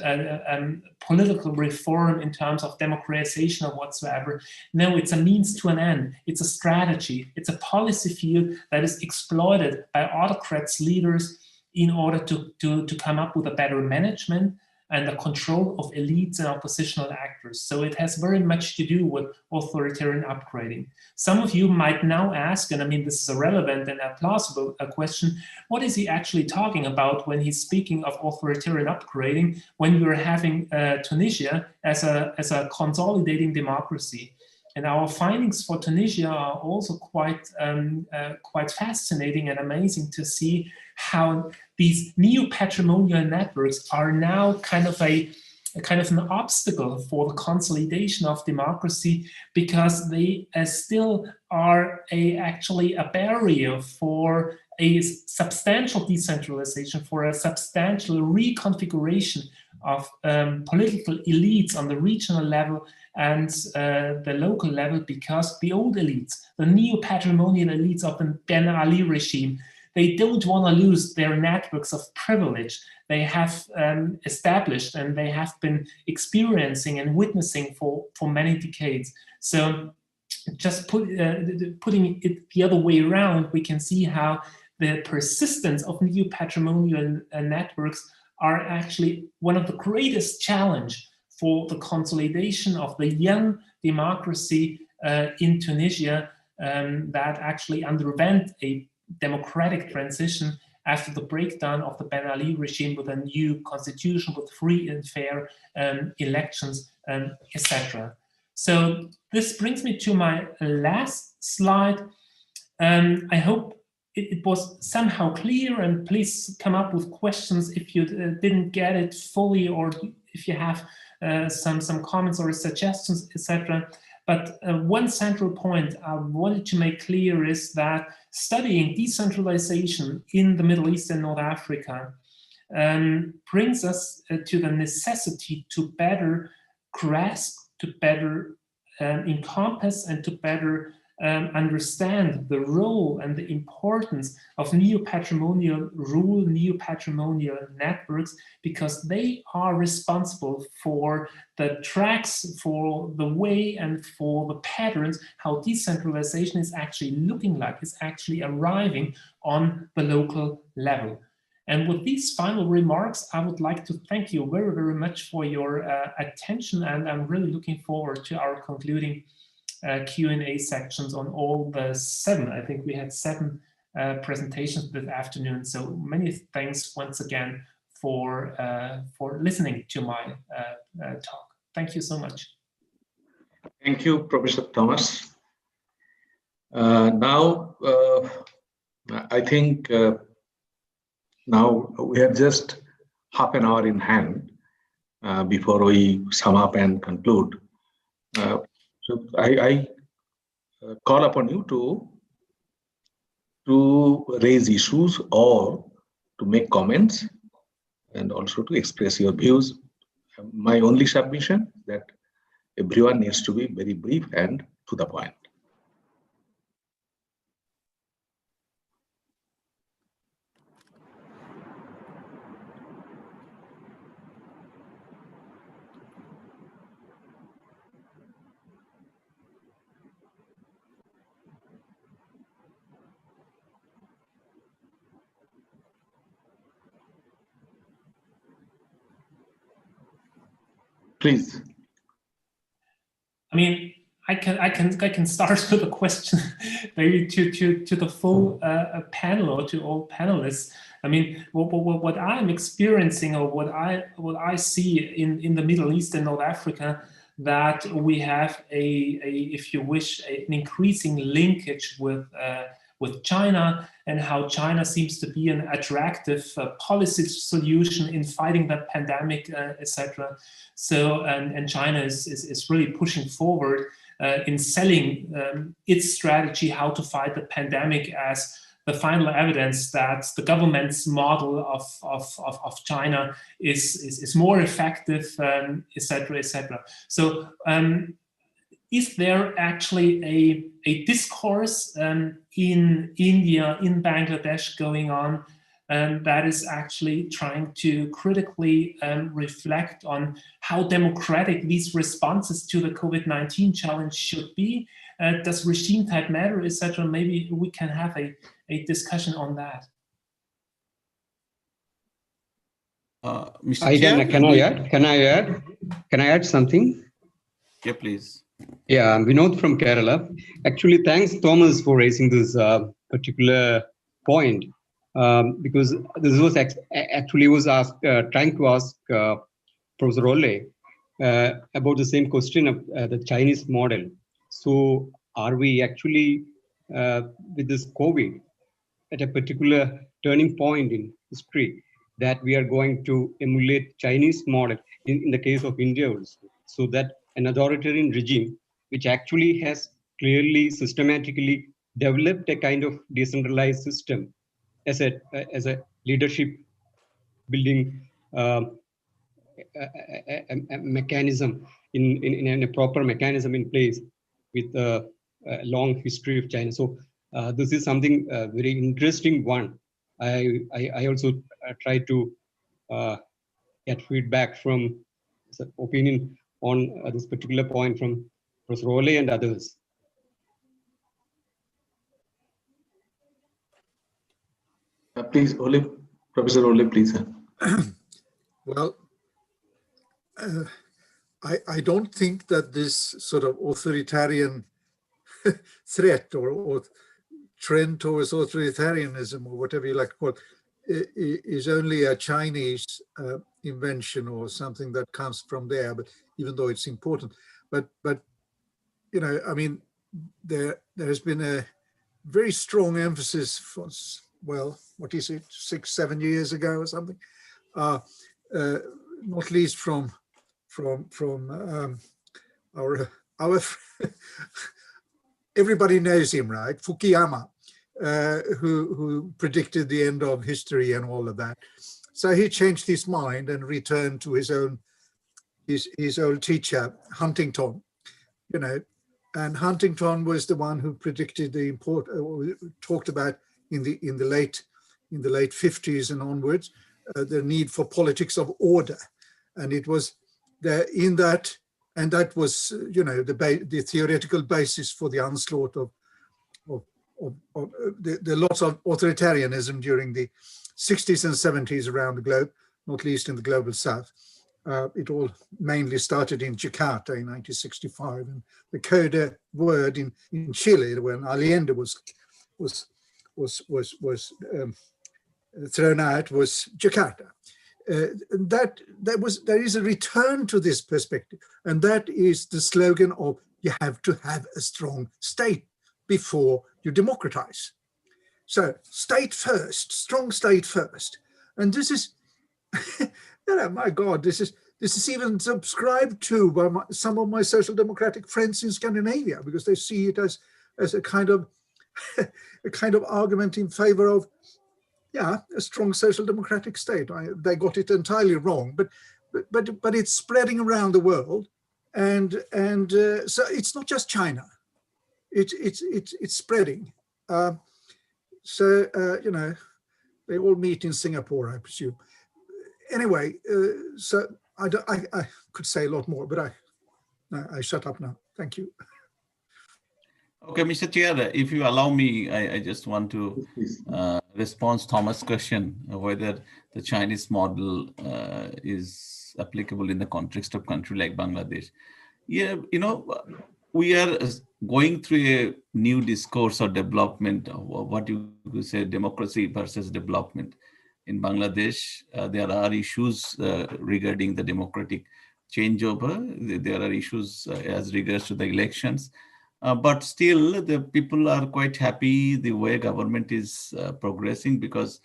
political reform in terms of democratization or whatsoever. No, it's a means to an end. It's a strategy. It's a policy field that is exploited by autocrats, leaders, in order to come up with a better management and the control of elites and oppositional actors. So it has very much to do with authoritarian upgrading. Some of you might now ask, and I mean, this is a relevant and a plausible question, what is he actually talking about when he's speaking of authoritarian upgrading when we're having Tunisia as a consolidating democracy? And our findings for Tunisia are also quite fascinating and amazing to see how these neo-patrimonial networks are now kind of an obstacle for the consolidation of democracy, because they still are actually a barrier for a substantial decentralization, for a substantial reconfiguration of political elites on the regional level and the local level, because the old elites, the neo-patrimonial elites of the Ben Ali regime, they don't want to lose their networks of privilege they have established and they have been experiencing and witnessing for many decades. So just putting it the other way around, we can see how the persistence of neo-patrimonial networks are actually one of the greatest challenge for the consolidation of the young democracy in Tunisia that actually underwent a democratic transition after the breakdown of the Ben Ali regime with a new constitution, with free and fair elections, etc. So this brings me to my last slide. I hope it was somehow clear, and please come up with questions if you didn't get it fully, or if you have some comments or suggestions, etc. But one central point I wanted to make clear is that studying decentralization in the Middle East and North Africa brings us to the necessity to better grasp, to better encompass, and to better understand the role and the importance of neo-patrimonial rule, neo-patrimonial networks, because they are responsible for the tracks, for the way and for the patterns, how decentralization is actually looking like, is actually arriving on the local level. And with these final remarks, I would like to thank you very, very much for your attention, and I'm really looking forward to our concluding Q&A sections on all the 7. I think we had 7 presentations this afternoon. So many thanks once again for listening to my talk. Thank you so much. Thank you, Professor Thomas. Now, I think now we have just half an hour in hand before we sum up and conclude. So I call upon you to raise issues or to make comments and also to express your views. My only submission is that everyone needs to be very brief and to the point. Please. I mean, I can start with a question, maybe to the full panel or to all panelists. I mean, what I'm experiencing, or what I see in the Middle East and North Africa, that we have if you wish, an increasing linkage with China, and how China seems to be an attractive policy solution in fighting the pandemic, etc. So, and China is really pushing forward in selling its strategy how to fight the pandemic as the final evidence that the government's model of China is more effective, etc., etc. So is there actually a discourse in India, in Bangladesh going on that is actually trying to critically reflect on how democratic these responses to the COVID-19 challenge should be? Does regime type matter, etc.? Maybe we can have a discussion on that. Mr. Chair, can I add something? Yeah, please. Yeah, I'm Vinod from Kerala. Actually, thanks Thomas for raising this particular point, because this was actually was trying to ask Professor Ole about the same question of the Chinese model. So, are we actually with this COVID at a particular turning point in history that we are going to emulate Chinese model in the case of India also, so that an authoritarian regime which actually has clearly systematically developed a kind of decentralized system as a leadership building a mechanism in a proper mechanism in place with a long history of China. So this is something very interesting one. I also try to get feedback from opinion on this particular point from Professor Ole and others. Please, Ole, Professor Ole, please. Well, I don't think that this sort of authoritarian threat or trend towards authoritarianism, or whatever you like to call it, is only a Chinese invention or something that comes from there. But even though it's important, but you know, I mean, there has been a very strong emphasis for, well, what is it, 6-7 years ago or something, not least from our everybody knows him, right? Fukuyama, who predicted the end of history and all of that. So he changed his mind and returned to his old teacher, Huntington, you know. And Huntington was the one who predicted the talked about in the late 50s and onwards, the need for politics of order, and it was there in that. And that was, you know, the theoretical basis for the onslaught of the lots of authoritarianism during the 60s and 70s around the globe, not least in the global south. It all mainly started in Jakarta in 1965, and the code word in Chile when Allende was thrown out was Jakarta. There is a return to this perspective, and that is the slogan of you have to have a strong state before you democratize. So state first, strong state first, and this is, you know, my God, this is even subscribed to by some of my social democratic friends in Scandinavia, because they see it as a kind of argument in favor of, yeah, a strong social democratic state. They got it entirely wrong, but it's spreading around the world, and so it's not just China. It's spreading. You know, they all meet in Singapore, I presume. Anyway, so I could say a lot more, but I shut up now. Thank you. Okay, Mr. Chair, if you allow me, I just want to respond to Thomas' question whether the Chinese model is applicable in the context of country like Bangladesh. Yeah, you know, we are going through a new discourse or development of what you could say democracy versus development. In Bangladesh, there are issues regarding the democratic changeover. There are issues as regards to the elections. But still, the people are quite happy the way government is progressing, because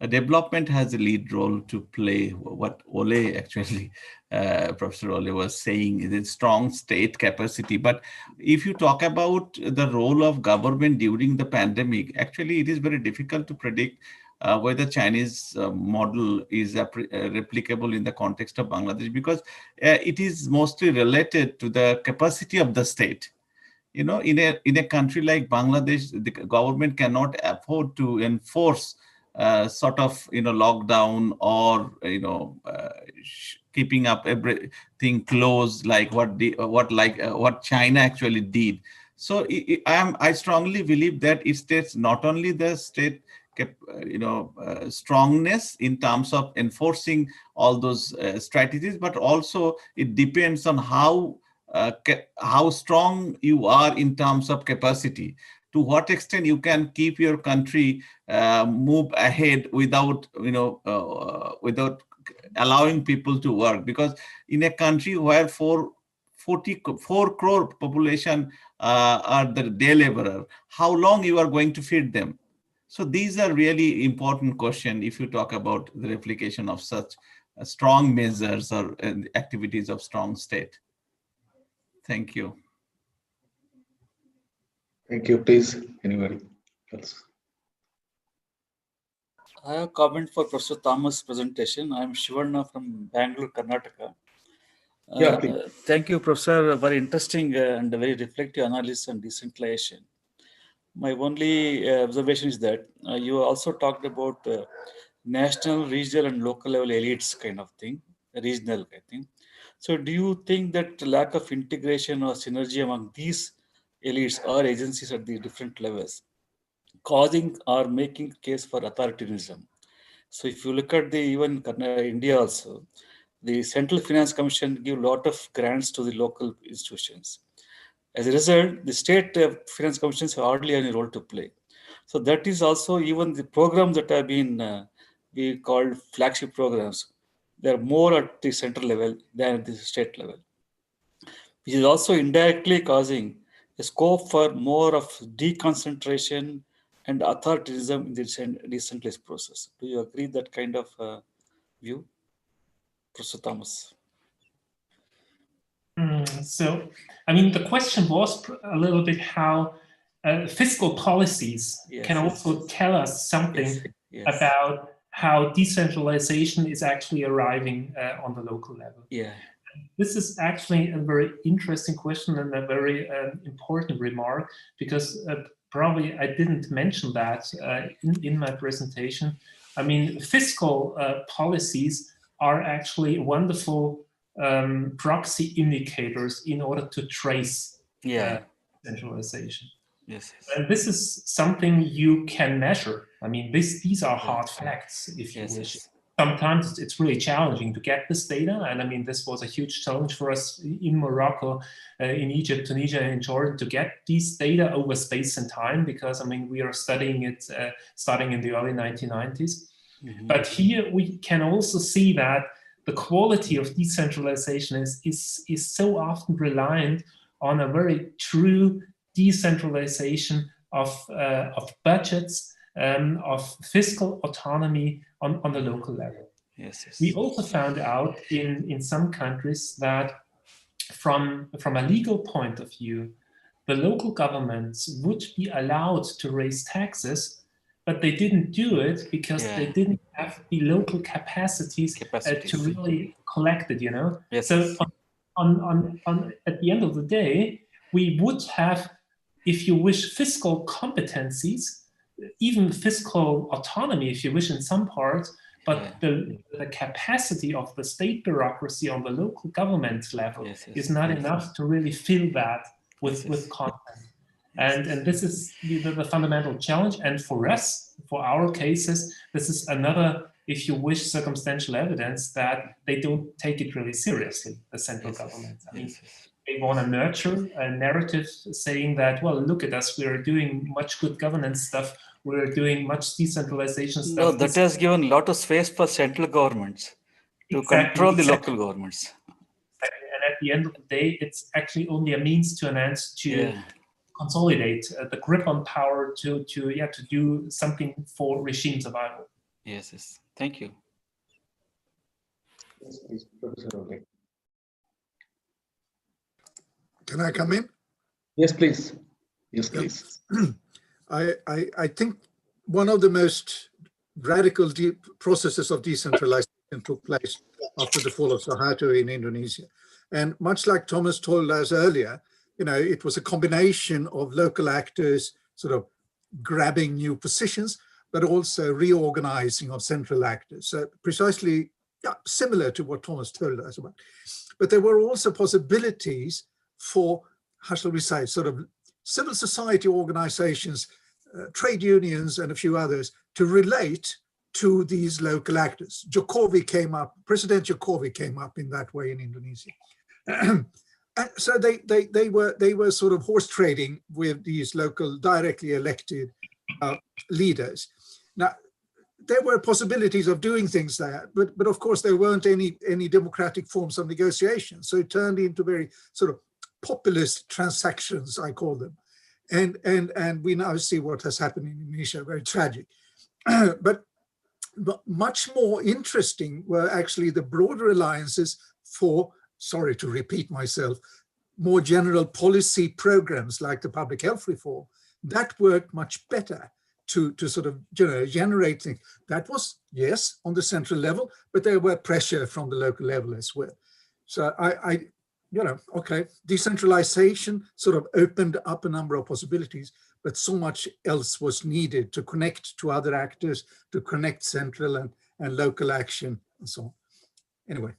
development has a lead role to play. What Ole actually, Professor Ole was saying, is a strong state capacity. But if you talk about the role of government during the pandemic, actually it is very difficult to predict whether Chinese model is replicable in the context of Bangladesh, because it is mostly related to the capacity of the state. You know, in a country like Bangladesh, the government cannot afford to enforce sort of, you know, lockdown or, you know, keeping up everything closed like what China actually did. So I strongly believe that it states not only the state, you know, strongness in terms of enforcing all those strategies, but also it depends on how strong you are in terms of capacity. To what extent you can keep your country move ahead without, you know, without allowing people to work. Because in a country where 44 crore population are the day laborer, how long you are going to feed them? So these are really important questions if you talk about the replication of such strong measures or activities of strong state. Thank you. Thank you. Please, anybody else? I have a comment for Professor Thomas' presentation. I am Shivarna from Bangalore, Karnataka. Thank you, Professor. Very interesting and very reflective analysis on decentralization. My only observation is that you also talked about national, regional, and local level elites kind of thing, regional, I think. So do you think that lack of integration or synergy among these elites or agencies at the different levels causing or making case for authoritarianism? So if you look at the even India also, the Central Finance Commission give a lot of grants to the local institutions. As a result, the state finance commissions have hardly any role to play. So that is also even the programs that have been we called flagship programs. They are more at the central level than at the state level, which is also indirectly causing a scope for more of deconcentration and authoritarianism in the decentralized process. Do you agree that kind of view, Professor Thomas? So, I mean, the question was a little bit how fiscal policies can also tell us something about how decentralization is actually arriving on the local level. Yeah. This is actually a very interesting question and a very important remark, because probably I didn't mention that in my presentation. I mean, fiscal policies are actually wonderful proxy indicators in order to trace centralization. Yes. And this is something you can measure. I mean, these are hard facts, if you wish. Sometimes it's really challenging to get this data. And I mean, this was a huge challenge for us in Morocco, in Egypt, Tunisia, and Jordan to get these data over space and time, because I mean, we are studying it starting in the early 1990s. But here we can also see that the quality of decentralization is so often reliant on a very true decentralization of budgets, of fiscal autonomy on the local level. We also found out in some countries that from a legal point of view, the local governments would be allowed to raise taxes, but they didn't do it because they didn't have the local capacities to really collect it, you know? So at the end of the day, we would have, if you wish, fiscal competencies, even fiscal autonomy, if you wish, in some parts, but the capacity of the state bureaucracy on the local government level is not enough to really fill that with content. And this is the fundamental challenge. And for us, for our cases, this is another, if you wish, circumstantial evidence that they don't take it really seriously, the central government. I mean, they want to nurture a narrative saying that, well, look at us, we are doing much good governance stuff, we're doing much decentralization stuff. No, that has given a lot of space for central governments to control the local governments. And at the end of the day, it's actually only a means to an end to consolidate the grip on power to do something for regime survival. Yes. Thank you. Yes, please, Professor Ole. Can I come in? Yes, please. Yes, please. I think one of the most radical processes of decentralization took place after the fall of Suharto in Indonesia. And much like Thomas told us earlier, it was a combination of local actors sort of grabbing new positions, but also reorganizing of central actors. So precisely similar to what Thomas told us about. But there were also possibilities for, how shall we say, sort of civil society organizations, trade unions, and a few others to relate to these local actors. President Jokowi came up in that way in Indonesia. So they were sort of horse trading with these local directly elected leaders. Now, there were possibilities of doing things there, but of course there weren't any democratic forms of negotiation. So it turned into very sort of populist transactions, I call them. And we now see what has happened in Indonesia, very tragic. But much more interesting were actually the broader alliances for, sorry to repeat myself, more general policy programs like the public health reform. That worked much better to sort of generate things. That was, yes, on the central level, but there were pressure from the local level as well. So okay, decentralization sort of opened up a number of possibilities, but so much else was needed to connect to other actors, to connect central and local action and so on. Anyway.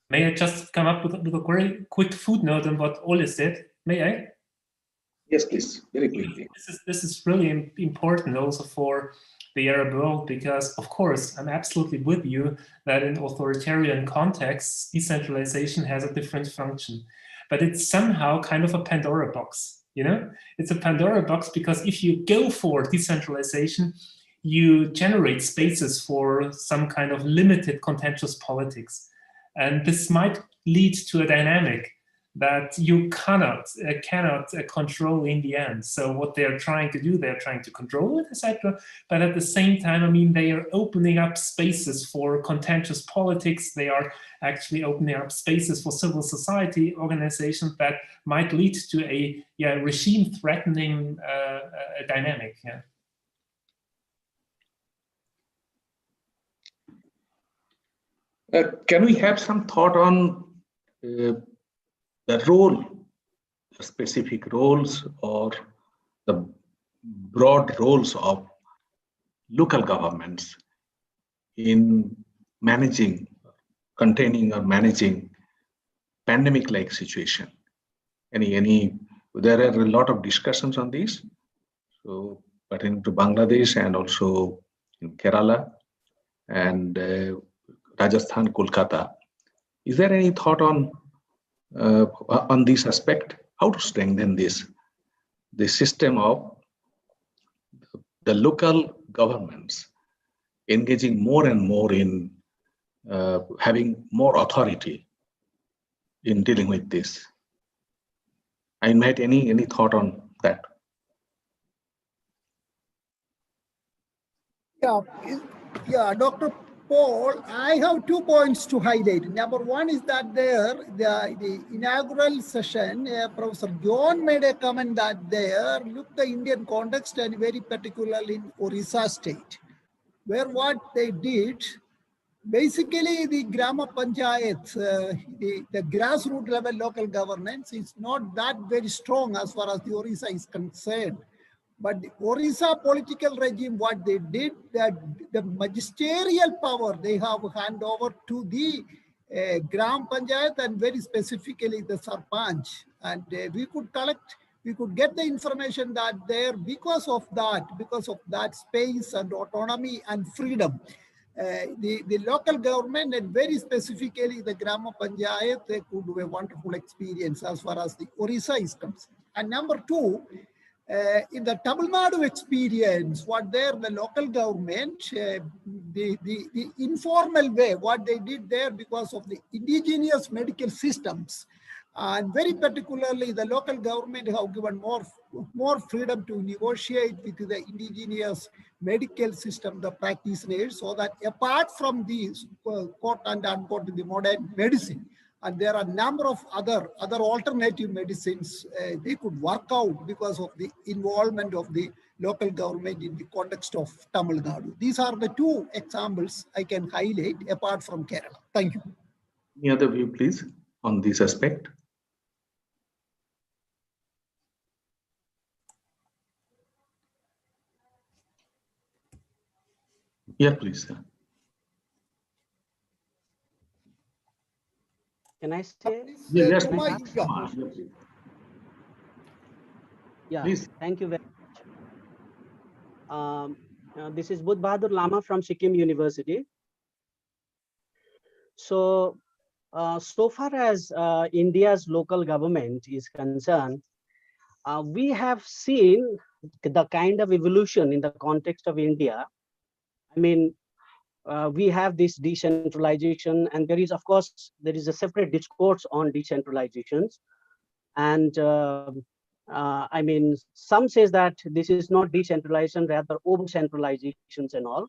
May I just come up with a very quick footnote on what Ole said? May I? Yes, please, very quickly. This is really important also for the Arab world, because of course, I'm absolutely with you that in authoritarian contexts, decentralization has a different function, but it's somehow kind of a Pandora box, It's a Pandora box because if you go for decentralization, you generate spaces for some kind of limited contentious politics. And this might lead to a dynamic that you cannot control in the end. So what they're trying to do, they're trying to control it, etc. But at the same time, I mean, they are opening up spaces for contentious politics. They are actually opening up spaces for civil society organizations that might lead to a regime-threatening dynamic. Yeah. Can we have some thought on the role, the specific roles or the broad roles of local governments in containing or managing pandemic-like situation? There are a lot of discussions on this, so pertaining to Bangladesh and also in Kerala and Rajasthan, Kolkata. Is there any thought on this aspect? How to strengthen the system of the local governments engaging more and more in having more authority in dealing with this? I invite any thought on that. Yeah, Dr. Paul, I have 2 points to highlight. Number one is that the inaugural session, Professor John made a comment that look the Indian context and very particularly in Orissa state, where what they did, basically the Grama Panchayats, the grassroots level local governance is not that very strong as far as the Orissa is concerned. But the Orissa political regime, what they did, that the magisterial power they have hand over to the Gram Panchayat and very specifically the Sarpanch. And we could get the information that because of that space and autonomy and freedom, the local government and very specifically the Grama Panchayat, they could do a wonderful experience as far as the Orissa is concerned. And number two, in the Tamil Nadu experience, the local government, the informal way, what they did there because of the indigenous medical systems, and very particularly the local government have given more freedom to negotiate with the indigenous medical system, the practitioners, so that apart from these quote and unquote the modern medicine, And there are a number of other alternative medicines they could work out because of the involvement of the local government in the context of Tamil Nadu. These are the two examples I can highlight apart from Kerala. Thank you. Any other view, please, on this aspect? Yeah, please. Can I say? Yes, can I please. ask? Yeah, Please. thank you very much. This is Budh Bahadur Lama from Sikkim University. So, so far as India's local government is concerned, we have seen the kind of evolution in the context of India. I mean, we have this decentralization, and there is, of course, there is a separate discourse on decentralizations. And I mean, some says that this is not decentralization, rather over-centralizations and all.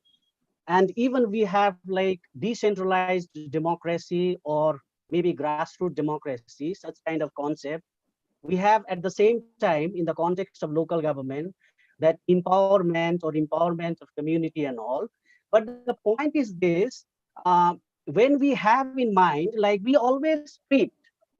And even we have like decentralized democracy or maybe grassroots democracy, such kind of concept. We have at the same time in the context of local government, that empowerment of community and all. But the point is this, when we have in mind, like we always treat,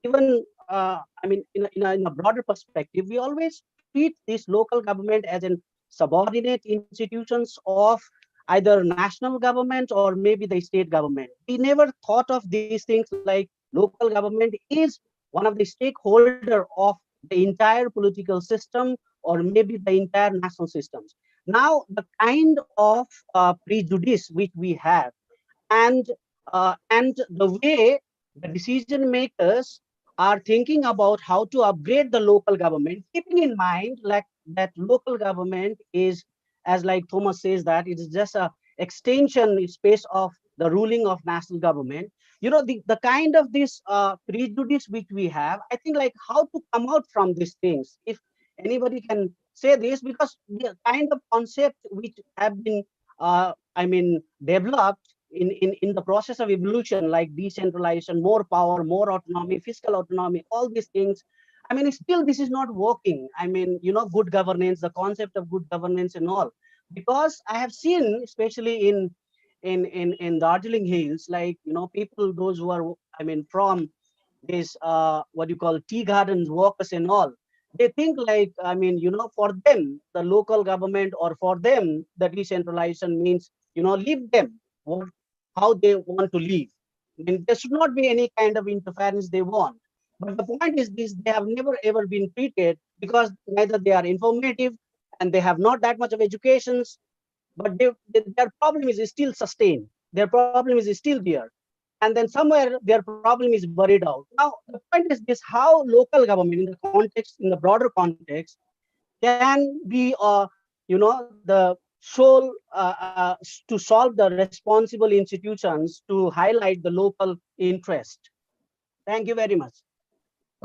even I mean, in a broader perspective, we always treat this local government as an subordinate institutions of either national government or maybe the state government. We never thought of these things like local government is one of the stakeholder of the entire political system or maybe the entire national systems. Now, the kind of prejudice which we have and the way the decision makers are thinking about how to upgrade the local government, keeping in mind like that local government is, as like Thomas says, that it is just a extension in space of the ruling of national government. You know, the kind of this prejudice which we have, I think like how to come out from these things. If anybody can say this, because the kind of concept which have been, I mean, developed in the process of evolution, like decentralization, more power, more autonomy, fiscal autonomy, all these things. I mean, still this is not working. I mean, you know, good governance, the concept of good governance and all, because I have seen, especially in Darjeeling Hills, like, you know, people, those who are, I mean, from this, what you call tea gardens workers and all, they think like, I mean, you know, for them, the local government or for them, the decentralization means, you know, leave them how they want to live. I mean, there should not be any kind of interference they want. But the point is this, they have never ever been treated because neither they are informative and they have not that much of educations, but their problem is still sustained. Their problem is still there. And then somewhere their problem is buried out. Now, the point is this, how local government in the context, in the broader context, can be, you know, the sole to solve the responsible institutions to highlight the local interest. Thank you very much.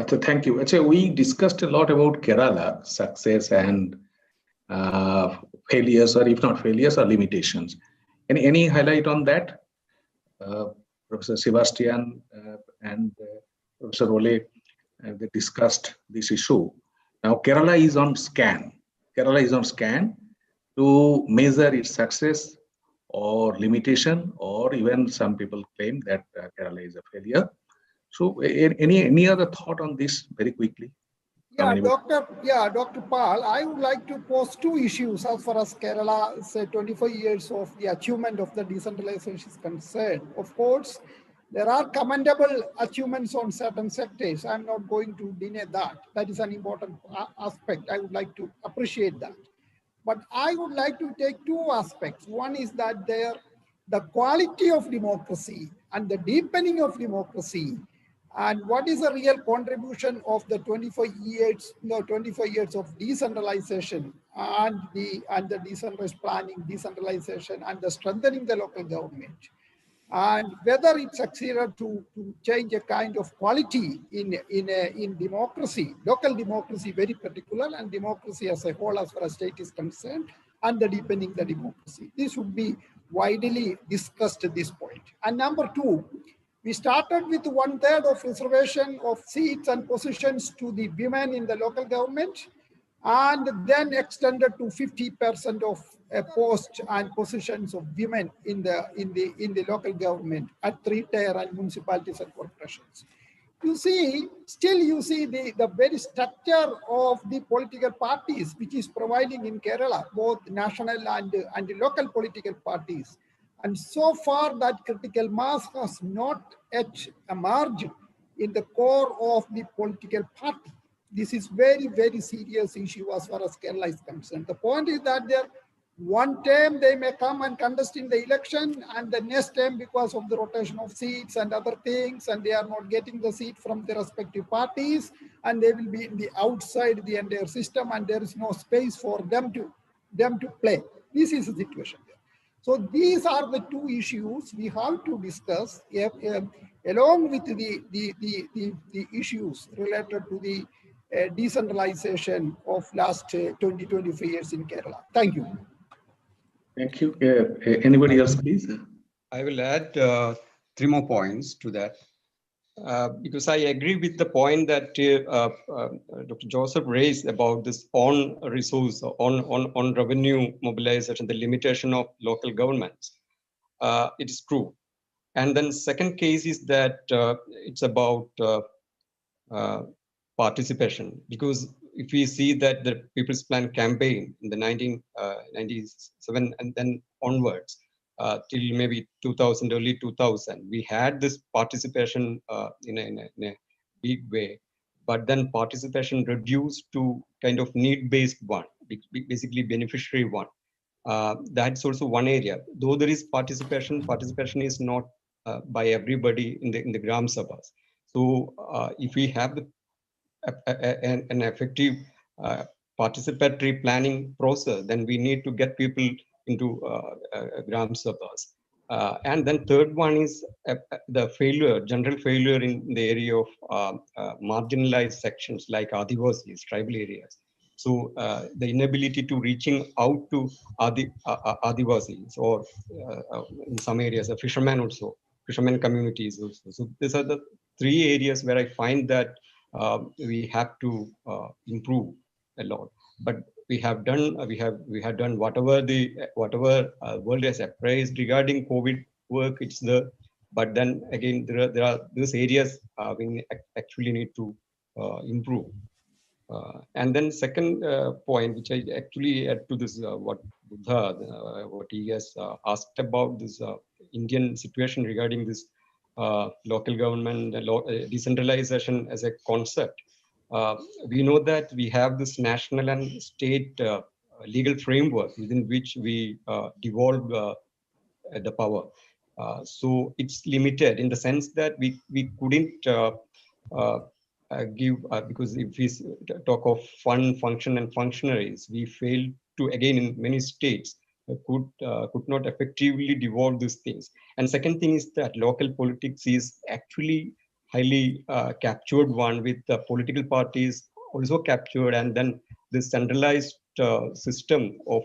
Thank you. We discussed a lot about Kerala success and failures, or if not failures, or limitations. Any highlight on that? Professor Sebastian and Professor Ole, they discussed this issue. Now Kerala is on scan. Kerala is on scan to measure its success or limitation, or even some people claim that Kerala is a failure. So any other thought on this very quickly? Yeah, Dr. Pal, I would like to pose two issues as far as Kerala, say 25 years of the achievement of the decentralization is concerned. Of course, there are commendable achievements on certain sectors. I'm not going to deny that. That is an important aspect. I would like to appreciate that. But I would like to take two aspects. One is that the quality of democracy and the deepening of democracy, and what is the real contribution of the 25 years of decentralization and the decentralized planning, decentralization, and the strengthening the local government, and whether it succeeded to change a kind of quality in democracy, local democracy very particular, and democracy as a whole as far as state is concerned, and the deepening the democracy. This would be widely discussed at this point. And number two, We started with 1/3 of reservation of seats and positions to the women in the local government, and then extended to 50% of posts and positions of women in the local government at 3-tier and municipalities and corporations. You see, still you see the very structure of the political parties which is providing in Kerala, both national and the local political parties. And so far that critical mass has not yet emerged in the core of the political party. This is very, very serious issue as far as Kerala is concerned. The point is that one term they may come and contest in the election, and the next term, because of the rotation of seats and other things, and they are not getting the seat from their respective parties, and they will be in the outside the entire system, and there is no space for them to play. This is the situation there. So these are the two issues we have to discuss, along with the issues related to the decentralization of last 20-25 years in Kerala. Thank you. Thank you. Anybody else, please? I will add 3 more points to that. Because I agree with the point that Dr. Joseph raised about this on resource, on revenue mobilization, the limitation of local governments. It is true. And then second case is that it's about participation, because if we see that the People's Plan campaign in the 1997 and then onwards, till maybe 2000, early 2000, we had this participation in a big way, but then participation reduced to kind of need-based one, basically beneficiary one. That's also one area. Though there is participation is not by everybody in the Gram Sabhas. So if we have an effective participatory planning process, then we need to get people into Gram Sabhas. And then third one is the general failure in the area of marginalized sections like Adivasis, tribal areas. So the inability to reaching out to Adivasis, or in some areas, the fishermen communities also. So these are the 3 areas where I find that we have to improve a lot. But we have done whatever world has appraised regarding COVID work. But then again there are those areas we actually need to improve. And then second point, which I actually add to this, what he has asked about this Indian situation regarding this local government, decentralization as a concept. We know that we have this national and state legal framework within which we devolve the power. So it's limited in the sense that we couldn't give, because if we talk of fund, function and functionaries, we failed to, again, in many states, could not effectively devolve these things. And second thing is that local politics is actually highly captured one, with the political parties also captured, and then the centralized system of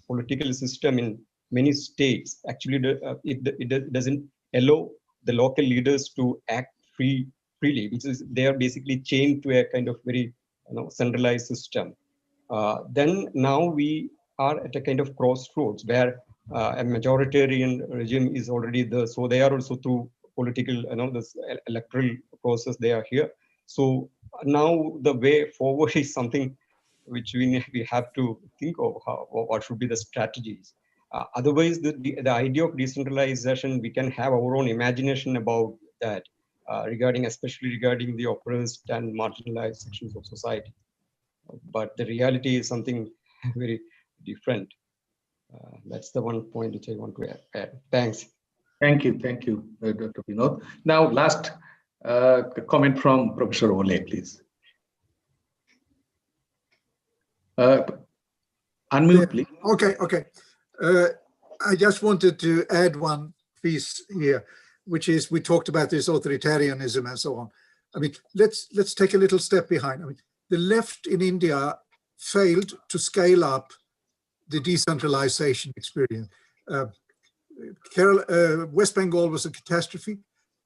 political system in many states actually it doesn't allow the local leaders to act freely, which is they are basically chained to a kind of very centralized system. Then now we are at a kind of crossroads where a majoritarian regime is already there, so they are also through political, this electoral process, they are here. So now the way forward is something which we have to think of what should be the strategies. Otherwise, the idea of decentralization, we can have our own imagination about that, especially regarding the oppressed and marginalized sections of society. But the reality is something very different. That's the one point which I want to add. Thanks. Thank you, Dr. Vinod. Now, last comment from Professor Ole, please. Unmute, please. Okay. I just wanted to add one piece here, which is we talked about this authoritarianism and so on. I mean, let's take a little step behind. I mean, the left in India failed to scale up the decentralization experience. West Bengal was a catastrophe.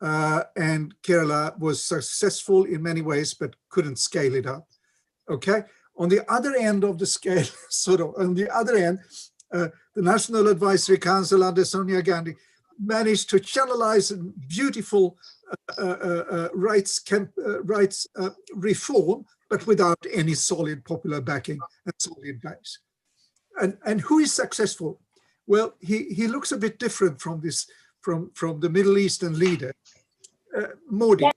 and Kerala was successful in many ways, but couldn't scale it up. Okay. On the other end of the scale, sort of on the other end, the National Advisory Council under Sonia Gandhi managed to channelize a beautiful rights reform, but without any solid popular backing and solid base. And who is successful? Well, he looks a bit different from this, from the Middle Eastern leader, Modi. Modi.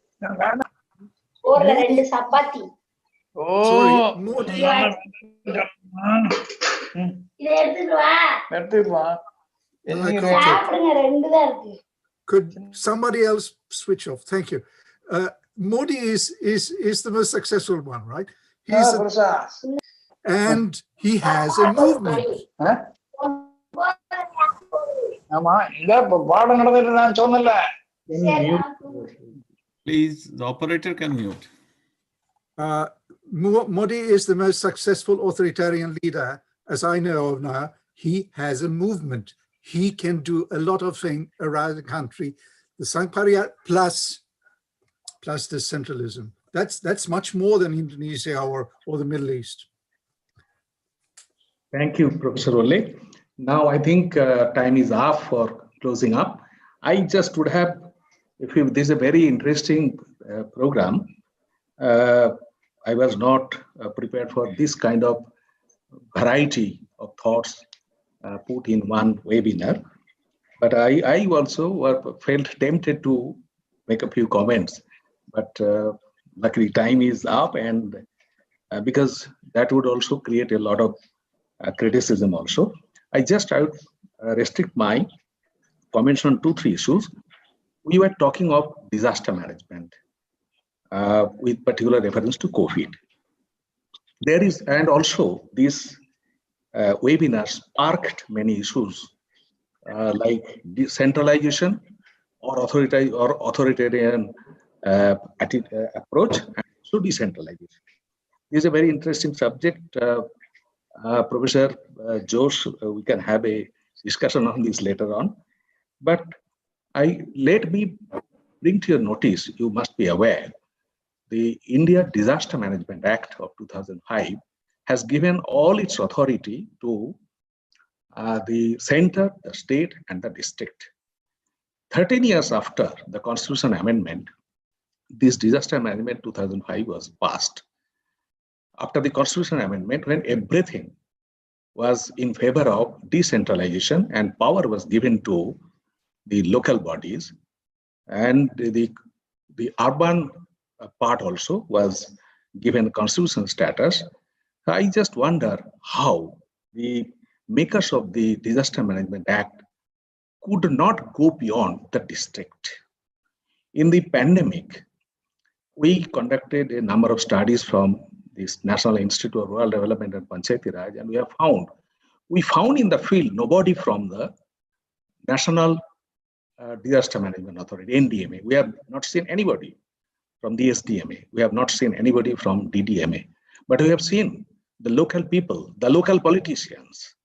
Sorry, Modi. Could somebody else switch off? Thank you. Modi is the most successful one, right? And he has a movement. Please, the operator can mute. Modi is the most successful authoritarian leader, as I know of now. He has a movement. He can do a lot of things around the country. The Sangpariya plus the centralism. That's much more than Indonesia or the Middle East. Thank you, Professor Ole. Now I think time is up for closing up. I just would have, this is a very interesting program. I was not prepared for this kind of variety of thoughts put in one webinar, but I also felt tempted to make a few comments, but luckily time is up, and because that would also create a lot of criticism also. I would restrict my comments on 2-3 issues. We were talking of disaster management with particular reference to COVID. There is, and also this webinar sparked many issues like decentralization or authoritarian approach, and so decentralization. This is a very interesting subject. Professor Josh, we can have a discussion on this later on. But let me bring to your notice, you must be aware, the India Disaster Management Act of 2005 has given all its authority to the center, the state, and the district. 13 years after the Constitution Amendment, this Disaster Management 2005 was passed. After the Constitution Amendment, when everything was in favor of decentralization and power was given to the local bodies, and the urban part also was given constitutional status, I just wonder how the makers of the Disaster Management Act could not go beyond the district. In the pandemic, we conducted a number of studies from this National Institute of Rural Development and Panchayati Raj, and we found in the field nobody from the National Disaster Management Authority, NDMA. We have not seen anybody from the SDMA. We have not seen anybody from DDMA. But we have seen the local people, the local politicians.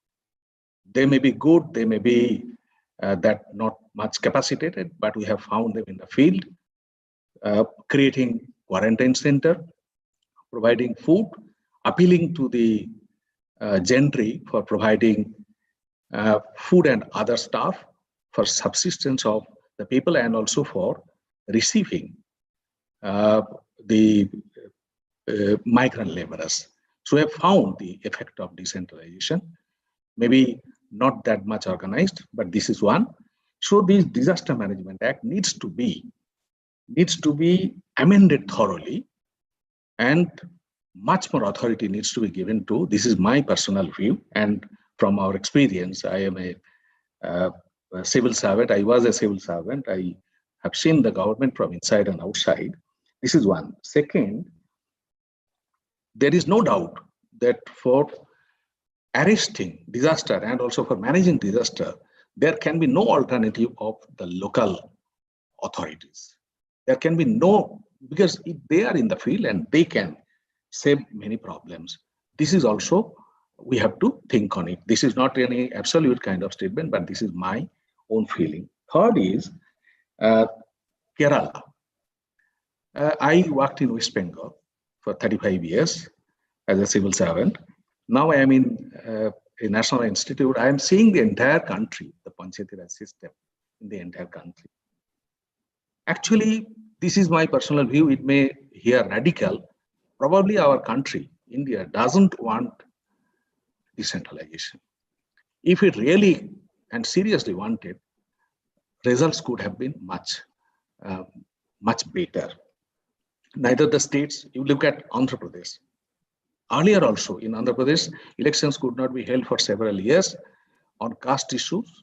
They may be good, they may be that not much capacitated, but we have found them in the field, creating quarantine center, providing food, appealing to the gentry for providing food and other stuff for subsistence of the people, and also for receiving the migrant laborers. So we have found the effect of decentralization, maybe not that much organized, but this is one. So this Disaster Management Act needs to be amended thoroughly, and much more authority needs to be given to, this is my personal view, and from our experience, I am a civil servant, I was a civil servant, I have seen the government from inside and outside. This is one. Second, there is no doubt that for arresting disaster and also for managing disaster, there can be no alternative of the local authorities. There can be no, because they are in the field and they can save many problems. This is also, we have to think on it. This is not any absolute kind of statement, but this is my own feeling. Third is, Kerala Kerala. I worked in West Bengal for 35 years as a civil servant. Now I am in a national institute. I am seeing the entire country, the Panchayati Raj system in the entire country. Actually, this is my personal view. It may hear radical. Probably our country, India, doesn't want decentralization. If it really and seriously wanted, results could have been much better. Neither the states, you look at Andhra Pradesh. Earlier also in Andhra Pradesh, elections could not be held for several years on caste issues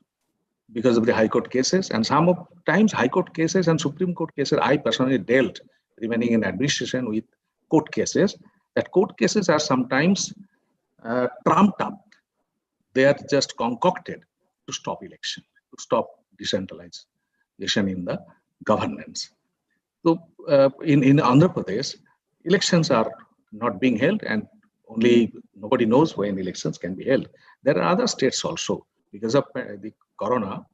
because of the High Court cases. And sometimes High Court cases and Supreme Court cases, I personally dealt, remaining in administration, with court cases. That court cases are sometimes trumped up. They are just concocted to stop election, to stop decentralization in the governance. So in Andhra Pradesh, elections are not being held, and nobody knows when elections can be held. There are other states also, because of the corona,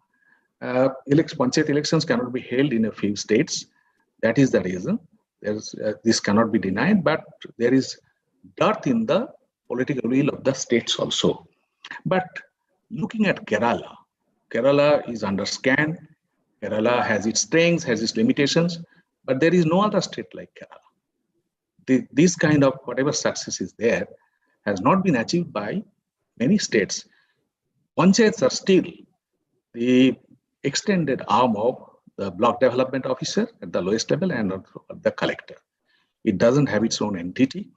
Panchayat elections cannot be held in a few states. That is the reason. This cannot be denied, but there is dearth in the political will of the states also. But looking at Kerala, Kerala is under scan. Kerala has its strengths, has its limitations, but there is no other state like Kerala. This kind of whatever success is there has not been achieved by many states. Panchayats are still the extended arm of the block development officer at the lowest level and the collector. It doesn't have its own entity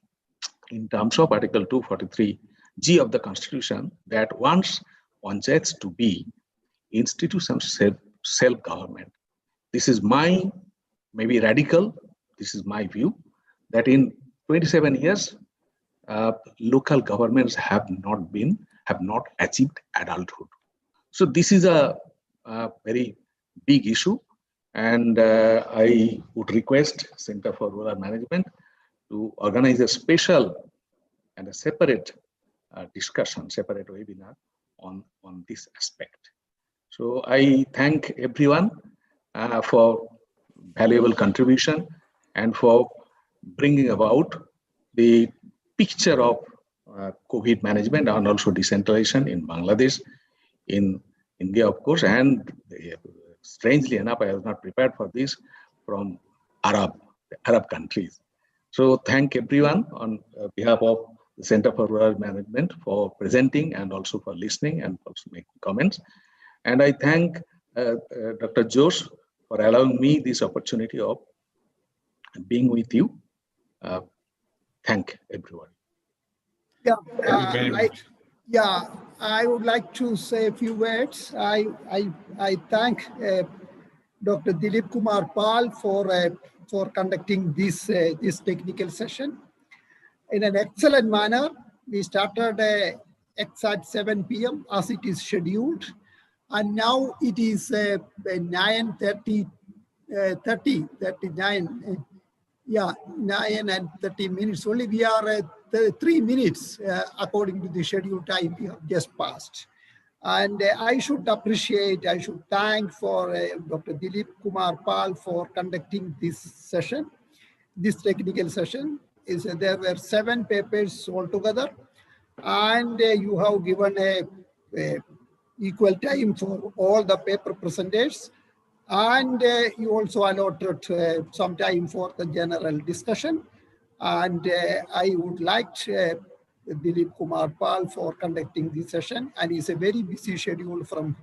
in terms of Article 243G of the Constitution that wants panchayats to be institutions of self-government. This is maybe radical, this is my view, that in 27 years, local governments have not achieved adulthood. So this is a very big issue, and I would request Center for Rural Management to organize a special and a separate discussion, separate webinar on this aspect. So I thank everyone for valuable contribution and for bringing about the picture of COVID management and also decentralization in Bangladesh, in India, of course, and strangely enough, I was not prepared for this, from Arab countries. So thank everyone on behalf of the Center for Rural Management for presenting and also for listening and also making comments. And I thank Dr. Jose for allowing me this opportunity of being with you. Thank everyone. I would like to say a few words. I thank Dr. Dilip Kumar Pal for conducting this technical session in an excellent manner. We started exact 7 p.m. as it is scheduled, and now it is 9:30, 39. 9 and 30 minutes. Only we are at 3 minutes according to the scheduled time we have just passed. And I should thank for Dr. Dilip Kumar Pal for conducting this session, this technical session. There were 7 papers altogether, and you have given a equal time for all the paper presenters. And you also allotted some time for the general discussion. And I would like Dilip Kumar Pal for conducting this session. And it's a very busy schedule. From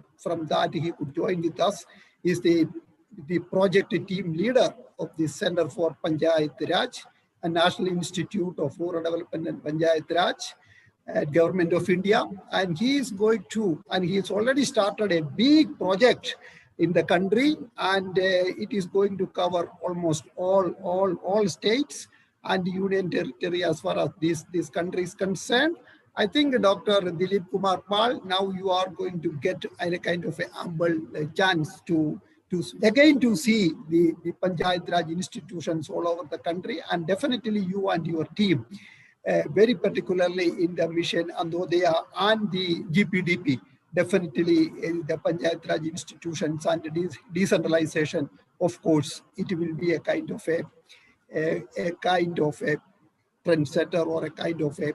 that, he could join with us. He's the project team leader of the Center for Panchayat Raj, a National Institute of Rural Development and Panchayat Raj at Government of India. And he is he's already started a big project in the country, and it is going to cover almost all states and union territory as far as this country is concerned. I think Dr. Dilip Kumar Pal, now you are going to get a kind of a humble chance to again to see the Panchayat Raj institutions all over the country, and definitely you and your team, very particularly in the mission and Odaya and the GPDP. definitely the Panchayat Raj institutions and decentralization, of course, it will be a kind of a trendsetter or a kind of a,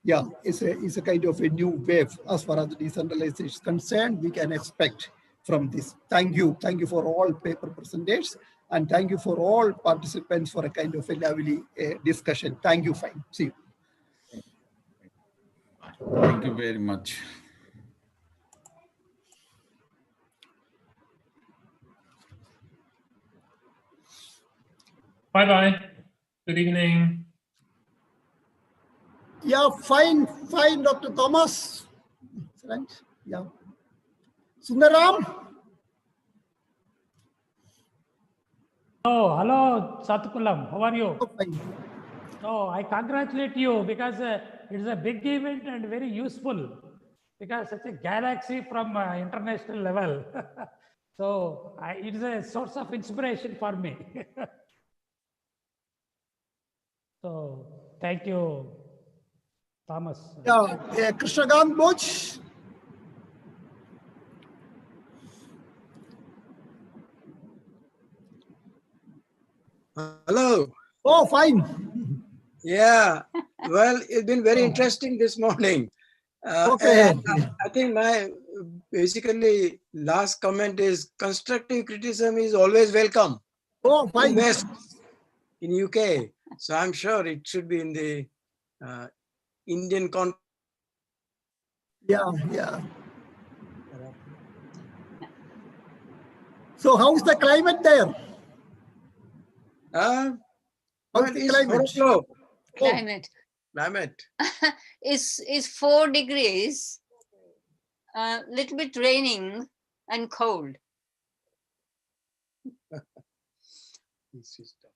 yeah, it's a kind of a new wave as far as the decentralization is concerned. We can expect from this. Thank you for all paper presenters, and thank you for all participants for a kind of a lovely discussion. Thank you. Fine. See you. Thank you very much. Bye-bye. Good evening. Yeah, fine, Dr. Thomas. Excellent. Yeah. Sundaram. Oh, hello, Satkulam. How are you? Oh, fine. Oh, I congratulate you because it's a big event and very useful because such a galaxy from international level. So it's a source of inspiration for me. So thank you, Thomas. Yeah, Krishnagant Boch. Hello. Oh, fine. Yeah. Well, it's been very interesting this morning. Okay. I think my basically last comment is constructive criticism is always welcome. Oh, fine. In West, in UK. So I'm sure it should be in the Indian context. Yeah. So how's the climate there? Well, the climate? Climate is 4 degrees, little bit raining and cold. This is tough.